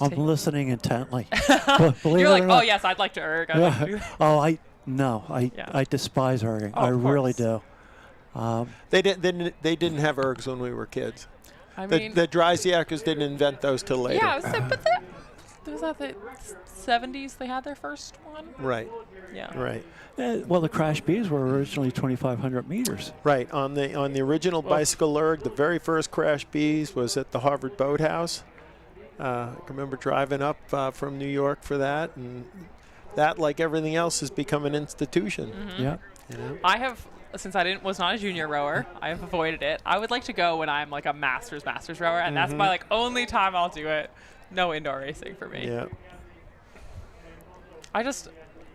C: I'm listening intently.
J: You're like, oh yes, I'd like to erg. I'd like to do that.
C: Oh, I despise erging. I really do.
I: They didn't have ergs when we were kids.
J: I mean,
I: the Drysiakers didn't invent those till later.
J: Yeah, but was that the 70s they had their first one?
I: Right.
J: Yeah.
I: Right.
C: Well, the crash bees were originally 2,500 meters.
I: Right. On the original bicycle erg, the very first crash bees was at the Harvard Boathouse. I remember driving up from New York for that, and that, like everything else, has become an institution.
J: Mm-hmm.
C: Yeah.
I: You know?
J: I have, since I was not a junior rower, I have avoided it. I would like to go when I'm like a master's rower, and that's my like only time I'll do it. No indoor racing for me.
I: Yeah.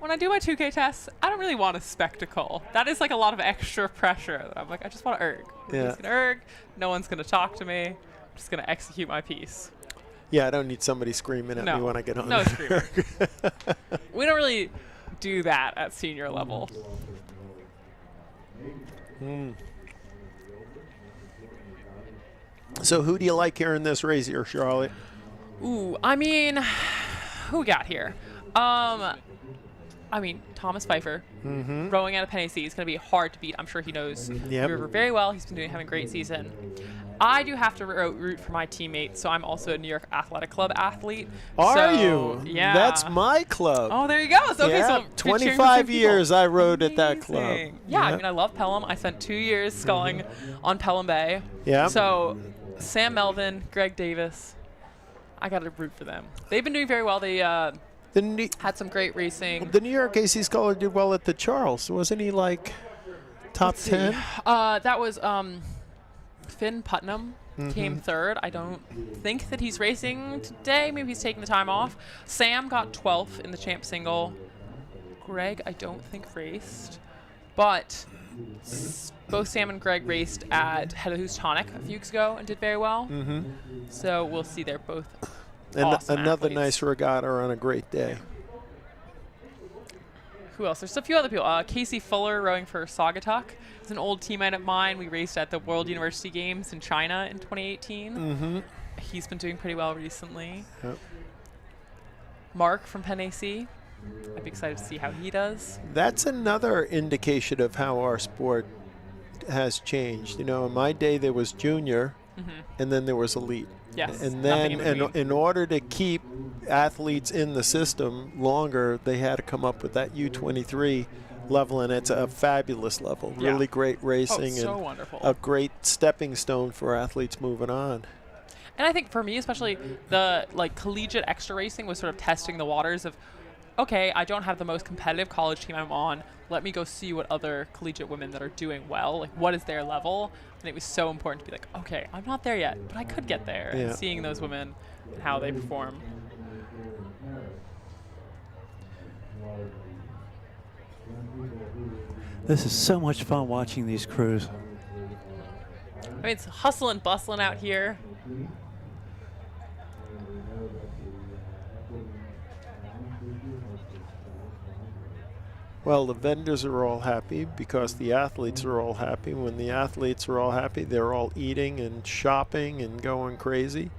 J: When I do my 2K tests, I don't really want a spectacle. That is like a lot of extra pressure. That I'm like, I just want to erg. I'm just gonna erg. No one's gonna talk to me. I'm just gonna execute my piece.
I: Yeah, I don't need somebody screaming at me when I get on.
J: No screaming. We don't really do that at senior level.
I: So who do you like here in this race here, Charlotte?
J: Ooh, I mean, who we got here? I mean, Thomas Pfeiffer, rowing out of Penn AC is going to be hard to beat. I'm sure he knows the river very well. He's been having a great season. I do have to root for my teammates, so I'm also a New York Athletic Club athlete.
I: Are you?
J: Yeah.
I: That's my club.
J: Oh, there you go. So, okay, so
I: 25 years I rode at that club.
J: Yeah, I mean, I love Pelham. I spent 2 years sculling on Pelham Bay.
I: Yeah.
J: So, Sam Melvin, Greg Davis, I got to root for them. They've been doing very well. They had some great racing.
I: The New York AC Scholar did well at the Charles. Wasn't he like top 10?
J: That was Finn Putnam came third. I don't think that he's racing today. Maybe he's taking the time off. Sam got 12th in the champ single. Greg, I don't think raced. But both Sam and Greg raced at Heather Houstonic a few weeks ago and did very well. So we'll see. They're both awesome
I: another
J: athletes.
I: nice regatta on a great day.
J: Who else? There's a few other people. Casey Fuller rowing for Saugatuck. It's an old teammate of mine. We raced at the World University Games in China in 2018. He's been doing pretty well recently.
I: Yep.
J: Mark from Penn AC. I'd be excited to see how he does.
I: That's another indication of how our sport has changed. You know, in my day there was junior, and then there was elite.
J: Yes.
I: And then in order to keep athletes in the system longer, they had to come up with that U23 level, and it's a fabulous level.
J: Yeah.
I: Really great racing
J: so
I: and
J: wonderful.
I: a great stepping stone for athletes moving on.
J: And I think for me especially, the collegiate extra racing was sort of testing the waters of, okay, I don't have the most competitive college team I'm on. Let me go see what other collegiate women that are doing well, like what is their level. And it was so important to be like, okay, I'm not there yet, but I could get there.
I: Yeah.
J: And seeing those women and how they perform.
C: This is so much fun watching these crews.
J: I mean, it's hustle and bustling out here.
I: Well, the vendors are all happy because the athletes are all happy. When the athletes are all happy, they're all eating and shopping and going crazy.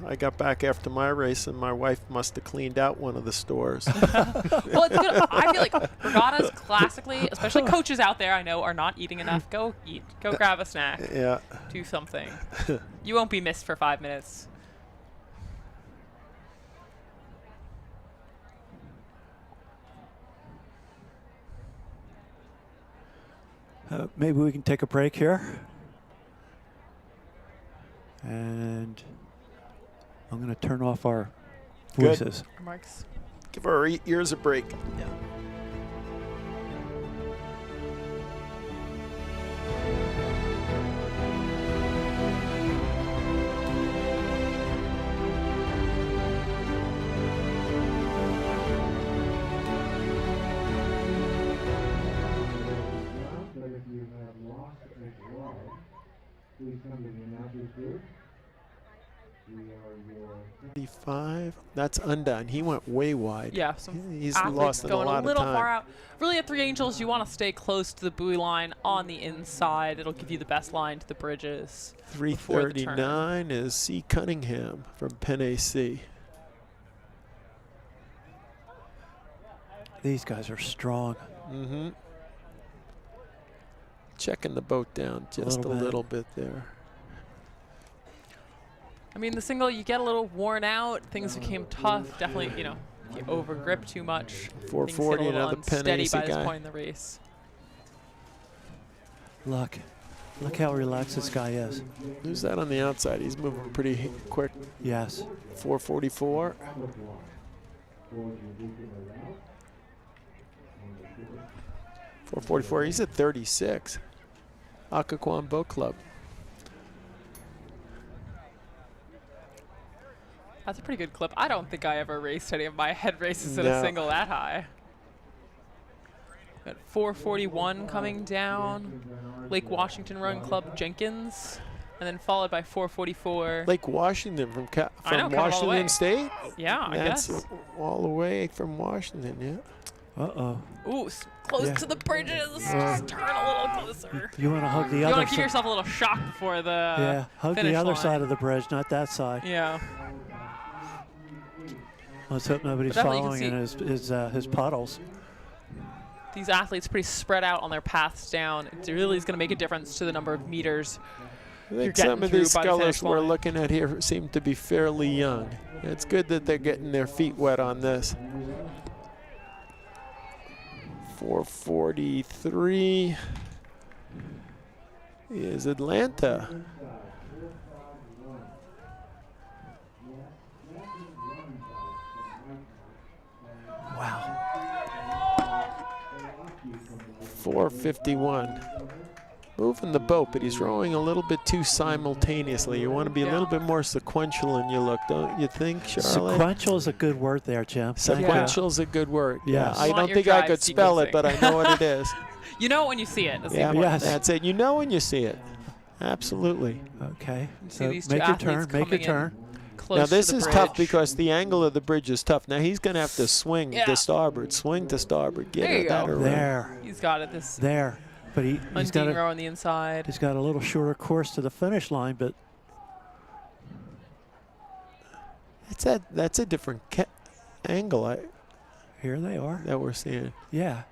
I: I got back after my race, and my wife must have cleaned out one of the stores.
J: Well, it's good. I feel like regattas classically, especially coaches out there I know are not eating enough. Go eat. Go grab a snack.
I: Yeah.
J: Do something. You won't be missed for 5 minutes.
C: Maybe we can take a break here. And I'm going to turn off our voices.
J: Remarks.
I: Give our ears a break.
J: Yeah.
E: Please come to the announcer's booth. We are your
I: 35. That's undone. He went way wide.
J: Yeah, some
I: He's
J: athletes
I: lost
J: going
I: a lot
J: a little
I: of time.
J: far out. Really, at Three Angels, you want to stay close to the buoy line on the inside. It'll give you the best line to the bridges. before the turn.
I: 339 is C. Cunningham from Penn AC.
C: These guys are strong.
I: Checking the boat down just a little bit there.
J: I mean, the single, you get a little worn out. Things became tough. Definitely, you know, if you over grip too much,
I: 440,
J: things get a little
I: another
J: unsteady
I: Penn
J: by this
I: guy.
J: point in the race.
C: Look how relaxed this guy is.
I: Who's that on the outside? He's moving pretty quick.
C: Yes.
I: 444. 444. He's at 36. Occoquan Boat Club.
J: That's a pretty good clip. I don't think I ever raced any of my head races in a
I: No.
J: single that high. Got 441 coming down. Lake Washington Run Club Jenkins. And then followed by 444.
I: Lake Washington from
J: I know, coming all the way.
I: Washington State?
J: Yeah, I
I: That's
J: guess.
I: all the way from Washington, yeah.
C: Uh-oh.
J: Ooh, close
C: Yeah.
J: to the bridges. Just turn a little closer.
C: You want to hug the
J: You
C: other
J: want to give
C: side.
J: yourself a little shock before the
C: Yeah, hug
J: finish
C: the other
J: line.
C: side of the bridge, not that side.
J: Yeah.
C: Let's hope nobody's
J: But definitely
C: following
J: you
C: in his puddles.
J: These athletes pretty spread out on their paths down. It really is going to make a difference to the number of meters
I: I
J: you're
I: think
J: getting
I: some of
J: through
I: these
J: by the finish
I: scullers we're
J: line.
I: looking at here seem to be fairly young. It's good that they're getting their feet wet on this. 443 is Atlanta.
C: Wow.
I: 451. Moving the boat, but he's rowing a little bit too simultaneously. You want to be a little bit more sequential in your look, don't you think, Charlotte?
C: Sequential is a good word there, Jim. Thank you.
I: Sequential is a good word.
C: Yes.
I: I
J: You want
I: don't
J: your
I: think I
J: drive
I: could spell it,
J: sequencing.
I: but I know what it is.
J: You know it when you see it. That's the
I: Yeah,
J: important
C: Yes.
J: thing.
I: that's it. You know when you see it. Absolutely.
C: Okay.
J: See
C: So
J: these two
C: make your
J: athletes
C: turn. Make your
J: coming in
C: turn.
J: close
I: Now
J: to
I: this
J: the
I: is tough
J: bridge.
I: because the angle of the bridge is tough. Now he's going to have to swing
J: Yeah.
I: to starboard, swing to starboard, get
J: There you
I: that
J: go.
I: around.
C: There.
J: He's got it. This
C: There. But he's got
J: undine row
C: a,
J: on the inside.
C: he's got a little shorter course to the finish line, but
I: That's a different angle
C: here they are.
I: that we're seeing.
C: Yeah.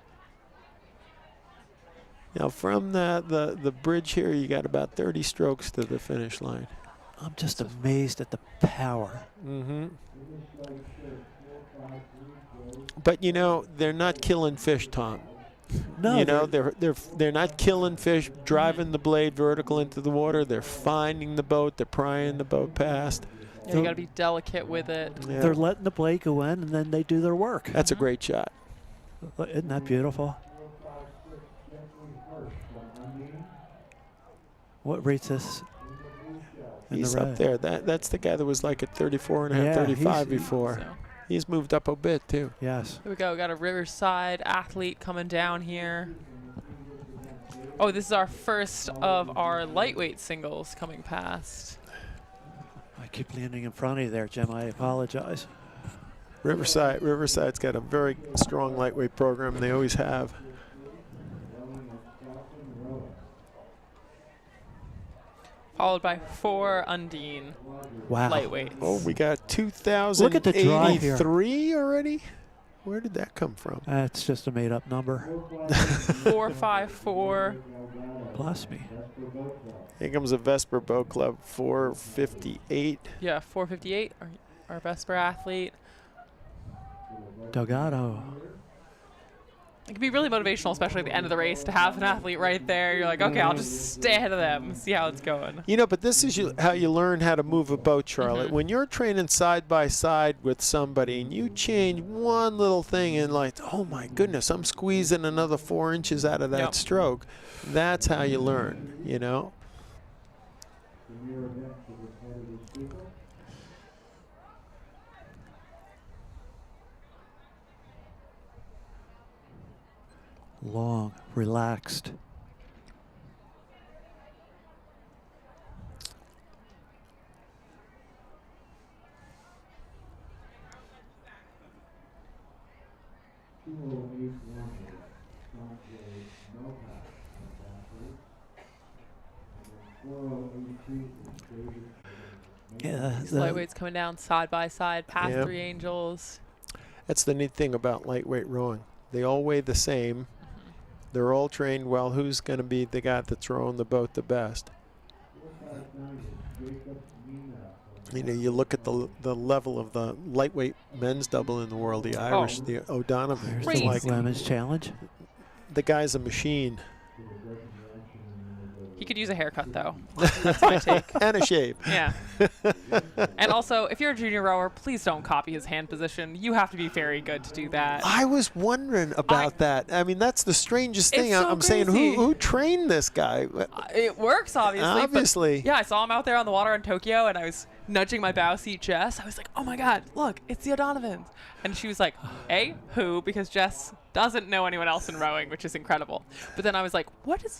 I: Now from the bridge here, you got about 30 strokes to the finish line.
C: I'm just amazed at the power.
I: Mm-hmm. But you know, they're not killing fish, Tom.
C: No,
I: you know, they're not killing fish, driving the blade vertical into the water. They're finding the boat. They're prying the boat past.
J: Yeah, you got to be delicate with it.
I: Yeah.
C: They're letting the blade go in, and then they do their work.
I: That's a great shot.
C: Isn't that beautiful? What rates this? In
I: He's
C: the
I: up
C: red?
I: there. That's the guy that was like at 34 and a half,
C: Yeah,
I: 35
C: he's-
I: before.
J: So.
I: He's moved up a bit too.
C: Yes.
J: Here we go. We got a Riverside athlete coming down here. Oh, this is our first of our lightweight singles coming past.
C: I keep leaning in front of you there, Jim. I apologize.
I: Riverside's got a very strong lightweight program. They always have.
J: Followed by 4 Undine
C: Wow.
J: lightweights.
I: Oh, we got
C: Look at the drive here.
I: 2083 already? Where did that come from?
C: That's just a made-up number.
J: 454.
C: Bless me.
I: Here comes a Vesper Boat Club, 458.
J: Yeah, 458. Our Vesper athlete.
C: Delgado.
J: It can be really motivational, especially at the end of the race, to have an athlete right there. You're like, okay, I'll just stay ahead of them, see how it's going.
I: You know, but this is how you learn how to move a boat, Charlotte. When you're training side by side with somebody and you change one little thing and like, oh my goodness, I'm squeezing another 4 inches out of that stroke. That's how you learn, you know?
C: Long, relaxed. Yeah,
J: These lightweights coming down side by side, past
I: Yep.
J: 3 Angels.
I: That's the neat thing about lightweight rowing. They all weigh the same. They're all trained well. Who's going to be the guy that's rowing the boat the best? You know, you look at the level of the lightweight men's double in the world, the Irish, the O'Donovan.
C: There's the
I: Like,
C: women's challenge.
I: the guy's a machine.
J: He could use a haircut, though. That's my take.
I: And a shave.
J: Yeah. And also, if you're a junior rower, please don't copy his hand position. You have to be very good to do that.
I: I was wondering about that. I mean, that's the strangest thing.
J: It's so
I: I'm saying,
J: crazy.
I: who trained this guy?
J: It works, obviously. but
I: Obviously.
J: yeah, I saw him out there on the water in Tokyo, and I was nudging my bow seat Jess. I was like, oh my God, look, it's the O'Donovans. And she was like, hey, who? Because Jess doesn't know anyone else in rowing, which is incredible. But then I was like, what is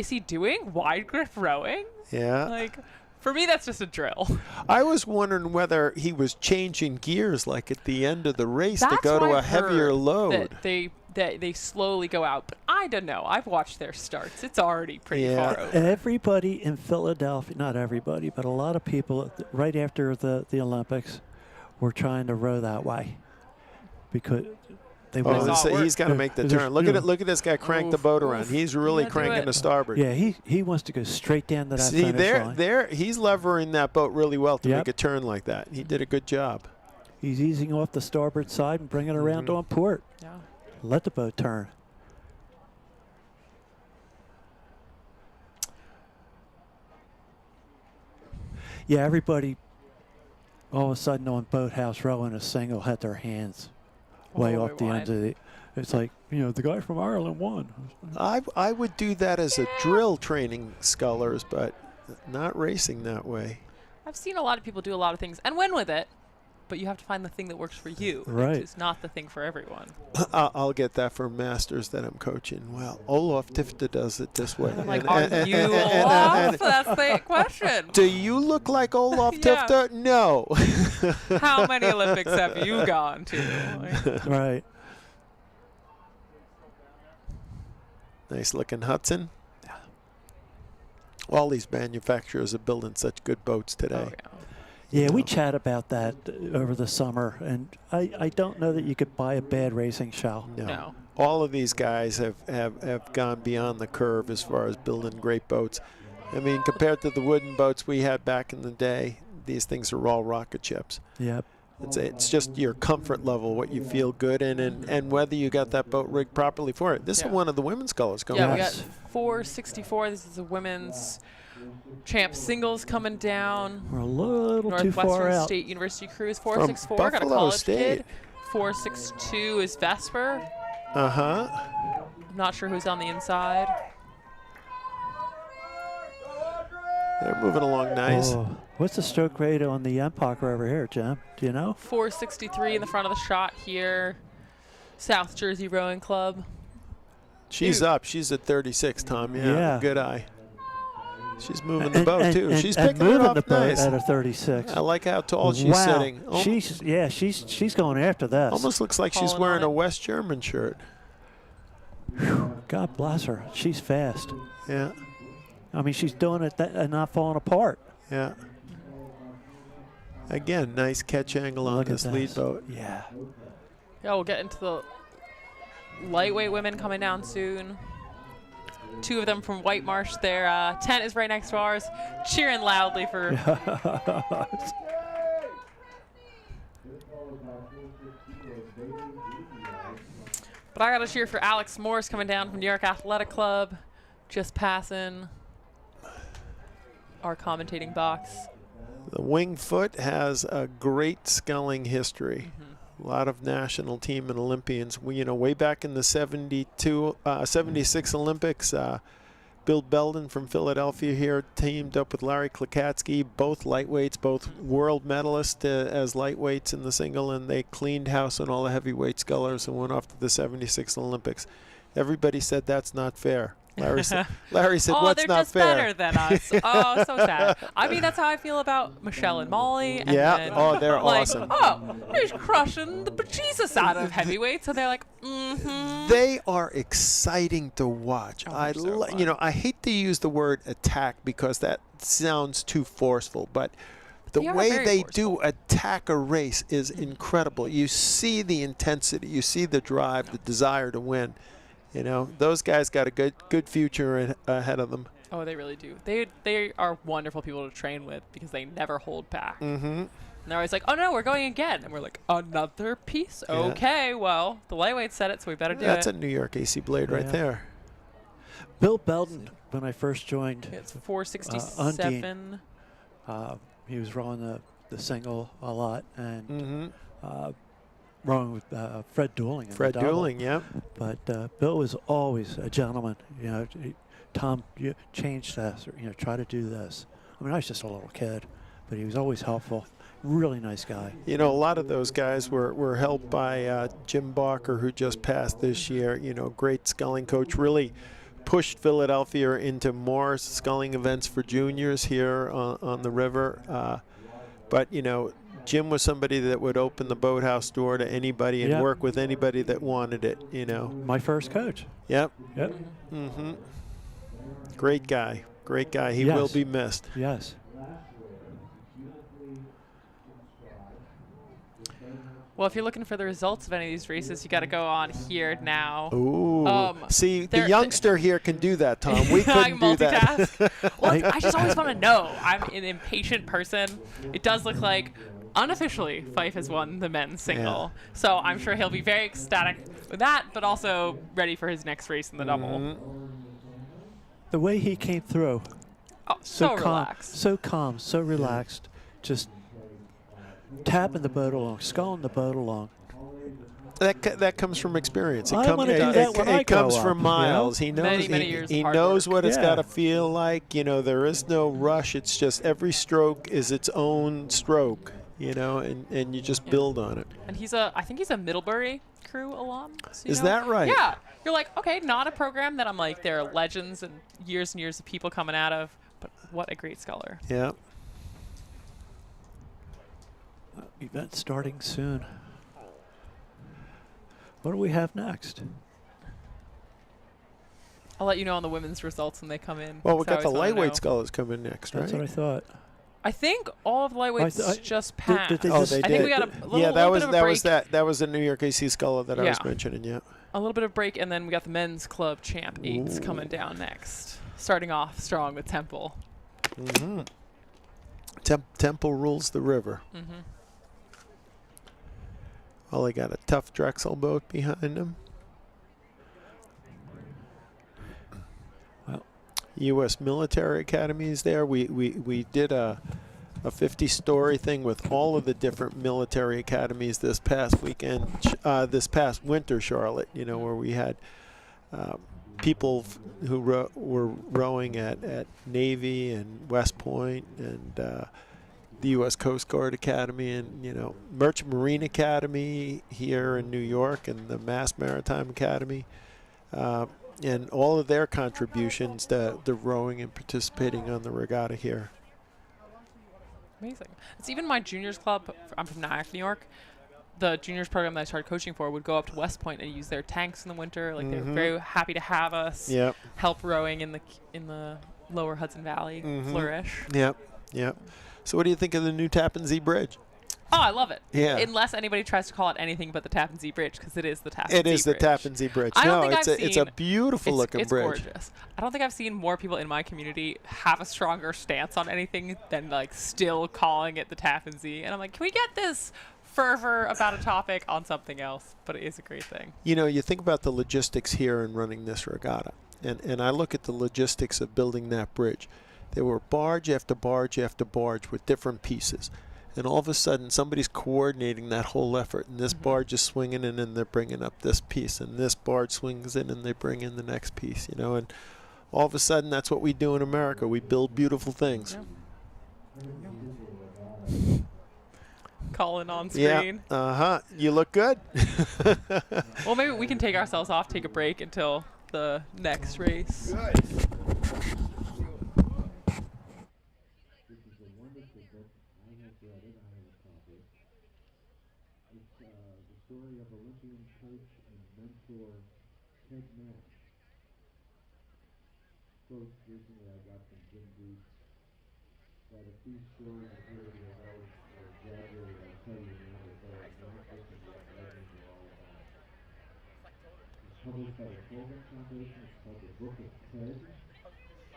J: he doing? Wide grip rowing?
I: Yeah.
J: Like, for me, that's just a drill.
I: I was wondering whether he was changing gears, like at the end of the race, to go
J: what
I: to a
J: I've
I: heavier
J: heard,
I: load.
J: that they slowly go out. But I don't know. I've watched their starts. It's already pretty far over.
C: Everybody in Philadelphia, not everybody, but a lot of people right after the Olympics were trying to row that way because they
I: he's got to make the turn. Look at this guy crank the boat around. He's really cranking to starboard.
C: Yeah, he wants to go straight down to that
I: See,
C: finish line.
I: he's levering that boat really well to
C: Yep.
I: make a turn like that. He did a good job.
C: He's easing off the starboard side and bringing it around on port.
J: Yeah.
C: Let the boat turn. Yeah, everybody all of a sudden on Boathouse rowing a single had their hands way off the end of the. It's like, you know, the guy from Ireland won.
I: I would do that as a drill training scullers, but not racing that way.
J: I've seen a lot of people do a lot of things and win with it, but you have to find the thing that works for you.
I: Right.
J: Which is not the thing for everyone.
I: I'll get that from masters that I'm coaching. Well, Olaf Tifta does it this way.
J: I'm like, are you Olaf? That's the question.
I: Do you look like Olaf
J: Yeah.
I: Tifta? No.
J: How many Olympics have you gone to?
C: Right.
I: Nice looking Hudson. All these manufacturers are building such good boats today.
C: Yeah, we chat about that over the summer, and I don't know that you could buy a bad racing shell.
I: No. All of these guys have gone beyond the curve as far as building great boats. I mean, compared to the wooden boats we had back in the day, these things are all rocket ships.
C: Yep.
I: It's just your comfort level, what you feel good in, and whether you got that boat rigged properly for it. This is one of the women's colors going on.
J: Yeah, we got 464. This is a women's champ singles coming down.
C: We're a little too
J: Northwestern
C: far out.
J: State University Cruise 464. Got a
I: Buffalo
J: college
I: State.
J: kid. 462 is Vesper.
I: Uh-huh.
J: I'm not sure who's on the inside.
I: They're moving along nice.
C: Oh, what's the stroke rate on the Empire over here, Jim? Do you know?
J: 463 in the front of the shot here. South Jersey Rowing Club.
I: She's up. She's at 36, Tom.
C: Yeah.
I: Good eye. She's moving the boat, too. She's picking
C: moving
I: it up
C: the boat
I: nice.
C: at a 36.
I: I like how tall she's
C: Wow.
I: sitting.
C: She's going after this.
I: Almost looks like she's wearing a West German shirt.
C: God bless her. She's fast.
I: Yeah.
C: I mean, she's doing it and not falling apart.
I: Yeah. Again, nice catch angle on
C: Look at
I: this lead
C: this.
I: boat.
C: Yeah.
J: Yeah, we'll get into the lightweight women coming down soon. Two of them from White Marsh. Their tent is right next to ours, cheering loudly for. But I got to cheer for Alex Morse coming down from New York Athletic Club, just passing our commentating box.
I: The Wingfoot has a great sculling history. A lot of national team and Olympians. Way back in the 76 Olympics, Bill Belden from Philadelphia here teamed up with Larry Klikatsky, both lightweights, both world medalists as lightweights in the single, and they cleaned house on all the heavyweight scullers and went off to the 76 Olympics. Everybody said that's not fair. Larry said,
J: oh,
I: what's
J: they're
I: not
J: just
I: fair?
J: better than us. Oh, so sad. I mean, that's how I feel about Michelle and Molly. And
I: Yeah.
J: then,
I: Oh, they're
J: like,
I: awesome.
J: Oh, they're crushing the bejesus out of heavyweights. So they're like,
I: They are exciting to watch.
J: Oh,
I: I hate to use the word attack because that sounds too forceful, but the
J: They are
I: way
J: very
I: they do attack a race is
J: Mm-hmm.
I: incredible. You see the intensity, you see the drive, the desire to win. Those guys got a good future ahead of them.
J: Oh, they really do. They are wonderful people to train with because they never hold back.
I: Mm-hmm.
J: And they're always like, oh no, we're going again. And we're like, another piece?
I: Yeah.
J: Okay, well, the lightweight said it, so we better do
I: That's
J: it.
I: a New York AC blade right
C: Yeah.
I: there.
C: Bill Belden, when I first joined,
J: It's 467.
C: Undine, he was rowing the single a lot, and rowing with Fred Dooling. in the
I: Fred
C: double.
I: Dooling, yep.
C: But Bill was always a gentleman. You know, Tom, you change this, or try to do this. I mean, I was just a little kid, but he was always helpful. Really nice guy.
I: You know, a lot of those guys were helped by Jim Barker, who just passed this year. You know, great sculling coach. Really pushed Philadelphia into more sculling events for juniors here on the river. But, you know, Jim was somebody that would open the boathouse door to anybody and work with anybody that wanted it, you know.
C: My first coach.
I: Yep.
C: Yep.
I: Mm-hmm. Great guy. Great guy. He will be missed.
C: Yes.
J: Well, if you're looking for the results of any of these races, you got to go on here now.
I: Ooh. See, the youngster here can do that, Tom. We couldn't do that.
J: Well, I just always want to know. I'm an impatient person. It does look like, unofficially, Fife has won the men's single.
C: Yeah.
J: So I'm sure he'll be very ecstatic with that, but also ready for his next race in the double.
C: The way he came through.
J: Oh, so
C: calm,
J: relaxed.
C: so calm, so relaxed. Just tapping the boat along, sculling the boat along.
I: That comes from experience.
C: I want to do that when I
I: it comes
C: grow
I: from
C: up,
I: miles.
C: you know?
I: He knows.
J: Many years
I: he
J: of hard
I: knows
J: work.
I: what it's
C: Yeah.
I: got to feel like. You know, there is no rush. It's just every stroke is its own stroke. You know, and you just build on it.
J: And I think he's a Middlebury crew alum. So,
I: Is that right?
J: Yeah. You're like, okay, not a program that I'm like, there are legends and years of people coming out of, but what a great sculler.
I: Yeah.
C: Event starting soon. What do we have next?
J: I'll let you know on the women's results when they come in.
I: Well, we
J: 'cause I
I: got the
J: always wanna
I: lightweight
J: know.
I: scullers coming next, right?
C: That's what I thought.
J: I think all of the lightweights just passed.
C: did they
I: Oh,
C: just-
I: they
J: I
I: did.
J: think we got a little,
I: yeah,
J: little bit of a break.
I: that was the New York AC sculler that I was
J: Yeah.
I: mentioning. Yeah.
J: A little bit of break, and then we got the men's club champ 8s coming down next. Starting off strong with Temple.
I: Mm-hmm. Temple rules the river.
J: Mm-hmm.
I: Well, they got a tough Drexel boat behind them.
C: Well,
I: U.S. Military Academy is there. We did a 50-story thing with all of the different military academies this past weekend, this past winter, Charlotte, you know, where we had people who were rowing at Navy and West Point and the U.S. Coast Guard Academy and, you know, Merchant Marine Academy here in New York and the Mass Maritime Academy. And all of their contributions to rowing and participating on the regatta here.
J: Amazing. It's even my juniors club. I'm from Nyack, New York. The juniors program that I started coaching for would go up to West Point and use their tanks in the winter. Like they're very happy to have us help rowing in the lower Hudson Valley flourish.
I: Yep. So what do you think of the new Tappan Zee Bridge?
J: Oh, I love it.
I: Yeah.
J: Unless anybody tries to call it anything but the Tappan Zee Bridge, because it is the Tappan Zee Bridge.
I: It is the Tappan Zee Bridge.
J: I don't
I: No,
J: think
I: it's a beautiful looking
J: it's
I: bridge.
J: Gorgeous. I don't think I've seen more people in my community have a stronger stance on anything than like still calling it the Tappan Zee. And I'm like, can we get this fervor about a topic on something else? But it is a great thing.
I: You know, you think about the logistics here in running this regatta, and I look at the logistics of building that bridge. There were barge after barge after barge with different pieces. And all of a sudden, somebody's coordinating that whole effort. And this barge is swinging in, and they're bringing up this piece. And this barge swings in, and they bring in the next piece. You know, and all of a sudden, that's what we do in America. We build beautiful things.
J: Yeah. Calling on screen.
I: Yeah. You look good.
J: Well, maybe we can take ourselves off, take a break until the next race.
I: Good.
A: Story of Olympian coach and mentor Ted Nash. Quote recently I got from Jim Dees that if these stories appear to be always exaggerated, I'll tell you now that they are not. This is what legends are all about. It's published by the Colgan Foundation. It's called The Book of Ted.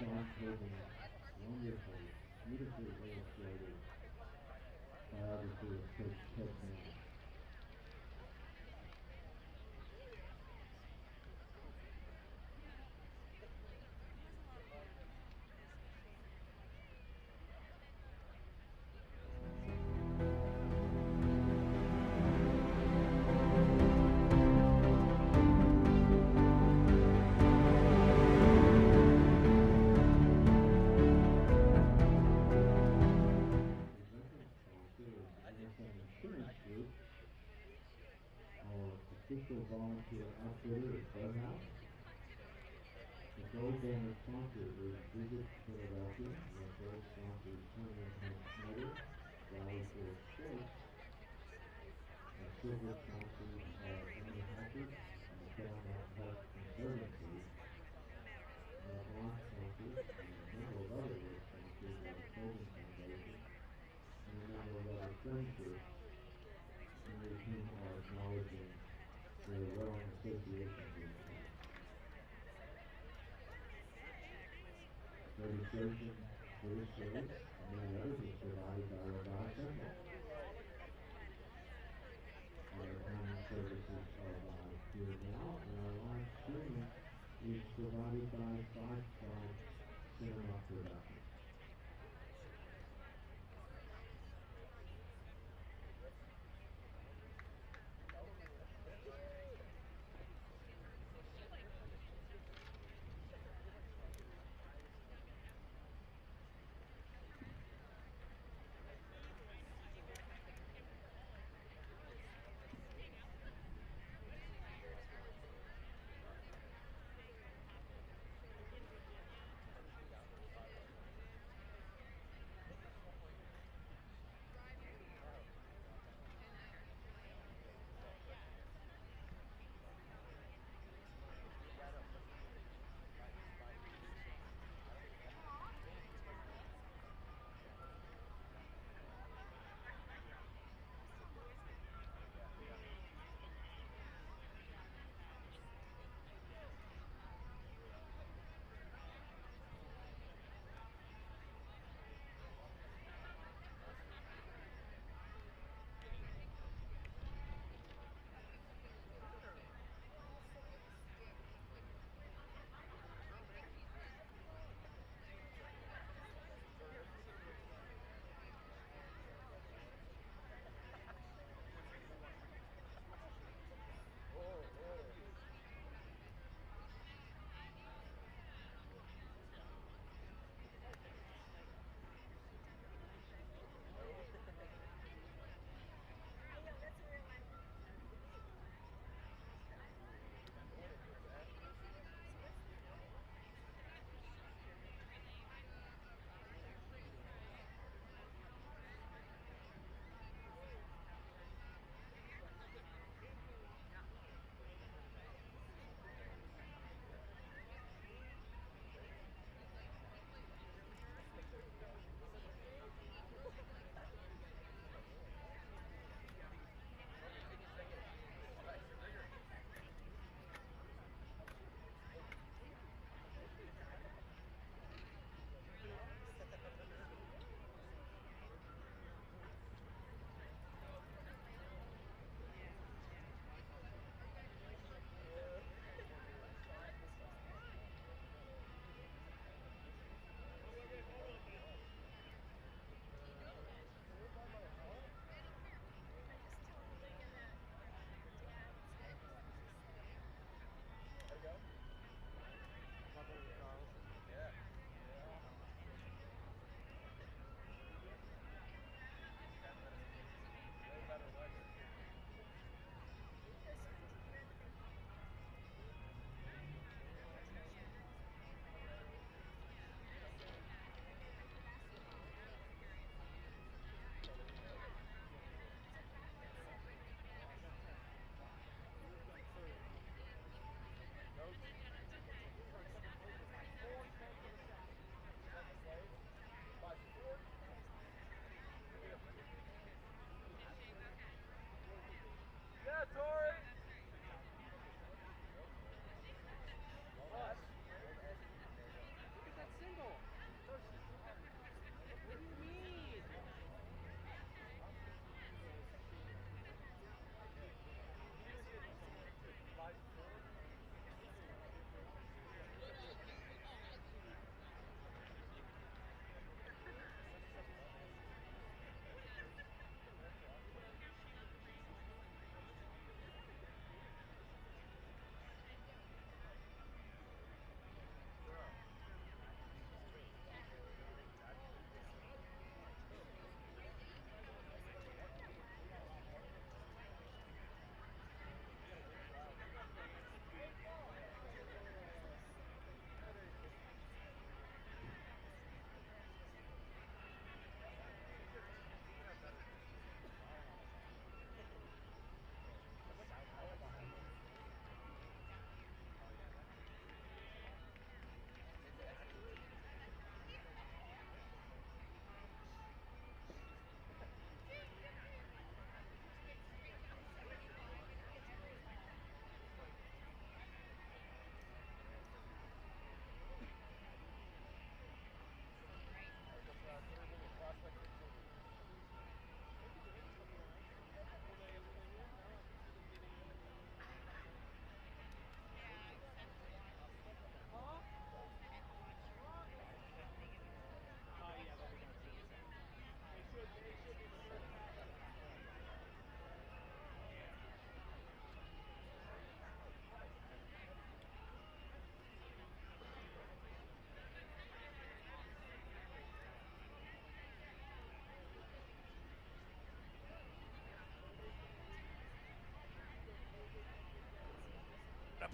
A: thought-provoking, wonderful, beautifully illustrated biography of Coach Ted Nash. Insurance Group, our official volunteer outfitter is Bud House. The gold donor sponsor is Visit Philadelphia. The gold sponsor is Tournament Home Snyder, Valley Forge Sports. The silver sponsors are Emily Halford and the Fairmount Health Conservancy. And our bronze sponsors and a number of other work sponsors are the Colgan Foundation and a number of other friends groups, many of whom are acknowledging their rowing association group tonight. Registration for this service and many others is provided by Regatta Central. Our accounting services are by Here Now, and our live streaming is provided by 5 Flags Cinema Productions.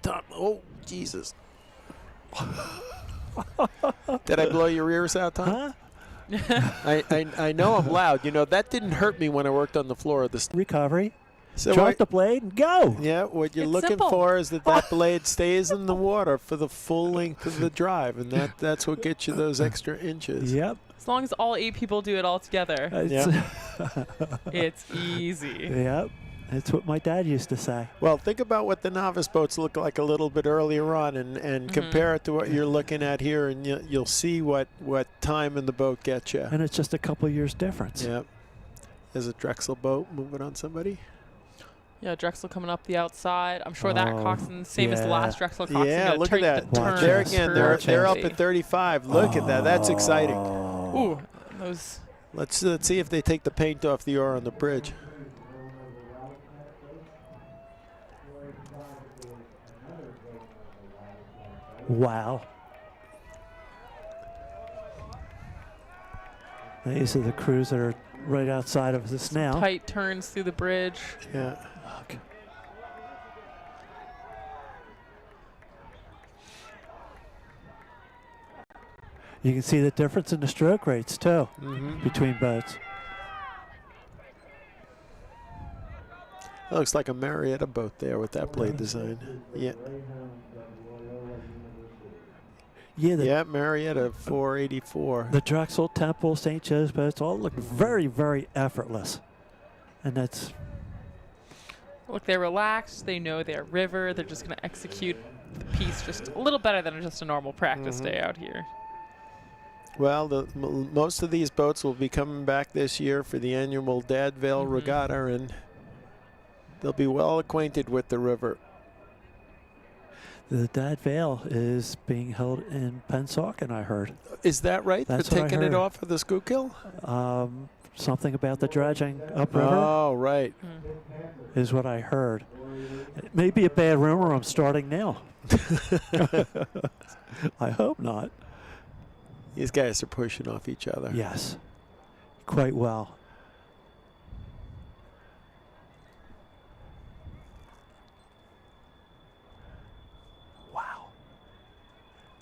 I: Tom. Oh, Jesus. Did I blow your ears out, Tom?
C: Huh?
I: I know I'm loud. You know, that didn't hurt me when I worked on the floor of the
C: Recovery.
I: So
C: Drop the blade and go.
I: Yeah, what you're
J: It's
I: looking
J: simple.
I: for is that blade stays in the water for the full length of the drive, and that's what gets you those extra inches.
C: Yep.
J: As long as all 8 people do it all together, it's easy.
C: Yep. That's what my dad used to say.
I: Well, think about what the novice boats look like a little bit earlier on, and compare it to what you're looking at here, and you'll see what time in the boat gets you.
C: And it's just a couple years difference.
I: Yep. There's a Drexel boat moving on somebody.
J: Yeah, Drexel coming up the outside. I'm sure that coxswain, same as the last Drexel coxswain.
I: Yeah, look at that. There again, they're up at 35. Look at that. That's exciting.
J: Ooh, those.
I: Let's see if they take the paint off the oar on the bridge.
C: Wow. These are the crews that are right outside of us now.
J: Tight turns through the bridge.
I: Yeah.
C: Look. You can see the difference in the stroke rates too between boats.
I: That looks like a Marietta boat there with that blade design. Yeah.
C: Yeah,
I: Marietta 484.
C: The Drexel, Temple, St. Joe's boats all look very, very effortless. And that's...
J: Look, they're relaxed. They know their river. They're just going to execute the piece just a little better than just a normal practice day out here.
I: Well, most of these boats will be coming back this year for the annual Dadvale Regatta, and they'll be well acquainted with the river.
C: The Dad Vale is being held in Pensauken, I heard.
I: Is that right?
C: That's
I: They're
C: what I
I: taking it
C: heard.
I: off of the Schuylkill?
C: Something about the dredging upriver.
I: Oh, right.
C: Is what I heard. It may be a bad rumor I'm starting now. I hope not.
I: These guys are pushing off each other.
C: Yes, quite well. Wow.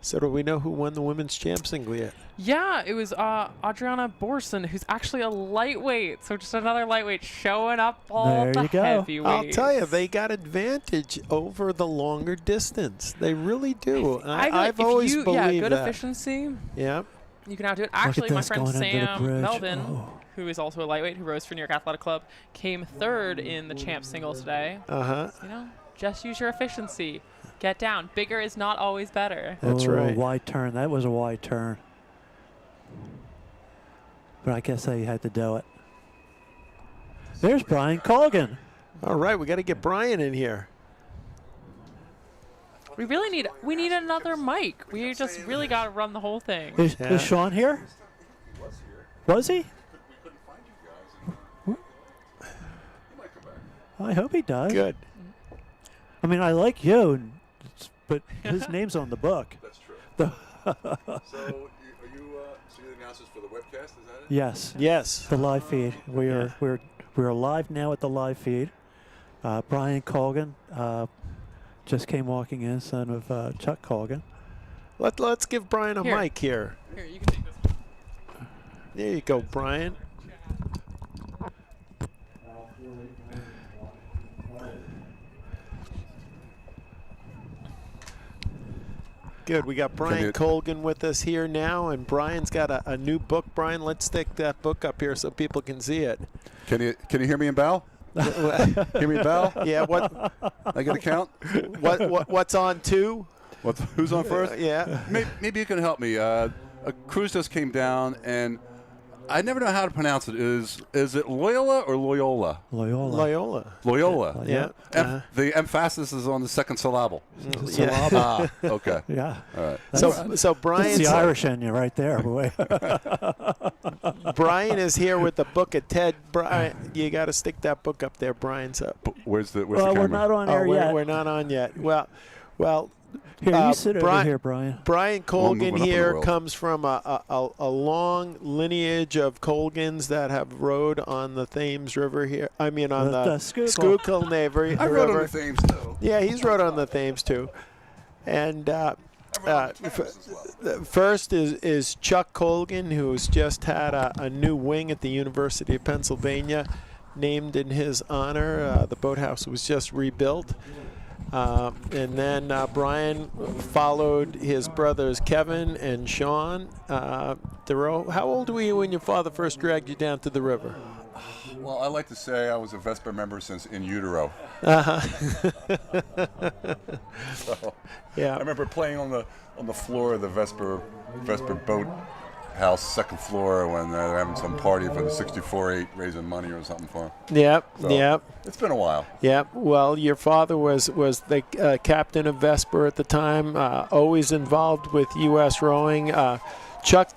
I: So do we know who won the women's champ single yet?
J: Yeah, it was Adriana Borson, who's actually a lightweight. So just another lightweight showing up all
C: There
J: the
C: you go.
J: heavyweights.
I: I'll tell you, they got advantage over the longer distance. They really do. I've always believed
J: yeah, good
I: that.
J: efficiency.
I: Yeah.
J: You can outdo it. Actually, my
C: this
J: friend
C: going under the
J: Sam
C: bridge.
J: Melvin,
C: Oh.
J: who is also a lightweight, who rows for New York Athletic Club, came third in the champ single today. You know, just use your efficiency. Get down. Bigger is not always better.
I: That's right.
C: Wide turn. That was a wide turn. But I guess they had to do it. There's Brian Colgan.
I: All right, we got to get Brian in here.
J: We need another mic. We just really got to run the whole thing.
C: Is Sean here? Was he? I hope he does.
I: Good.
C: I mean, I like you, but his name's on the book.
O: That's true.
C: The
O: So, are you the announcers for the webcast? Is that it?
C: Yes.
I: Yes.
C: The live feed. We are live now at the live feed. Brian Colgan just came walking in, son of Chuck Colgan.
I: Let's give Brian a
J: Here.
I: mic here.
J: Here, you can take this.
I: There you go, Brian. Good. We got Brian Colgan with us here now, and Brian's got a new book. Brian, let's stick that book up here so people can see it.
O: Can you hear me in bow? Hear me in bow?
I: Yeah. What?
O: I get a count.
I: What's on two?
O: Who's on first?
I: Yeah.
O: Maybe you can help me. A cruise just came down, and I never know how to pronounce it. Is it Loyola or Loyola?
C: Loyola.
O: Loyola.
I: Yeah.
O: The emphasis is on the second syllable.
C: Syllable.
O: Okay.
C: Yeah.
O: All right.
I: So Brian's
C: That's the Irish in you right there, boy.
I: Brian is here with the book of Ted. Brian, you got to stick that book up there. Brian's up.
O: Where's the
C: Well,
O: camera?
C: we're not on air yet.
I: We're not on yet. Well,
C: Here, you sit over
I: Brian,
C: here, Brian.
I: Brian
O: We're moving
I: Colgan
O: up in the
I: here
O: world.
I: comes from a long lineage of Colgans that have rode on the Thames River here. I mean, on the Schuylkill River.
O: I rode on the Thames too.
I: Yeah, he's rode on the Thames too. And first is Chuck Colgan, who's just had a new wing at the University of Pennsylvania named in his honor. The boathouse was just rebuilt. And then Brian followed his brothers Kevin and Sean Thoreau. How old were you when your father first dragged you down to the river?
O: Well, I like to say I was a Vesper member since in utero. So,
I: yeah.
O: I remember playing on the floor of the Vesper boat house, second floor, when they're having some party for the 64-8, raising money or something for them.
I: Yep,
O: So,
I: yep.
O: It's been a while.
I: Yep. Well, your father was the captain of Vesper at the time, always involved with U.S. rowing. Chuck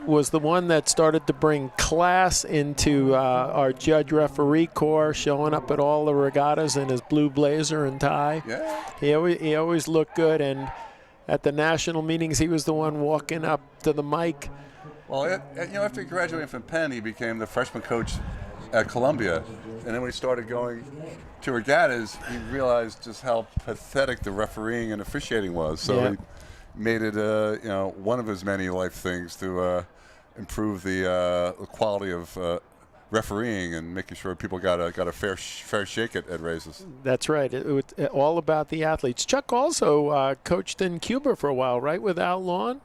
I: was the one that started to bring class into our judge-referee corps, showing up at all the regattas in his blue blazer and tie.
O: Yeah.
I: He always looked good, and at the national meetings, he was the one walking up to the mic.
O: Well, after he graduated from Penn, he became the freshman coach at Columbia, and then when he started going to regattas, he realized just how pathetic the refereeing and officiating was. So he made it, one of his many life things to improve the quality of refereeing and making sure people got a fair shake at races.
I: That's right. It was all about the athletes. Chuck also coached in Cuba for a while, right, with Al Lawn?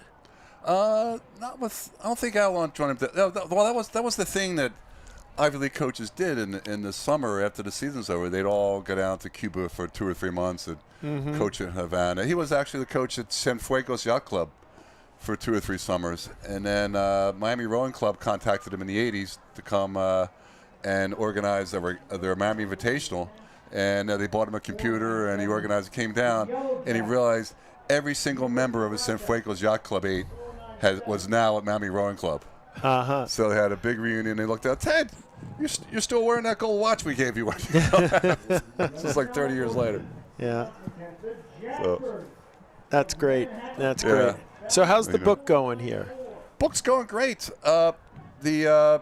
O: Not with. I don't think Al Lawn joined him. Well, that was the thing that Ivy League coaches did in the summer after the season's over. They'd all go down to Cuba for 2 or 3 months and coach in Havana. He was actually the coach at Cienfuegos Yacht Club for 2 or 3 summers, and then Miami Rowing Club contacted him in the '80s to come and organize their Miami Invitational, and they bought him a computer, and he organized. Came down, and he realized every single member of his Cienfuegos Yacht Club 8 was now at Miami Rowing Club. So they had a big reunion. They looked out, Ted, you're still wearing that gold watch we gave you. This is like 30 years later.
I: Yeah.
O: So.
I: That's great. That's great. So how's the book going here?
O: Book's going great. The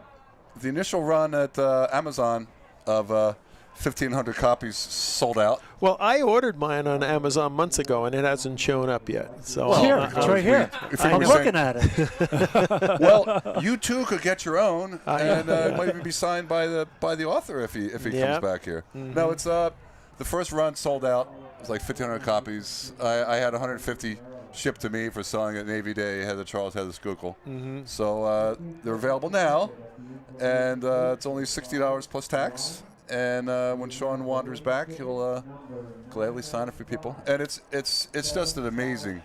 O: initial run at Amazon of 1,500 copies sold out.
I: Well, I ordered mine on Amazon months ago, and it hasn't shown up yet. So
C: well, here, it's right here. I'm looking at it.
O: Well, you too could get your own, and it might even be signed by the author if he comes back here. No, it's the first run sold out. It was like 1,500 copies. I had 150 shipped to me for selling at Navy Day ahead of Charles Heather Schuylkill. So they're available now, and it's only $60 plus tax. And when Sean wanders back, he'll gladly sign it for people. And it's just an amazing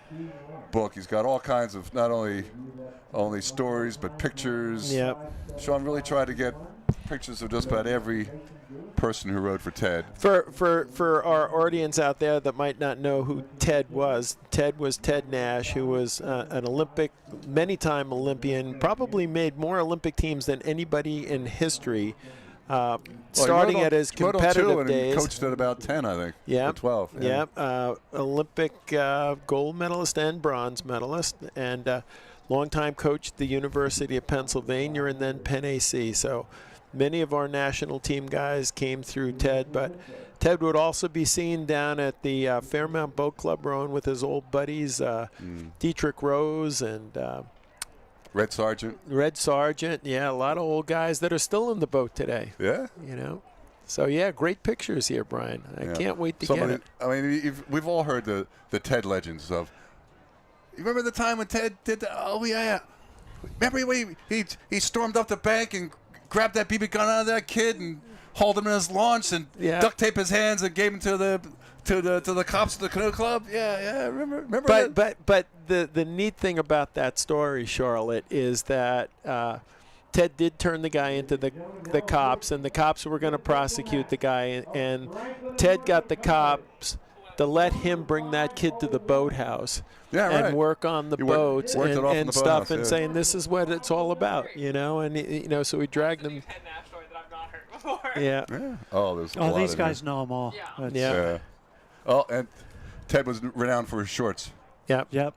O: book. He's got all kinds of not only stories but pictures.
I: Yep.
O: Sean really tried to get pictures of just about every person who rode for Ted.
I: For our audience out there that might not know who Ted was Ted Nash, who was an many-time Olympian, probably made more Olympic teams than anybody in history. Starting at his competitive days.
O: He coached at about 10, I think.
I: Yeah.
O: Or 12.
I: Yeah. Olympic gold medalist and bronze medalist, and longtime coach at the University of Pennsylvania and then Penn AC. So many of our national team guys came through Ted, but Ted would also be seen down at the Fairmount Boat Club rowing with his old buddies, Dietrich Rose and
O: Red Sargent,
I: yeah, a lot of old guys that are still in the boat today.
O: Yeah.
I: So, yeah, great pictures here, Brian. I can't wait to get it.
O: I mean, we've all heard the Ted legends of. You remember the time when Ted did the? Oh yeah. Remember when he stormed up the bank and grabbed that BB gun out of that kid and hauled him in his launch and duct taped his hands and gave him to the cops at the canoe club. Yeah. Remember.
I: But the neat thing about that story, Charlotte, is that Ted did turn the guy into the cops, and the cops were going to prosecute the guy, and Ted got the cops to let him bring that kid to the boathouse and work on the boats and stuff, and saying this is what it's all about, and so we dragged them.
O: Yeah. Oh, there's a lot
C: these
O: of
C: guys know them all.
I: Yeah.
O: Oh, and Ted was renowned for his shorts.
I: Yep.
C: Yep.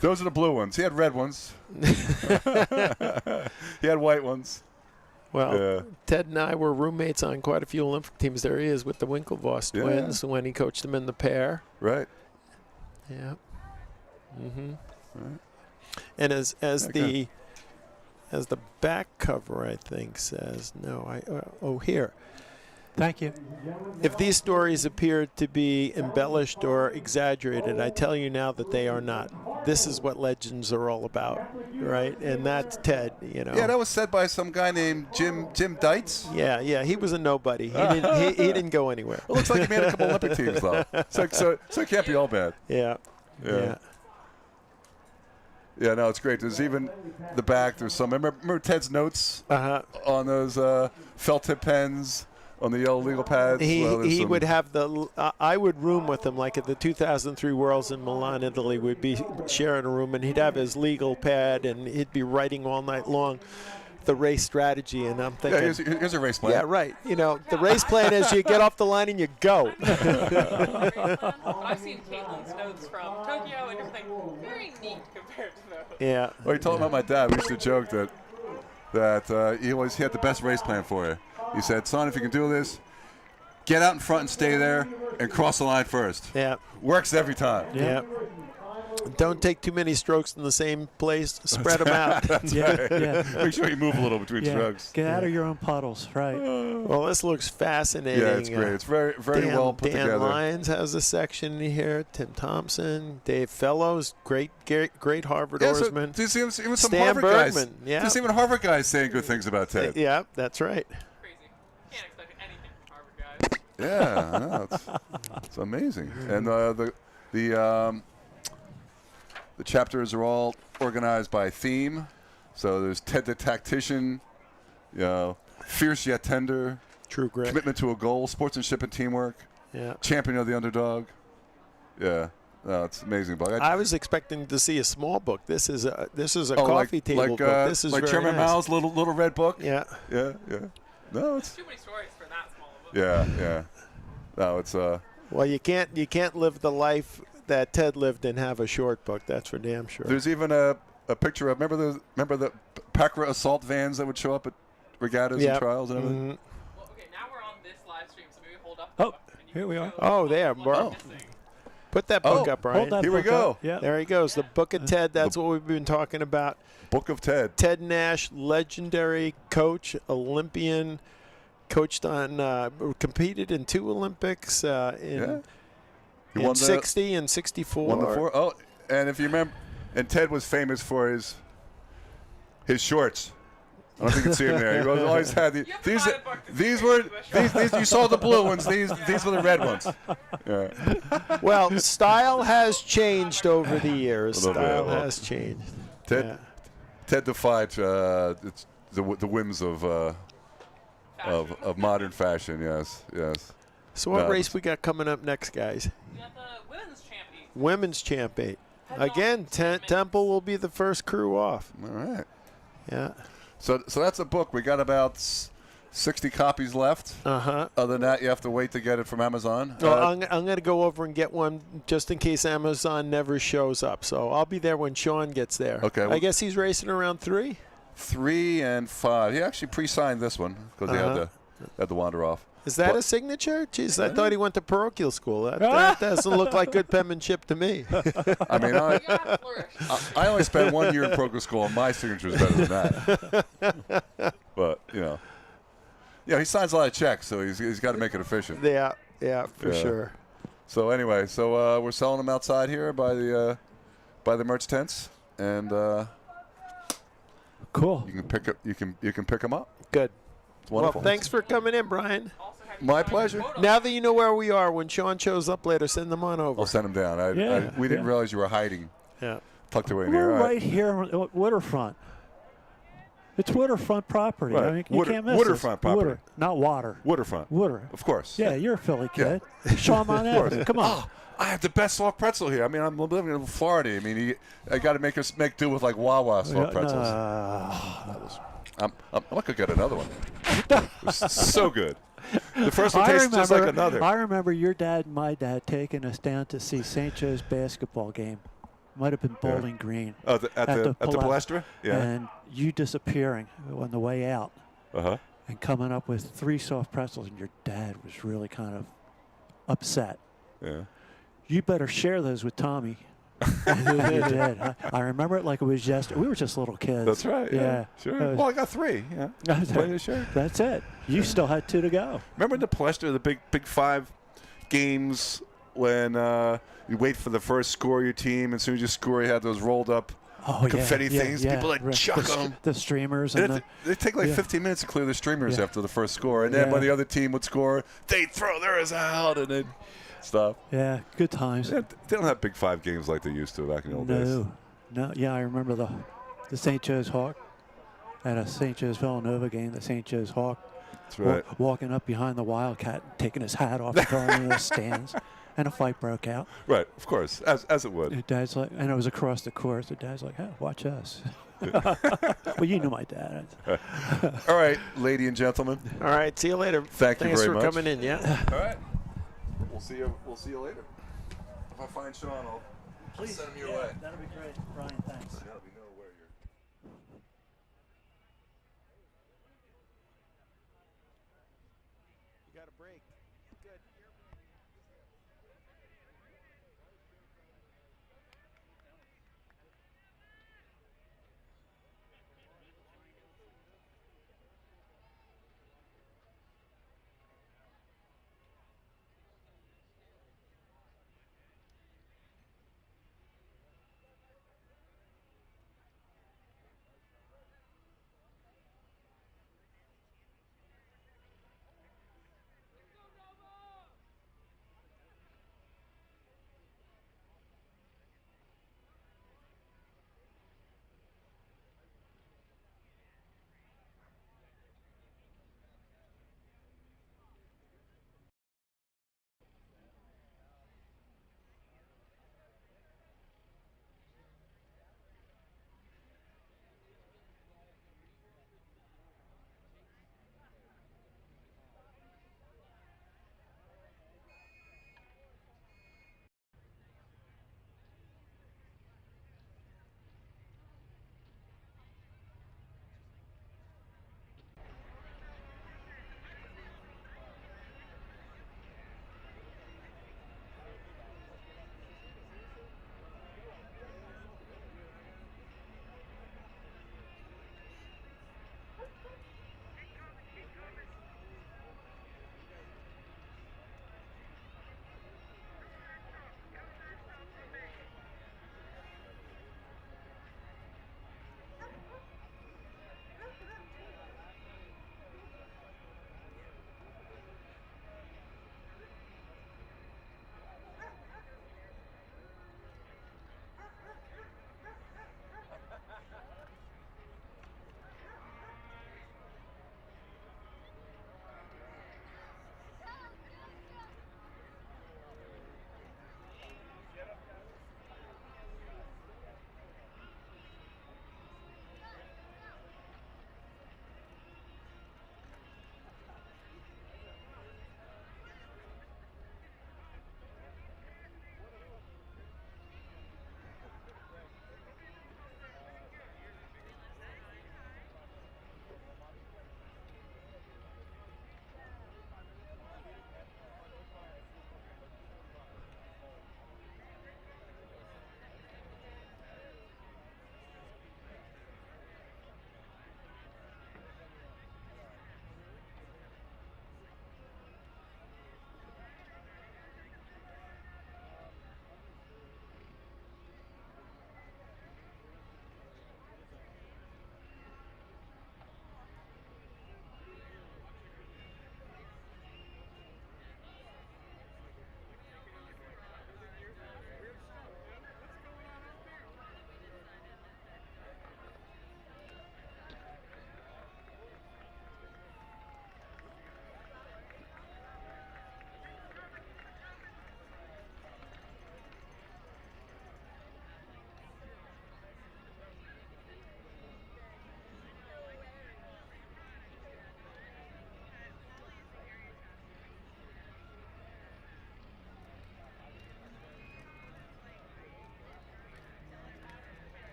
O: Those are the blue ones. He had red ones. He had white ones.
I: Well, Ted and I were roommates on quite a few Olympic teams. There he is with the Winklevoss twins when he coached them in the pair.
O: Right.
I: Yeah. Right. And as the back cover, I think, says, here.
C: Thank you.
I: If these stories appear to be embellished or exaggerated, I tell you now that they are not. This is what legends are all about, right? And that's Ted, you know.
O: Yeah, that was said by some guy named Jim Dietz.
I: Yeah, he was a nobody. He didn't go anywhere.
O: It looks like he made a couple Olympic teams, though. So it can't be all bad.
I: Yeah.
O: Yeah, no, it's great. There's even the back. There's some. Remember Ted's notes on those felt tip pens on the yellow legal pads.
I: He would have I would room with him, like at the 2003 Worlds in Milan, Italy. We'd be sharing a room, and he'd have his legal pad, and he'd be writing all night long the race strategy. And I'm thinking,
O: here's a race plan.
I: Yeah, right. You know, the race plan is you get off the line and you go.
J: I've seen Caitlin's notes from Tokyo and everything. Very neat compared to those.
I: Yeah.
O: Well, you told about my dad. We used to joke that he had the best race plan for you. He said, son, if you can do this, get out in front and stay there and cross the line first.
I: Yeah.
O: Works every time.
I: Yeah. Don't take too many strokes in the same place. Spread them out.
O: That's right. Make sure you move a little between strokes.
C: Get out of your own puddles, right.
I: Well, this looks fascinating.
O: Yeah, it's great. It's very, very well put together.
I: Dan Lyons has a section here. Tim Thompson, Dave Fellows, great Harvard oarsman.
O: So even some
I: Stan
O: Harvard
I: Bergman,
O: guys.
I: Yeah.
O: There's even Harvard guys saying good things about Ted.
I: Yeah, that's right.
J: Can't expect anything from Harvard guys.
O: Yeah, no, it's amazing. And the chapters are all organized by theme. So there's Ted the Tactician, fierce yet tender,
I: true grit,
O: commitment to a goal, sportsmanship and teamwork, champion of the underdog. Yeah, no, it's an amazing book.
I: I was expecting to see a small book. This is a coffee table book. This is
O: like
I: very
O: Chairman
I: nice.
O: Mao's little red book.
I: Yeah.
O: No, it's
J: too many stories for that small of a book.
O: Yeah. No, it's
I: Well, you can't live the life that Ted lived and have a short book. That's for damn sure.
O: There's even a picture of remember the Packra assault vans that would show up at regattas and trials and everything.
J: Well, okay, now we're on this live stream, so maybe hold up.
C: Oh, here we are.
I: Oh, there, bro. Put that book up, Brian.
C: Hold that
O: Here we
C: book
O: go.
C: up. Yeah.
I: There he goes. The Book of Ted. That's what we've been talking about.
O: Book of Ted.
I: Ted Nash, legendary coach, Olympian, coached on, competed in 2 Olympics in 60 and 64.
O: Won the 4. Oh, and if you remember, and Ted was famous for his shorts. I don't think you can see him there. He always had these were you saw the blue ones. These were the red ones. Yeah.
I: Well, style has changed over the years. Style has changed.
O: Ted defied the whims of modern fashion. Yes.
I: So what race we got coming up next, guys?
J: We got the women's champ 8.
I: Women's champ 8. Again, Temple will be the first crew off.
O: All right.
I: Yeah.
O: So that's a book. We got about 60 copies left. Other than that, you have to wait to get it from Amazon.
I: I'm going to go over and get one just in case Amazon never shows up. So I'll be there when Sean gets there.
O: Okay.
I: I guess he's racing around 3?
O: 3 and 5. He actually pre-signed this one because he had to wander off.
I: Is that a signature? Jeez, I thought he went to parochial school. That doesn't look like good penmanship to me.
O: I mean, I only spent 1 year in parochial school, and my signature is better than that. But, he signs a lot of checks, so he's got to make it efficient.
I: Yeah, for sure.
O: So anyway, we're selling them outside here by the merch tents, and
C: cool.
O: You can pick them up.
I: Good.
O: It's wonderful.
I: Well, thanks for coming in, Brian.
O: My pleasure.
I: Now that you know where we are, when Sean shows up later, send them on over.
O: I'll send them down. We didn't realize you were hiding.
I: Yeah.
O: Tucked away in
C: We're
O: here.
C: right here on waterfront. It's waterfront property.
O: Right.
C: I mean, you can't miss
O: waterfront
C: this.
O: property.
C: Not water.
O: Waterfront.
C: Water.
O: Of course.
C: Yeah, you're a Philly kid. Sean Monette. Come on.
O: Oh, I have the best soft pretzel here. I mean, I'm living in Florida. I mean, I got to make do with like Wawa soft pretzels. I'm not gonna get another one. It was so good.
P: The first one tastes just like another.
C: I remember your dad and my dad taking us down to see St. Joe's basketball game. Might have been Bowling Green.
P: Oh, at the Palestra? Yeah.
C: And you disappearing on the way out.
P: Uh-huh.
C: And coming up with 3 soft pretzels, and your dad was really kind of upset.
P: Yeah.
C: You better share those with Tommy. You did. I remember it like it was just, we were just little kids.
P: That's right. Yeah. Sure. Well, I got 3. Yeah.
C: That's it. You still had 2 to go.
P: Remember the Palestra, the big 5 games when you wait for the first score of your team, and as soon as you score, you had those rolled up confetti things.
C: Yeah.
P: People that chuck them.
C: The streamers. And
P: they take like 15 minutes to clear the streamers after the first score. And then when the other team would score, they'd throw theirs out and then stuff.
C: Yeah, good times.
P: Yeah, they don't have big 5 games like they used to back in the old days.
C: No. Yeah, I remember the St. Joe's Hawk at a St. Joe's Villanova game, the St. Joe's Hawk.
P: That's right.
C: Walking up behind the Wildcat, taking his hat off, and throwing it in the stands. And a fight broke out.
P: Right, of course, as it would.
C: And Dad's like, and it was across the course. The Dad's like, "Hey, watch us." Well, you know my dad.
P: All right, lady and gentlemen.
I: All right, see you later.
P: Thanks
I: you very
P: much.
I: Thanks for coming in. Yeah.
P: All right. We'll see you. We'll see you later. If I find Sean, I'll send him your way.
C: That'll be great, Brian. Thanks.
P: Yeah, we know where you're.
I: You got a break. Good.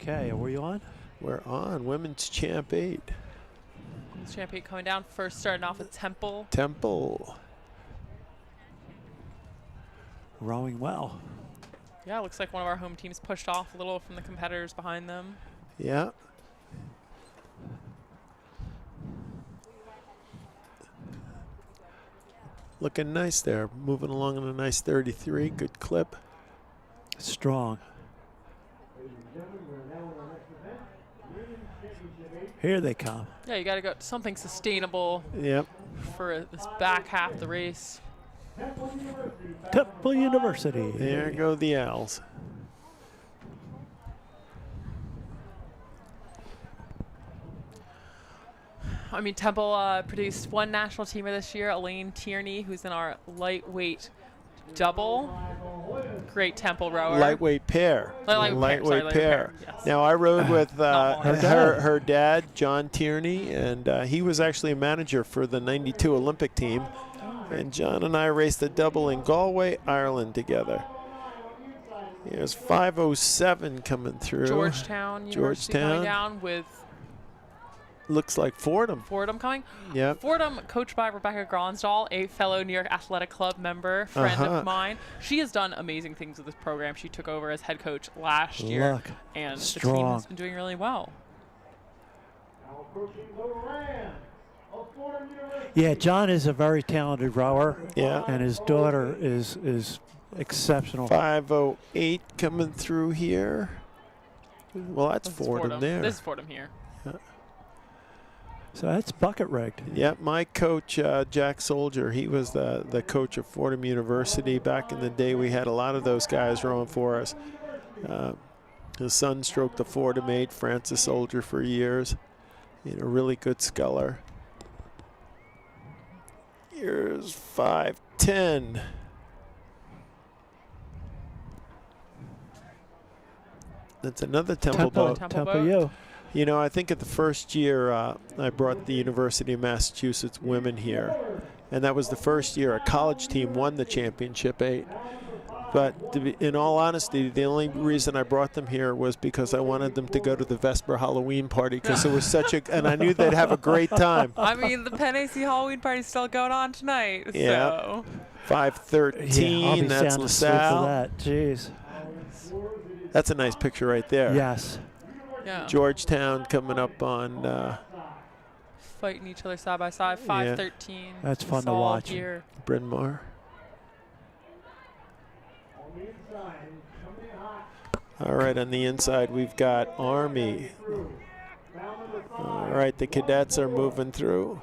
C: Okay, are we on?
I: We're on. Women's Champ 8.
J: Women's Champ 8 coming down. First starting off with Temple.
I: Temple.
C: Rowing well.
J: Yeah, looks like one of our home teams pushed off a little from the competitors behind them.
I: Yeah. Looking nice there. Moving along in a nice 33. Good clip.
C: Strong. Here they come.
J: Yeah, you got to go something sustainable.
I: Yep.
J: For this back half of the race.
C: Temple University.
I: There go the Owls.
J: I mean, Temple produced one national teamer this year, Elaine Tierney, who's in our lightweight double. Great Temple rower.
I: Lightweight pair.
J: Lightweight pair. Yes.
I: Now, I rode with her dad, John Tierney, and he was actually a manager for the '92 Olympic team. And John and I raced a double in Galway, Ireland together. Here's 5:07 coming through.
J: Georgetown University coming down with...
I: Looks like Fordham.
J: Fordham coming.
I: Yep.
J: Fordham, coached by Rebecca Gronsdahl, a fellow New York Athletic Club member, friend of mine. She has done amazing things with this program. She took over as head coach last year, and the team has been doing really well.
C: Yeah, John is a very talented rower.
I: Yeah.
C: And his daughter is exceptional.
I: 5:08 coming through here. Well, that's Fordham there.
J: This is Fordham here.
C: So that's bucket rigged.
I: Yeah, my coach, Jack Soldier, he was the coach of Fordham University. Back in the day, we had a lot of those guys rowing for us. His son stroked the Fordham 8, Francis Soldier, for years. You know, really good sculler. Here's 5:10. That's another Temple boat.
C: Temple U.
I: You know, I think at the first year I brought the University of Massachusetts women here, and that was the first year a college team won the championship 8. But to be, in all honesty, the only reason I brought them here was because I wanted them to go to the Vesper Halloween party, because it was such a, and I knew they'd have a great time.
J: I mean, the Penn AC Halloween party's still going on tonight.
I: Yeah.
J: So.
I: 5:13.
C: Yeah,
I: that's LaSalle.
C: For that. Jeez.
I: That's a nice picture right there.
C: Yes.
J: Yeah.
I: Georgetown coming up on.
J: Fighting each other side by side. 5:13.
C: That's fun to watch.
J: Here.
I: Bryn Mawr. All right, on the inside we've got Army. All right, the cadets are moving through.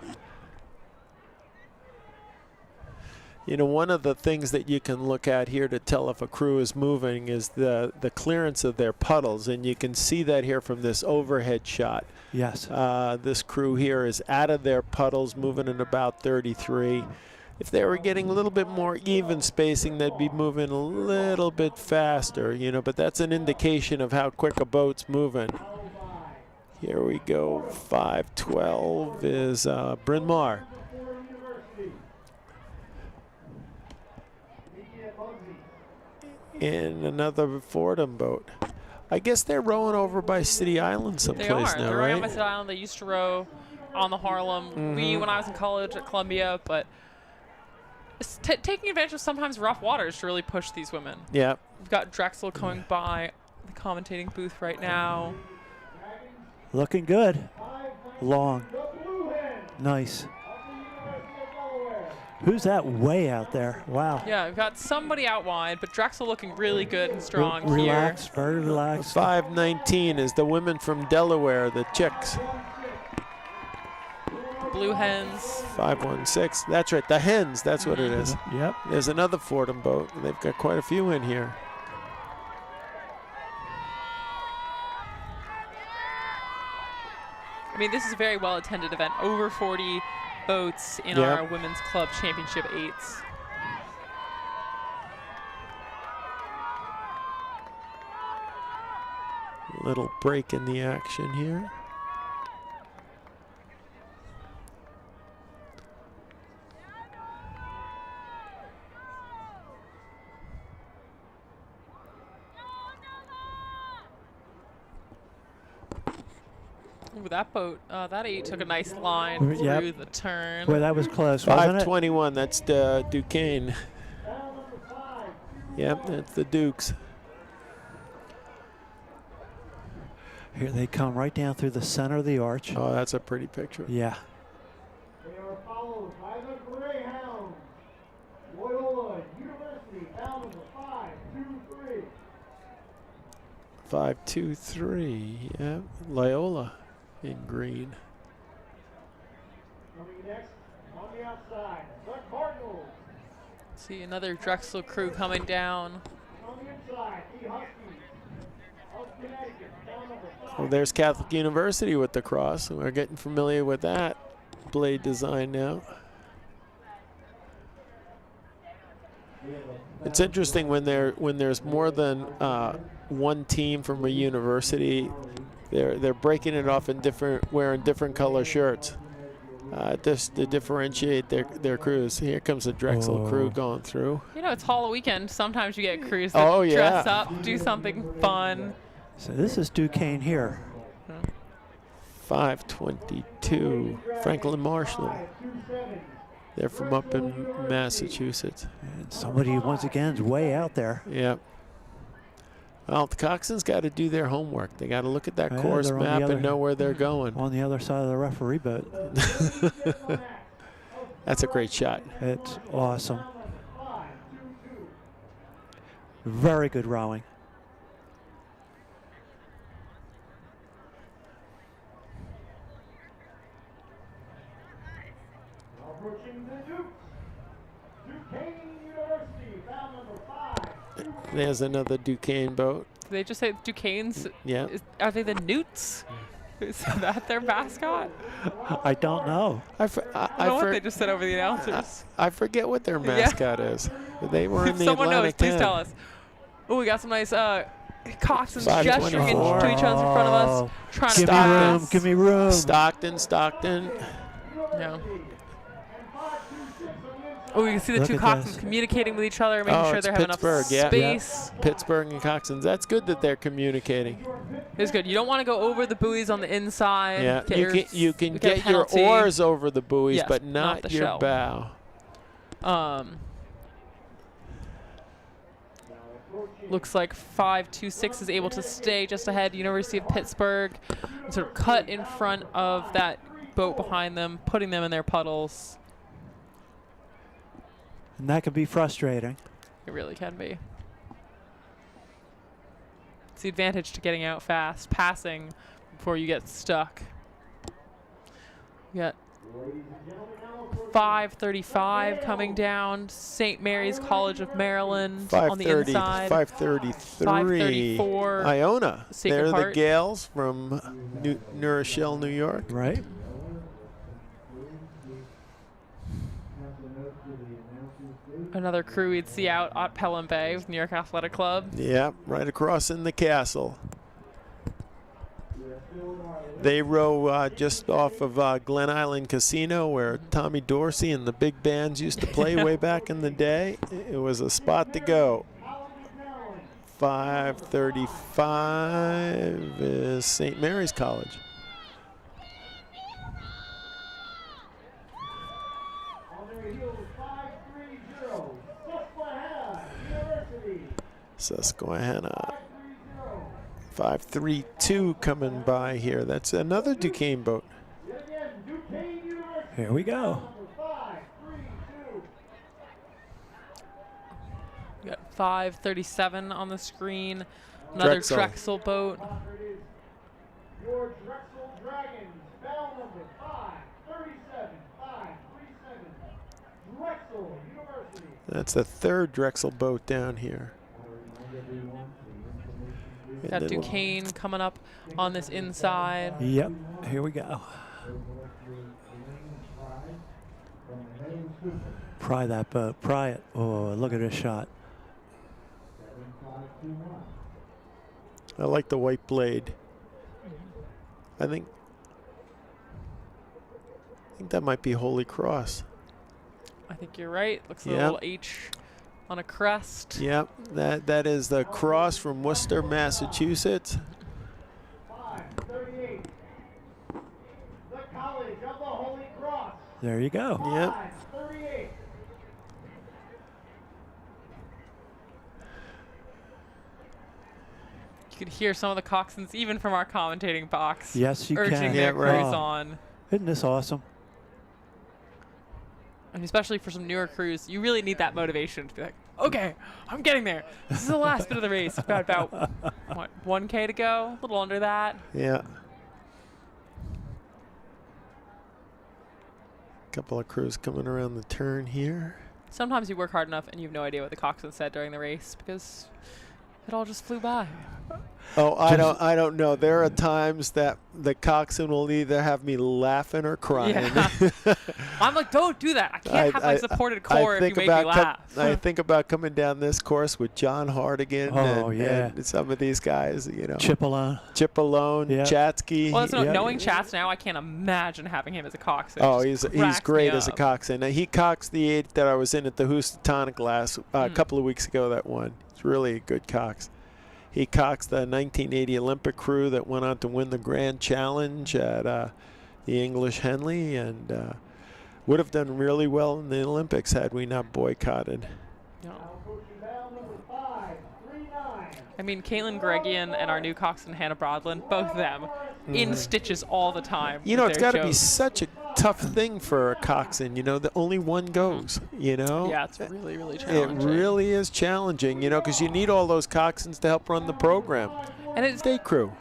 I: You know, one of the things that you can look at here to tell if a crew is moving is the clearance of their puddles, and you can see that here from this overhead shot.
C: Yes.
I: This crew here is out of their puddles, moving at about 33. If they were getting a little bit more even spacing, they'd be moving a little bit faster, you know, but that's an indication of how quick a boat's moving. Here we go. 5:12 is Bryn Mawr. And another Fordham boat. I guess they're rowing over by City Island someplace now,
J: They're
I: right?
J: rowing by City Island. They used to row on the Harlem. When I was in college at Columbia, but it's taking advantage of sometimes rough waters to really push these women.
I: Yeah.
J: We've got Drexel coming by the commentating booth right now.
C: Looking good. Long. Nice. Who's that way out there? Wow.
J: Yeah, we've got somebody out wide, but Drexel looking really good and strong
C: Relaxed,
J: here.
C: very relaxed.
I: 5:19 is the women from Delaware, the chicks.
J: Blue Hens.
I: 5:16. That's right, the Hens. That's what it is.
C: Yep.
I: There's another Fordham boat. They've got quite a few in here.
J: I mean, this is a very well-attended event. Over 40 boats in our Women's Club Championship 8s.
I: Little break in the action here.
J: Ooh, that boat, that 8 took a nice line
C: Yep.
J: through the turn.
C: Boy, that was close, wasn't it?
I: 521. That's Duquesne. Yep, that's the Dukes.
C: Here they come right down through the center of the arch.
I: Oh, that's a pretty picture.
C: Yeah.
E: They are followed by the Greyhounds. Loyola University, bound number 523.
I: 523. Yeah, Loyola in green.
E: Coming next on the outside, the Cardinals.
J: See another Drexel crew coming down.
E: On the inside, the Huskies of Connecticut, bound number 5.
I: Well, there's Catholic University with the cross. We're getting familiar with that blade design now. It's interesting when there's more than one team from a university. They're breaking it off in wearing different color shirts, just to differentiate their crews. Here comes a Drexel crew going through.
J: You know, it's Hall weekend. Sometimes you get crews that dress up, do something fun.
C: So this is Duquesne here.
I: 522. Franklin Marshall. They're from up in Massachusetts.
C: And somebody, once again, is way out there.
I: Yep. Well, the coxswains got to do their homework. They got to look at that course map and know where they're going.
C: On the other side of the referee boat.
I: That's a great shot.
C: It's awesome. Very good rowing.
E: Approaching the Dukes. Duquesne University, bound number 5.
I: There's another Duquesne boat.
J: Did they just say Duquesne's?
I: Yeah.
J: Are they the Newts? Is that their mascot?
C: I don't know.
J: I don't know what they just said over the announcers.
I: I forget what their mascot is. They were in
J: If
I: the
J: someone
I: Atlantic
J: knows, please
I: 10.
J: tell us. Oh, we got some nice coxswains
I: 524.
J: gesturing to each other in front of us, trying
C: Give
J: to
C: me
J: back
C: room,
J: us.
C: give me room.
I: Stockton.
J: Yeah. Oh, you can see the
C: Look
J: two
C: at
J: coxswains
C: this.
J: communicating with each other, making sure
I: it's
J: they have enough
I: Pittsburgh, yeah.
J: space.
I: Pittsburgh and coxswains. That's good that they're communicating.
J: It's good. You don't want to go over the buoys on the inside.
I: Yeah,
J: Get
I: you can
J: a
I: get your
J: penalty.
I: oars over the buoys,
J: Yes,
I: but not
J: the
I: your
J: shell.
I: bow.
J: Looks like 526 is able to stay just ahead. University of Pittsburgh, and sort of cut in front of that boat behind them, putting them in their puddles.
C: And that could be frustrating.
J: It really can be. It's the advantage to getting out fast, passing before you get stuck. You got 535 coming down. St. Mary's College of Maryland on the inside.
I: 533.
J: 534.
I: Iona.
J: Sacred
I: They're the
J: Heart.
I: Gales from New Rochelle, New York.
C: Right.
J: Another crew we'd see out at Pelham Bay with New York Athletic Club.
I: Yeah, right across in the castle. They row just off of Glen Island Casino, where Tommy Dorsey and the big bands used to play way back in the day. It was a spot to go. 535 is St. Mary's College. Susquehanna. 532 coming by here. That's another Duquesne boat.
C: Here we go.
J: We got 537 on the screen. Another
I: Drexel.
J: Drexel boat.
E: Your Drexel Dragons, bell number 537, 537, Drexel University.
I: That's the third Drexel boat down here.
J: Got
I: And then
J: Duquesne coming up on this inside.
C: Yep. Here we go. Pry that boat. Pry it. Oh, look at this shot.
I: I like the white blade. I think that might be Holy Cross.
J: I think you're right. Looks like a
I: Yep.
J: little H on a crest.
I: Yep, that is the cross from Worcester, Massachusetts.
C: There you go.
I: Yep.
E: 38.
J: You could hear some of the coxswains, even from our commentating box,
C: Yes, you
J: urging
C: can.
J: their crews
C: Oh.
J: on.
C: Isn't this awesome?
J: And especially for some newer crews, you really need that motivation to be like, okay, I'm getting there. This is the last bit of the race. We've got about, what, 1K to go? A little under that.
I: Yeah. Couple of crews coming around the turn here.
J: Sometimes you work hard enough and you have no idea what the coxswain said during the race because it all just flew by.
I: Oh, I don't know. There are times that the coxswain will either have me laughing or crying.
J: Yeah. I'm like, don't do that. I can't have my supported core if you make me laugh.
I: I think about coming down this course with John Hardigan and some of these guys, you know.
C: Chip Alone,
I: Chatsky.
J: Well, knowing Chats now, I can't imagine having him as a coxswain.
I: Oh, he's great as a coxswain. Now, he coxed the 8 that I was in at the Housatonic last a couple of weeks ago. That one, it's really a good cox. He coxed the 1980 Olympic crew that went on to win the Grand Challenge at the English Henley, and would have done really well in the Olympics had we not boycotted.
J: I mean, Caitlin Gregian and our new coxswain, Hannah Brodlin, both of them in stitches all the time.
I: You know, it's got to be
J: jokes.
I: such a tough thing for a coxswain, you know, that only one goes, you know?
J: Yeah, it's really, really challenging.
I: It really is challenging, you know, because you need all those coxswains to help run the program.
J: And it's
I: day crew.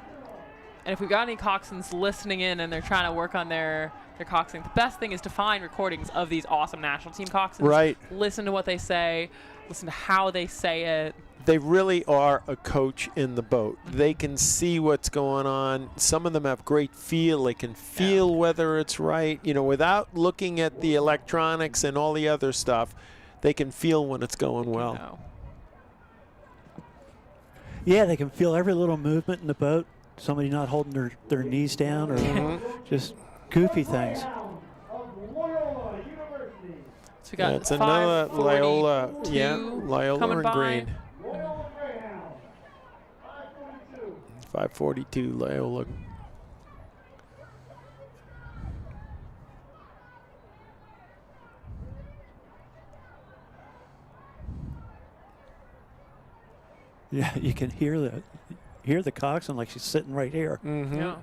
J: And if we've got any coxswains listening in and they're trying to work on their coxswain, the best thing is to find recordings of these awesome national team coxswains.
I: Right.
J: Listen to what they say. Listen to how they say it.
I: They really are a coach in the boat. They can see what's going on. Some of them have great feel. They can feel whether it's right. You know, without looking at the electronics and all the other stuff, they can feel when it's going well.
C: Yeah, they can feel every little movement in the boat. Somebody not holding their knees down or just goofy things.
J: So we got
I: That's another Loyola, Loyola
J: coming
I: and
J: by.
I: green. 542 Loyola.
C: Yeah, you can hear the coxswain like she's sitting right here.
J: Yeah.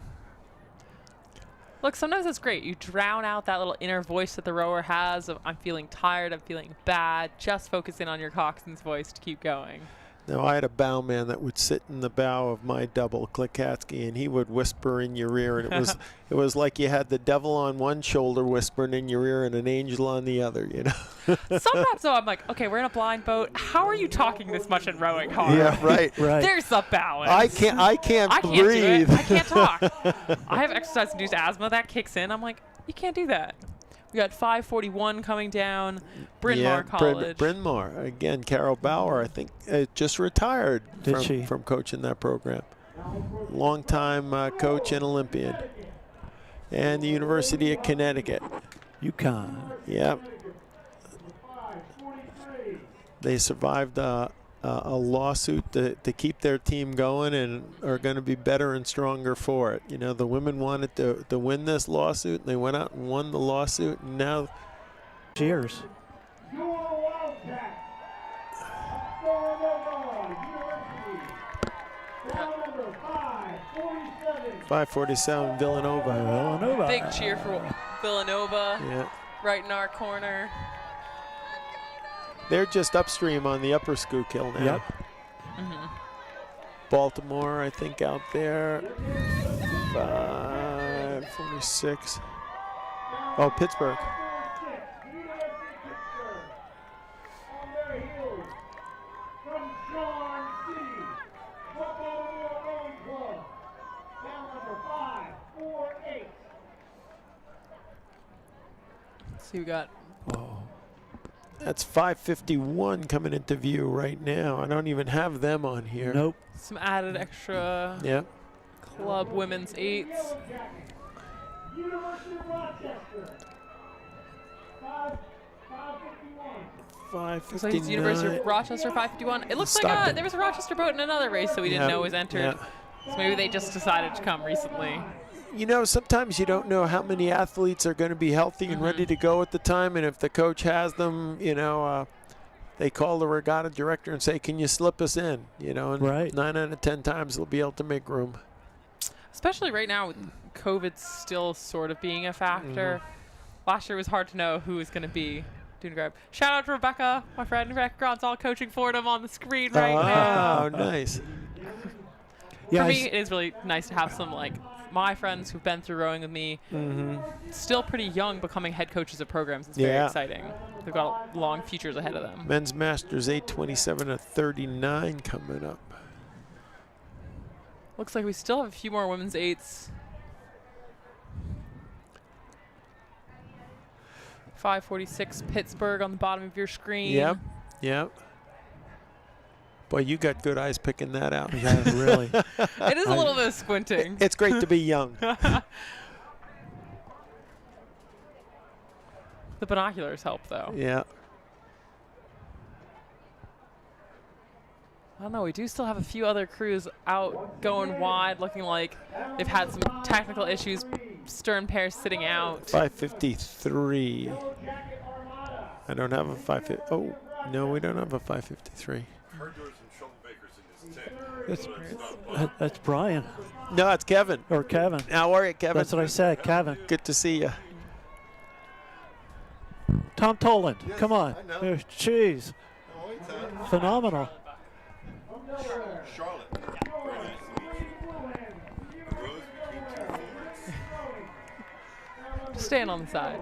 J: Look, sometimes it's great. You drown out that little inner voice that the rower has of I'm feeling tired, I'm feeling bad. Just focus in on your coxswain's voice to keep going.
I: Now, I had a bowman that would sit in the bow of my double, Klikatsky, and he would whisper in your ear, and it was like you had the devil on one shoulder whispering in your ear and an angel on the other, you know.
J: Sometimes, though, I'm like, okay, we're in a blind boat. How are you talking this much and rowing hard?
I: Yeah, right.
J: There's the balance.
I: I can't breathe.
J: Do it. I can't talk. I have exercise-induced asthma. That kicks in. I'm like, you can't do that. We got 541 coming down. Bryn Mawr College.
I: Bryn Mawr. Again, Carol Bauer, I think, just retired from coaching that program. Long-time coach and Olympian. And the University of Connecticut.
C: UConn.
I: Yep. They survived a lawsuit to keep their team going and are going to be better and stronger for it. You know, the women wanted to win this lawsuit, and they went out and won the lawsuit, and now...
C: Cheers.
I: 547 Villanova.
J: Big cheer for Villanova.
I: Yeah.
J: Right in our corner.
I: They're just upstream on the upper Schuylkill now.
C: Yep.
I: Baltimore, I think, out there. 546. Oh, Pittsburgh.
J: So we got.
I: That's 551 coming into view right now. I don't even have them on here.
C: Nope.
J: Some added extra club women's eights.
E: University of Rochester. 551.
J: Looks like it's University of Rochester 551. It looks like there was a Rochester boat in another race that we didn't know was entered. So maybe they just decided to come recently.
I: you know, sometimes you don't know how many athletes are going to be healthy and ready to go at the time, and if the coach has them, you know, they call the regatta director and say, can you slip us in? You know, and 9 out of 10 times they'll be able to make room.
J: Especially right now with COVID still sort of being a factor. Last year it was hard to know who was going to be doing grab. Shout out to Rebecca, my friend Rebecca all coaching Fordham on the screen right now.
I: Oh, nice.
J: For me, it is really nice to have some, like, my friends who've been through rowing with me, still pretty young, becoming head coaches of programs. It's very exciting. They've got long futures ahead of them.
I: Men's Masters 8:27 to 39 coming up.
J: Looks like we still have a few more women's 8s. 5:46 Pittsburgh on the bottom of your screen.
I: Yep. Boy, you got good eyes picking that out.
C: Yeah, really.
J: It is a little bit of squinting.
I: It's great to be young.
J: The binoculars help, though.
I: Yeah.
J: I don't know. We do still have a few other crews out going wide, looking like they've had some technical issues. Stern pairs sitting out.
I: 5:53. I don't have a 5:50. Oh, no, we don't have a 5:53.
C: That's Brian.
I: No, it's Kevin.
C: Or Kevin.
I: How are you, Kevin?
C: That's what I said, Kevin.
I: Good to see you.
C: Tom Toland, come on.
Q: I know.
C: Jeez. Phenomenal.
Q: Charlotte. Very nice to meet you. A rose between two thorns.
J: Staying on the side.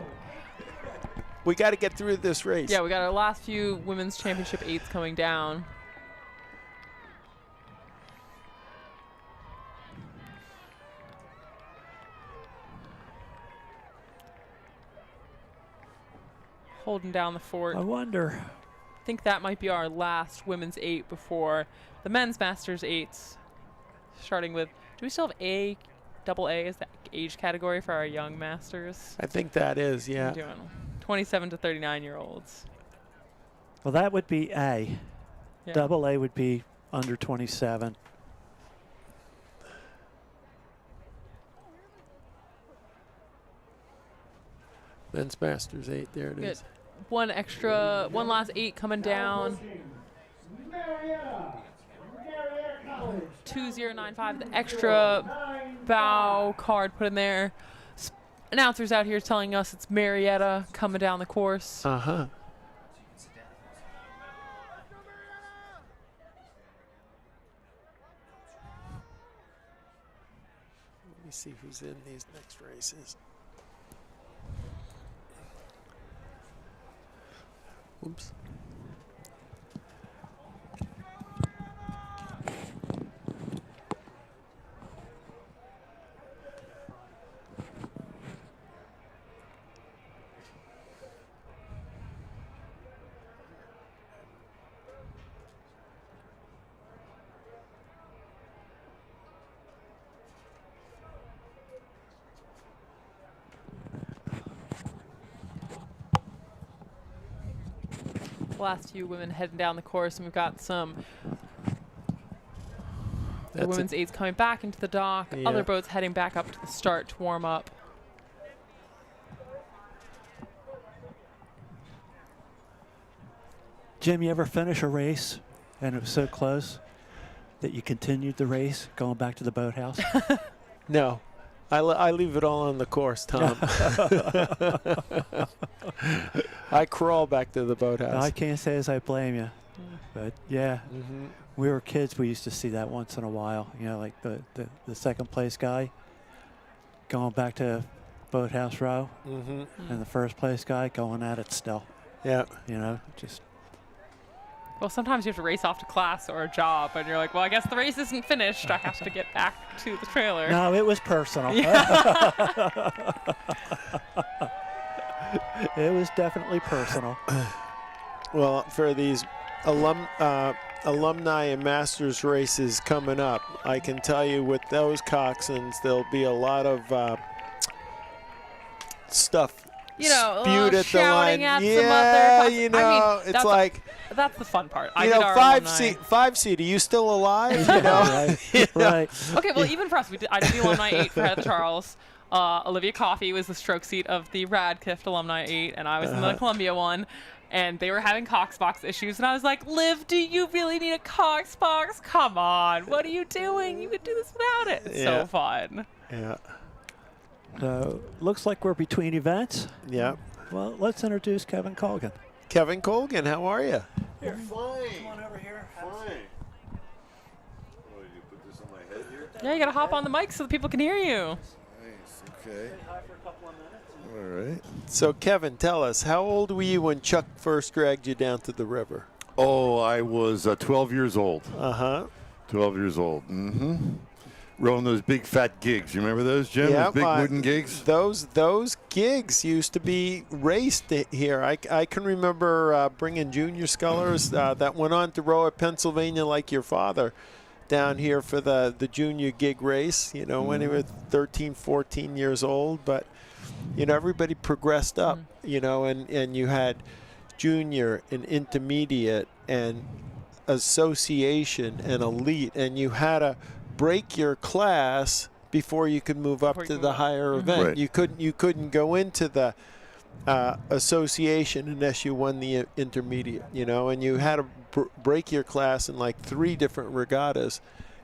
I: We got to get through this race.
J: Yeah, we got our last few women's championship 8s coming down. Holding down the fort.
C: I wonder.
J: I think that might be our last women's 8 before the men's Masters 8s. Starting with, do we still have AA is the age category for our young Masters?
I: I think that is, yeah.
J: What are we doing? 27 to 39-year-olds.
C: Well, that would be A.
J: Yeah.
C: Double A would be under 27.
I: Men's Masters 8, there it is.
J: One last 8 coming down. 2095, the extra bow card put in there. Announcers out here telling us it's Marietta coming down the course.
I: Uh-huh. Let me see who's in these next races. Oops.
J: Last few women heading down the course, and we've got some the women's 8s coming back into the dock.
I: Yeah.
J: Other boats heading back up to the start to warm up.
C: Jim, you ever finish a race and it was so close that you continued the race going back to the boathouse?
I: No. I leave it all on the course, Tom. I crawl back to the boathouse.
C: I can't say as I blame you, but yeah, we were kids. We used to see that once in a while. You know, like the second place guy going back to boathouse row, and the first place guy going at it still.
I: Yeah,
C: you know, just.
J: Well, sometimes you have to race off to class or a job, and you're like, well, I guess the race isn't finished. I have to get back to the trailer.
C: No, it was personal.
J: Yeah.
C: It was definitely personal.
I: Well, for these alumni and masters races coming up, I can tell you with those coxswains, there'll be a lot of stuff
J: you know,
I: spewed at the line.
J: At
I: yeah,
J: some other
I: you know,
J: I mean,
I: it's like
J: that's the fun part.
I: You know, five seed. Are you still alive? You know,
C: right.
J: Okay, well, even for us, I did the alumni 8 for Head Charles. Olivia Coffey was the stroke seat of the Radcliffe alumni 8, and I was in the Columbia one. And they were having Coxbox issues, and I was like, Liv, do you really need a Coxbox? Come on, what are you doing? You could do this without it. It's so fun.
I: Yeah.
C: So looks like we're between events.
I: Yeah.
C: Well, let's introduce Kevin Colgan.
I: Kevin Colgan, how are you?
C: Here.
O: Fine.
C: Come on over here.
O: Fine. Oh, you put this on my head here?
J: Yeah, you gotta hop on the mic so that people can hear you.
O: Nice. Okay. All right.
I: So, Kevin, tell us, how old were you when Chuck first dragged you down to the river?
R: Oh, I was 12 years old.
I: 12
R: years old. Mm-hmm. Rowing those big fat gigs. You remember those, Jim?
I: Yeah,
R: those big wooden gigs?
I: Those gigs used to be raced here. I can remember bringing junior scullers that went on to row at Pennsylvania like your father down here for the junior gig race, you know, when he was 13, 14 years old. But, you know, everybody progressed up, you know, and you had junior and intermediate and association and elite, and you had to break your class before you could move up to the higher event.
R: Right.
I: You couldn't go into the association unless you won the intermediate, you know, and you had to break your class in like 3 different regattas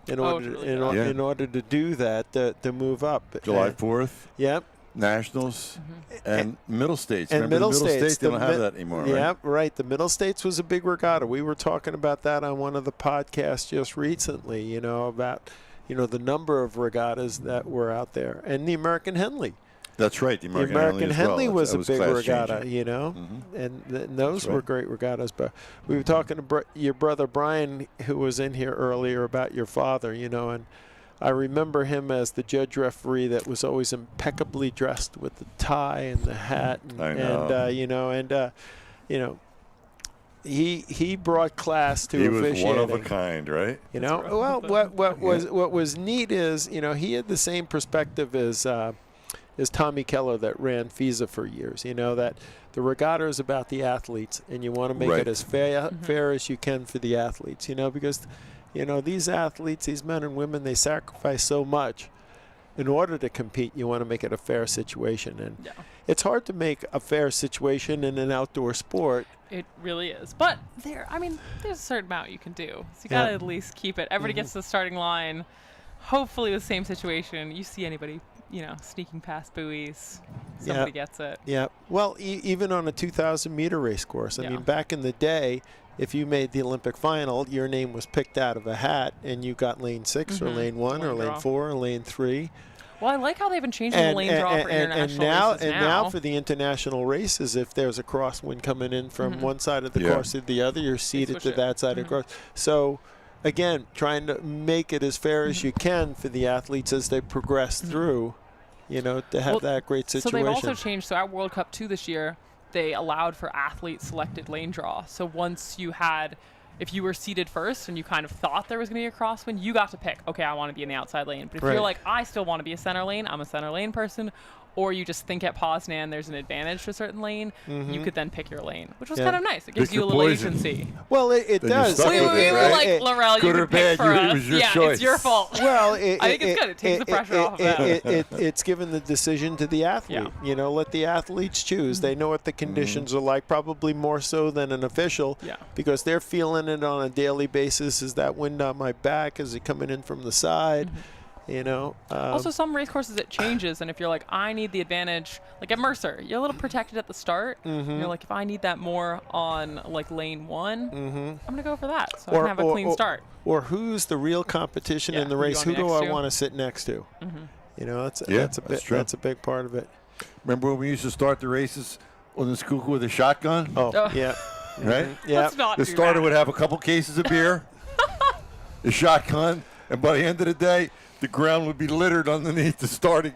I: in order to do that, to move up.
R: July 4th.
I: Yep.
R: Nationals and Middle States.
I: And
R: Remember
I: Middle
R: the Middle States? They don't have
I: the
R: that anymore, right?
I: Yeah, right. The Middle States was a big regatta. We were talking about that on one of the podcasts just recently, you know, about, you know, the number of regattas that were out there. And the American Henley.
R: That's right. The American
I: Henley
R: as well.
I: was
R: That
I: a big regatta,
R: class-changing.
I: you know, and those
R: That's
I: were
R: right.
I: great regattas. But we were talking to your brother Brian, who was in here earlier, about your father, you know, and I remember him as the judge referee that was always impeccably dressed with the tie and the hat, he brought class to officiating.
R: He was one of a kind, right?
I: You know, well, what was neat is, you know, he had the same perspective as Tommy Keller that ran FISA for years. You know, that the regatta is about the athletes, and you want to make it as fair as you can for the athletes. You know, because, you know, these athletes, these men and women, they sacrifice so much in order to compete. You want to make it a fair situation, and it's hard to make a fair situation in an outdoor sport.
J: It really is. But there's a certain amount you can do. So you got to at least keep it. Everybody gets to the starting line. Hopefully the same situation. You see anybody, you know, sneaking past buoys, somebody gets it.
I: Yeah. Well, even on a 2,000-meter race course. I mean, back in the day, if you made the Olympic final, your name was picked out of a hat, and you got lane 6 or lane 1 or lane 4 or lane 3.
J: Well, I like how they've been changing the lane draw for international races now.
I: And now for the international races, if there's a crosswind coming in from one side of the course to the other, you're seated to that side of the course. So, again, trying to make it as fair as you can for the athletes as they progress through, you know, to have that great situation.
J: So they've also changed. So at World Cup 2 this year, they allowed for athlete-selected lane draw. So once you had, if you were seated first and you kind of thought there was going to be a crosswind, you got to pick, okay, I want to be in the outside lane. But if you're like, I still want to be a center lane, I'm a center lane person, or you just think at Poznan there's an advantage to a certain lane, you could then pick your lane, which was kind of nice. It gives you a little agency.
I: Well, it does.
J: We were like, Laurel, you could pick for us.
R: It was your choice.
J: It's your fault.
I: Well,
J: I think it's good. It takes the pressure off of that.
I: It's given the decision to the athlete. You know, let the athletes choose. They know what the conditions are like, probably more so than an official, because they're feeling it on a daily basis. Is that wind on my back? Is it coming in from the side? You know.
J: Also, some race courses it changes, and if you're like, I need the advantage, like at Mercer, you're a little protected at the start. You're like, if I need that more on like lane 1, I'm gonna go for that, so I can have a clean start.
I: Or who's the real competition in the race? Who do I want to sit next to? You know, that's a big part of it.
R: Remember when we used to start the races on the Schuylkill with a shotgun?
I: Oh, yeah.
R: Right?
I: Yeah.
J: Let's not
R: The
J: do
R: starter
J: that.
R: would have a couple cases of beer, a shotgun, and by the end of the day, the ground would be littered underneath the starting.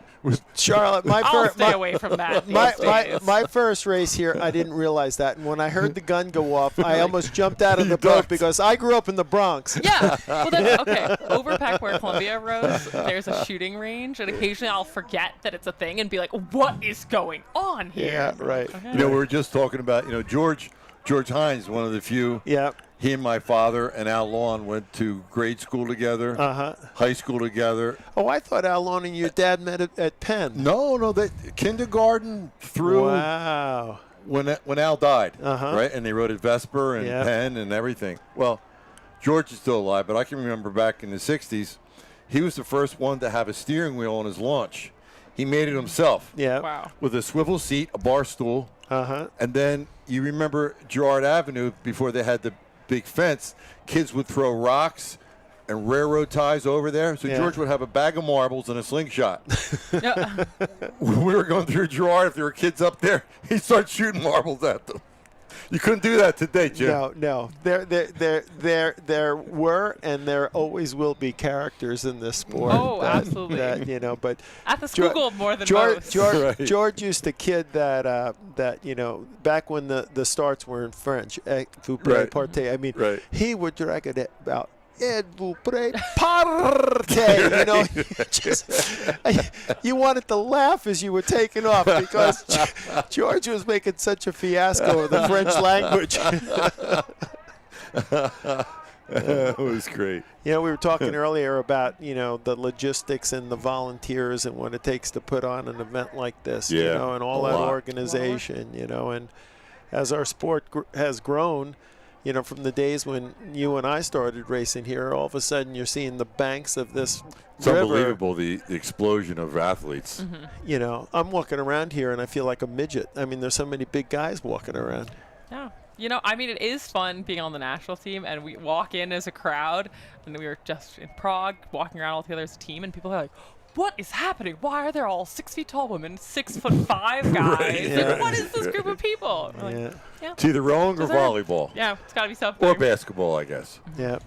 I: Charlotte,
J: I'll stay away from that.
I: My first race here, I didn't realize that. And when I heard the gun go off, I almost jumped out of the boat because I grew up in the Bronx.
J: Yeah. Well, then, okay. Overpack where Columbia rows, there's a shooting range, and occasionally I'll forget that it's a thing and be like, what is going on here?
I: Yeah, right.
J: Okay.
R: You know, we were just talking about, you know, George George Hines, one of the few.
M: Yep.
R: He and my father and Al Lawn went to grade school together, high school together.
M: Oh, I thought Al Lawn and your dad met at Penn.
R: No, they kindergarten through.
M: Wow.
R: When Al died, right? And they rode at Vesper and Penn and everything. Well, George is still alive, but I can remember back in the 60s, he was the first one to have a steering wheel on his launch. He made it himself.
M: Yeah.
J: Wow.
R: With a swivel seat, a bar stool. And then you remember Girard Avenue, before they had the big fence, kids would throw rocks and railroad ties over there. So George would have a bag of marbles and a slingshot. When we were going through Girard, if there were kids up there, he'd start shooting marbles at them. You couldn't do that today, Jim.
M: No. There were and there always will be characters in this sport.
J: Oh, absolutely.
M: But
J: at the school more than
M: George,
J: most.
M: George used to kid that back when the starts were in French, vous partez. I mean, he would drag it about. Et vous partez, you wanted to laugh as you were taking off because George was making such a fiasco of the French language.
R: It was great.
M: We were talking earlier about, the logistics and the volunteers and what it takes to put on an event like this, and all that organization, and as our sport has grown, from the days when you and I started racing here, all of a sudden you're seeing the banks of this river.
R: Unbelievable, the explosion of athletes.
M: I'm walking around here and I feel like a midget. I mean, there's so many big guys walking around.
J: Yeah. It is fun being on the national team, and we walk in as a crowd, and we were just in Prague walking around all together as a team, and people are like, what is happening? Why are there all 6 feet tall women, 6'5" guys? Like, what is this group of people? We're like,
R: It's either rowing or volleyball.
J: Yeah, it's got to be something.
R: Or basketball, I guess.
M: Yeah.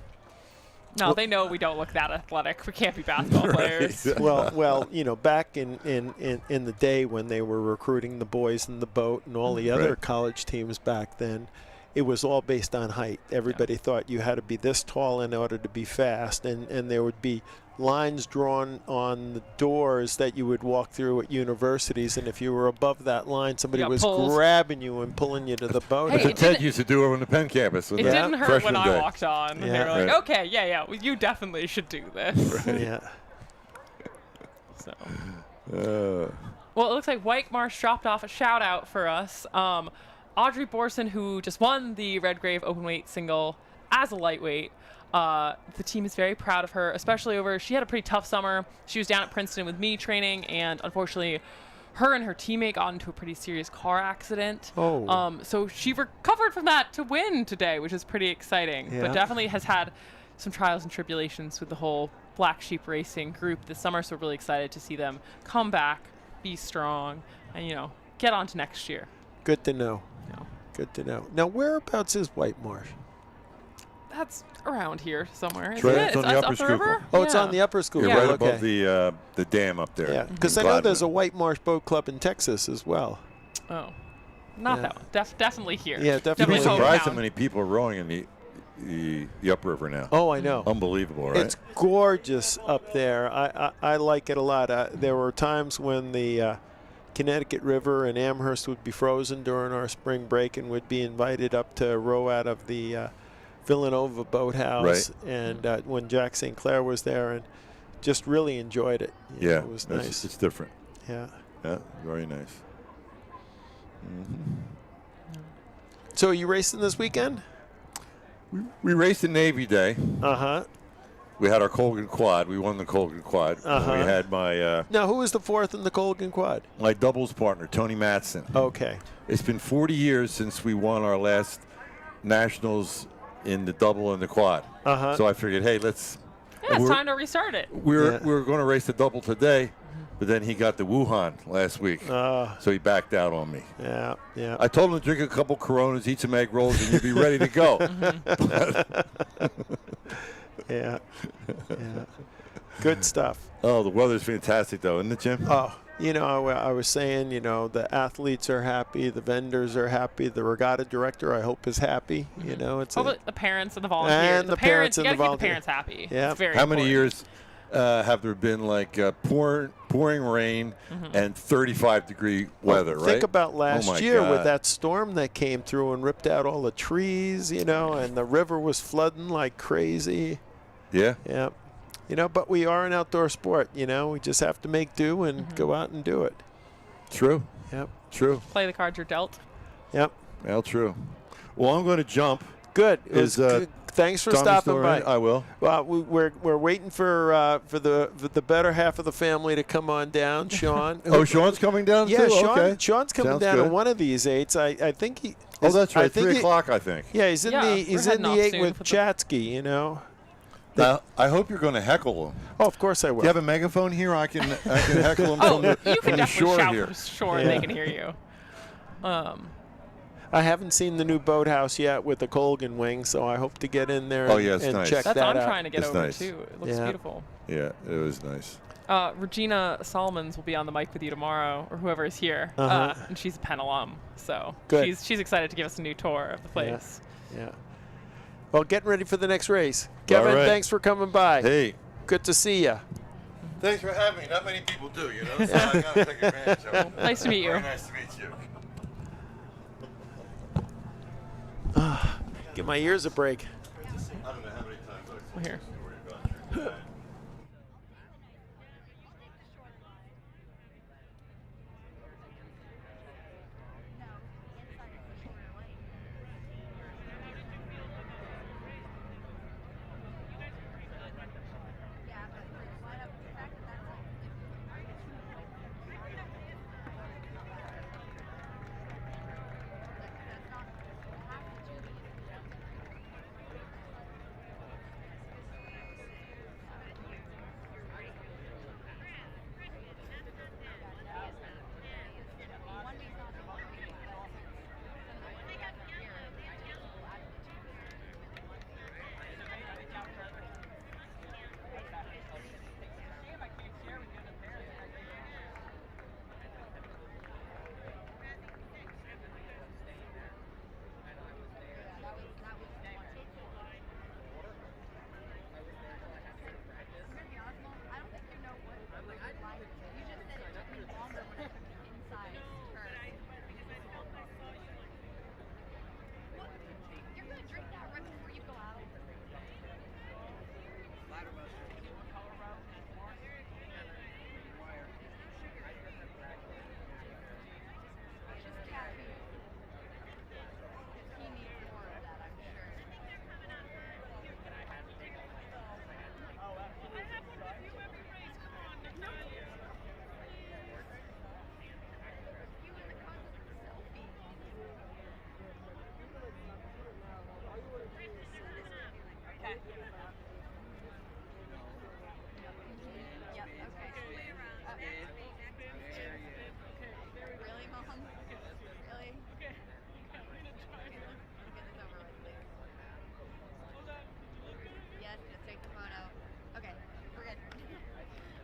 J: No, they know we don't look that athletic. We can't be basketball players.
M: Well, back in the day when they were recruiting the boys in the boat and all the other college teams back then, it was all based on height. Everybody thought you had to be this tall in order to be fast, and there would be lines drawn on the doors that you would walk through at universities, and if you were above that line, somebody was grabbing you and pulling you to the boat.
R: That's what Ted used to do over in the Penn campus.
J: It didn't hurt when I walked on.
M: Yeah.
J: They were like, okay, well, you definitely should do this.
M: Yeah.
J: So. Well, it looks like White Marsh dropped off a shout out for us. Audrey Borson, who just won the Redgrave Openweight single as a lightweight. The team is very proud of her, especially she had a pretty tough summer. She was down at Princeton with me training, and unfortunately her and her teammate got into a pretty serious car accident. So she recovered from that to win today, which is pretty exciting. But definitely has had some trials and tribulations with the whole Black Sheep Racing group this summer, so we're really excited to see them come back, be strong, and get on to next year.
M: Good to know. Good to know. Now, whereabouts is White Marsh?
J: That's around here somewhere.
R: It's right on the upper Schuylkill.
M: Oh, it's on the upper Schuylkill.
R: You're right above the dam up there.
M: Yeah, because I know there's a White Marsh Boat Club in Texas as well.
J: Oh, not that one. Definitely here.
M: Yeah, definitely.
R: You'd be surprised how many people are rowing in the upriver now.
M: Oh, I know.
R: Unbelievable, right?
M: It's gorgeous up there. I like it a lot. There were times when the Connecticut River and Amherst would be frozen during our spring break, and would be invited up to row out of the Villanova Boathouse, and when Jack St. Clair was there, and just really enjoyed it. It was nice.
R: It's different.
M: Yeah,
R: very nice.
M: So are you racing this weekend?
R: We raced in Navy Day.
M: We
R: had our Colgan Quad. We won the Colgan Quad. We had my...
M: now, who was the fourth in the Colgan Quad?
R: My doubles partner, Tony Matson.
M: Okay.
R: It's been 40 years since we won our last nationals in the double and the quad. So I figured, hey, let's...
J: Yeah, it's time to restart it.
R: We were going to race the double today, but then he got the Wuhan last week. So he backed out on me.
M: Yeah.
R: I told him to drink a couple Coronas, eat some egg rolls, and you'd be ready to go.
M: Yeah. Good stuff.
R: Oh, the weather's fantastic, though, isn't it, Jim?
M: Oh, I was saying, the athletes are happy, the vendors are happy, the regatta director, I hope, is happy. It's
J: the parents and the volunteers.
M: And the parents and the volunteers.
J: The parents happy.
M: Yeah.
J: It's very
R: How many
J: important.
R: years have there been like pouring rain and 35-degree weather, right?
I: Think about
R: Oh
I: last
R: my
I: year with
R: God.
I: that storm that came through and ripped out all the trees, you know, and the river was flooding like crazy.
R: Yeah.
I: Yeah. You know, but we are an outdoor sport, you know. We just have to make do and go out and do it.
R: True.
I: Yep.
R: True.
J: Play the cards you're dealt.
I: Yep.
R: Well, true. Well, I'm going to jump.
I: Good. It was good. Thanks for
R: Tommy
I: stopping
R: still
I: by.
R: in? I will.
I: Well, we're waiting for the better half of the family to come on down, Sean.
R: Oh, Sean's coming down
I: Yeah,
R: too?
I: Sean,
R: Okay.
I: Soun's coming
R: Sounds
I: down
R: good.
I: to one of these 8s. I think he.
R: Oh, that's right.
I: I think
R: 3 o'clock, I think.
I: Yeah, he's in
J: Yeah,
I: he's
J: we're
I: in
J: heading
I: the
J: off
I: 8
J: soon
I: with
J: for the-
I: Chatsky, you know.
R: Now, I hope you're going to heckle him.
I: Oh, of course I will.
R: Do you have a megaphone here? I can heckle him from the,
J: You
R: from
J: can
R: the
J: definitely
R: shore
J: shout
R: here.
J: from shore and they can hear you.
I: I haven't seen the new boathouse yet with the Colgan wing, so I hope to get in there
R: Oh, yeah, it's
I: and
R: nice.
I: check
J: That's
I: that
J: what I'm
I: out.
J: trying to get
R: It's
J: over
R: nice.
J: too. It looks beautiful.
R: Yeah, it was nice.
J: Regina Solomons will be on the mic with you tomorrow, or whoever is here, and she's a Penn alum, so
I: Good.
J: she's excited to give us a new tour of the place.
I: Yeah. Well, getting ready for the next race. Kevin,
R: right.
I: thanks for coming by.
R: Hey.
I: Good to see you.
R: Thanks for having me. Not many people do, you know, so I got to take advantage of it.
J: Nice to meet you.
R: Very nice to meet you.
I: Give my ears a break.
R: I don't know how many times I've
J: We're here.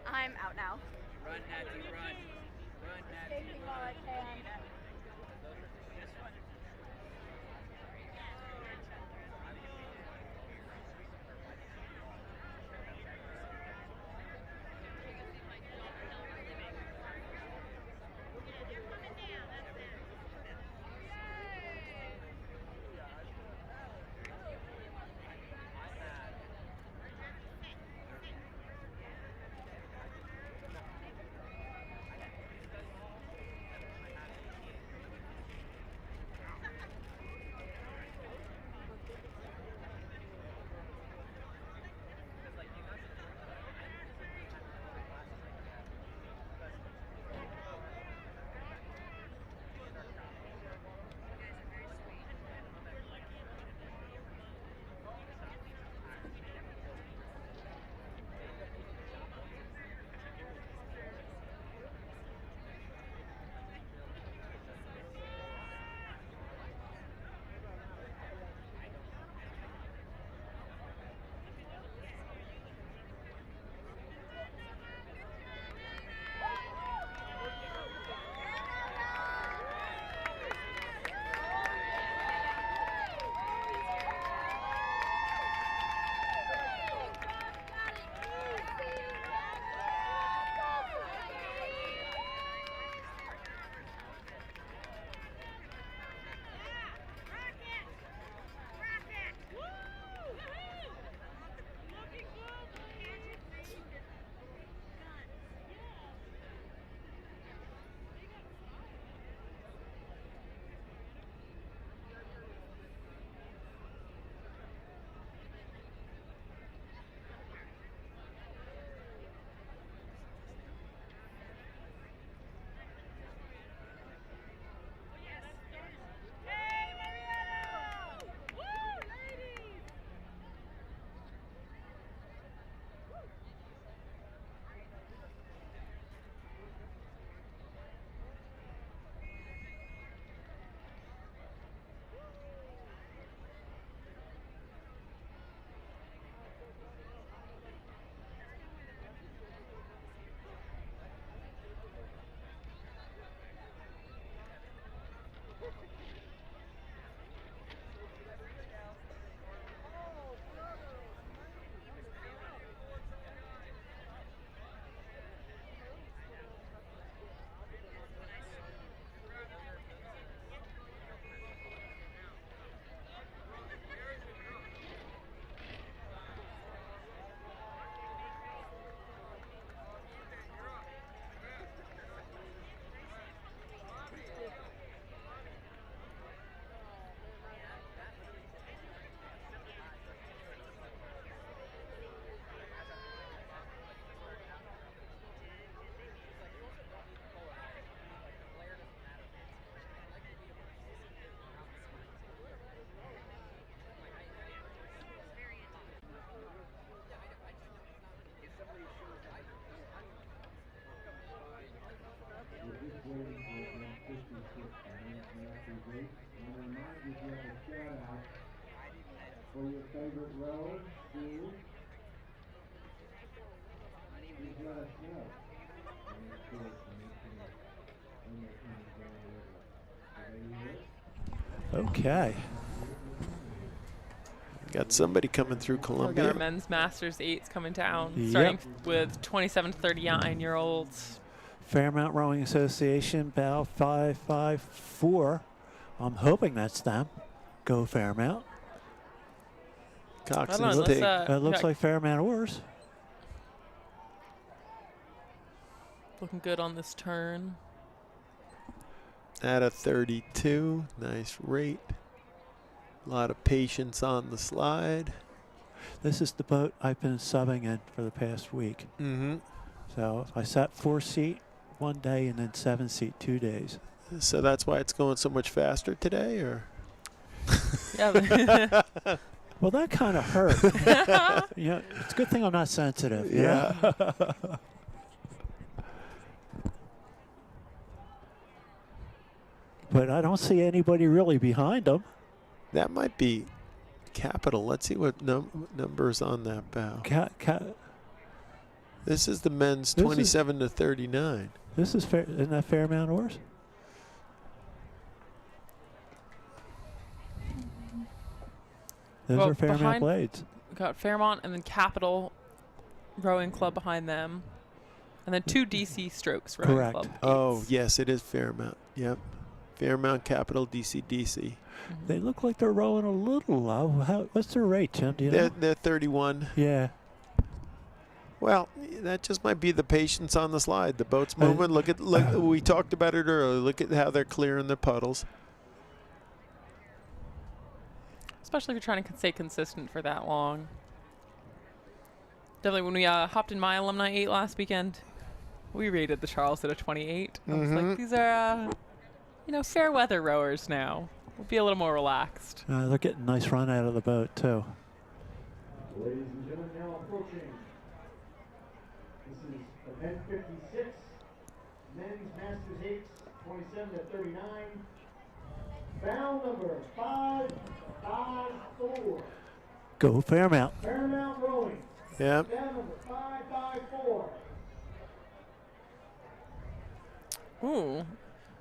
S: I'm out now.
F: Run, Natty, run. Run, Natty,
S: Take me while I can.
E: for your favorite rower, Steve. Please let us know. And of course, when it comes down the river. Are they here?
C: Okay.
I: Got somebody coming through
J: We
I: Columbia.
J: got our men's Masters 8s coming down,
C: Yep.
J: starting with 27 to 39-year-olds.
C: Fairmount Rowing Association, bow 554. I'm hoping that's them. Go Fairmount.
I: Cox
J: I don't know,
I: and
C: It looks like Fairmount oars.
J: Looking good on this turn.
I: At a 32. Nice rate. A lot of patience on the slide.
C: This is the boat I've been subbing in for the past week.
I: Mm-hmm.
C: So I sat 4-seat one day and then 7-seat 2 days.
I: So that's why it's going so much faster today, or?
J: Yeah.
C: Well, that kind of hurt. You know, it's a good thing I'm not sensitive. you
I: Yeah.
C: know? But I don't see anybody really behind them.
I: That might be Capital. Let's see what numbers on that bow. This is the men's 27 to 39.
C: This is isn't that Fairmount oars? Those
J: Well,
C: are Fairmount
J: behind-
C: blades.
J: We got Fairmont and then Capital Rowing Club behind them. And then 2 DC Strokes Rowing
C: Correct.
J: Club.
I: Oh, yes, it is Fairmount. Yep. Fairmount Capital DC.
C: They look like they're rowing a little low. What's their rate, Tim? Do you know?
I: They're 31.
C: Yeah.
I: Well, that just might be the patience on the slide. The boat's moving. Look, we talked about it earlier. Look at how they're clearing the puddles.
J: Especially if you're trying to stay consistent for that long. Definitely when we hopped in my Alumni 8 last weekend, we rated the Charles at a 28. I was like, these are, fair weather rowers now. We'll be a little more relaxed.
C: They're getting a nice run out of the boat, too.
E: Ladies and gentlemen, now approaching. This is event 56, men's Masters 8, 27 to 39. Bow number 554.
C: Go Fairmount.
E: Fairmount Rowing.
I: Yep.
E: Bow number 554.
J: Ooh.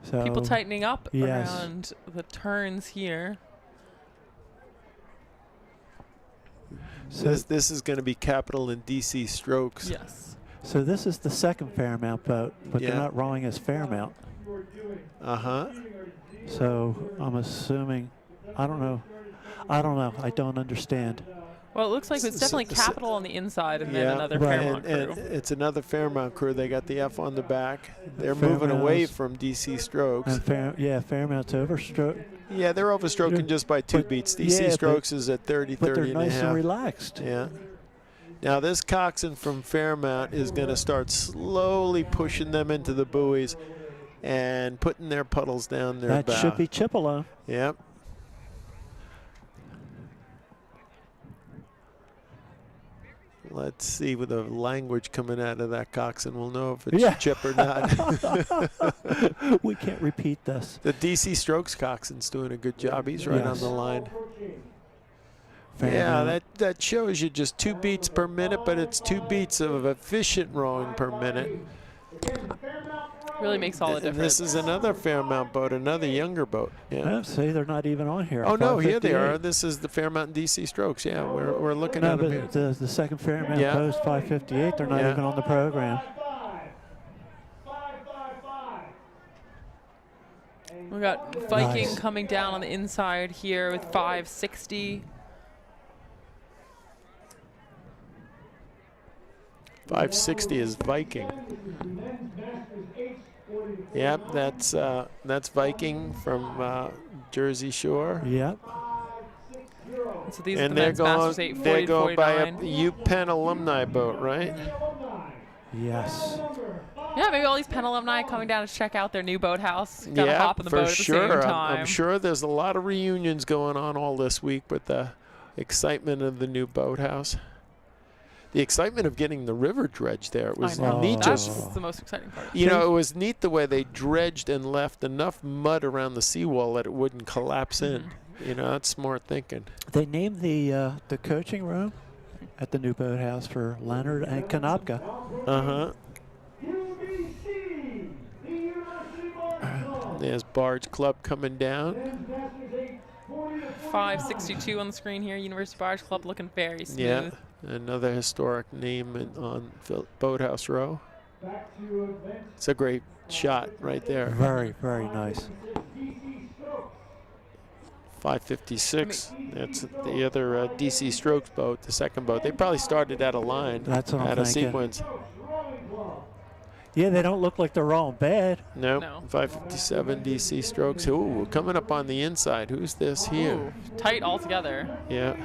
C: So,
J: People tightening up
C: yes.
J: around the turns here.
I: So this is going to be Capital and DC Strokes.
J: Yes.
C: So this is the second Fairmount boat, but they're not rowing as Fairmount.
I: Uh-huh.
C: So I'm assuming, I don't know. I don't understand.
J: Well, it looks like it's definitely Capital on the inside and then another Fairmont
I: and
J: crew.
I: it's another Fairmont crew. They got the F on the back. They're moving away from DC Strokes.
C: And Fairmount's overstroke.
I: Yeah, they're overstroking just by 2 beats. DC Strokes is at 30,
C: but
I: 30
C: they're
I: and a
C: nice
I: half.
C: and relaxed.
I: Yeah. Now this coxswain from Fairmount is going to start slowly pushing them into the buoys and putting their puddles down their
C: That
I: bow.
C: should be Chipolo.
I: Yep. Let's see with the language coming out of that coxswain. We'll know if it's chip or not.
C: We can't repeat this.
I: The DC Strokes coxswain's doing a good job. He's right on the line.
C: Fairmount.
I: Yeah, that shows you just 2 beats per minute, but it's 2 beats of efficient rowing per minute.
J: Really makes all the
I: And
J: difference.
I: this is another Fairmount boat, another younger boat. Yeah.
C: See, they're not even on here.
I: Oh no, here they
C: 558.
I: are. This is the Fairmount and DC Strokes. Yeah, we're looking
C: No,
I: at them here.
C: but the second Fairmount Post 558, they're not even on the program.
J: We got Viking
C: Nice.
J: coming down on the inside here with 560.
I: 560 is Viking. Yep, that's Viking from Jersey Shore.
C: Yep.
J: So these are
I: And
J: the
I: they're
J: men's Masters
I: going,
J: 8, 40
I: they're
J: to
I: going by a
J: 49.
I: UPenn alumni boat, right?
C: Yes.
J: Yeah, maybe all these Penn alumni coming down to check out their new boathouse. Gotta
I: Yeah,
J: hop in the
I: for
J: boat at the
I: sure.
J: same time.
I: I'm sure there's a lot of reunions going on all this week with the excitement of the new boathouse. The excitement of getting the river dredged there. It was
J: I know.
I: neat.
J: That's
I: Just,
J: the most exciting part.
I: you know, it was neat the way they dredged and left enough mud around the seawall that it wouldn't collapse in. You know, that's smart thinking.
C: They named the coaching room at the new boathouse for Leonard and Konopka.
I: Uh-huh. There's Barge Club coming down.
J: 562 on the screen here. University Barge Club looking very smooth.
I: Yeah, another historic name on Boathouse Row. It's a great shot right there.
C: Very, very nice.
I: 556. That's the other DC Strokes boat, the second boat. They probably started at a line.
C: That's what I'm
I: at a
C: thinking.
I: sequence.
C: Yeah, they don't look like they're all bad.
I: Nope. 557 DC Strokes. Ooh, coming up on the inside. Who's this here?
J: Ooh, tight altogether.
I: Yeah.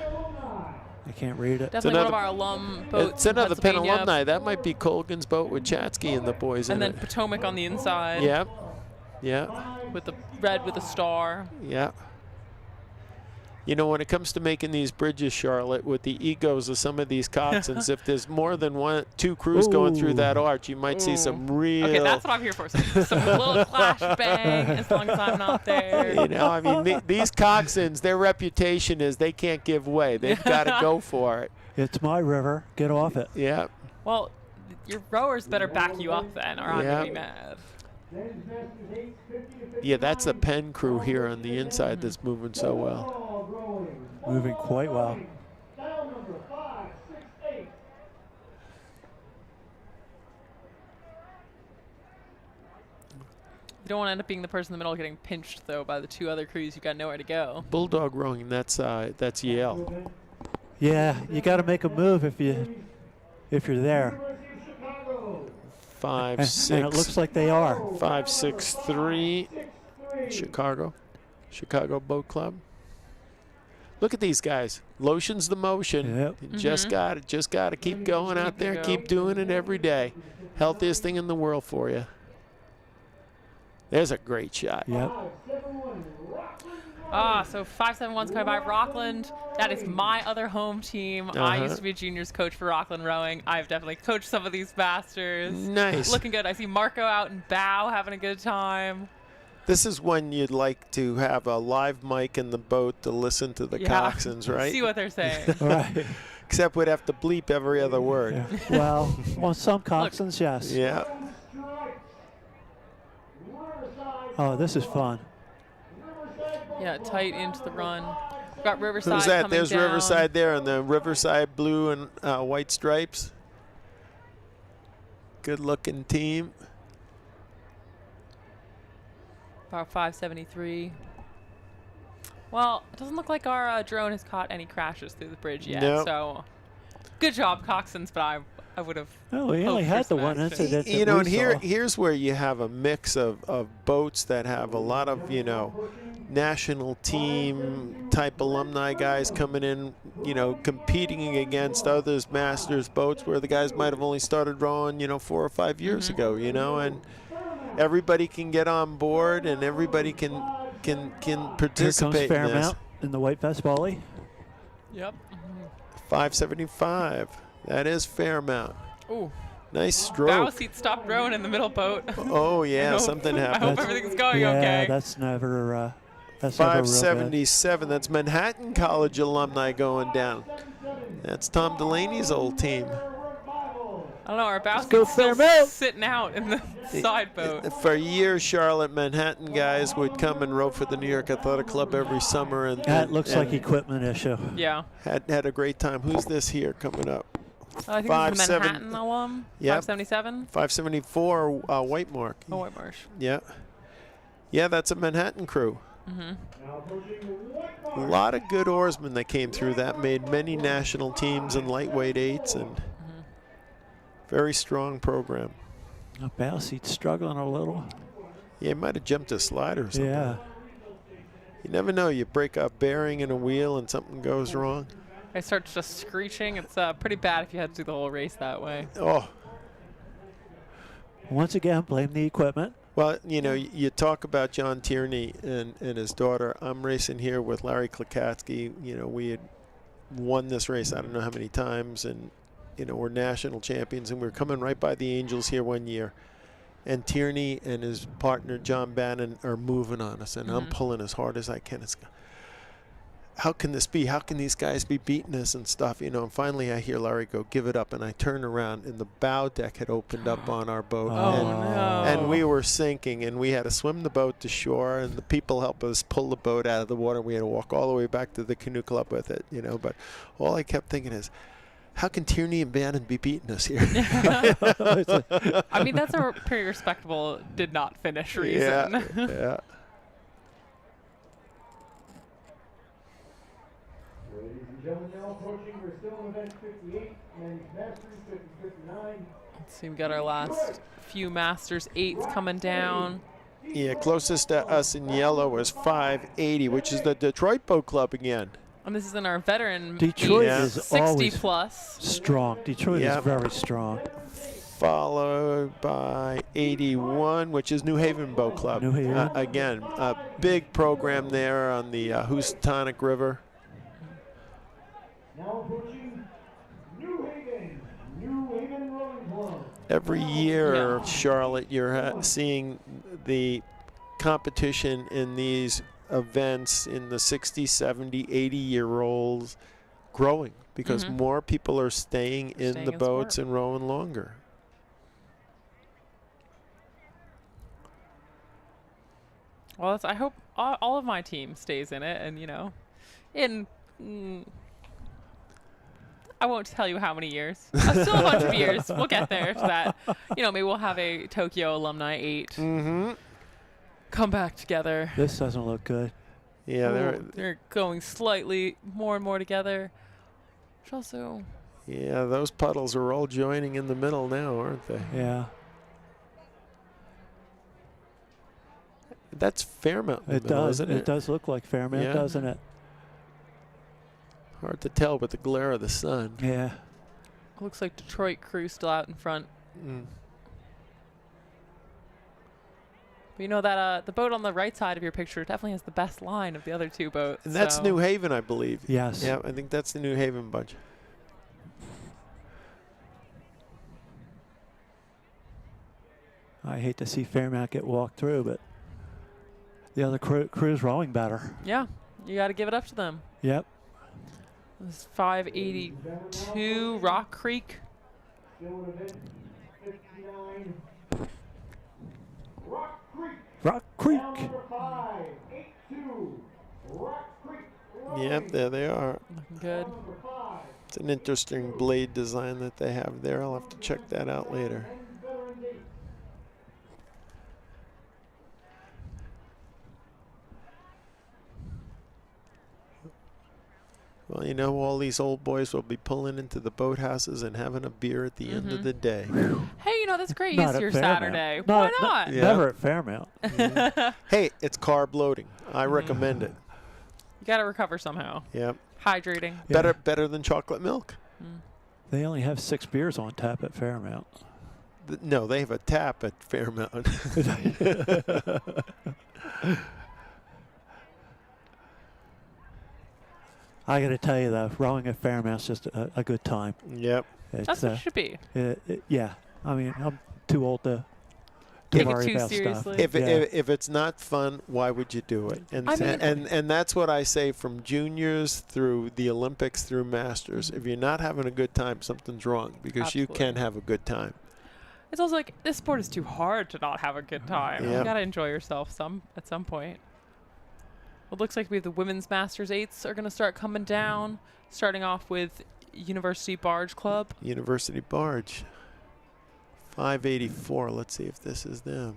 C: I can't read it.
J: Definitely one of our alum boats.
I: It's another
J: from
I: Penn
J: Pennsylvania.
I: alumni. That might be Colgan's boat with Chatsky and the boys
J: And
I: in
J: then
I: it.
J: Potomac on the inside.
I: Yep. Yeah.
J: With the red with a star.
I: Yeah. You know, when it comes to making these bridges, Charlotte, with the egos of some of these coxswains, if there's more than two crews going through that arch, you might see some real...
J: Okay, that's what I'm here for. Some little clash bang as long as I'm not there.
I: You know, I mean, these coxswains, their reputation is they can't give way. They've got to go for it.
C: It's my river. Get off it.
I: Yeah.
J: Well, your rowers better back you up then, or I'm going to be mad.
I: Yeah, that's the Penn crew here on the inside that's moving so well.
C: Moving quite well.
J: You don't want to end up being the person in the middle getting pinched, though, by the two other crews. You've got nowhere to go.
I: Bulldog rowing, that's Yale.
C: Yeah, you got to make a move if you're there.
I: 5, 6.
C: And it looks like they are.
I: 5, 6, 3. Chicago Boat Club. Look at these guys. Lotion's the motion.
C: Yep.
I: You just got to keep going out there and keep doing it every day. Healthiest thing in the world for you. There's a great shot.
C: Yep.
J: So 571's coming by Rockland. That is my other home team. I used to be a juniors coach for Rockland Rowing. I've definitely coached some of these masters.
I: Nice.
J: Looking good. I see Marco out in bow having a good time.
I: This is when you'd like to have a live mic in the boat to listen to the coxswains, right?
J: See what they're saying.
C: Right.
I: Except we'd have to bleep every other word.
C: Yeah. Well, on some coxswains, yes.
I: Yeah.
C: Oh, this is fun.
J: Yeah, tight into the run. We've got Riverside
I: Who's that?
J: coming
I: There's
J: down.
I: Riverside there on the Riverside blue and white stripes. Good looking team.
J: About 573. Well, it doesn't look like our drone has caught any crashes through the bridge yet.
I: Nope.
J: So, good job, coxswains, but I would have.
C: Oh, we only had the one incident.
I: You know, and here's where you have a mix of boats that have a lot of, you know, national team type alumni guys coming in, you know, competing against others masters boats where the guys might have only started rowing, you know, 4 or 5 years ago, you know, and everybody can get on board and everybody can participate.
C: Here comes Fairmount in the white vest volley.
J: Yep.
I: 575. That is Fairmount.
J: Ooh.
I: Nice stroke.
J: Bow seat stopped rowing in the middle boat.
I: Oh yeah, something happened.
J: I hope everything's going
C: yeah,
J: okay.
C: that's never. That's never real good.
I: 577. That's Manhattan College alumni going down. That's Tom Delaney's old team.
J: I don't know. Our bow
C: Let's go
J: seat's still
C: Fairmount.
J: sitting out in the side boat.
I: For years, Charlotte Manhattan guys would come and row for the New York Athletic Club every summer, and
C: That looks like equipment issue.
J: Yeah.
I: Had a great time. Who's this here coming up?
J: I think this is a Manhattan alum.
I: Yep.
J: 577.
I: 574. White Mark.
J: Oh, White Marsh.
I: Yeah. Yeah, that's a Manhattan crew.
J: Mm-hmm.
I: A lot of good oarsmen that came through that, made many national teams and lightweight eights, and very strong program.
C: Bow seat's struggling a little.
I: Yeah, he might have jumped a slider or something.
C: Yeah.
I: You never know. You break a bearing in a wheel and something goes wrong.
J: It starts just screeching. It's pretty bad if you had to do the whole race that way.
I: Oh.
C: Once again, blame the equipment.
I: Well, you know, you talk about John Tierney and his daughter. I'm racing here with Larry Klikatsky. You know, we had won this race I don't know how many times, and, you know, we're national champions, and we were coming right by the Angels here one year. And Tierney and his partner, John Bannon, are moving on us, and I'm pulling as hard as I can. how can this be? How can these guys be beating us and stuff? You know, and finally I hear Larry go, give it up. And I turn around and the bow deck had opened up on our boat. And we were sinking and we had to swim the boat to shore and the people helped us pull the boat out of the water. We had to walk all the way back to the canoe club with it, you know. But all I kept thinking is, how can Tierney and Bannon be beating us here?
J: I mean, that's a pretty respectable did not finish reason.
I: Yeah.
E: Ladies and gentlemen, now approaching, we're still in event 58, men's masters 50-59.
J: Let's see, we got our last few Masters 8s coming down.
I: Yeah, closest to us in yellow was 580, which is the Detroit Boat Club again.
J: And this is in our veteran
C: Detroit is
J: 60
C: always
J: plus.
C: Strong. Detroit is very strong.
I: Followed by 81, which is New Haven Boat Club.
C: New Haven.
I: Again, a big program there on the Housatonic River.
E: Now approaching New Haven Rowing Club.
I: Every year, Charlotte, you're seeing the competition in these events in the 60, 70, 80-year-olds growing because more people are staying in the boats and rowing longer.
J: Well, I hope all of my team stays in it, and you know, I won't tell you how many years. Still a bunch of years. We'll get there to that. You know, maybe we'll have a Tokyo Alumni 8 come back together.
C: This doesn't look good.
I: Yeah,
J: they're going slightly more and more together. Which also.
I: Yeah, those puddles are all joining in the middle now, aren't they?
C: Yeah.
I: That's Fairmount.
C: It does. It does look like Fairmount, doesn't it?
I: Hard to tell with the glare of the sun.
C: Yeah.
J: Looks like Detroit crew still out in front. But you know that the boat on the right side of your picture definitely has the best line of the other two boats.
I: And that's New Haven, I believe.
C: Yes.
I: Yeah, I think that's the New Haven bunch.
C: I hate to see Fairmount get walked through, but the other crew's rowing better.
J: Yeah, you got to give it up to them.
C: Yep.
J: This is 582 Rock Creek.
C: Rock Creek.
I: Yep, there they are.
J: Looking good.
I: It's an interesting blade design that they have there. I'll have to check that out later. Well, you know, all these old boys will be pulling into the boathouses and having a beer at the end of the day.
J: Hey, you know, that's great.
C: Not
J: Use
C: at
J: your
C: Fairmount.
J: Saturday. Why not?
C: Never at Fairmount.
I: Hey, it's carb loading. I recommend it.
J: You got to recover somehow.
I: Yep.
J: Hydrating.
I: Better than chocolate milk.
C: They only have 6 beers on tap at Fairmount.
I: No, they have a tap at Fairmount.
C: I got to tell you, though, rowing at Fairmount's just a good time.
I: Yep.
J: That's what it should be.
C: Yeah. I mean, I'm too old to
J: Take
C: worry
J: it too
C: about
J: seriously.
C: stuff.
I: If it's not fun, why would you do it? And
J: I mean,
I: and that's what I say from juniors through the Olympics through Masters. If you're not having a good time, something's wrong because you can have a good time.
J: It's also like this sport is too hard to not have a good time.
I: Yep.
J: You got to enjoy yourself at some point. Well, it looks like we have the women's Masters 8s are going to start coming down, starting off with University Barge Club.
I: University Barge. 584. Let's see if this is them.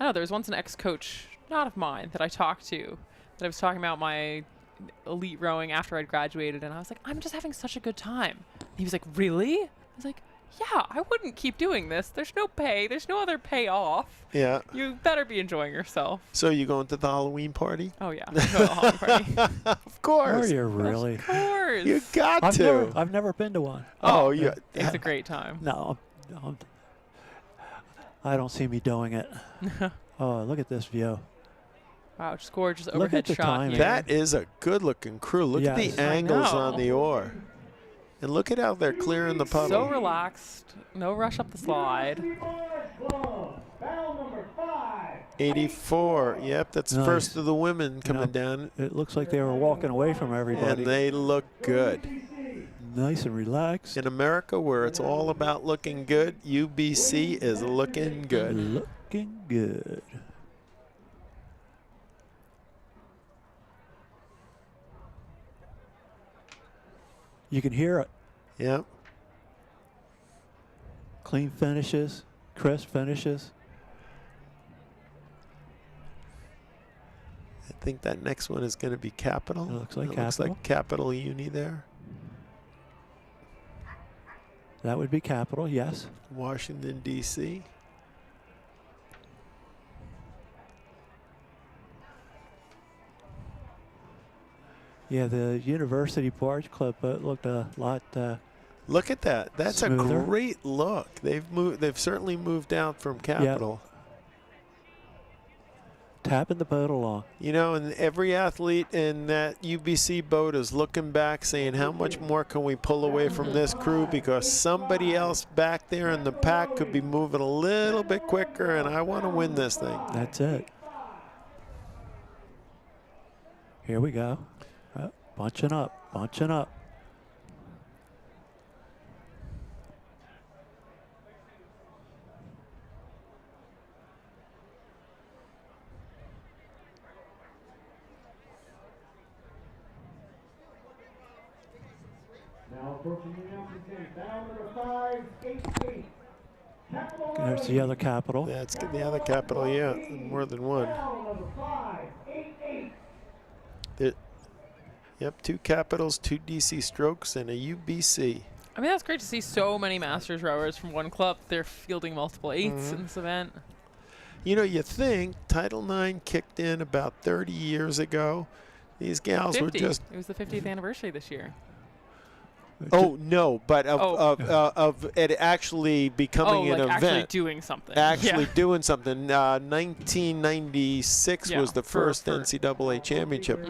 J: I know there was once an ex-coach, not of mine, that I talked to, that I was talking about my elite rowing after I'd graduated, and I was like, I'm just having such a good time. And he was like, really? I was like, yeah, I wouldn't keep doing this. There's no pay. There's no other payoff.
I: Yeah.
J: You better be enjoying yourself.
I: So you going to the Halloween party?
J: Oh, yeah. Go to the Halloween party.
I: Of course.
C: Are you really?
J: Of course.
I: You got to.
C: I've never been to one.
I: Oh, yeah.
J: It's a great time.
C: No, I don't see me doing it. Oh, look at this view.
J: Wow, just gorgeous
C: Look
J: overhead
C: at the
J: shot
C: timing.
J: here.
I: That is a good-looking crew. Look at
C: Yes.
I: the
J: I
I: angles
J: know.
I: on the oar. And look at how they're clearing the puddle.
J: So relaxed. No rush up the slide.
E: Barge Club, battle number 5.
I: 84. Yep, that's
C: Nice.
I: first of the women coming
C: Yeah,
I: down.
C: It looks like they were walking away from everybody.
I: And they look good.
C: Nice and relaxed.
I: In America, where it's all about looking good, UBC is looking good.
C: Looking good. You can hear it.
I: Yep.
C: Clean finishes, crisp finishes.
I: I think that next one is going to be Capital.
C: It looks like
I: Looks
C: Capital.
I: like Capital Uni there.
C: That would be Capital, yes.
I: Washington, D.C.
C: Yeah, the University Barge Club boat looked a lot.
I: Look at that. That's
C: smoother.
I: a great look. They've moved. They've certainly moved out from Capital.
C: Tapping the boat along.
I: You know, and every athlete in that UBC boat is looking back saying, how much more can we pull away from this crew, because somebody else back there in the pack could be moving a little bit quicker, and I want to win this thing.
C: That's it. Here we go. Bunching up, bunching up.
E: Now approaching the announcing tent, bound number 588. Capital
C: There's the other Capital.
I: That's the other Capital, yeah, more than one.
E: bound number 588.
I: Yep, 2 Capitals, 2 DC Strokes, and a UBC.
J: I mean, that's great to see so many Masters rowers from one club. They're fielding multiple 8s in this event.
I: You know, you think Title IX kicked in about 30 years ago. These gals
J: 50.
I: were just...
J: It was the 50th anniversary this year.
I: Oh, no, but of it actually becoming an
J: like
I: event.
J: actually doing something.
I: Actually
J: Yeah.
I: doing something. 1996
J: Yeah,
I: was the first NCAA championship.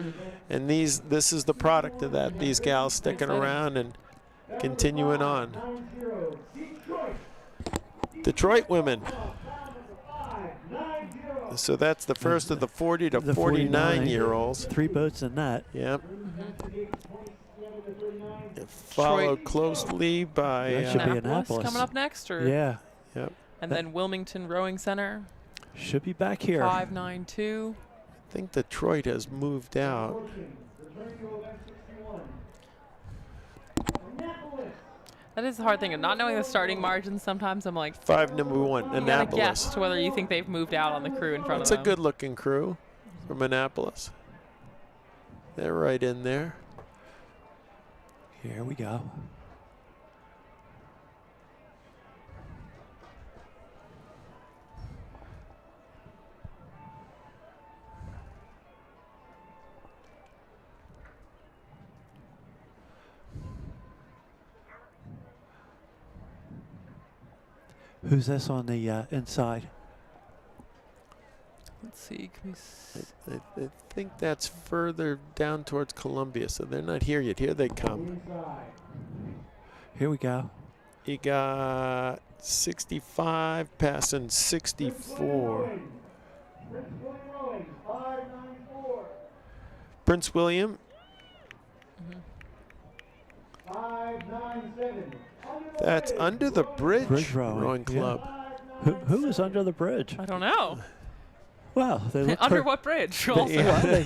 I: And this is the product of that. These gals sticking around and continuing on. Detroit women. So that's the first of the 40 to 49-year-olds.
C: 3 boats in that.
I: Yep. Followed closely by
C: That should be Annapolis.
J: Coming up next, or
C: Yeah.
I: Yep.
J: and then Wilmington Rowing Center.
C: Should be back here.
J: 592.
I: I think Detroit has moved out.
J: That is the hard thing of not knowing the starting margins. Sometimes I'm like,
I: 5 number 1,
J: you gotta
I: Annapolis.
J: guess to whether you think they've moved out on the crew in front
I: It's
J: of
I: a
J: them.
I: good-looking crew from Annapolis. They're right in there.
C: Here we go. Who's this on the inside?
J: Let's see. Can we
I: I think that's further down towards Columbia, so they're not here yet. Here they come.
C: Here we go.
I: You got 65 passing 64. Prince William.
E: 597.
I: That's Under the Bridge,
C: Bridge rowing, yeah.
I: Club.
C: Who is under the bridge?
J: I don't know.
C: Well, they look
J: Under what bridge? Also?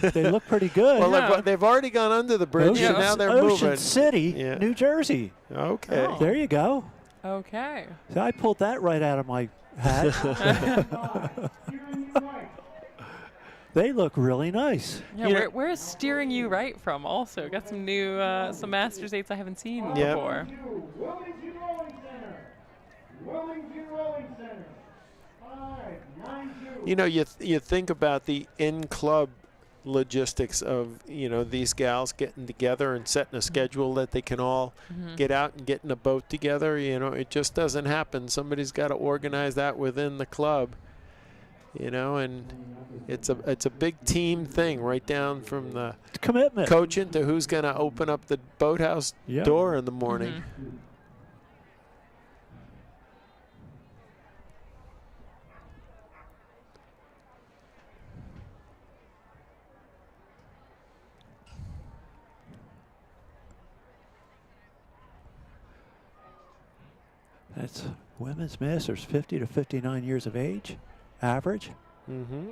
C: They look pretty good.
I: Well, they've already gone under the bridge, and now they're
C: Ocean
I: moving.
C: City,
I: Yeah.
C: New Jersey.
I: Okay.
J: Oh.
C: There you go.
J: Okay.
C: See, I pulled that right out of my hat. They look really nice.
J: Yeah, where is Steering You Right from? Also, got some new some Masters 8s I haven't seen
I: Yep.
J: before.
E: Wilmington Rowing Center. Wilmington Rowing Center. 592.
I: You know, you think about the in-club logistics of, you know, these gals getting together and setting a schedule that they can all get out and get in a boat together. You know, it just doesn't happen. Somebody's got to organize that within the club. You know, and it's a big team thing, right down from the
C: commitment
I: coaching to who's going to open up the boathouse door in the morning.
C: That's women's masters, 50 to 59 years of age, average.
I: Mm-hmm.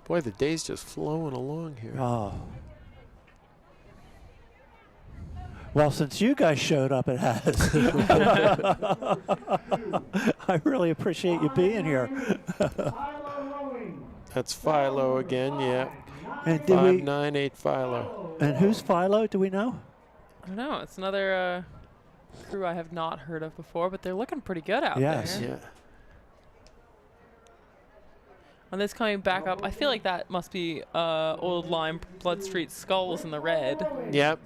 I: Boy, the day's just flowing along here.
C: Oh. Well, since you guys showed up, it has. I really appreciate you being here.
I: That's Philo again, yeah.
C: And
I: 598 Philo.
C: And who's Philo? Do we know?
J: I don't know. It's another crew I have not heard of before, but they're looking pretty good out there.
I: Yeah.
J: On this coming back up, I feel like that must be old lime Blood Street Skulls in the red.
I: Yep.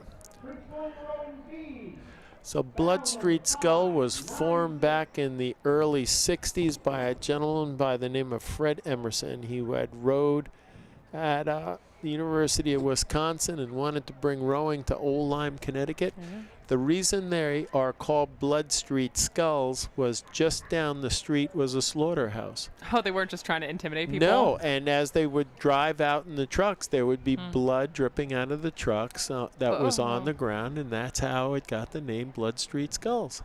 I: So Blood Street Skull was formed back in the early 60s by a gentleman by the name of Fred Emerson. He had rowed at the University of Wisconsin and wanted to bring rowing to Old Lyme, Connecticut.
J: Mm-hmm.
I: The reason they are called Blood Street Skulls was just down the street was a slaughterhouse.
J: Oh, they weren't just trying to intimidate people?
I: No, and as they would drive out in the trucks, there would be blood dripping out of the trucks that was on the ground, and that's how it got the name Blood Street Skulls.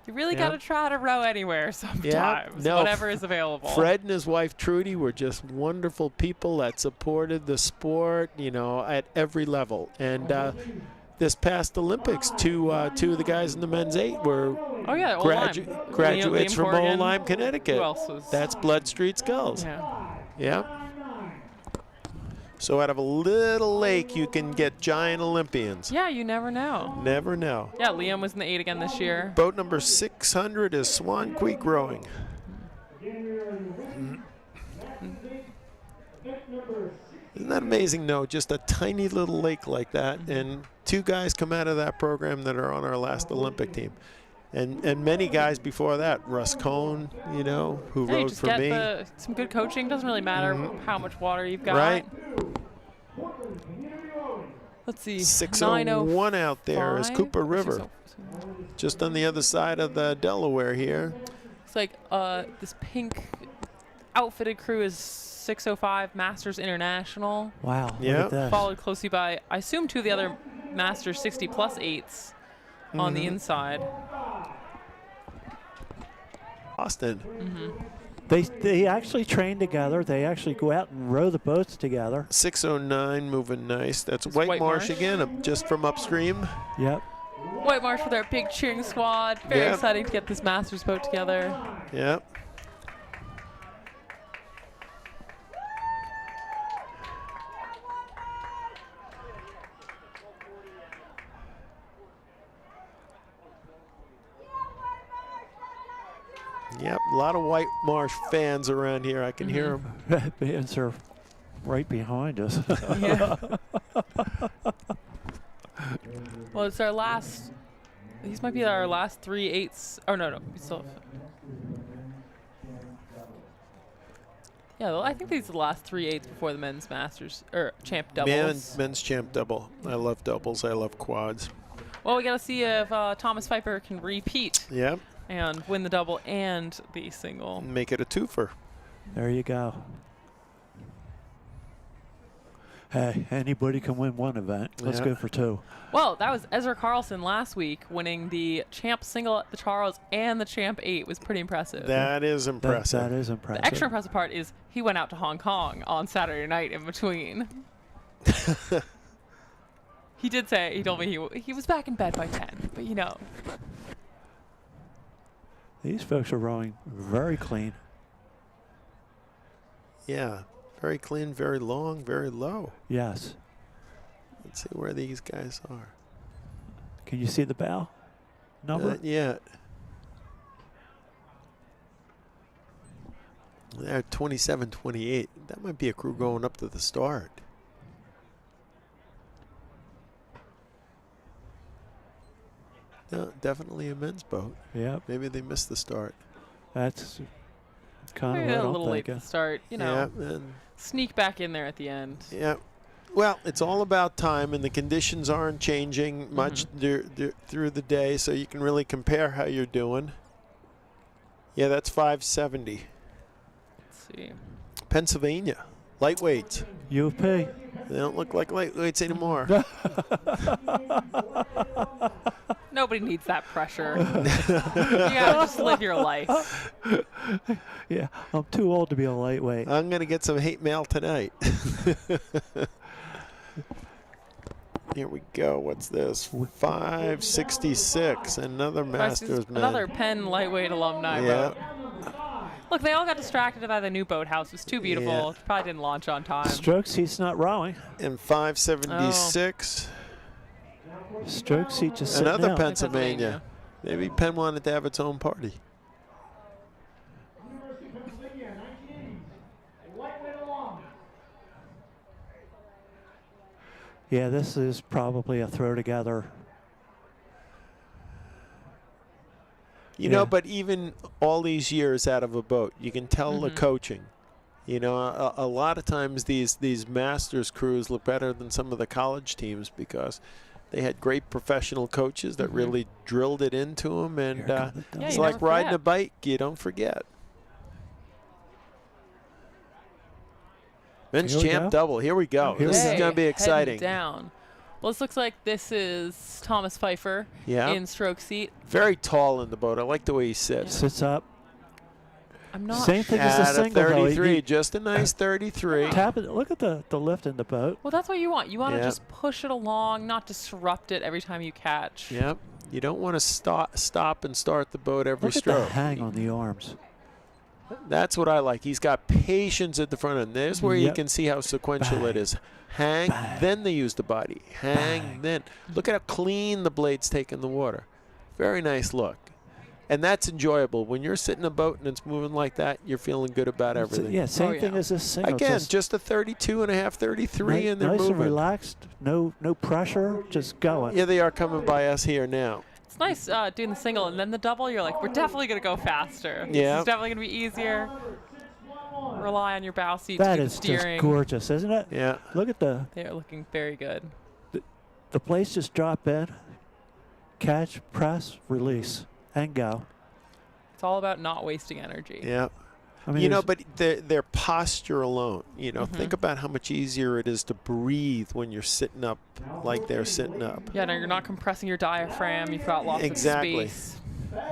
J: You really got to try to row anywhere sometimes,
I: No,
J: whatever is available.
I: Fred and his wife Trudy were just wonderful people that supported the sport, you know, at every level. And this past Olympics, two of the guys in the men's 8 were graduates from Old Lyme, Connecticut.
J: Who else was?
I: That's Blood Street Skulls.
J: Yeah.
I: So out of a little lake, you can get giant Olympians.
J: Yeah, you never know.
I: Never know.
J: Yeah, Liam was in the 8 again this year.
I: Boat number 600 is Swan Creek Rowing. Isn't that amazing? No, just a tiny little lake like that, and 2 guys come out of that program that are on our last Olympic team. And many guys before that, Russ Cohn, you know, who
J: you
I: rowed
J: just
I: for
J: get
I: me.
J: some good coaching. Doesn't really matter how much water you've got.
I: Right.
J: Let's see.
I: 601 out there is
J: 905?
I: Cooper River. Just on the other side of the Delaware here.
J: It's like this pink outfitted crew is 605 Masters International.
C: Wow. Look at that.
J: Followed closely by, I assume, 2 of the other Masters 60 plus 8s on the inside.
I: Austin.
C: They actually train together. They actually go out and row the boats together.
I: 609 moving nice. That's White Marsh again, just from upstream.
C: Yep.
J: White Marsh with our big cheering squad. Very exciting to get this Masters boat together.
I: Yep. Yep, a lot of White Marsh fans around here. I can hear them.
C: Fans are right behind us.
J: Well, it's our last. These might be our last 3 8s. Oh no, we still have. Yeah, well, I think these are the last 3 8s before the men's Masters or champ doubles.
I: Men's champ double. I love doubles. I love quads.
J: Well, we got to see if Thomas Pfeiffer can repeat.
I: Yep.
J: And win the double and the single.
I: Make it a twofer.
C: There you go. Hey, anybody can win one event. Let's go for 2.
J: Well, that was Ezra Carlson last week winning the champ single at the Charles and the champ 8 was pretty impressive.
I: That is impressive.
C: That is impressive.
J: The extra impressive part is he went out to Hong Kong on Saturday night in between. He did say, he told me he was back in bed by 10, but you know.
C: These folks are rowing very clean.
I: Yeah, very clean, very long, very low.
C: Yes.
I: Let's see where these guys are.
C: Can you see the bow number?
I: Not yet. They're 27, 28. That might be a crew going up to the start. No, definitely a men's boat.
C: Yeah.
I: Maybe they missed the start.
C: That's kind
J: Maybe
C: of what
J: a
C: I'm
J: little late
C: thinking.
J: to start, you know.
I: Yeah,
J: sneak back in there at the end.
I: Yeah. Well, it's all about time, and the conditions aren't changing much through the day, so you can really compare how you're doing. Yeah, that's 570.
J: Let's see.
I: Pennsylvania, lightweights.
C: U of P.
I: They don't look like lightweights anymore.
J: Nobody needs that pressure. You gotta just live your life.
C: Yeah, I'm too old to be a lightweight.
I: I'm going to get some hate mail tonight. Here we go. What's this? 566. Another Masters man.
J: Another Penn lightweight alumni boat. Look, they all got distracted by the new boathouse. It was too beautiful.
I: Yeah.
J: It probably didn't launch on time.
C: Strokes he's not rowing.
I: And 576.
C: Strokes he just sitting
I: Another
C: out.
I: Pennsylvania. Maybe Penn wanted to have its own party.
E: University of Pennsylvania, 1980s. Lightweight alum.
C: Yeah, this is probably a throw together.
I: You know, but even all these years out of a boat, you can tell the coaching. You know, a lot of times these Masters crews look better than some of the college teams because they had great professional coaches that really drilled it into them. And it's like riding a bike. You don't forget. Men's champ double. Here we go. This is going to be exciting.
J: Down. Well, this looks like this is Thomas Pfeiffer in stroke seat.
I: Very tall in the boat. I like the way he sits.
C: Sits up.
J: I'm not
C: Same thing as the single,
I: 33,
C: though.
I: just a nice 33.
C: Tap it. Look at the lift in the boat.
J: Well, that's what you want. You want to just push it along, not disrupt it every time you catch.
I: Yep. You don't want to stop and start the boat every
C: Look
I: stroke.
C: at the hang on the arms.
I: That's what I like. He's got patience at the front end. There's where you can see how sequential it is. Hang, then they use the body. Hang, then. Look at how clean the blades take in the water. Very nice look. And that's enjoyable. When you're sitting in a boat and it's moving like that, you're feeling good about everything.
C: Yeah, same thing as this single.
I: Again, just a 32 and a half, 33, and they're
C: nice
I: moving.
C: and relaxed. No pressure. Just going.
I: Yeah, they are coming by us here now.
J: It's nice doing the single and then the double. You're like, we're definitely going to go faster.
I: Yeah.
J: It's definitely going to be easier. Rely on your bow seat
C: That
J: to do
C: is
J: the steering.
C: just gorgeous, isn't it?
I: Yeah.
C: Look at the.
J: They are looking very good.
C: The blades just drop in, catch, press, release, and go.
J: It's all about not wasting energy.
I: Yeah.
C: I mean,
I: you know, but their posture alone, you know, think about how much easier it is to breathe when you're sitting up like they're sitting up.
J: Yeah, no, you're not compressing your diaphragm. You've got lots of space.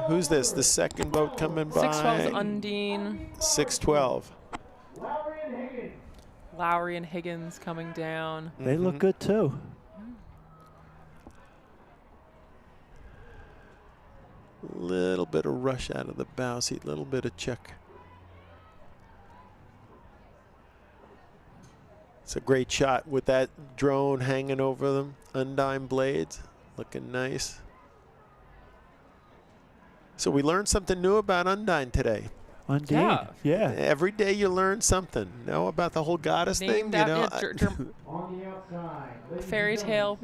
I: Who's this? The second boat coming by?
J: 612 is Undine.
I: 612.
J: Lowry and Higgins coming down.
C: They look good too.
I: Little bit of rush out of the bow seat, little bit of check. It's a great shot with that drone hanging over them. Undine blades, looking nice. So we learned something new about Undine today.
C: Undine, yeah.
I: Every day you learn something. You know about the whole goddess thing, you know.
J: Fairy tale.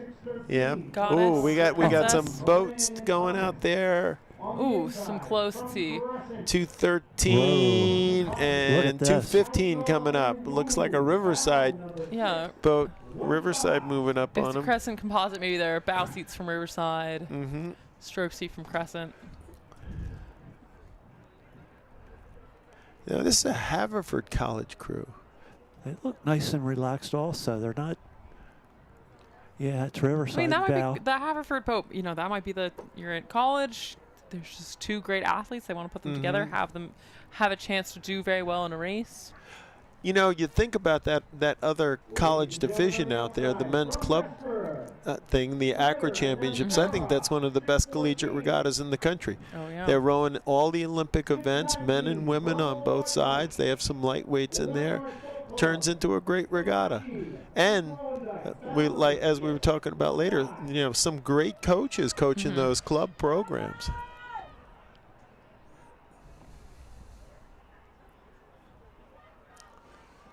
I: Yeah.
J: Goddess.
I: Ooh, we got some
J: princess.
I: boats going out there.
J: Ooh, some close. Let's see.
I: 213 and 215 coming up. Looks like a Riverside boat. Riverside moving up on
J: It's
I: them.
J: Crescent Composite. Maybe they're bow seats from Riverside. Stroke seat from Crescent.
I: You know, this is a Haverford College crew.
C: They look nice and relaxed also. They're not. Yeah, it's Riverside
J: I mean, that
C: bow.
J: might be the Haverford boat. You know, that might be you're in college. There's just two great athletes. They want to put them together, have a chance to do very well in a race.
I: You know, you think about that other college division out there, the men's club thing, the Accra Championships. I think that's one of the best collegiate regattas in the country.
J: Oh, yeah.
I: They're rowing all the Olympic events, men and women on both sides. They have some lightweights in there. Turns into a great regatta. And we, like as we were talking about later, you know, some great coaches coaching those club programs.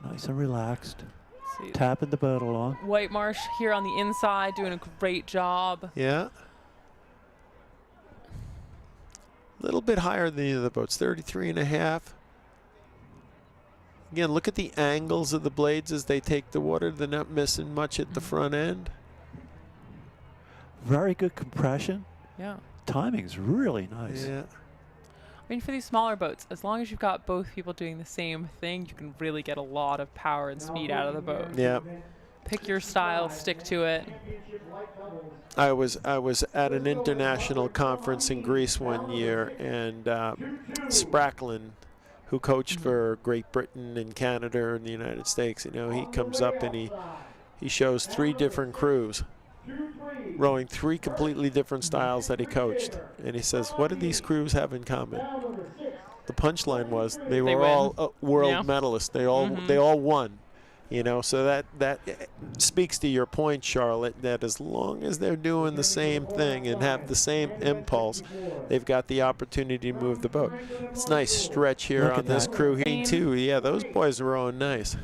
C: Nice and relaxed. Tapping the boat along.
J: White Marsh here on the inside doing a great job.
I: Yeah. A little bit higher than the other boats, 33 and a half. Again, look at the angles of the blades as they take the water. They're not missing much at the front end.
C: Very good compression.
J: Yeah.
C: Timing's really nice.
I: Yeah.
J: I mean, for these smaller boats, as long as you've got both people doing the same thing, you can really get a lot of power and speed out of the boat.
I: Yeah.
J: Pick your style, stick to it.
I: I was at an international conference in Greece one year, and Spracklin, who coached for Great Britain and Canada and the United States, you know, he comes up and he shows 3 different crews rowing 3 completely different styles that he coached, and he says, what do these crews have in common? The punchline was they were all world medalists. They all won. You know, so that speaks to your point, Charlotte, that as long as they're doing the same thing and have the same impulse, they've got the opportunity to move the boat. It's a nice stretch here on this crew here, too. Yeah, those boys are rowing nice.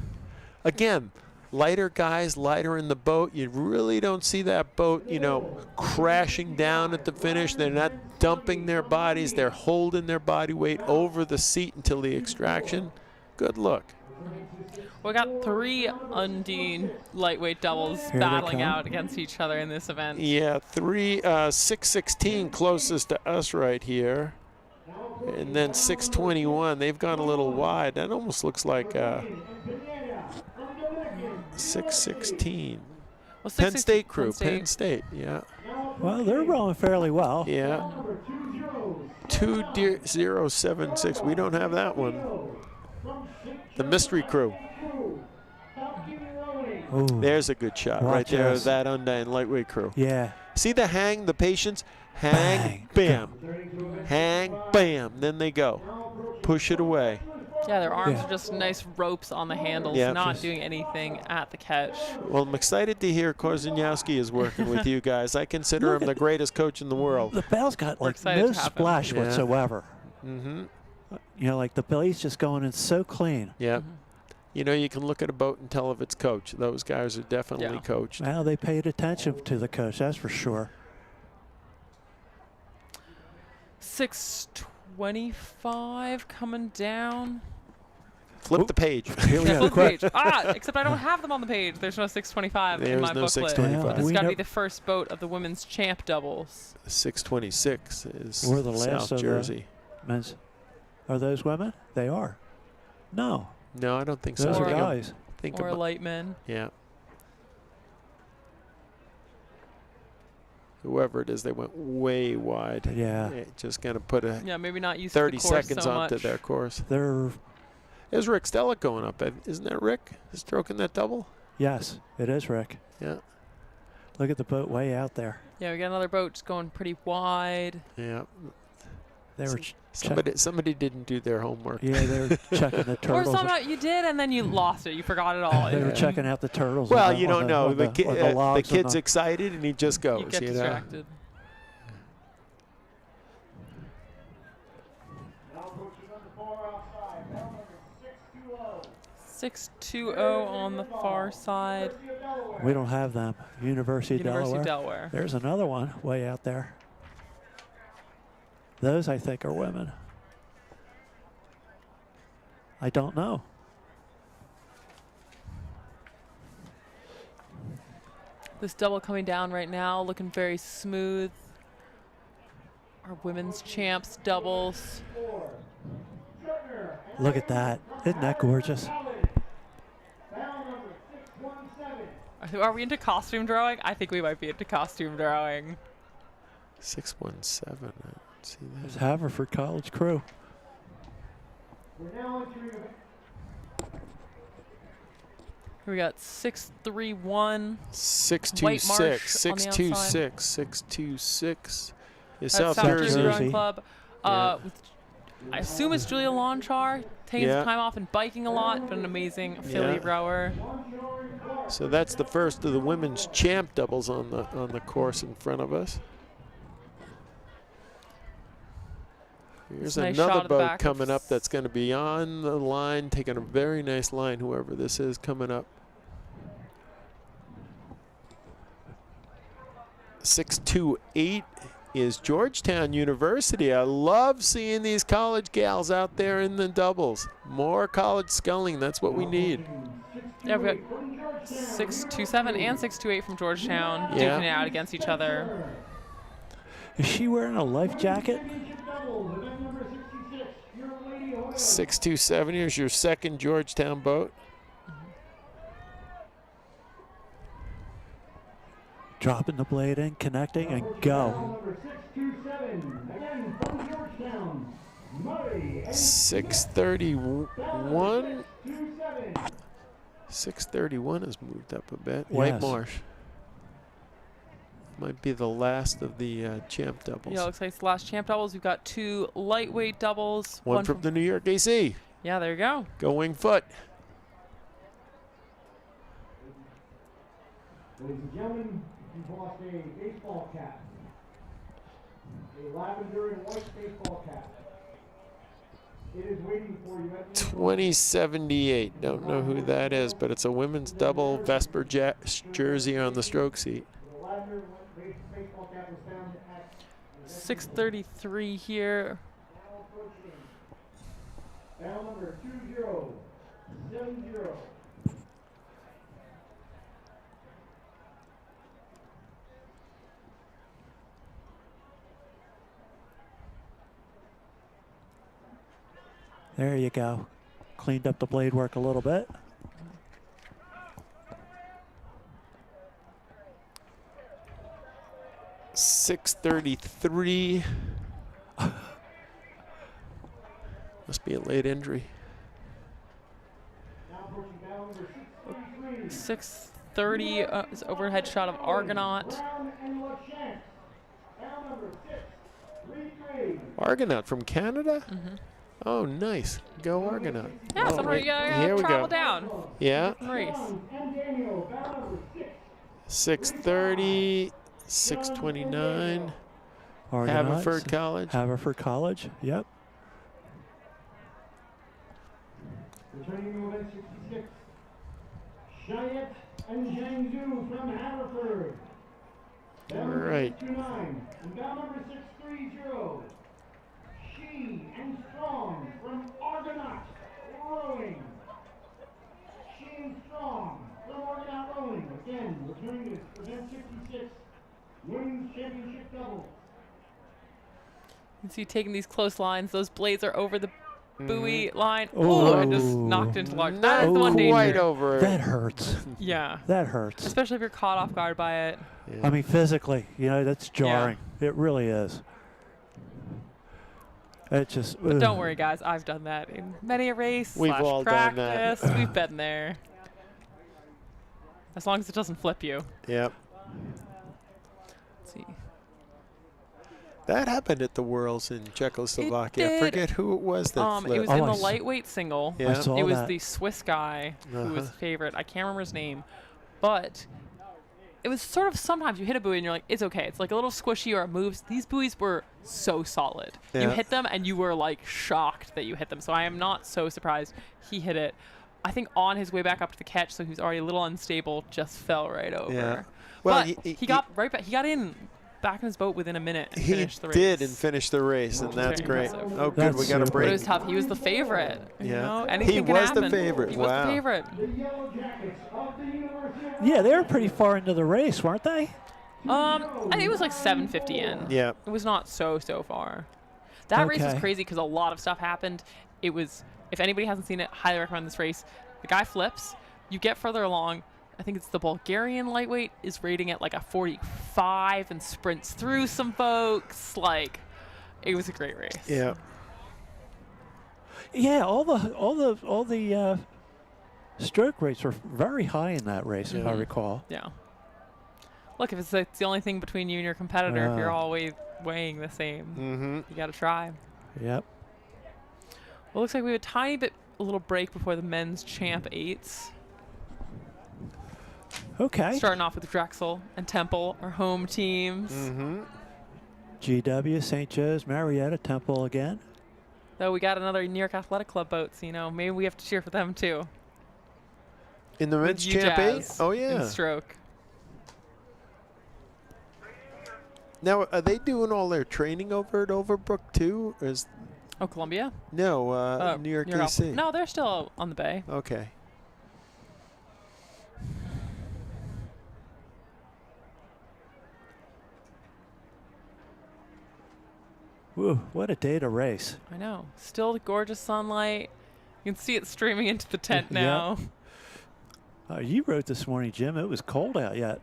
I: Again, lighter guys, lighter in the boat. You really don't see that boat, you know, crashing down at the finish. They're not dumping their bodies. They're holding their body weight over the seat until the extraction. Good look.
J: We got 3 Undine lightweight doubles battling out against each other in this event.
I: Yeah, 6:16 closest to us right here. And then 6:21. They've gone a little wide. That almost looks like 6:16.
J: Well,
I: Penn State crew. Penn State, yeah.
C: Well, they're rowing fairly well.
I: Yeah. 2:076. We don't have that one. The mystery crew.
C: Ooh.
I: There's a good shot right there. That Undine lightweight crew.
C: Yeah.
I: See the hang, the patience? Hang, bam. Hang, bam. Then they go. Push it away.
J: Yeah, their arms are just nice ropes on the handles, not doing anything at the catch.
I: Well, I'm excited to hear Korzeniowski is working with you guys. I consider him the greatest coach in the world.
C: The bell's got like no splash whatsoever.
I: Mm-hmm.
C: You know, like the belly's just going in so clean.
I: Yeah. You know, you can look at a boat and tell if it's coached. Those guys are definitely coached.
C: Well, they paid attention to the coach, that's for sure.
J: 6:25 coming down.
I: Flip the page.
C: Here we go.
J: Flip the page. Except I don't have them on the page. There's no 6:25 in my booklet.
I: 6:25.
J: It's got to be the first boat of the women's champ doubles.
I: 6:26 is
C: We're the last
I: South Jersey.
C: Men's. Are those women? They are. No.
I: No, I don't think so.
C: Those are guys.
J: Or light men.
I: Yeah. Whoever it is, they went way wide.
C: Yeah.
I: Just going to put a
J: maybe not use
I: 30
J: the course
I: seconds
J: so
I: onto
J: much.
I: their course.
C: They're.
I: Is Rick Stella going up? Isn't that Rick stroking that double?
C: Yes, it is Rick.
I: Yeah.
C: Look at the boat way out there.
J: Yeah, we got another boat just going pretty wide.
I: Yeah.
C: They were
I: somebody didn't do their homework.
C: Yeah, they were checking the turtles.
J: Or somehow you did, and then you lost it. You forgot it all.
C: They were checking out the turtles.
I: Well, you don't know. The kid's excited, and he just goes.
J: You get distracted. 620 on the far side.
C: We don't have them. University of
J: Delaware.
C: Delaware. There's another one way out there. Those, I think, are women. I don't know.
J: This double coming down right now, looking very smooth. Our women's champs doubles.
C: Look at that. Isn't that gorgeous?
J: Are we into costume drawing? I think we might be into costume drawing.
I: 617. I don't see that.
C: There's Haverford College crew.
J: We got 631.
I: 626. 626. 626. Is South
J: Jersey
I: Jersey.
J: Club. With, I assume it's Julia Lonchar. Taking some time off and biking a lot, but an amazing affiliate rower.
I: So that's the first of the women's champ doubles on the course in front of us. Here's
J: nice
I: another boat coming up that's going to be on the line, taking a very nice line, whoever this is coming up. 628 is Georgetown University. I love seeing these college gals out there in the doubles. More college sculling, that's what we need.
J: Yeah, we got 627 and 628 from Georgetown duking it out against each other.
C: Is she wearing a life jacket?
I: 627, here's your second Georgetown boat.
C: Dropping the blade in, connecting, and go.
E: Number 627, again from Georgetown, Murray.
I: 631.
E: 627.
I: 631 has moved up a bit.
C: Yes.
I: White Marsh might be the last of the champ doubles.
J: Yeah, looks like it's the last champ doubles. We've got 2 lightweight doubles.
I: One from the New York AC.
J: Yeah, there you go.
I: Go Wing Foot.
E: Ladies and gentlemen, you've lost a baseball cap. A lavender and white baseball cap. It is waiting for you at the
I: 2078. Don't know who that is, but it's a women's double Vesper jersey on the stroke seat.
E: The lavender and white baseball cap is found at
J: 633 here.
E: Bell number 2070.
C: There you go. Cleaned up the blade work a little bit.
I: .633. Must be a late injury.
J: 630 is overhead shot of Argonaut.
I: Argonaut from Canada? Oh, nice. Go Argonaut.
J: Yeah,
I: oh,
J: somewhere you gotta
I: here we
J: travel
I: go.
J: down.
I: Yeah.
J: Race.
I: 630, 629.
C: Argonauts.
I: Haverford College.
C: Haverford College, yep.
E: Returning to event 66. Cheyette and Jiangsu from Haverford.
I: All right.
E: 629. And bound number 630. She and Strong from Argonaut Rowing. She and Strong from Argonaut Rowing. Again, returning to event 66. Women's Championship doubles.
J: You can see taking these close lines. Those blades are over the buoy line.
C: Oh.
J: I just knocked into log. That is the one danger.
I: Quite over.
C: That hurts.
J: Yeah.
C: That hurts.
J: Especially if you're caught off guard by it.
C: I mean, physically, that's jarring. It really is. It just.
J: But don't worry, guys. I've done that in many a race.
I: We've all done
J: practice.
I: that.
J: We've been there. As long as it doesn't flip you.
I: Yep.
J: Let's see.
I: That happened at the Worlds in Czechoslovakia. I
J: did.
I: forget who it was that flipped.
J: It was in the lightweight single.
I: Yeah.
C: I saw
J: it was
C: that.
J: the Swiss guy who was favorite. I can't remember his name, but it was sort of sometimes you hit a buoy and you're like, it's okay. It's like a little squishy or it moves. These buoys were so solid. You
I: Yeah.
J: hit them and you were like shocked that you hit them. So I am not so surprised he hit it. I think on his way back up to the catch, so he was already a little unstable, just fell right over.
I: Yeah. Well,
J: but he got right back. He got in back in his boat within a minute and
I: He
J: finished the race.
I: did and finished the race, and that's
J: Very
I: great.
J: impressive.
I: Oh, good. We got a
J: But it
I: break.
J: was tough. He was the favorite. You
I: Yeah.
J: know? Anything
I: He
J: can
I: was the
J: happen.
I: favorite.
J: He was
I: Wow.
J: the favorite.
C: Yeah, they were pretty far into the race, weren't they?
J: I think it was like 750 in.
I: Yeah.
J: It was not so far. That race was
C: Okay.
J: crazy because a lot of stuff happened. It was, if anybody hasn't seen it, highly recommend this race. The guy flips. You get further along. I think it's the Bulgarian lightweight is rating at like a 45 and sprints through some folks. Like, it was a great race.
I: Yeah.
C: Yeah, all the stroke rates were very high in that race, if I recall.
J: Yeah. Look, if it's the only thing between you and your competitor, if you're
C: Yeah.
J: always weighing the same, you got to try.
C: Yep.
J: Well, looks like we have a little break before the men's champ 8s.
C: Okay.
J: Starting off with Drexel and Temple, our home teams.
C: GW, St. Joe's, Marietta, Temple again.
J: Though we got another New York Athletic Club boat, so maybe we have to cheer for them too.
I: In the men's
J: With
I: champ 8?
J: UJazz
I: Oh,
J: in
I: yeah.
J: stroke.
I: Now, are they doing all their training over at Overbrook, too? Or is
J: Oh, Columbia?
I: No, New York AC.
J: No, they're still on the bay.
I: Okay.
C: Woo, what a day to race.
J: I know. Still gorgeous sunlight. You can see it streaming into the tent now.
C: You wrote this morning, Jim. It was cold out yet.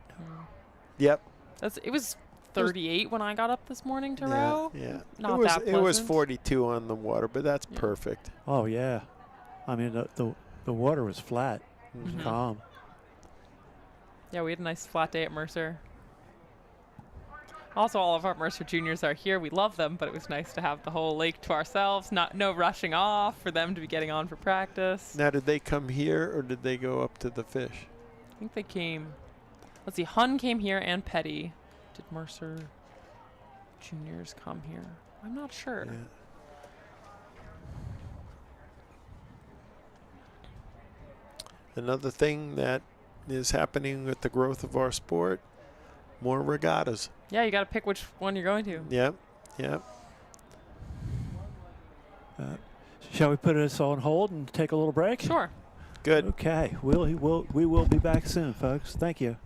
I: Yep.
J: It was 38 when I got up this morning to row.
I: Yeah.
J: Not
I: it was,
J: that
I: It was
J: pleasant.
I: 42 on the water, but that's perfect.
C: Oh yeah, I mean the water was flat, it was
J: Mhm.
C: calm.
J: Yeah, we had a nice flat day at Mercer. Also, all of our Mercer juniors are here. We love them, but it was nice to have the whole lake to ourselves. No rushing off for them to be getting on for practice.
I: Now, did they come here or did they go up to the fish?
J: I think they came. Let's see. Hun came here and Petty. Did Mercer juniors come here? I'm not sure.
I: Yeah. Another thing that is happening with the growth of our sport, more regattas.
J: Yeah, you got to pick which one you're going to.
I: Yep, yep.
C: Shall we put this on hold and take a little break?
J: Sure.
I: Good.
C: Okay, we will be back soon, folks. Thank you.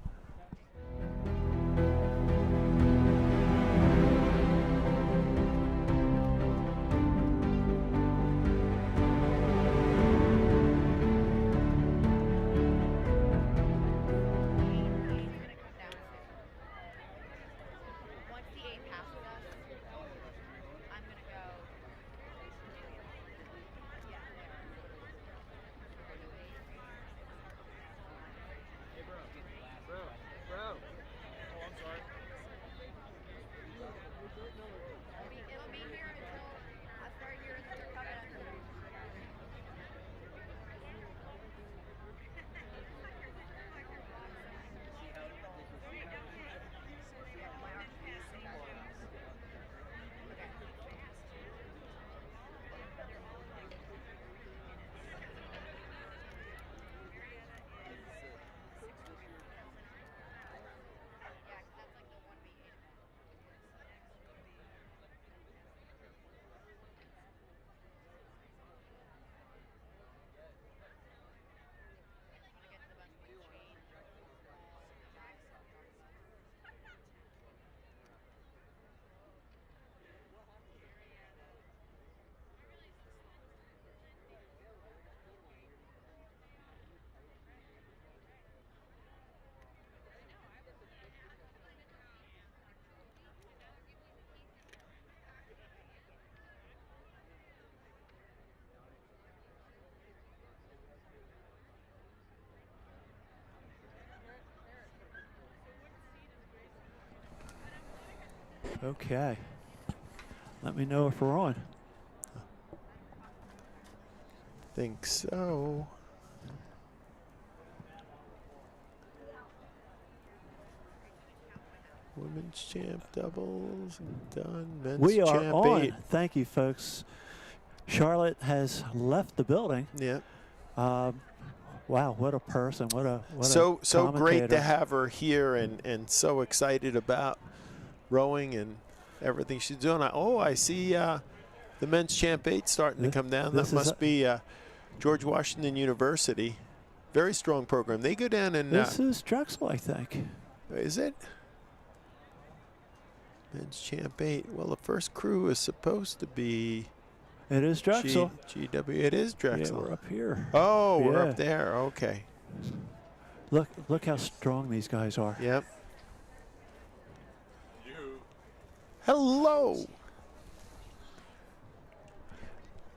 C: Okay. Let me know if we're on.
I: Think so. Women's champ doubles done. Men's
C: We are
I: champ
C: on.
I: 8.
C: Thank you, folks. Charlotte has left the building.
I: Yeah.
C: Wow, what a person! What a
I: So great to
C: commentator.
I: have her here, and so excited about rowing and everything she's doing. I see the men's champ 8 starting to come down. That must be George Washington University. Very strong program. They go down and
C: This is Drexel, I think.
I: is it? Men's champ 8. Well, the first crew is supposed to be.
C: It is Drexel.
I: GW. It is Drexel.
C: Yeah, we're up here.
I: Oh, we're
C: Yeah.
I: up there. Okay.
C: Look how strong these guys are.
I: Yep. Hello.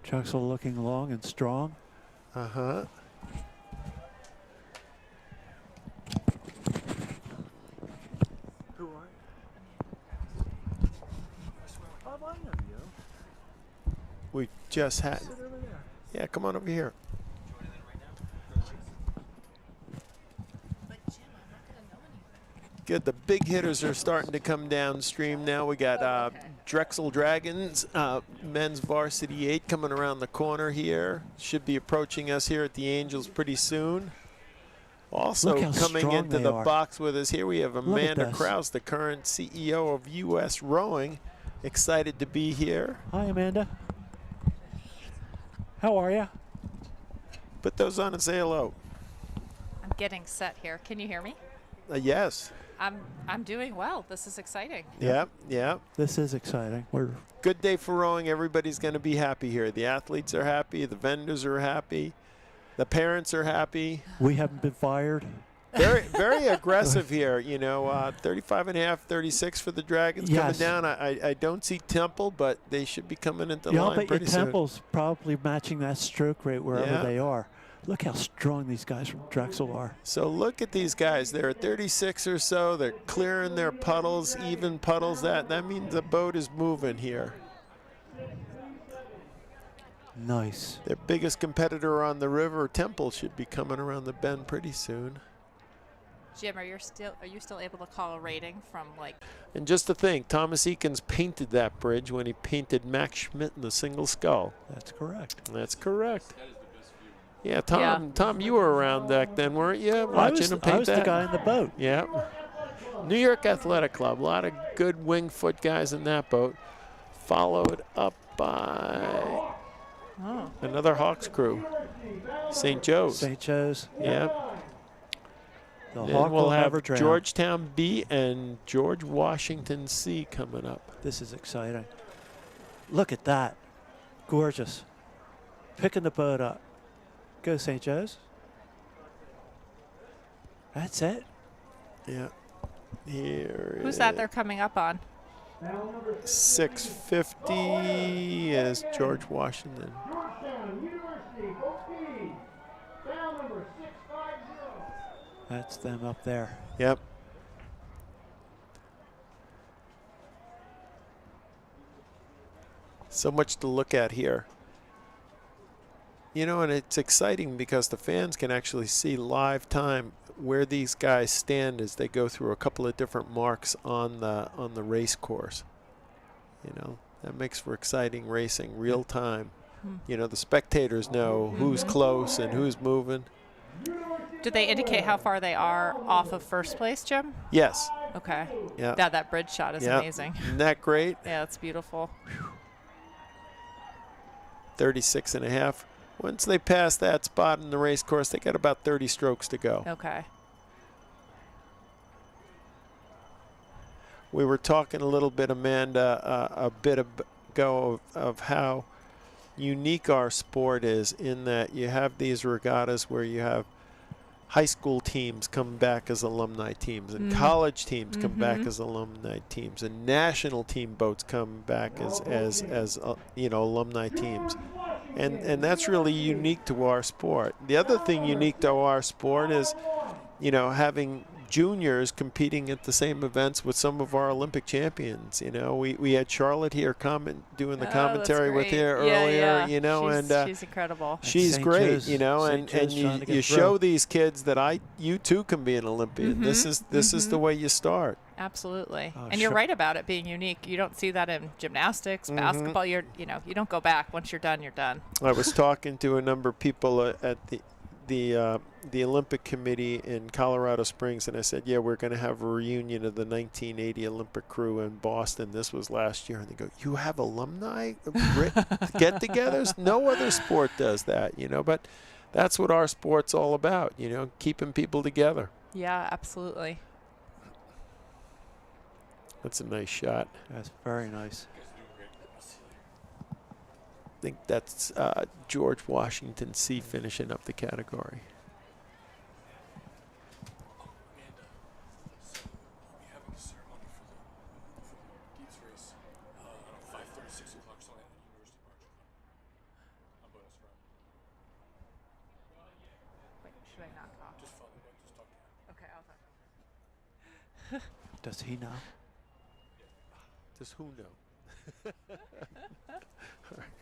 C: Drexel looking long and strong.
I: Uh-huh.
C: Who are you? Oh, I know you.
I: We just had.
C: Sit over there.
I: Yeah, come on over here. Good. The big hitters are starting to come downstream now. We got Drexel Dragons, men's varsity 8 coming around the corner here. Should be approaching us here at the Angels pretty soon. Also
C: Look how
I: coming
C: strong
I: into
C: they
I: the
C: are.
I: box with us here, we have
C: at
I: Amanda
C: this.
I: Krause, the current CEO of U.S. Rowing. Excited to be here.
C: Hi, Amanda. How are you?
I: Put those on and say hello.
T: I'm getting set here. Can you hear me?
I: Yes.
T: I'm doing well. This is exciting.
I: Yep, yep.
C: This is exciting. We're
I: Good day for rowing. Everybody's going to be happy here. The athletes are happy. The vendors are happy. The parents are happy.
C: we haven't been fired.
I: very aggressive here. You know, 35 and a half, 36 for the Dragons coming
C: Yes.
I: down. I don't see Temple, but they should be coming into
C: Yeah, I'll
I: line
C: bet
I: pretty
C: your
I: soon.
C: Temple's probably matching that stroke rate wherever
I: Yeah.
C: they are. Look how strong these guys from Drexel are.
I: So look at these guys. They're at 36 or so. They're clearing their puddles, even puddles. That means the boat is moving here.
C: Nice.
I: Their biggest competitor on the river, Temple, should be coming around the bend pretty soon.
T: Jim, are you still able to call a rating from like?
I: And just to think, Thomas Eakins painted that bridge when he painted Max Schmidt in the single skull.
C: That's correct.
I: That's correct. Yeah, Tom, you were around back then, weren't you? Watching him paint
C: I was
I: that?
C: the guy in the boat.
I: Yeah. New York Athletic Club, a lot of good wing foot guys in that boat. Followed up by another Hawks crew, St. Joe's.
C: St. Joe's.
I: Yep.
C: The
I: Then
C: Hawk
I: we'll
C: will
I: have
C: never drown.
I: Georgetown B and George Washington C coming up.
C: This is exciting. Look at that. Gorgeous. Picking the boat up. Go St. Joe's. That's it.
I: Yeah. Here
T: Who's that they're coming up on?
I: 650 is George Washington.
E: Georgetown University, boat B, sail number 650.
C: That's them up there.
I: Yep. So much to look at here. You know, and it's exciting because the fans can actually see live time where these guys stand as they go through a couple of different marks on the race course. You know, that makes for exciting racing, real time. You know, the spectators know who's close and who's moving.
T: Do they indicate how far they are off of first place, Jim?
I: Yes.
T: Okay.
I: Yeah.
T: Yeah, that bridge shot is amazing.
I: Isn't that great?
T: Yeah, it's beautiful.
I: 36 and a half. Once they pass that spot in the race course, they got about 30 strokes to go.
T: Okay.
I: We were talking a little bit, Amanda, a bit ago of how unique our sport is in that you have these regattas where you have high school teams come back as alumni teams and college teams come back as alumni teams and national team boats come back as you know, alumni teams. And that's really unique to our sport. The other thing unique to our sport is, you know, having juniors competing at the same events with some of our Olympic champions. You know, we had Charlotte here doing the commentary with you earlier. You know,
T: she's incredible.
I: She's great. You know, and you show these kids that you too can be an Olympian. This is the way you start.
T: Absolutely. And you're right about it being unique. You don't see that in gymnastics, basketball. You don't go back. Once you're done, you're done.
I: I was talking to a number of people at the Olympic Committee in Colorado Springs, and I said, yeah, we're going to have a reunion of the 1980 Olympic crew in Boston. This was last year. And they go, you have alumni get-togethers? No other sport does that, you know, but that's what our sport's all about, you know, keeping people together.
T: Yeah, absolutely.
I: That's a nice shot.
C: That's very nice.
I: I think that's George Washington C finishing up the category.
T: Should I not talk?
P: Just talk to him.
T: Okay, I'll talk.
C: Does he know?
I: Does who know? All right.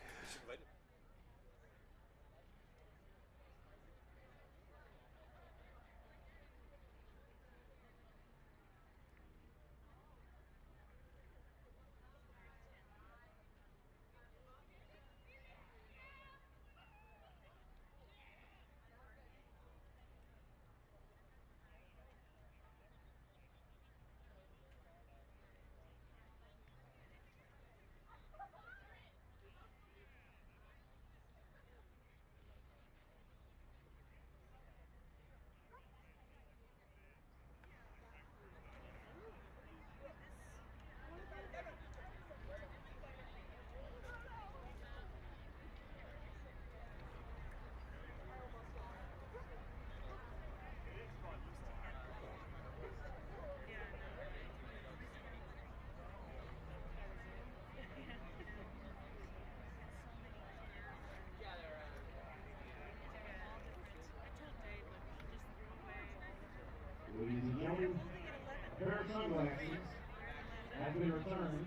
E: have been returned.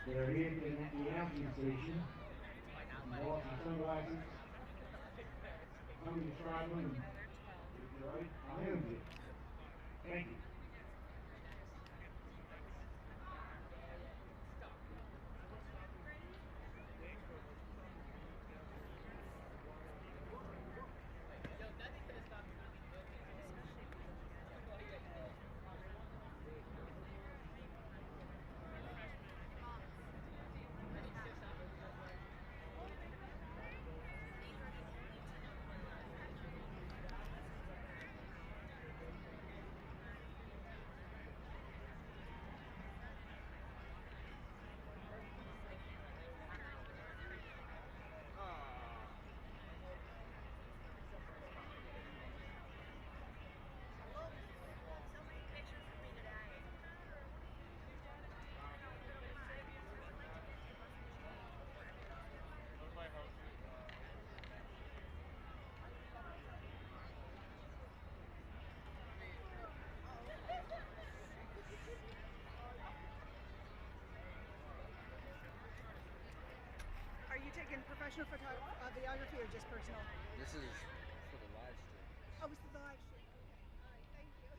E: They're here at the announcement station. You lost your sunglasses. Somebody describe them, and if you're right, I'll hand them to you. Thank you.
U: Are you taking professional videography or just personal?
F: This is for the live stream.
U: Oh, it's the live stream. Okay. All right. Thank you.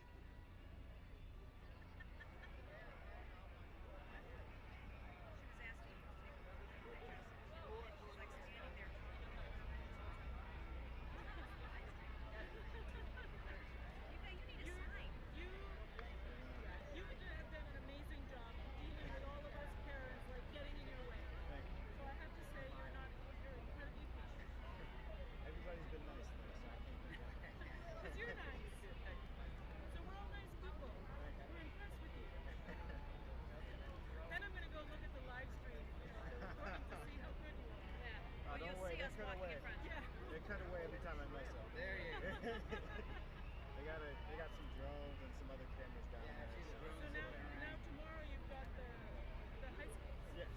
L: You have done an amazing job dealing with all of us parents, like getting in your way. So I have to say, you're incredibly patient.
F: Everybody's been nice to us.
L: Because you're nice. So we're all nice people. We're impressed with you. Then I'm going to go look at the live stream, the recording to see how good you are. Yeah.
F: Oh, don't worry, they cut away.
L: Yeah.
F: They cut away every time I mess up. There you go. They got some drones and some other cameras down there.
L: So now tomorrow you've got the high school.
F: Yes.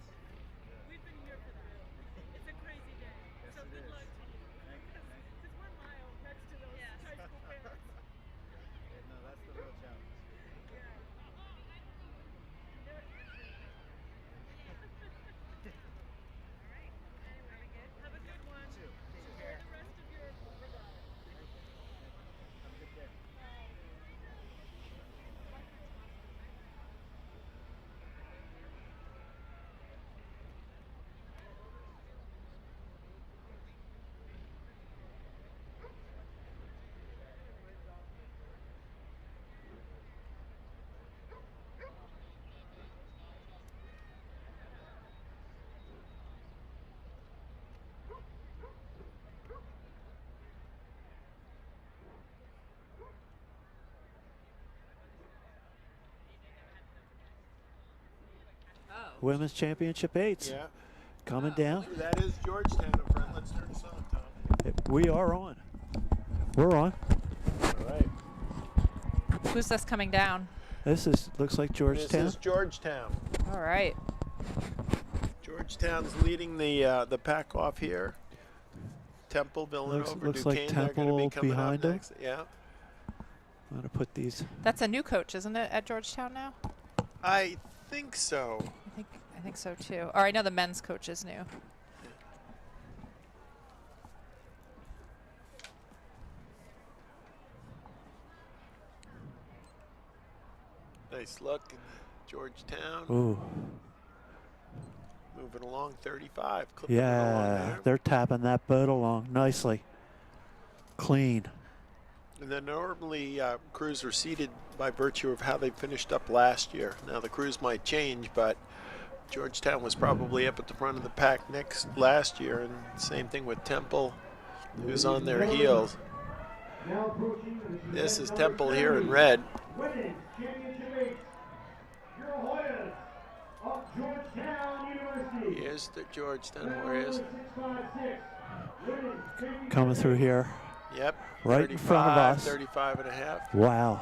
L: We've been here for that. It's a crazy day.
F: Yes,
L: So
F: it
L: good
F: is.
L: luck to you.
F: Thank you.
L: Because we're miles next to those high school parents.
F: No, that's the real challenge.
L: Have a good one. Enjoy the rest of your regatta.
F: Have a good day.
C: Women's Championship 8s.
I: Yeah.
C: Coming down.
I: That is Georgetown in front. Let's turn this on, Tom.
C: We are on. We're on.
I: All right.
T: Who's this coming down?
C: This looks like Georgetown.
I: This is Georgetown.
T: All right.
I: Georgetown's leading the pack off here. Temple, Villanova,
C: looks
I: Duquesne,
C: like
I: they're
C: Temple
I: going to be coming
C: behind
I: up
C: them.
I: next. Yeah.
C: I'm going to put these.
T: That's a new coach, isn't it, at Georgetown now?
I: I think so.
T: I think so too. Or I know the men's coach is new.
I: Nice look. Georgetown.
C: Ooh.
I: Moving along 35. Clipping it along
C: Yeah,
I: there.
C: they're tapping that boat along nicely. Clean.
I: And then normally crews are seated by virtue of how they finished up last year. Now the crews might change, but Georgetown was probably up at the front of the pack last year, and same thing with Temple, who's on their heels. This is Temple here in red.
E: Women's Championship 8. Your Hoyas of Georgetown University.
I: Here's the Georgetown Warriors.
C: Coming through here.
I: Yep.
C: Right in front of us.
I: 35 and a half.
C: Wow.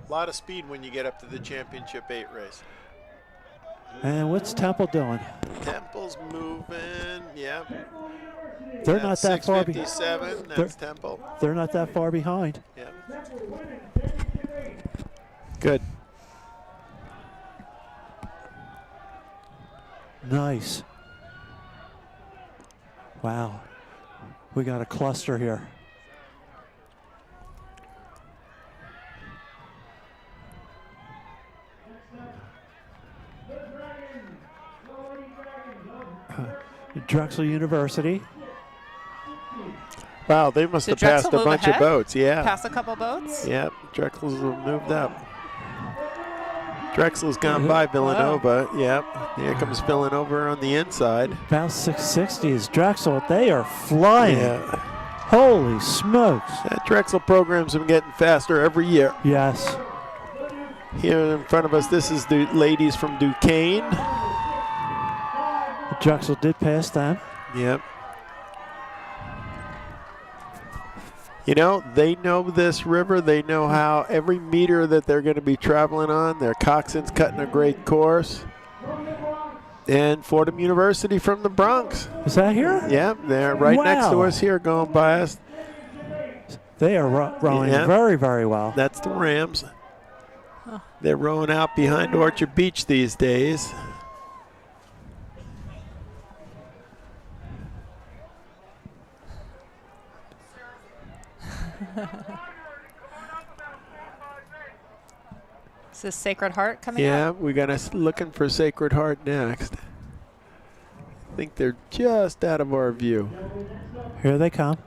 I: A lot of speed when you get up to the Championship 8 race.
C: And what's Temple doing?
I: Temple's moving, yeah.
C: They're not that far behind.
I: 6:57, that's Temple.
C: They're not that far behind.
I: Yeah.
C: Good. Nice. Wow. We got a cluster here. Drexel University.
I: Wow, they must
T: Did
I: have passed
T: Drexel
I: a
T: move
I: bunch
T: ahead?
I: of boats. Yeah.
T: Pass a couple boats?
I: Yep, Drexel's moved up. Drexel's gone by Villanova. Yep, here comes Villanova on the inside.
C: About 660 is Drexel. They are flying.
I: Yeah.
C: Holy smokes.
I: That Drexel program's been getting faster every year.
C: Yes.
I: Here in front of us, this is the ladies from Duquesne.
C: Drexel did pass them.
I: Yep. You know, they know this river. They know how every meter that they're going to be traveling on. Their coxswain's cutting a great course. And Fordham University from the Bronx.
C: Is that here?
I: Yeah, they're right next to us here going by us.
C: They are rowing very, very well.
I: That's the Rams. They're rowing out behind Orchard Beach these days.
T: Is this Sacred Heart coming
I: Yeah,
T: up?
I: we got us looking for Sacred Heart next. I think they're just out of our view.
C: Here they come.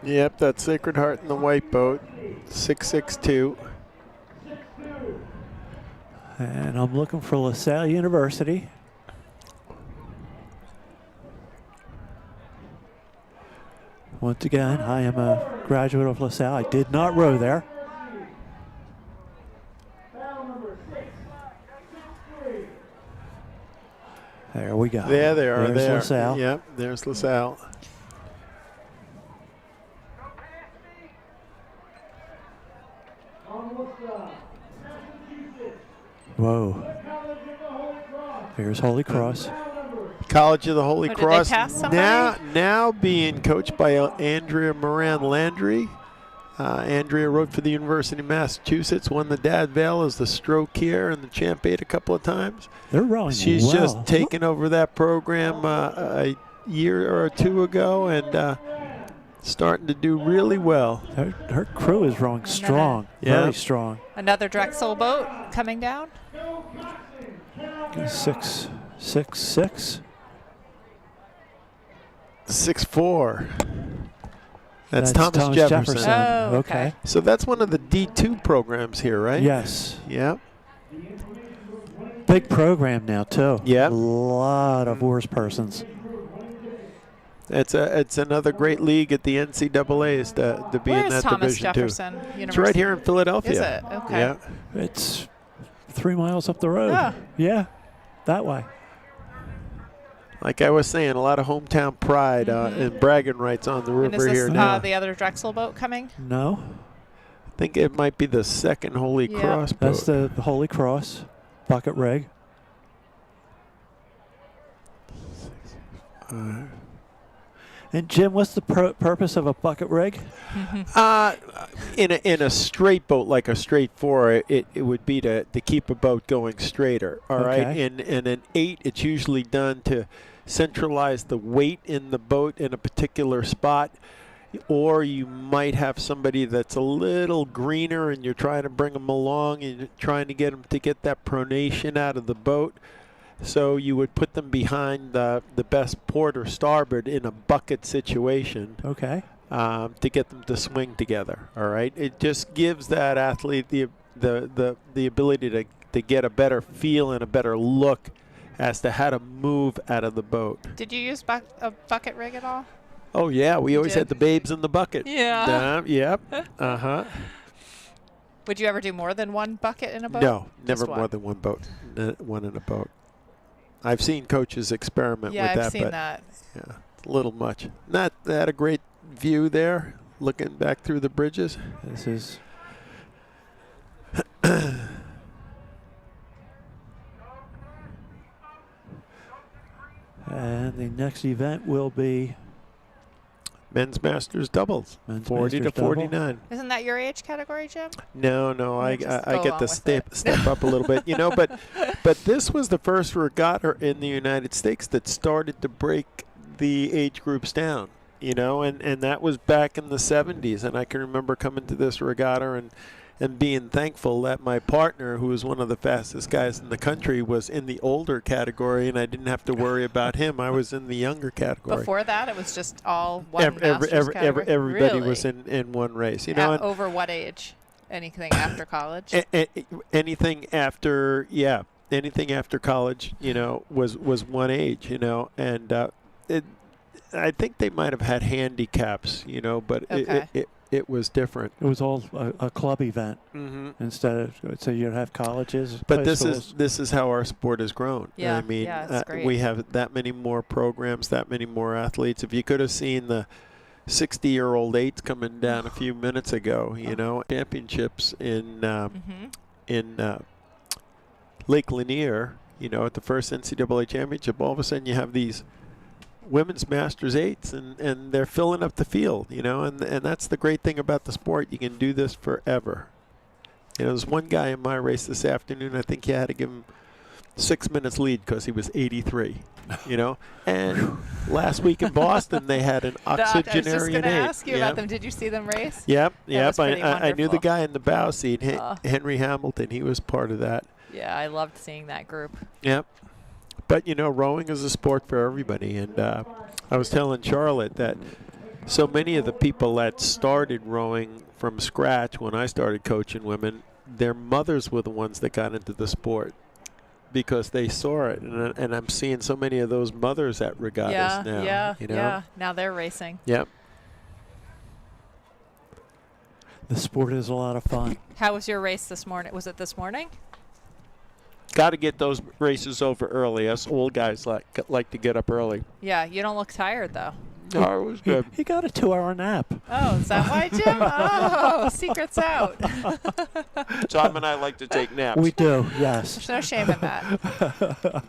I: Yep, that's Sacred Heart in the white boat, 662.
C: And I'm looking for LaSalle University. Once again, I am a graduate of LaSalle. I did not row there. There we go.
I: There they are.
C: There's
I: there.
C: LaSalle.
I: Yep, there's LaSalle.
C: Whoa. Here's Holy Cross.
I: College of the Holy
T: Oh, did they
I: Cross.
T: pass somebody?
I: Now being coached by Andrea Moran Landry. Andrea wrote for the University of Massachusetts, won the Dad Vale as the stroke here and the Champ 8 a couple of times.
C: They're rowing
I: She's
C: well.
I: just taken over that program a year or two ago and starting to do really well.
C: Her crew is rowing strong, very strong.
T: Another Drexel boat coming down?
C: 6'6".
I: 6'4". That's
C: Thomas
I: Thomas Jefferson.
T: Oh, okay.
I: So that's one of the D2 programs here, right?
C: Yes.
I: Yep.
C: Big program now, too.
I: Yep.
C: A lot of oars persons.
I: It's another great league at the NCAA's to be
T: Where
I: in
T: is
I: that
T: Thomas
I: division
T: Jefferson
I: too. It's
T: University?
I: right here in Philadelphia.
T: Is it? Okay.
I: Yeah.
C: It's 3 miles up the road.
T: Oh.
C: Yeah, that way.
I: Like I was saying, a lot of hometown pride and bragging rights on the
T: And is
I: river
T: this
I: here now.
T: the other Drexel boat coming?
C: No.
I: I think it might be the second Holy
T: Yeah.
I: Cross boat.
C: That's the Holy Cross bucket rig. And Jim, what's the purpose of a bucket rig?
I: In a straight boat, like a straight 4, it would be to keep a boat going straighter. All right.
C: Okay.
I: In an 8, it's usually done to centralize the weight in the boat in a particular spot. Or you might have somebody that's a little greener and you're trying to bring them along and you're trying to get them to get that pronation out of the boat. So you would put them behind the best port or starboard in a bucket situation.
C: Okay.
I: To get them to swing together. All right. It just gives that athlete the ability to get a better feel and a better look as to how to move out of the boat.
T: Did you use a bucket rig at all?
I: Oh yeah, we always had the babes in the bucket.
T: Yeah.
I: Yep.
T: Would you ever do more than one bucket in a boat?
I: No,
T: Just
I: never
T: one?
I: more than one boat. One in a boat. I've seen coaches experiment
T: Yeah,
I: with
T: I've
I: that,
T: seen
I: but
T: that.
I: yeah, it's a little much. Not they had a great view there, looking back through the bridges.
C: This is and the next event will be
I: Men's Masters doubles,
C: Men's
I: 40 to
C: Masters double.
I: 49.
T: Isn't that your age category, Jim?
I: No, I
T: just
I: I
T: go
I: get
T: along
I: to
T: with
I: step
T: it.
I: up a little bit, but this was the first regatta in the United States that started to break the age groups down, and that was back in the 70s, and I can remember coming to this regatta and being thankful that my partner, who was one of the fastest guys in the country, was in the older category, and I didn't have to worry about him. I was in the younger category.
T: Before that, it was just all one Masters category?
I: Everybody
T: Really?
I: was in one race.
T: At over what age? Anything after college?
I: Anything after, anything after college, was one age, and I think they might have had handicaps, but
T: Okay.
I: it was different.
C: It was all a club event instead of, so you'd have colleges.
I: But
C: high
I: this
C: schools.
I: this is how our sport has grown.
T: Yeah,
I: I mean,
T: yeah, it's great.
I: we have that many more programs, that many more athletes. If you could have seen the 60-year-old eights coming down a few minutes ago, championships in Lake Lanier, at the first NCAA championship, all of a sudden you have these women's Masters eights, and they're filling up the field, and that's the great thing about the sport. You can do this forever. There's one guy in my race this afternoon, I think you had to give him 6 minutes lead because he was 83, and last week in Boston they had an
T: I was just
I: octogenarian
T: going to
I: eight.
T: ask you about them. Did you see them race?
I: Yep.
T: was pretty
I: I knew the
T: wonderful.
I: guy in the bow seat, Henry Hamilton. He was part of that.
T: Yeah, I loved seeing that group.
I: Yep. But, rowing is a sport for everybody. And I was telling Charlotte that so many of the people that started rowing from scratch when I started coaching women, their mothers were the ones that got into the sport because they saw it. And I'm seeing so many of those mothers at regattas now.
T: Yeah. Now they're racing.
I: Yep.
C: The sport is a lot of fun.
T: How was your race this morning? Was it this morning?
I: Got to get those races over early. Us old guys like to get up early.
T: Yeah, you don't look tired, though.
I: No, it was good.
C: He got a 2-hour nap.
T: Oh, is that why, Jim? Oh, secret's out.
I: Tom and I like to take naps.
C: We do, yes.
T: There's no shame in that.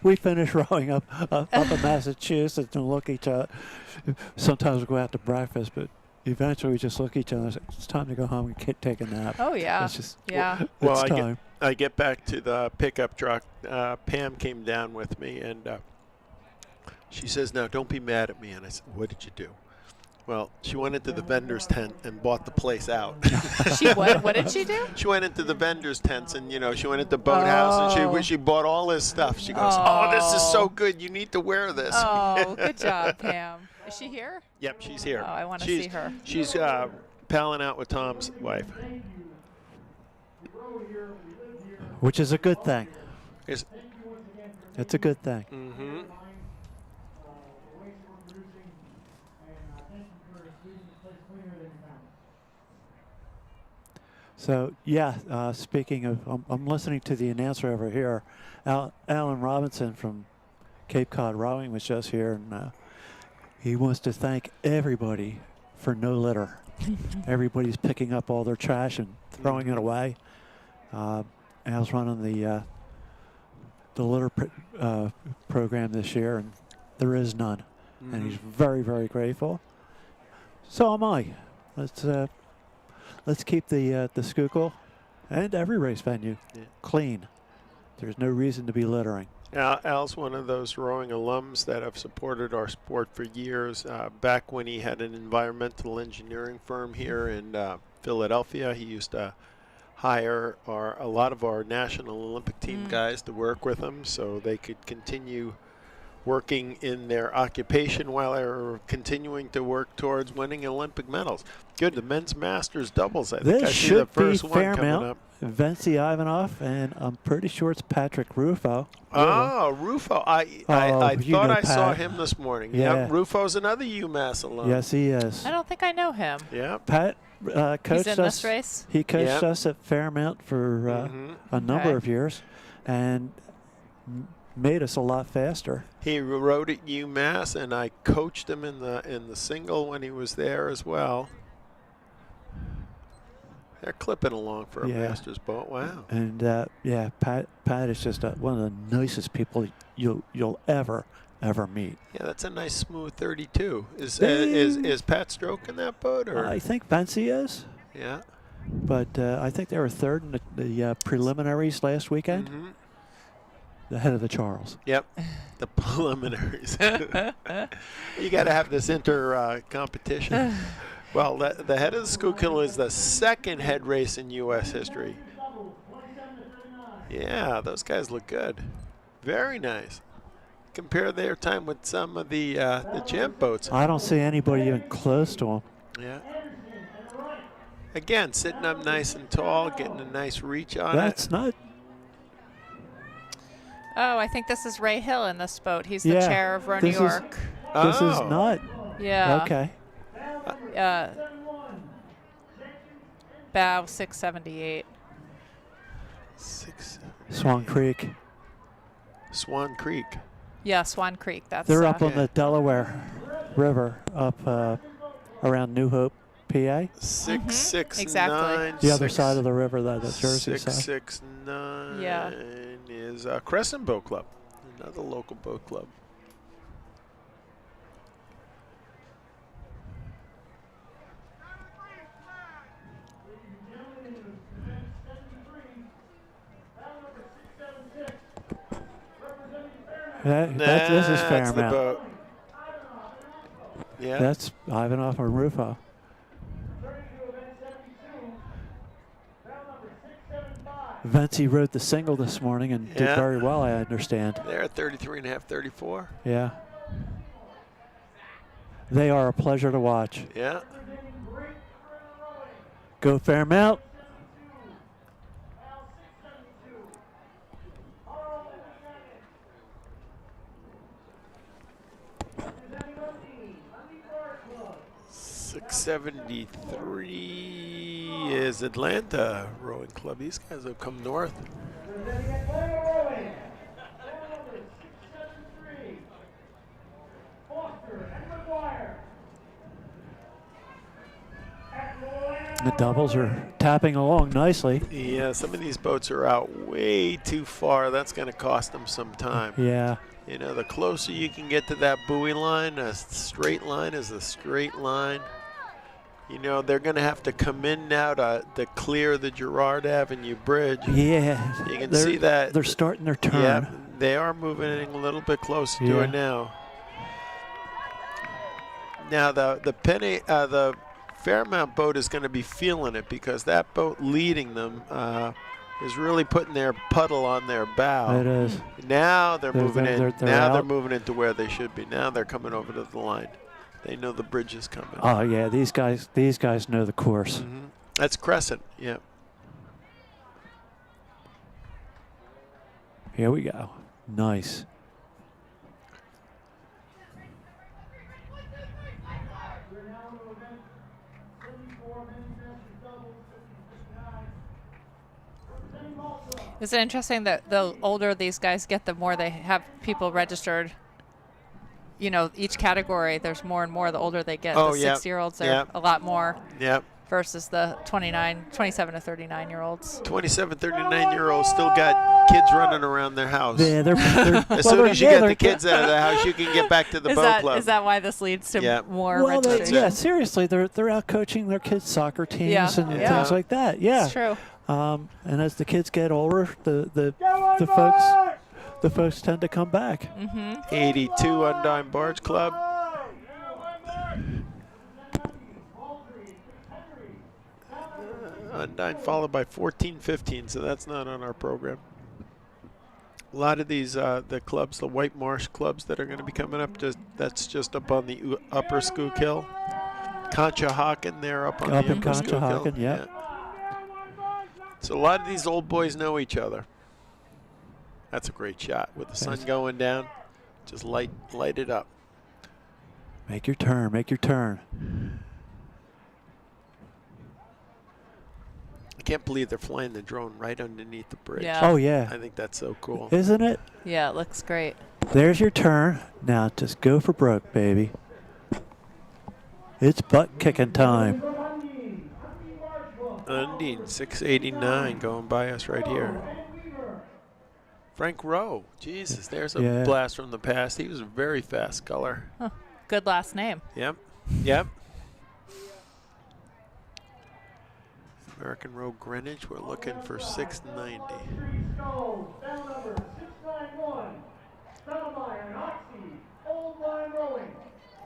C: We finish rowing up in Massachusetts and look at each other. Sometimes we go out to breakfast, but eventually we just look at each other and say, it's time to go home and take a nap.
T: Oh, yeah.
C: It's just,
T: Yeah.
I: Well,
C: it's time.
I: I get back to the pickup truck. Pam came down with me, and she says, "Now, don't be mad at me." And I said, "What did you do?" Well, she went into the vendor's tent and bought the place out.
T: She what? What did she do?
I: She went into the vendor's tents, and she went into Boathouse, and she bought all this stuff. She goes, "Oh, this is so good! You need to wear this."
T: Oh, good job, Pam. Is she here?
I: Yep, she's here.
T: Oh, I want to see her.
I: She's palling out with Tom's wife.
C: Which is a good thing.
I: It's
C: a good thing.
I: Mm-hmm.
C: So, speaking of, I'm listening to the announcer over here. Alan Robinson from Cape Cod Rowing was just here, and he wants to thank everybody for no litter. Everybody's picking up all their trash and throwing it away. Al's running the litter program this year, and there is none. And he's very, very grateful. So am I. Let's keep the Schuylkill and every race venue clean. There's no reason to be littering.
I: Al's one of those rowing alums that have supported our sport for years. Back when he had an environmental engineering firm here in Philadelphia, he used to hire a lot of our National Olympic team guys to work with him so they could continue working in their occupation while they were continuing to work towards winning Olympic medals. Good. The men's Masters doubles, I think
C: This
I: I see
C: should
I: the first
C: be
I: one coming
C: Fairmount.
I: up.
C: Vinci Ivanoff, and I'm pretty sure it's Patrick Rufo.
I: Oh, Rufo. I
C: you
I: thought
C: know
I: I saw
C: Pat.
I: him this morning.
C: Yeah.
I: Yep, Rufo's another UMass alum.
C: Yes, he is.
T: I don't think I know him.
I: Yeah.
C: Pat coached
T: in
C: us.
T: this race?
C: He coached
I: Yep.
C: us at Fairmount for a number
T: Okay.
C: of years, and made us a lot faster.
I: He rode at UMass, and I coached him in the single when he was there as well. They're clipping along for a Masters boat. Wow.
C: And Pat is just one of the nicest people you'll ever ever meet.
I: Yeah, that's a nice smooth 32. Is Pat Stroke in that boat? Or?
C: I think Fancy is.
I: Yeah.
C: But I think they were third in the preliminaries last weekend.
I: Mm-hmm.
C: Ahead of the Charles.
I: Yep, the preliminaries. You got to have this competition. Well, the head of the Schuylkill is the second head race in U.S. history. Yeah, those guys look good. Very nice. Compare their time with some of the champ boats.
C: I don't see anybody even close to them.
I: Yeah. Again, sitting up nice and tall, getting a nice reach on
C: That's not.
T: Oh, I think this is Ray Hill in this boat. He's the chair of Row New York.
C: This is not.
T: Yeah.
C: Okay.
T: Bow 678.
C: Swan Creek.
I: Swan Creek.
T: Yeah, Swan Creek. That's.
C: They're up on the Delaware River, up around New Hope, PA.
I: 669.
T: Exactly.
C: The other side of the river, the Jersey side.
I: 669
T: Yeah.
I: is Crescent Boat Club, another local boat club.
C: This is Fairmount.
I: The boat. Yeah.
C: That's Ivanhoff and Rufo. Venti rode the single this morning and did very well, I understand.
I: They're at 33.5, 34.
C: Yeah. They are a pleasure to watch.
I: Yeah.
C: Go Fairmount.
I: .673 is Atlanta Rowing Club. These guys have come north.
C: The doubles are tapping along nicely.
I: Yeah, some of these boats are out way too far. That's going to cost them some time.
C: Yeah.
I: You know, the closer you can get to that buoy line, a straight line is a straight line. You know, they're going to have to come in now to clear the Girard Avenue Bridge.
C: Yeah.
I: You can see that.
C: They're starting their turn.
I: Yeah, they are moving a little bit closer to it now. Now, the Fairmount boat is going to be feeling it because that boat leading them is really putting their puddle on their bow.
C: It is.
I: Now they're moving in.
C: They're
I: Now
C: out.
I: they're moving into where they should be. Now they're coming over to the line. They know the bridge is coming.
C: Oh yeah, these guys know the course.
I: Mm-hmm. That's Crescent. Yeah.
C: Here we go. Nice.
T: Is it interesting that the older these guys get, the more they have people registered? You know, each category, there's more and more the older they get.
I: Oh,
T: the
I: yeah.
T: 6-year-olds are
I: Yeah.
T: a lot more
I: Yep.
T: versus the 27 to 39-year-olds.
I: 27, 39-year-olds still got kids running around their house.
C: Yeah, they're
I: as soon as you get the kids out of the house, you can get back to the boat club.
T: Is that why this leads to
I: Yeah.
T: more
C: Well,
T: registration?
C: yeah, seriously, they're out coaching their kids' soccer teams and things like that. Yeah,
T: It's true.
C: And as the kids get older, the folks tend to come back.
I: 82 Undine Barge Club. Undine followed by 14, 15, so that's not on our program. A lot of these, the clubs, the White Marsh clubs that are going to be coming up, that's just up on the upper Schuylkill. Conshohocken, they're up on the upper
C: Conshohocken, yeah.
I: So a lot of these old boys know each other. That's a great shot with the sun going down. Just light it up.
C: Make your turn. Make your turn.
I: I can't believe they're flying the drone right underneath the bridge.
T: Yeah.
C: Oh, yeah.
I: I think that's so cool.
C: Isn't it?
T: Yeah, it looks great.
C: There's your turn. Now just go for broke, baby. It's butt kicking time.
I: Undine, 689 going by us right here. Frank Rowe. Jesus, there's a
C: Yeah.
I: blast from the past. He was a very fast sculler.
T: Huh. Good last name.
I: Yep. Yep. American Road Greenwich, we're looking for 690.
E: Bell number 691. Stellmeyer and Oxy. Old Line Rowing.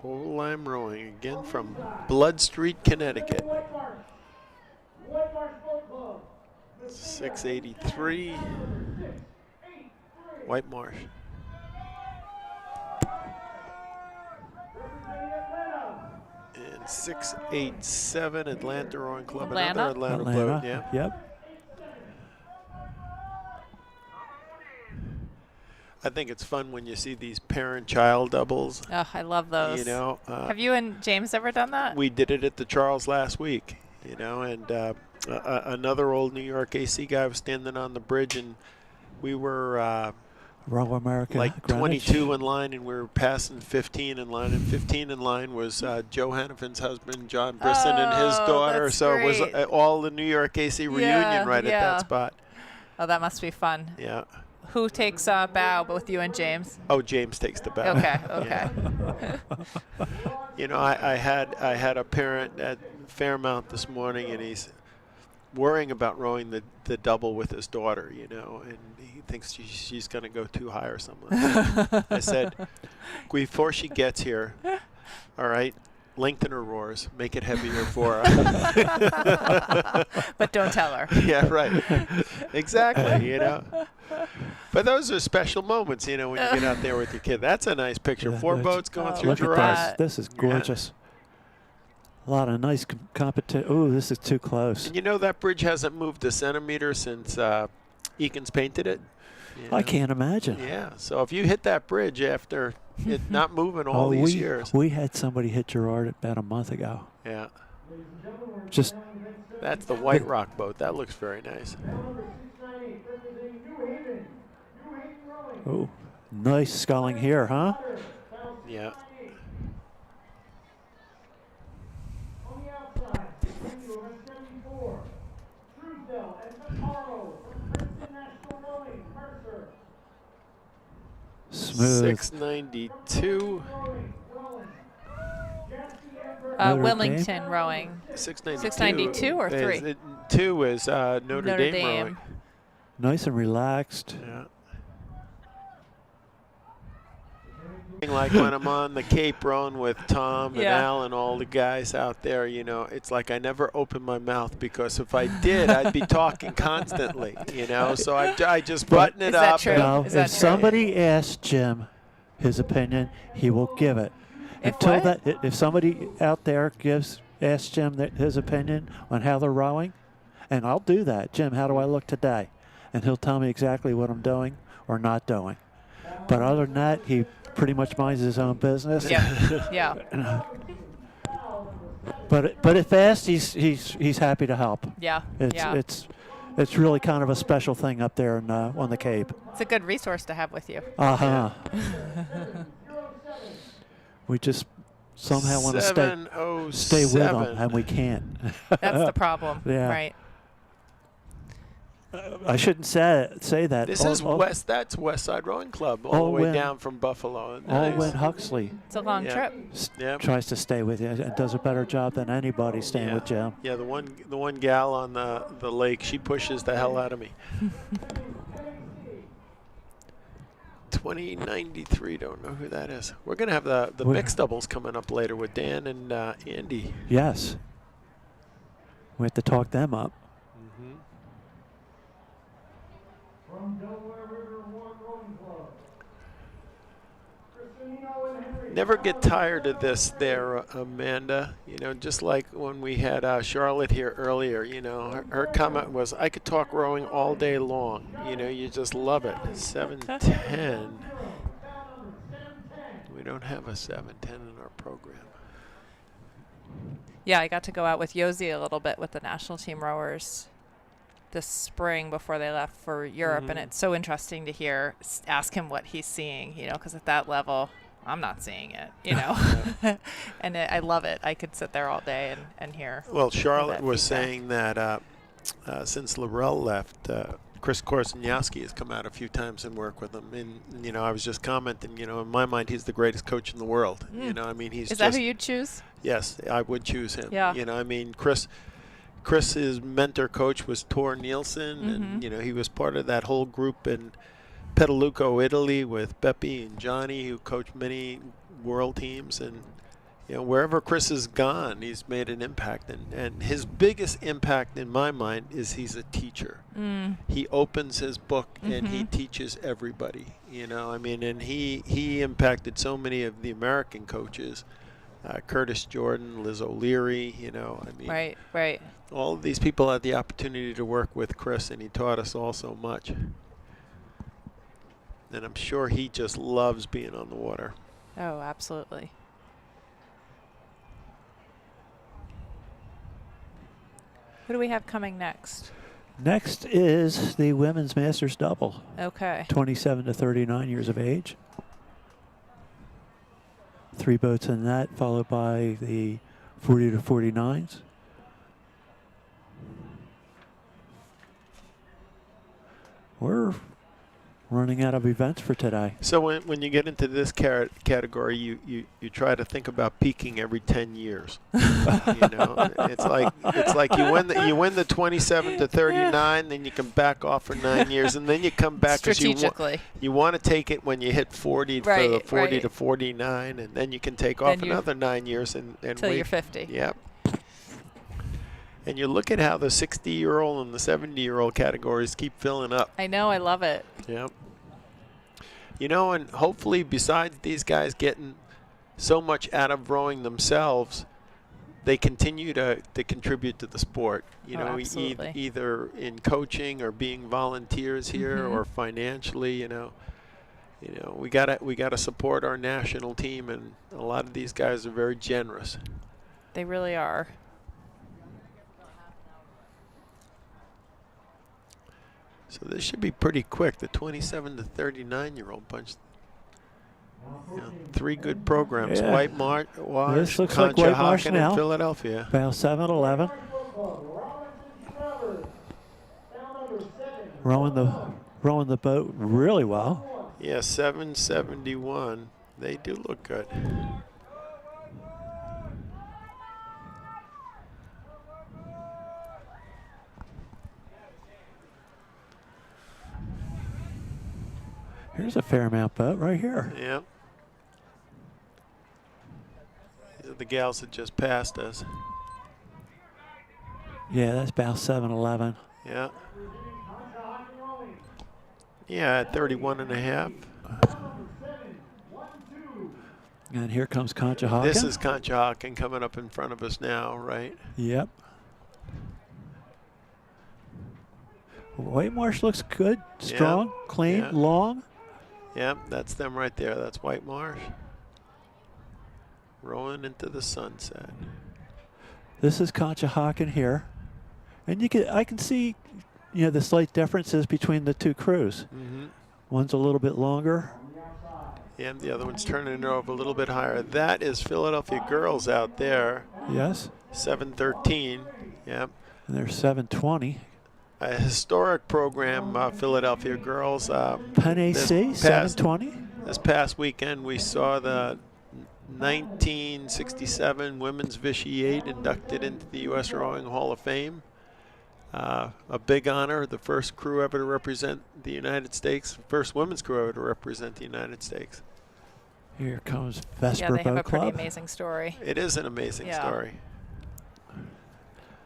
I: Old Lime Rowing, again from Blood Street, Connecticut.
E: White Marsh Boat Club.
I: 683. White Marsh. And 687 Atlanta Rowing Club.
T: Atlanta?
I: Another Atlanta boat, yeah.
C: Yep.
I: I think it's fun when you see these parent-child doubles.
T: Oh, I love those.
I: You know,
T: have you and James ever done that?
I: We did it at the Charles last week, you know, and another old New York AC guy was standing on the bridge, and we were
C: Royal America,
I: like
C: Greenwich.
I: 22 in line, and we were passing 15 in line, and 15 in line was Joe Hannafin's husband, John Brisson, and his daughter.
T: that's
I: So it was
T: great.
I: All the New York AC reunion right at that spot.
T: Oh, that must be fun.
I: Yeah.
T: Who takes bow with you and James?
I: Oh, James takes the bow.
T: Okay,
I: Yeah.
T: okay.
I: You know, I had a parent at Fairmount this morning, and he's worrying about rowing the double with his daughter, you know, and he thinks she's going to go too high or something. I said, before she gets here, all right, lengthen her roars, make it heavier for her.
T: But don't tell her.
I: Yeah, right. Exactly, you know. But those are special moments, you know, when you get out there with your kid. That's a nice picture.
C: Yeah,
I: 4
C: that's-
I: boats going through
C: Look
I: Girard.
C: at this. This is gorgeous. A lot of nice competition. Oh, this is too close.
I: And you know that bridge hasn't moved a centimeter since Eakins painted it? You
C: I
I: know?
C: can't imagine.
I: Yeah, so if you hit that bridge after it not moving all these years.
C: We had somebody hit Girard about a month ago.
I: Yeah.
C: Just
I: That's the White Rock boat. That looks very nice.
C: oh, nice sculling here, huh?
I: Yeah.
E: On the outside, Daniel at 74. Truesdale and McCarroll from Princeton National Rowing, Mercer.
C: Smooth.
I: 692.
C: Notre
T: Wilmington Rowing. 692 or 3?
I: 2 is Notre Dame Rowing.
C: Nice and relaxed.
I: Yeah. Like when I'm on the Cape rowing with Tom and Al and all the guys out there, you know, it's like I never open my mouth, because if I did, I'd be talking constantly, you know. So I just button it up.
C: No, if somebody asks Jim his opinion, he will give it. If somebody out there asks Jim his opinion on how they're rowing, and I'll do that. Jim, how do I look today? And he'll tell me exactly what I'm doing or not doing. But other than that, he pretty much minds his own business.
T: Yeah. Yeah.
C: But if asked, he's happy to help.
T: Yeah.
C: It's really kind of a special thing up there on the Cape.
T: It's a good resource to have with you.
C: Uh-huh. We just somehow want to stay with them, and we can't.
T: That's the problem.
C: Yeah.
T: Right.
C: I shouldn't say that.
I: This is West. That's West Side Rowing Club, all the way down from Buffalo.
C: Owen Huxley.
T: It's a long trip.
C: Tries to stay with you and does a better job than anybody staying with Jim.
I: Yeah, the one gal on the lake, she pushes the hell out of me. 2093, don't know who that is. We're going to have the mixed doubles coming up later with Dan and Andy.
C: Yes. We have to talk them up.
E: From Delaware River Ward Rowing Club.
I: Never get tired of this there, Amanda. You know, just like when we had Charlotte here earlier, you know, her comment was, I could talk rowing all day long. You know, you just love it. 710. We don't have a 710 in our program.
T: Yeah, I got to go out with Yosi a little bit with the national team rowers this spring before they left for Europe, and it's so interesting to ask him what he's seeing, you know, because at that level, I'm not seeing it, you know. And I love it. I could sit there all day and hear.
I: Well, Charlotte was
T: feedback.
I: saying that since Laurel left, Chris Korzeniowski has come out a few times and worked with him. And, you know, I was just commenting, you know, in my mind, he's the greatest coach in the world. You know, I mean, he's
T: Is that who you'd choose?
I: Yes, I would choose him.
T: Yeah.
I: You know, I mean, Chris's mentor coach was Tor Nielsen, and, you know, he was part of that whole group in Petaluco, Italy, with Beppe and Johnny, who coached many world teams. And, you know, wherever Chris has gone, he's made an impact. And his biggest impact in my mind is he's a teacher. He opens his book and he teaches everybody, you know. I mean, and he impacted so many of the American coaches, Curtis Jordan, Liz O'Leary, you know. I mean,
T: right.
I: All of these people had the opportunity to work with Chris, and he taught us all so much. And I'm sure he just loves being on the water.
T: Oh, absolutely. Who do we have coming next?
C: Next is the women's Masters double.
T: Okay.
C: 27 to 39 years of age. 3 boats in that, followed by the 40 to 49s. We're running out of events for today.
I: So when you get into this category, you try to think about peaking every 10 years. You know, it's like you win the 27 to 39, then you can back off for 9 years, and then you come back
T: strategically.
I: You want to take it when you hit 40 for the 40 to 49, and then you can take off another 9 years and
T: until you're 50.
I: Yep. And you look at how the 60-year-old and the 70-year-old categories keep filling up.
T: I know, I love it.
I: Yep. You know, and hopefully besides these guys getting so much out of rowing themselves, they continue to contribute to the sport. You know, either in coaching or being volunteers here or financially, you know. You know, we gotta support our national team, and a lot of these guys are very generous.
T: They really are.
I: So this should be pretty quick. The 27 to 39-year-old bunch. You know, 3 good programs.
C: Yeah.
I: White Marsh,
C: This looks like White Marsh now.
I: and Philadelphia.
C: About 7-11. Rowing the boat really well.
I: Yeah, 771. They do look good.
C: Here's a Fairmount boat right here.
I: Yep. These are the gals that just passed us.
C: Yeah, that's about 7-11.
I: Yeah. Yeah, at 31 and a half.
C: And here comes Conshohocken.
I: This is Conshohocken coming up in front of us now, right?
C: Yep. White Marsh looks good, strong, clean, long.
I: Yep, that's them right there. That's White Marsh. Rowing into the sunset.
C: This is Conshohocken here. And I can see, you know, the slight differences between the two crews. One's a little bit longer.
I: And the other one's turning it over a little bit higher. That is Philadelphia girls out there.
C: Yes.
I: 713. Yep.
C: And they're 720.
I: A historic program, Philadelphia girls.
C: Penn AC, 720.
I: This past weekend, we saw the 1967 Women's Vichy 8 inducted into the U.S. Rowing Hall of Fame. A big honor, the first crew ever to represent the United States, first women's crew ever to represent the United States.
C: Here comes Vesper
T: Yeah, they have a
C: Boat Club.
T: pretty amazing story.
I: It is an amazing story.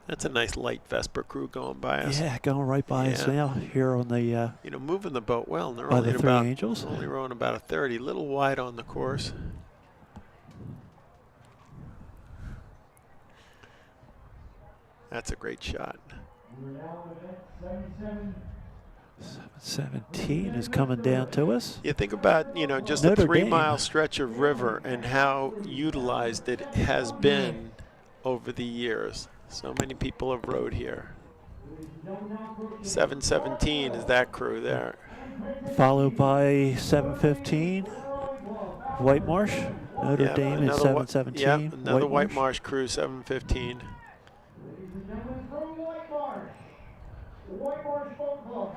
I: That's a nice light Vesper crew going by us.
C: Yeah, going right by us now here on the.
I: You know, moving the boat well. And they're
C: by
I: only
C: the Three
I: about
C: Angels.
I: only rowing about a 30, a little wide on the course. That's a great shot.
C: 17 is coming down to us.
I: You think about, you know, just
C: Notre
I: a 3-mile
C: Dame.
I: stretch of river and how utilized it has been over the years. So many people have rowed here. 717 is that crew there.
C: Followed by 715, White Marsh. Notre Dame is 717.
I: Yep, another White
C: Marsh.
I: Marsh crew, 715.
E: White Marsh Boat Club,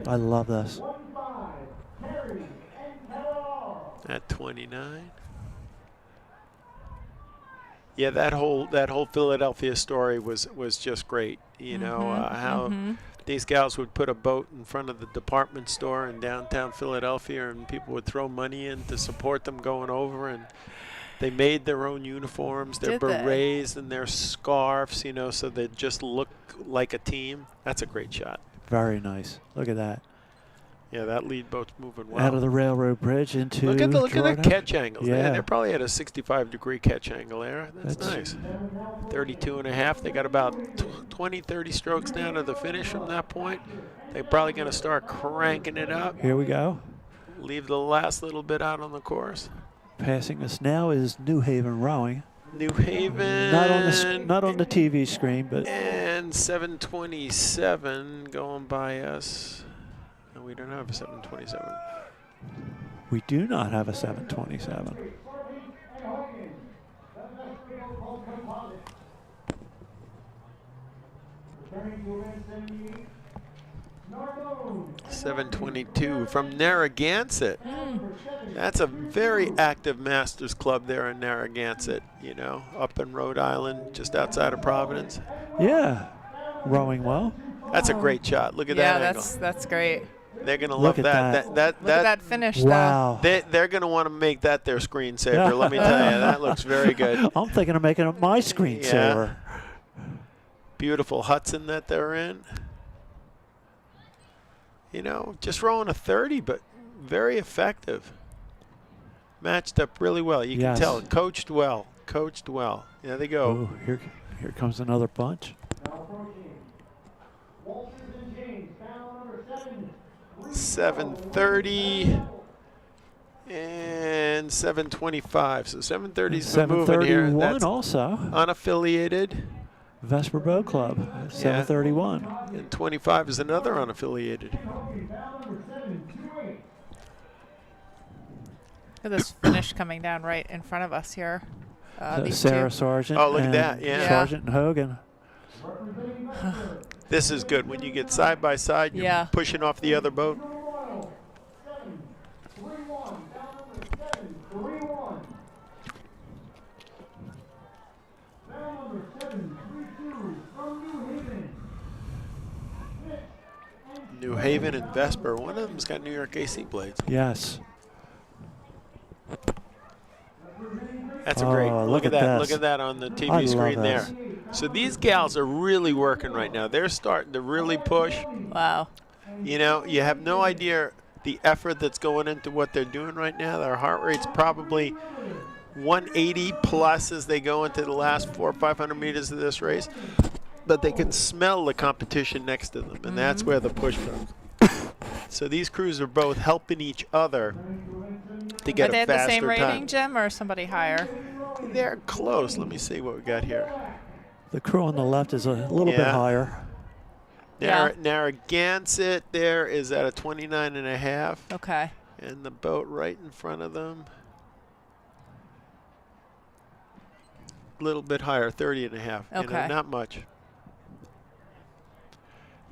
C: I love this.
I: At 29. Yeah, that whole Philadelphia story was just great. You know how these gals would put a boat in front of the department store in downtown Philadelphia, and people would throw money in to support them going over, and they made their own uniforms, their berets and their scarves, you know, so they just look like a team. That's a great shot.
C: Very nice. Look at that.
I: Yeah, that lead boat's moving well.
C: Out of the railroad bridge into
I: look at the
C: Jordan.
I: catch angles.
C: Yeah.
I: They're probably at a 65-degree catch angle there. That's nice. 32.5. They got about 20, 30 strokes down to the finish from that point. They're probably going to start cranking it up.
C: Here we go.
I: Leave the last little bit out on the course.
C: Passing us now is New Haven Rowing.
I: New Haven.
C: Not on the TV screen, but.
I: And 727 going by us. No, we don't have a 727.
C: We do not have a 727.
I: $722 from Narragansett. That's a very active Masters Club there in Narragansett, you know, up in Rhode Island, just outside of Providence.
C: Yeah, rowing well.
I: That's a great shot. Look at that angle.
T: Yeah, that's great.
I: They're going to love that.
T: Look at that finish,
C: wow.
T: though.
I: They're going to want to make that their screensaver. Let me tell you, that looks very good.
C: I'm thinking of making it my screensaver.
I: Yeah. Beautiful Hudson that they're in. You know, just rowing a 30, but very effective. Matched up really well. You can tell. Coached well. Coached well. There they go.
C: Ooh, here comes another bunch.
I: 730 and 725. So 730's been moving here. That's
C: also.
I: Unaffiliated.
C: Vesper Boat Club, 731.
I: And 25 is another unaffiliated.
T: Look at this finish coming down right in front of us here. These
C: Sarah
T: two.
C: Sargent.
I: Oh, look at that. Yeah.
C: Sargent and Hogan.
I: This is good. When you get side by side, you're pushing off the other boat. New Haven and Vesper. One of them's got New York AC blades.
C: Yes.
I: That's a great. Look at that. Look
C: this.
I: at that on the TV
C: I
I: screen
C: love
I: there.
C: this.
I: So these gals are really working right now. They're starting to really push.
T: Wow.
I: You know, you have no idea the effort that's going into what they're doing right now. Their heart rate's probably 180 plus as they go into the last 400 or 500 meters of this race. But they can smell the competition next to them, and that's where the push comes. So these crews are both helping each other to get
T: Are they
I: a
T: at the
I: faster
T: same rating,
I: time.
T: Jim, or somebody higher?
I: They're close. Let me see what we got here.
C: The crew on the left is a little bit higher.
I: Narragansett there is at a 29.5.
T: Okay.
I: And the boat right in front of them, a little bit higher, 30.5.
T: Okay.
I: You know, not much.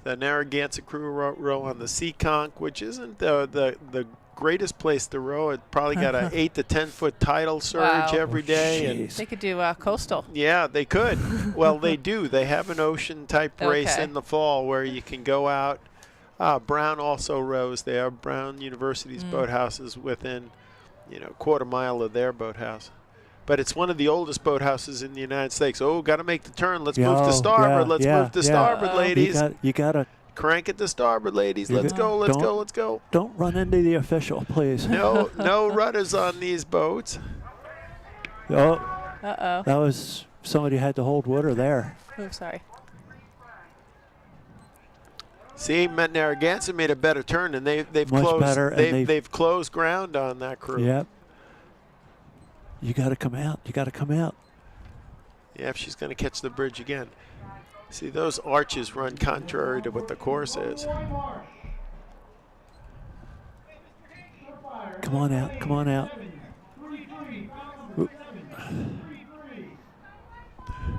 I: The Narragansett crew row on the Seekonk, which isn't the greatest place to row. It probably got an 8 to 10 foot tidal surge every day. And
T: They could do coastal.
I: yeah, they could. Well, they do. They have an ocean type race in the fall where you can go out. Brown also rows there. Brown University's boathouse is within, quarter mile of their boathouse. But it's one of the oldest boathouses in the United States. Oh, got to make the turn. Let's move to starboard. Let's move to starboard, ladies.
C: You got to
I: crank it to starboard, ladies. Let's go. Let's go. Let's go.
C: Don't run into the official, please.
I: No rudders on these boats.
C: Oh.
T: Uh-oh.
C: That was somebody had to hold water there.
T: Oh, sorry.
I: See, Narragansett made a better turn, and they've
C: Much
I: closed.
C: better, and
I: They've closed ground on that crew.
C: Yep. You got to come out. You got to come out.
I: Yeah, if she's going to catch the bridge again. See, those arches run contrary to what the course is.
C: Come on out. Come on out. Oop.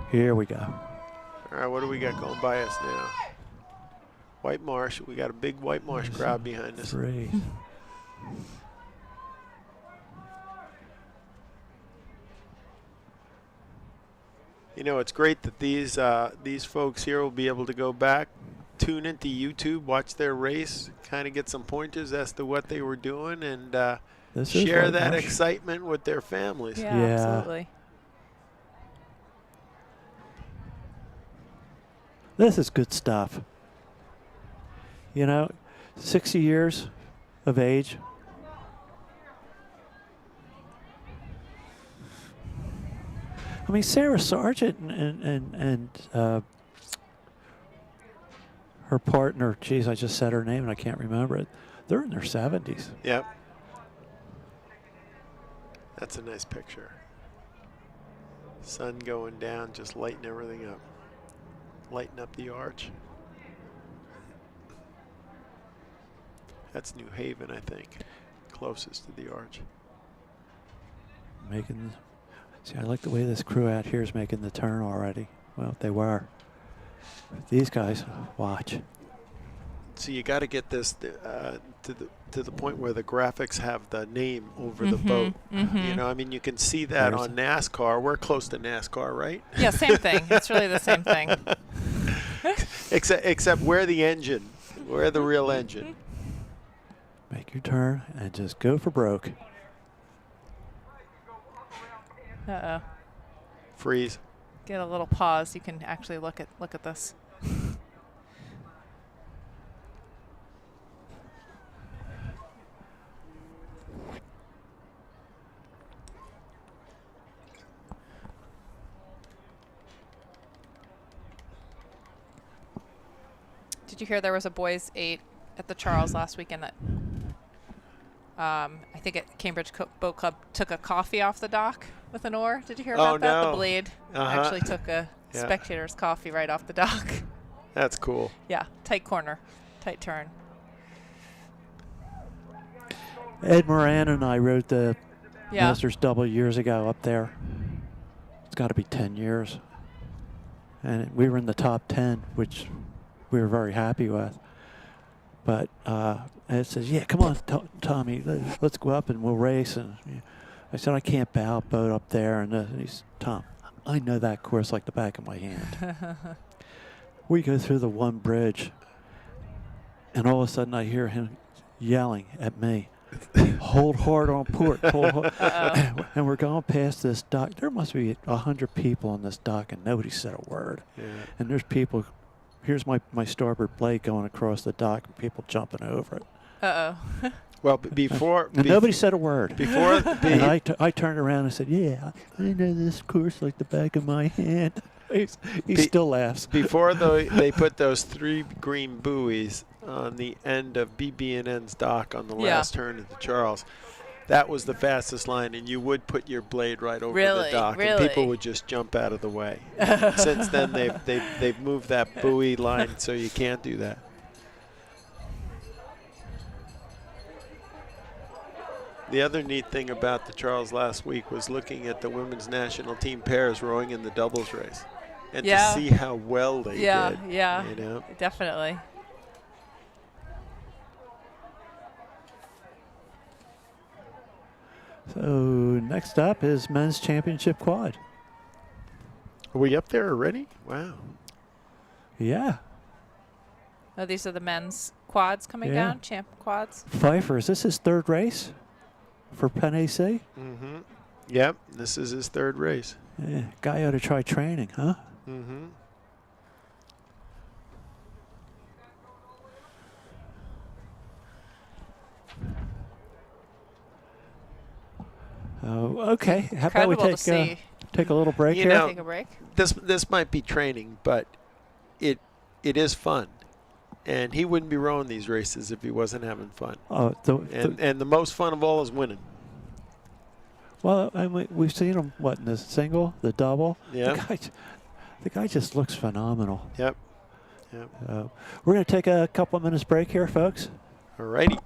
C: Here we go.
I: All right, what do we got going by us now? White Marsh. We got a big White Marsh crowd behind us.
C: 3.
I: You know, it's great that these folks here will be able to go back, tune into YouTube, watch their race, kind of get some pointers as to what they were doing, and share that excitement with their families.
T: Yeah, absolutely.
C: This is good stuff. You know, 60 years of age. I mean, Sarah Sargent and her partner, geez, I just said her name and I can't remember it. They're in their 70s.
I: Yep. That's a nice picture. Sun going down, just lighting everything up. Lighten up the arch. That's New Haven, I think, closest to the arch.
C: See, I like the way this crew out here is making the turn already. Well, they were. These guys, watch.
I: So you got to get this to the point where the graphics have the name over the boat. You know, I mean, you can see that on NASCAR. We're close to NASCAR, right?
T: Yeah, same thing. It's really the same thing.
I: except we're the engine. We're the real engine.
C: Make your turn and just go for broke.
T: Uh-oh.
I: Freeze.
T: Get a little pause. You can actually look at this. Did you hear there was a boys' 8 at the Charles last weekend that I think at Cambridge Boat Club took a coffee off the dock with an oar? Did you hear about that?
I: No.
T: The Bleed actually took a spectator's coffee right off the dock.
I: That's cool.
T: Yeah, tight corner, tight turn.
C: Ed Moran and I rode the Masters double years ago up there. It's got to be 10 years. And we were in the top 10, which we were very happy with. But Ed says, yeah, come on, Tommy, let's go up and we'll race. And I said, I can't bow boat up there. And he's, Tom, I know that course like the back of my hand. We go through the one bridge, and all of a sudden I hear him yelling at me, hold hard on port. Hold hard. And we're going past this dock. There must be 100 people on this dock, and nobody said a word.
I: Yeah.
C: And there's people. Here's my starboard blade going across the dock, and people jumping over it.
T: Uh-oh.
I: Well, before...
C: And nobody said a word.
I: Before
C: and I turned around and said, yeah, I know this course like the back of my hand. He still laughs.
I: Before they put those 3 green buoys on the end of BB&N's dock on the last turn of the Charles, that was the fastest line, and you would put your blade right over the dock, and people would just jump out of the way. Since then, they've moved that buoy line, so you can't do that. The other neat thing about the Charles last week was looking at the women's national team pairs rowing in the doubles race, and to see how well they did.
T: Yeah,
I: you know?
T: Definitely.
C: So next up is men's championship quad.
I: Are we up there already? Wow.
C: Yeah.
T: Oh, these are the men's quads coming down, champ quads.
C: Pfeiffer, is this his 3rd race for Penn AC?
I: Mm-hmm. Yep, this is his 3rd race.
C: Yeah, guy ought to try training, huh?
I: Mm-hmm.
C: Oh, okay. How about we take a little break
I: you
C: here?
I: Know,
T: take a break.
I: This might be training, but it is fun. And he wouldn't be rowing these races if he wasn't having fun.
C: Oh,
I: and the most fun of all is winning.
C: Well, I mean, we've seen him, in the single, the double?
I: Yeah.
C: The guy just looks phenomenal.
I: Yep.
C: We're going to take a couple of minutes break here, folks.
I: All righty.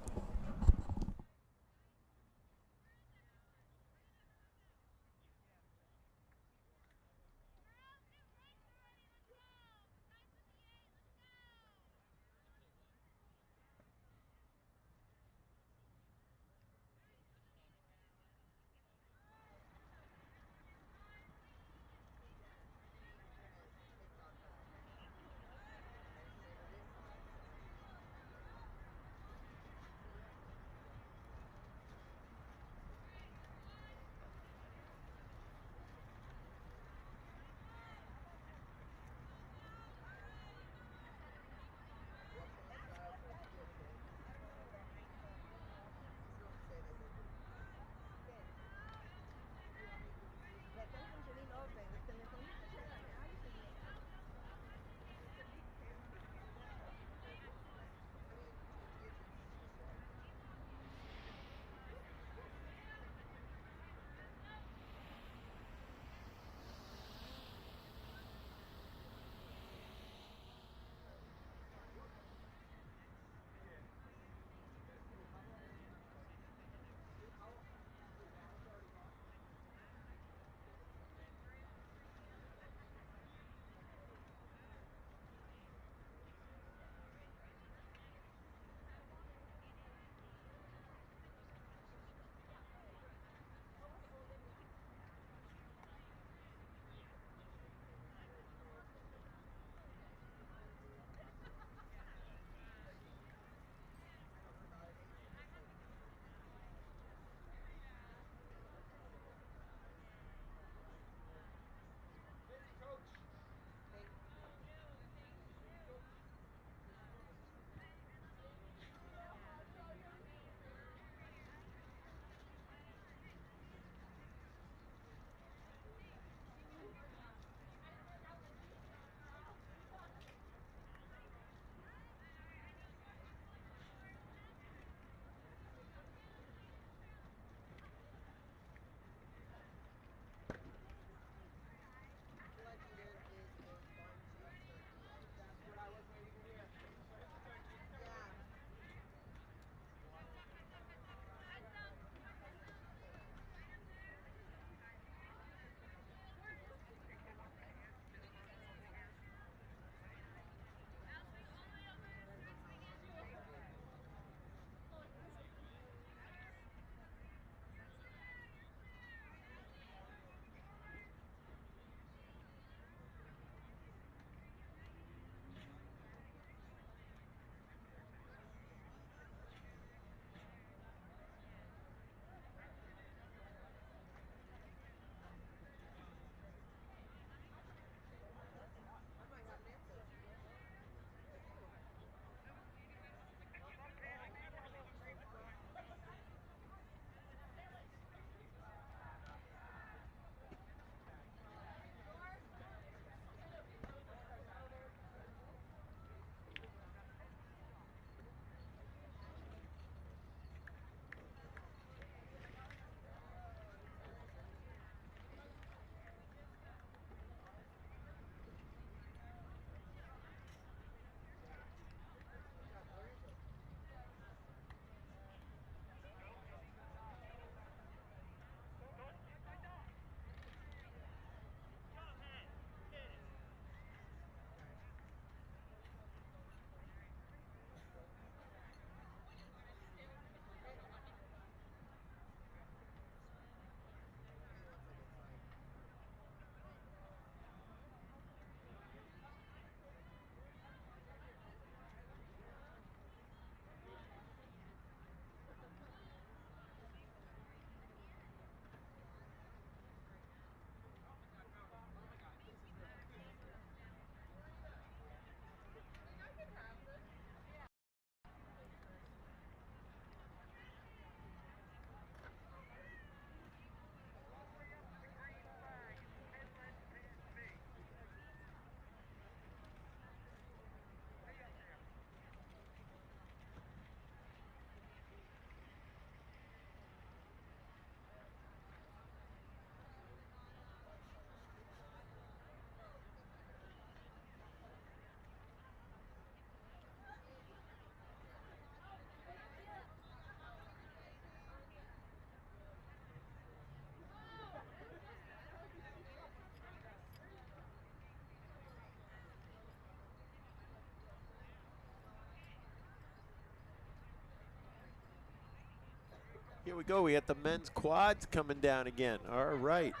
I: Here we go. We got the men's quads coming down again. All right.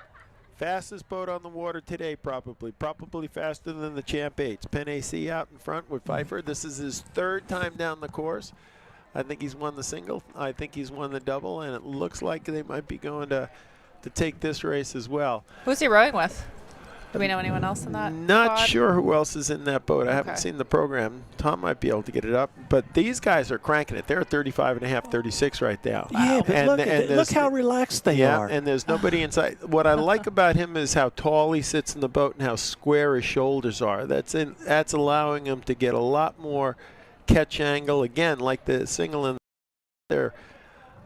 I: Fastest boat on the water today, probably. Probably faster than the Champ 8s. Penn AC out in front with Pfeiffer. This is his 3rd time down the course. I think he's won the single. I think he's won the double. And it looks like they might be going to take this race as well.
T: Who's he rowing with? Do we know anyone else in that
I: Not
T: quad?
I: sure who else is in that boat. I haven't
T: Okay.
I: seen the program. Tom might be able to get it up. But these guys are cranking it. They're 35.5, 36 right now.
C: Yeah, but look
I: there's-
C: how relaxed they
I: yeah,
C: are.
I: and there's nobody inside. What I like about him is how tall he sits in the boat and how square his shoulders are. That's allowing him to get a lot more catch angle. Again, like the single in there,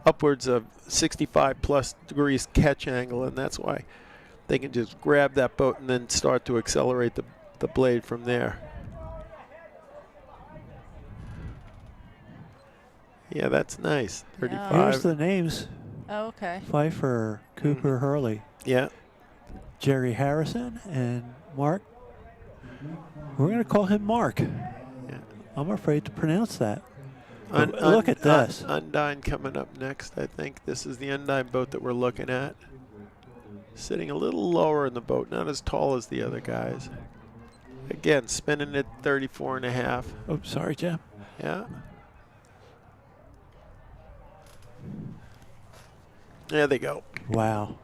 I: upwards of 65+ degrees catch angle, and that's why they can just grab that boat and then start to accelerate the blade from there. Yeah, that's nice. 35.
C: Here's the names.
T: Oh, okay.
C: Pfeiffer, Cooper, Hurley.
I: Yeah.
C: Jerry Harrison and Mark. We're going to call him Mark. I'm afraid to pronounce that. Look at this.
I: Undine coming up next, I think. This is the Undine boat that we're looking at. Sitting a little lower in the boat, not as tall as the other guys. Again, spinning at 34.5.
C: Oh, sorry, Jim.
I: Yeah. There they go.
C: Wow.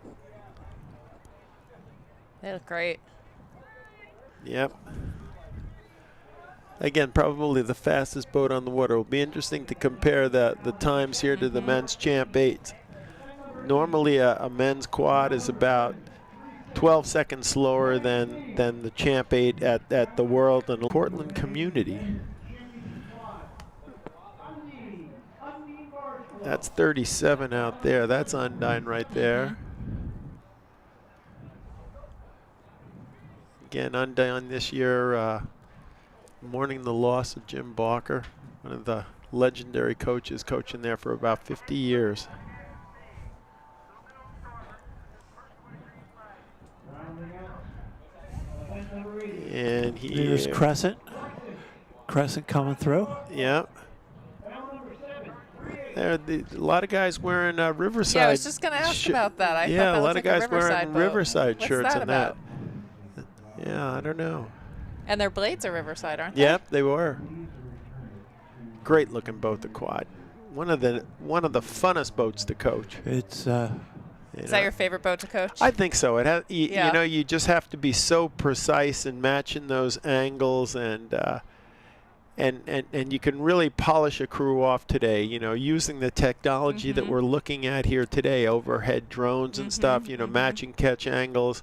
T: They look great.
I: Yep. Again, probably the fastest boat on the water. It'll be interesting to compare the times here to the men's Champ 8s. Normally a men's quad is about 12 seconds slower than the Champ 8 at the World and Portland Community. That's 37 out there. That's Undine right there. Again, Undine this year, mourning the loss of Jim Balker, one of the legendary coaches, coaching there for about 50 years. And
C: Here's Crescent. Crescent coming through.
I: Yeah. There, a lot of guys wearing Riverside.
T: Yeah, I was just going to ask about that. I thought
I: yeah,
T: that
I: a lot
T: looked
I: of
T: like a
I: guys
T: Riverside
I: wearing
T: boat.
I: Riverside
T: What's
I: shirts
T: that
I: and
T: about?
I: that. Yeah, I don't know.
T: And their blades are Riverside, aren't they?
I: Yep, they were. Great looking boat, the quad. One of the funnest boats to coach.
C: It's
T: Is that your favorite boat to coach?
I: I think so. It has,
T: Yeah.
I: you know, you just have to be so precise in matching those angles, and you can really polish a crew off today. You know, using the technology that we're looking at here today, overhead drones and stuff. You know, matching catch angles.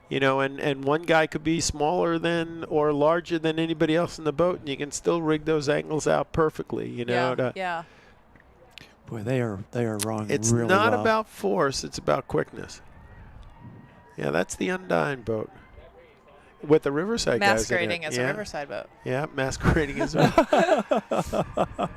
I: You know, and one guy could be smaller than or larger than anybody else in the boat, and you can still rig those angles out perfectly. You know.
T: Yeah.
C: boy, they are wrong.
I: It's
C: really
I: not
C: well.
I: about force; it's about quickness. Yeah, that's the Undine boat with the Riverside guys in it.
T: Masquerading as a Riverside boat.
I: Yeah, masquerading as a.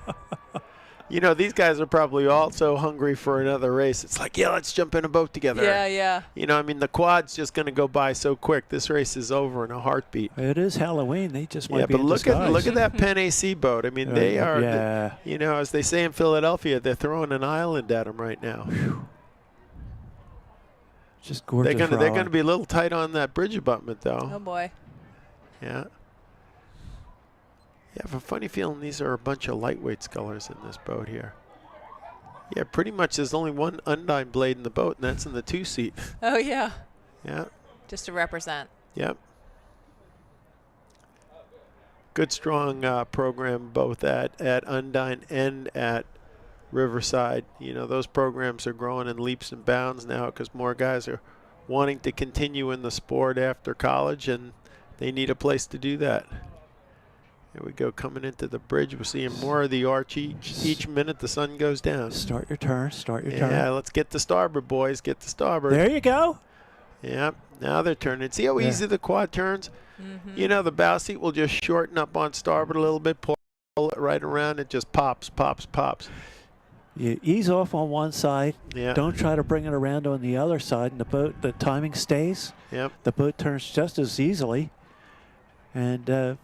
I: You know, these guys are probably also hungry for another race. It's like, yeah, let's jump in a boat together.
T: Yeah, yeah.
I: You know, I mean, the quad's just going to go by so quick. This race is over in a heartbeat.
C: It is Halloween. They just might
I: Yeah,
C: be
I: but
C: in
I: look
C: disguise.
I: at that Penn AC boat. I mean, they are.
C: Yeah.
I: You know, as they say in Philadelphia, they're throwing an island at them right now.
C: Just gorgeous.
I: They're
C: rowing.
I: going to be a little tight on that bridge abutment, though.
T: Oh boy.
I: Yeah. Yeah, I have a funny feeling these are a bunch of lightweight scullers in this boat here. Yeah, pretty much there's only one Undine blade in the boat, and that's in the 2-seat.
T: Oh yeah.
I: Yeah.
T: Just to represent.
I: Yep. Good, strong program both at Undine and at Riverside. You know, those programs are growing in leaps and bounds now because more guys are wanting to continue in the sport after college, and they need a place to do that. Here we go, coming into the bridge. We're seeing more of the arch each minute the sun goes down.
C: Start your turn. Start your turn.
I: Yeah, let's get to starboard, boys. Get to starboard.
C: There you go.
I: Yep. Now they're turning. See how easy the quad turns? You know, the bow seat will just shorten up on starboard a little bit, pull it right around. It just pops, pops, pops.
C: You ease off on one side.
I: Yeah.
C: Don't try to bring it around on the other side, and the timing stays.
I: Yep.
C: The boat turns just as easily. And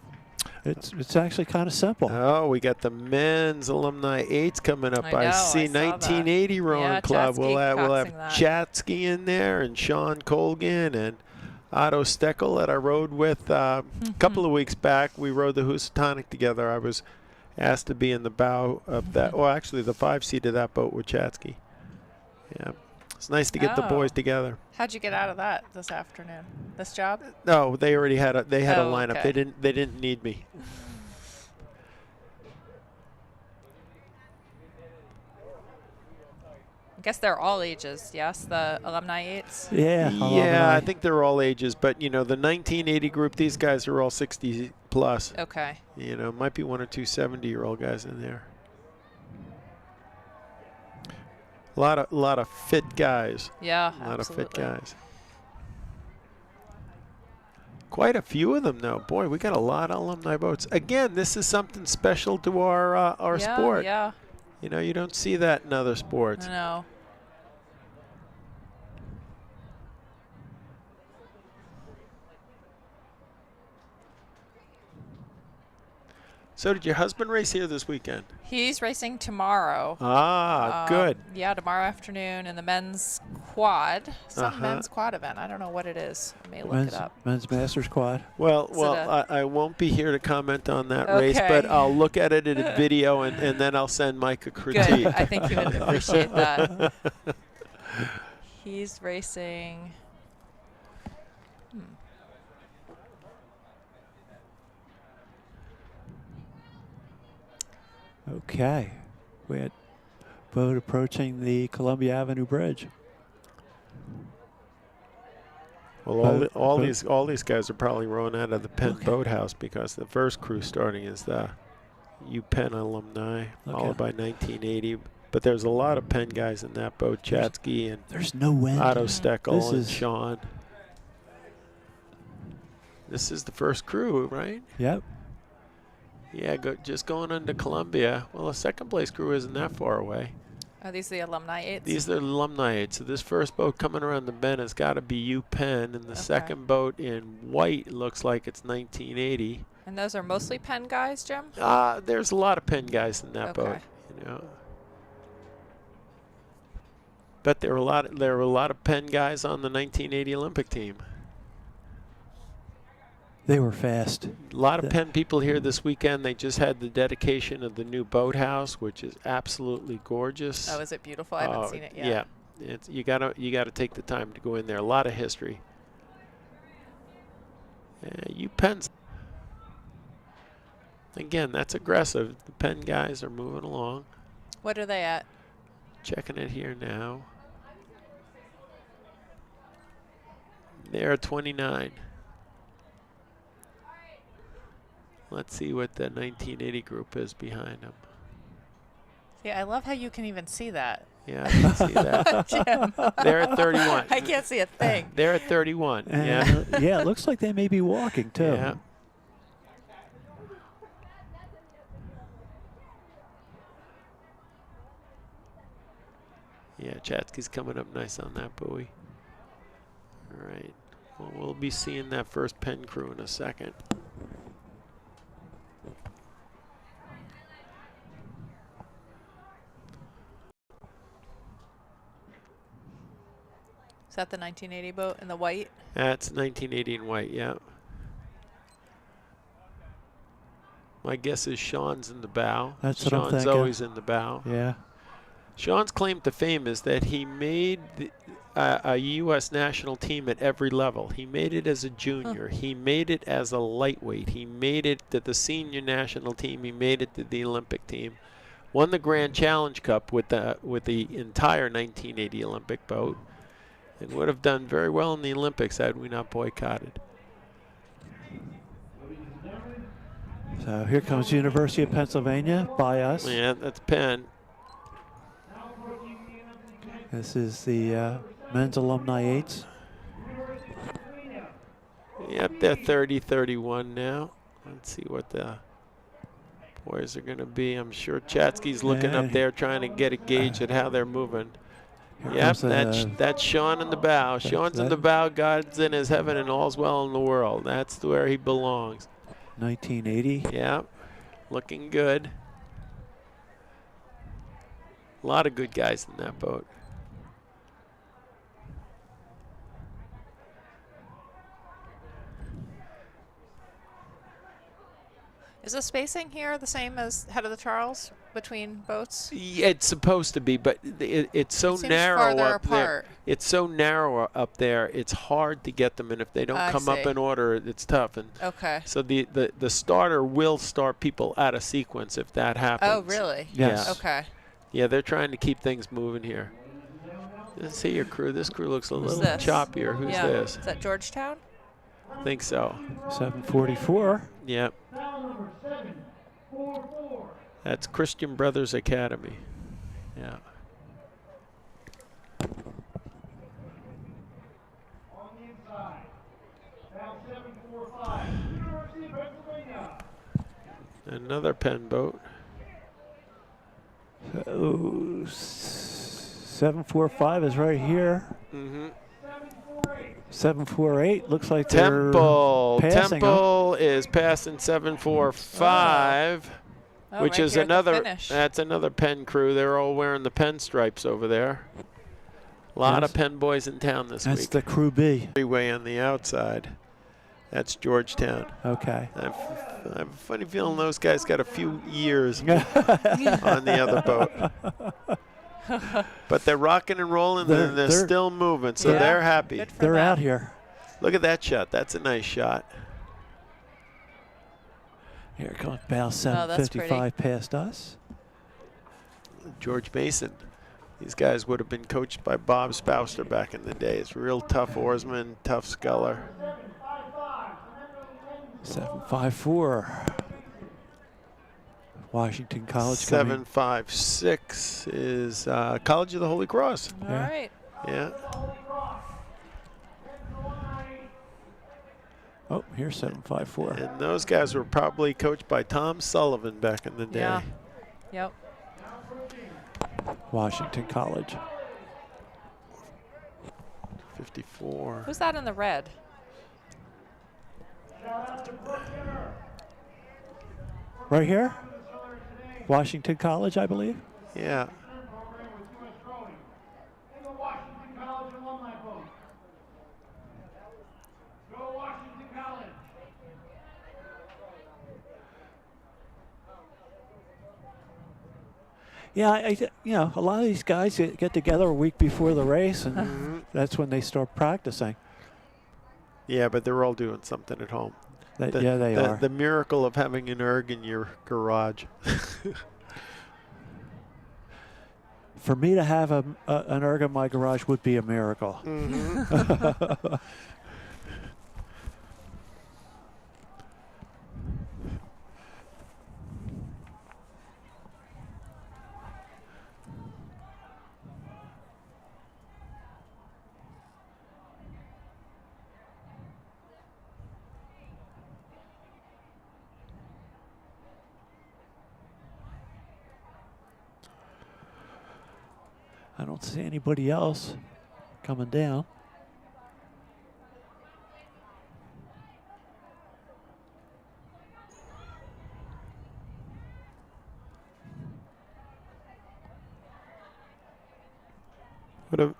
C: It's actually kind of simple.
I: Oh, we got the men's alumni 8s coming up. I see 1980 Rowing Club. We'll have Chatsky in there and Sean Colgan and Otto Steckel that I rode with a couple of weeks back. We rode the Housatonic together. I was asked to be in the bow of that. Well, actually, the 5-seat of that boat with Chatsky. Yeah. It's nice to get the boys together.
T: How'd you get out of that this afternoon? This job?
I: No, they already had a lineup.
T: Okay.
I: They didn't need me.
T: I guess they're all ages, yes, the alumni 8s?
C: Yeah.
I: Yeah, I think they're all ages, but you know, the 1980 group, these guys are all 60 plus.
T: Okay.
I: You know, might be 1 or 2 70-year-old guys in there. A lot of fit guys.
T: Yeah,
I: a lot
T: absolutely.
I: of fit guys. Quite a few of them, though. Boy, we got a lot of alumni boats. Again, this is something special to our sport.
T: Yeah.
I: You know, you don't see that in other sports.
T: No.
I: So did your husband race here this weekend?
T: He's racing tomorrow.
I: Ah, good.
T: Yeah, tomorrow afternoon in the men's quad. Some men's quad event. I don't know what it is. I may look it up.
C: Men's Masters Quad.
I: Well, I won't be here to comment on that race, but I'll look at it in a video and then I'll send Mike a critique.
T: Good. I think he would appreciate that. He's racing.
C: Okay. We had boat approaching the Columbia Avenue Bridge.
I: Well, all these guys are probably rowing out of the Penn Boathouse because the first crew starting is the UPenn alumni, followed by 1980. But there's a lot of Penn guys in that boat. Chatsky and
C: there's no wind.
I: Otto Steckel and Sean. This is the first crew, right?
C: Yep.
I: Yeah, just going into Columbia. Well, the second place crew isn't that far away.
T: Are these the alumni 8s?
I: These are the alumni 8s. So this first boat coming around the bend has got to be UPenn, and the second boat in white looks like it's 1980.
T: And those are mostly Penn guys, Jim?
I: There's a lot of Penn guys in that boat, you know. But there were a lot of Penn guys on the 1980 Olympic team.
C: They were fast.
I: A lot of Penn people here this weekend. They just had the dedication of the new boathouse, which is absolutely gorgeous.
T: Oh, is it beautiful? I haven't seen it yet.
I: Yeah, you gotta take the time to go in there. A lot of history. You Penns. Again, that's aggressive. The Penn guys are moving along.
T: What are they at?
I: Checking it here now. They're at 29. Let's see what the 1980 group is behind them.
T: See, I love how you can even see that.
I: Yeah, I can see that.
T: Jim.
I: They're at 31.
T: I can't see a thing.
I: They're at 31.
C: And
I: yeah.
C: Yeah, it looks like they may be walking too.
I: Yeah. Yeah, Chatsky's coming up nice on that buoy. All right. Well, we'll be seeing that first Penn crew in a second.
T: Is that the 1980 boat in the white?
I: That's 1980 in white, yeah. My guess is Sean's in the bow.
C: That's what I'm
I: Sean's
C: thinking.
I: always in the bow.
C: Yeah.
I: Sean's claim to fame is that he made a U.S. national team at every level. He made it as a junior. He made it as a lightweight. He made it to the senior national team. He made it to the Olympic team. Won the Grand Challenge Cup with the entire 1980 Olympic boat. And would have done very well in the Olympics had we not boycotted.
C: So here comes University of Pennsylvania by us.
I: Yeah, that's Penn.
C: This is the men's alumni 8s.
I: Yep, they're 30-31 now. Let's see what the boys are going to be. I'm sure Chatsky's looking up there trying to get a gauge at how they're moving. Yep, that's Sean in the bow. Sean's in the bow. God's in his heaven and all's well in the world. That's where he belongs.
C: 1980.
I: Yeah, looking good. A lot of good guys in that boat.
T: Is the spacing here the same as Head of the Charles between boats?
I: Yeah, it's supposed to be, but it's so
T: It seems
I: narrow
T: farther
I: up there.
T: apart.
I: It's so narrow up there. It's hard to get them, and if they don't
T: I
I: come up
T: see.
I: in order, it's tough. And
T: Okay.
I: so the starter will start people out of sequence if that happens.
T: Oh, really?
I: Yes.
T: Okay.
I: Yeah, they're trying to keep things moving here. Let's see your crew. This crew looks a
T: Who's
I: little
T: this?
I: choppier. Who's
T: Yeah.
I: this?
T: Is that Georgetown?
I: I think so.
C: 744.
I: Yep. That's Christian Brothers Academy. Yeah.
E: On the inside. Bow 745. University of Pennsylvania.
I: Another Penn boat.
C: Oh, 745 is right here.
I: Mm-hmm.
C: 748 looks like they're
I: Temple.
C: passing
I: Temple is passing 745,
T: Oh,
I: which
T: right
I: is
T: here at the
I: another.
T: finish.
I: That's another Penn crew. They're all wearing the Penn stripes over there. A lot
C: Yes.
I: of Penn boys in town this
C: That's
I: week.
C: the crew B.
I: Freeway on the outside. That's Georgetown.
C: Okay.
I: I have a funny feeling those guys got a few years on the other boat. But they're rocking and rolling, and they're still moving, so
C: Yeah.
I: they're happy.
T: Good for
C: They're
T: them.
C: out here.
I: Look at that shot. That's a nice shot.
C: Here comes bow
T: Oh, that's
C: 755 past us.
I: George Mason. These guys would have been coached by Bob Spouster back in the day. It's real tough oarsman, tough sculler.
C: 754. Washington College coming.
I: 756 is College of the Holy Cross.
T: All right.
I: Yeah.
C: Oh, here's 754.
I: And those guys were probably coached by Tom Sullivan back in the day.
T: Yeah. Yep.
C: Washington College.
I: 54.
T: Who's that in the red?
C: Right here? Washington College, I believe.
I: Yeah.
C: Yeah, you know, a lot of these guys get together a week before the race, and that's when they start practicing.
I: Yeah, but they're all doing something at home.
C: Yeah, they are.
I: The miracle of having an erg in your garage.
C: For me to have an erg in my garage would be a miracle. I don't see anybody else coming down.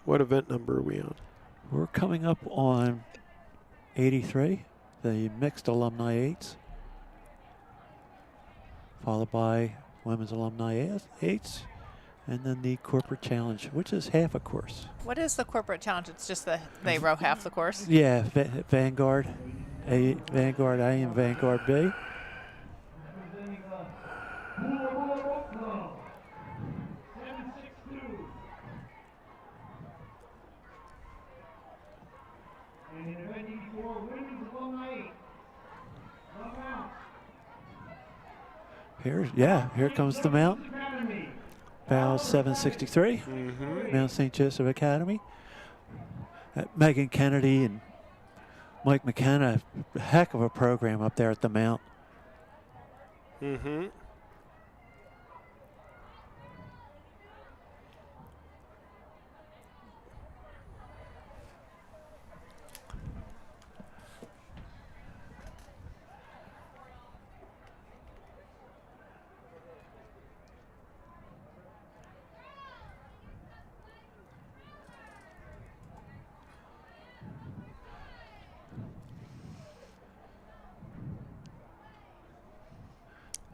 I: What event number are we on?
C: We're coming up on 83, the mixed alumni eights, followed by women's alumni eights, and then the corporate challenge, which is half a course.
T: What is the corporate challenge? It's just that they row half the course?
C: Yeah, Vanguard A and Vanguard B. Here comes the mount. Bow 763, Mount St. Joseph Academy. Megan Kennedy and Mike McKenna, a heck of a program up there at the mount.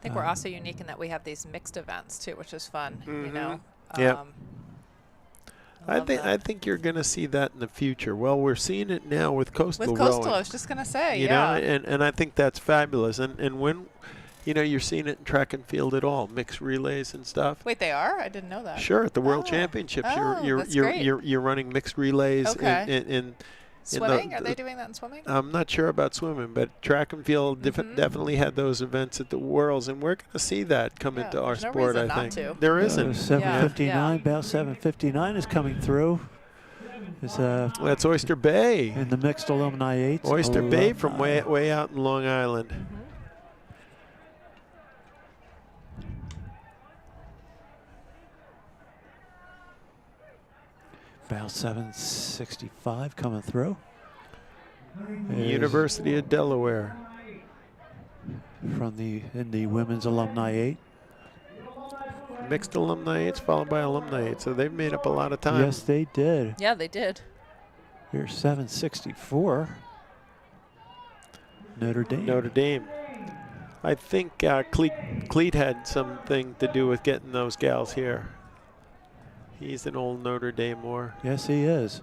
T: think we're also unique in that we have these mixed events too, which is fun. You know.
I: Yeah. I think you're going to see that in the future. Well, we're seeing it now with coastal
T: With coastal,
I: rowing.
T: I was just going to say,
I: you know, and I think that's fabulous. And when, you know, you're seeing it in track and field at all, mixed relays and stuff.
T: Wait, they are? I didn't know that.
I: Sure, at the World Championships,
T: that's great.
I: you're running mixed relays.
T: Okay.
I: in
T: swimming? Are they doing that in swimming?
I: I'm not sure about swimming, but track and field definitely had those events at the Worlds, and we're going to see that come into our sport. I think there isn't.
C: 7:59, about 7:59 is coming through. It's,
I: that's Oyster Bay
C: in the mixed alumni 8.
I: Oyster Bay from way out in Long Island.
C: About 7:65 coming through.
I: University of Delaware.
C: From in the women's alumni 8.
I: Mixed alumni 8's followed by alumni 8, so they've made up a lot of time.
C: Yes, they did.
T: Yeah, they did.
C: Here's 7:64. Notre Dame.
I: Notre Dame. I think Cleat had something to do with getting those gals here. He's an old Notre Dame war.
C: Yes, he is.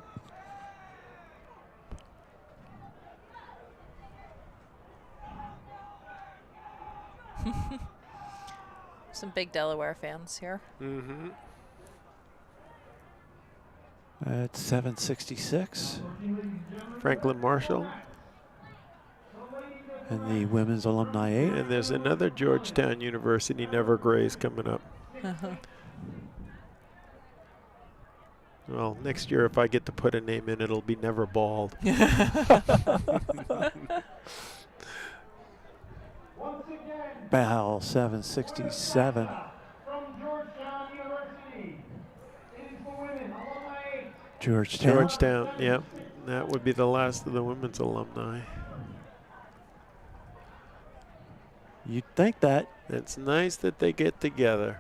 T: Some big Delaware fans here.
I: Mm-hmm.
C: At 7:66.
I: Franklin Marshall.
C: And the women's alumni 8.
I: And there's another Georgetown University Never Grays coming up. Well, next year if I get to put a name in, it'll be Never Bald.
C: Bow 7:67. Georgetown.
I: Georgetown, yep. That would be the last of the women's alumni.
C: You'd think that.
I: It's nice that they get together.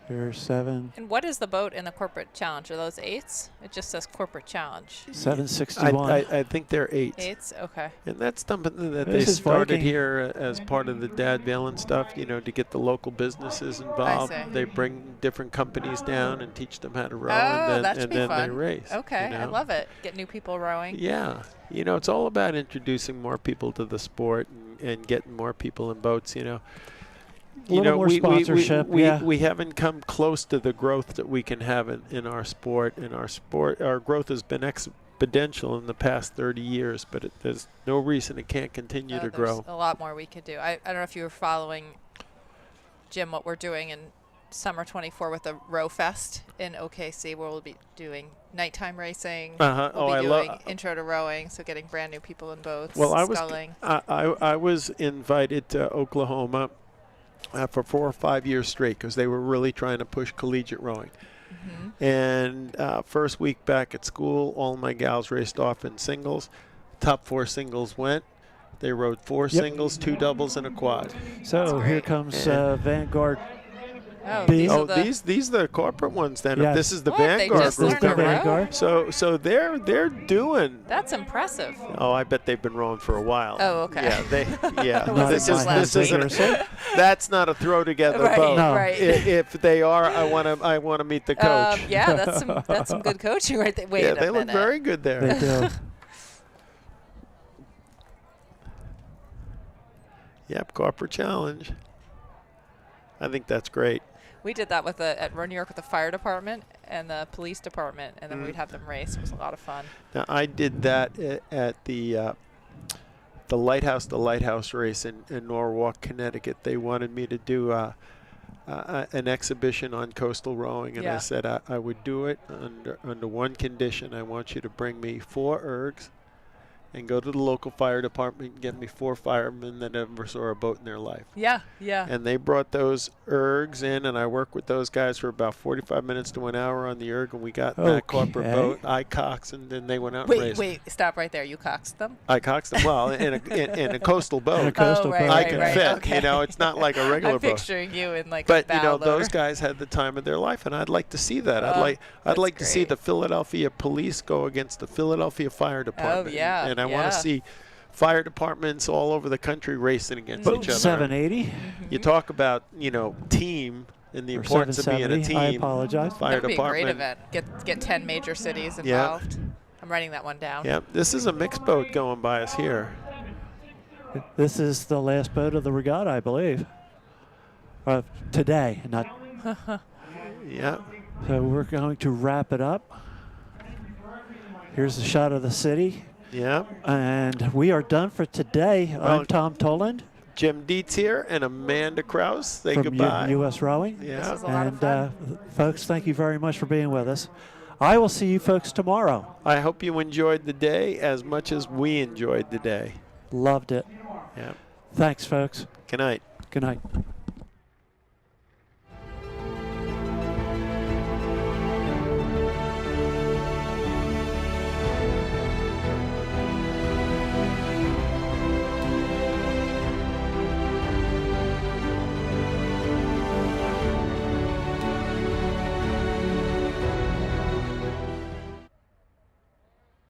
C: Here's 7.
T: And what is the boat in the corporate challenge? Are those 8s? It just says corporate challenge.
C: 7:61.
I: I think they're 8s.
T: 8s, okay.
I: And that's something that
C: This
I: they
C: is
I: started
C: Viking.
I: here as part of the Dad Valen stuff, you know, to get the local businesses involved.
T: see.
I: They bring different companies down and teach them how to row,
T: Oh,
I: and
T: that
I: then,
T: should be
I: they
T: fun.
I: race.
T: Okay,
I: you know?
T: I love it. Get new people rowing.
I: Yeah, you know, it's all about introducing more people to the sport and getting more people in boats, you know.
C: A little more sponsorship, yeah.
I: We haven't come close to the growth that we can have in our sport. Our growth has been exponential in the past 30 years, but there's no reason it can't continue to grow.
T: There's a lot more we could do. I don't know if you were following, Jim, what we're doing in summer 24 with the Row Fest in OKC, where we'll be doing nighttime racing.
I: Uh-huh.
T: We'll
I: Oh, I
T: be
I: love-
T: doing intro to rowing, so getting brand new people in boats.
I: Well,
T: sculling.
I: I was invited to Oklahoma for 4 or 5 years straight because they were really trying to push collegiate rowing. And first week back at school, all my gals raced off in singles. Top 4 singles went. They rowed 4 singles, 2 doubles, and a quad.
C: So here comes Vanguard.
T: Oh,
C: B.
I: These are the corporate ones then.
C: Yes.
I: If this is the
T: What? They
I: Vanguard
T: just
I: group.
T: learned to row?
C: Vanguard.
I: So they're doing.
T: That's impressive.
I: Oh, I bet they've been rowing for a while.
T: Oh, okay.
I: Yeah,
C: Not
I: this
C: in my
I: isn't. That's not a throw together
T: Right,
I: boat.
C: No.
T: right.
I: If they are, I want to meet the coach.
T: Yeah, that's some good coaching right there. Wait
I: yeah,
T: a
I: they
T: minute.
I: look very good there.
C: They do.
I: Yep, corporate challenge. I think that's great.
T: We did that with at New York with the fire department and the police department, and then we'd have them race. It was a lot of fun.
I: Now I did that at the lighthouse race in Norwalk, Connecticut. They wanted me to do an exhibition on coastal rowing, and I
T: Yeah.
I: said I would do it under one condition. I want you to bring me 4 ergs and go to the local fire department and get me 4 firemen that never saw a boat in their life.
T: Yeah, yeah.
I: And they brought those ergs in, and I worked with those guys for about 45 minutes to an hour on the erg, and we got in that corporate
C: Okay.
I: boat. I coxed, and then they went out and raced.
T: Wait, stop right there. You coxed them?
I: I coxed them. Well, in a coastal boat.
C: In a coastal
T: right,
C: boat.
I: I
T: right,
I: can
T: right,
I: fit.
T: okay.
I: You know, it's not like a regular
T: I'm
I: boat.
T: picturing you in like
I: But
T: a
I: you know,
T: bow
I: those
T: loader.
I: guys had the time of their life, and I'd like to see that.
T: Oh,
I: I'd like to see
T: great.
I: the Philadelphia police go against the Philadelphia Fire Department.
T: yeah,
I: And I want
T: yeah.
I: to see fire departments all over the country racing against
C: Boat
I: each other.
C: 780.
I: You talk about, team and the
C: Or
I: importance of being a
C: 770.
I: team.
C: I apologize.
I: Fire
T: That would be a
I: department.
T: great event. Get 10 major cities involved. I'm writing that one down.
I: Yep, this is a mixed boat going by us here.
C: This is the last boat of the regatta, I believe. Today, not.
I: Yeah.
C: So we're going to wrap it up. Here's a shot of the city.
I: Yeah.
C: And we are done for today.
I: Well,
C: I'm Tom Toland.
I: Jim Dietz here and Amanda Krause. Say
C: from
I: goodbye.
C: U.S. Rowing.
I: Yeah. This was
T: a lot of
C: And folks, thank you very much for being with us. I will see you folks tomorrow.
I: I hope you enjoyed the day as much as we enjoyed the day.
C: Loved it.
I: Yeah.
C: Thanks, folks.
I: Good night.
C: Good night.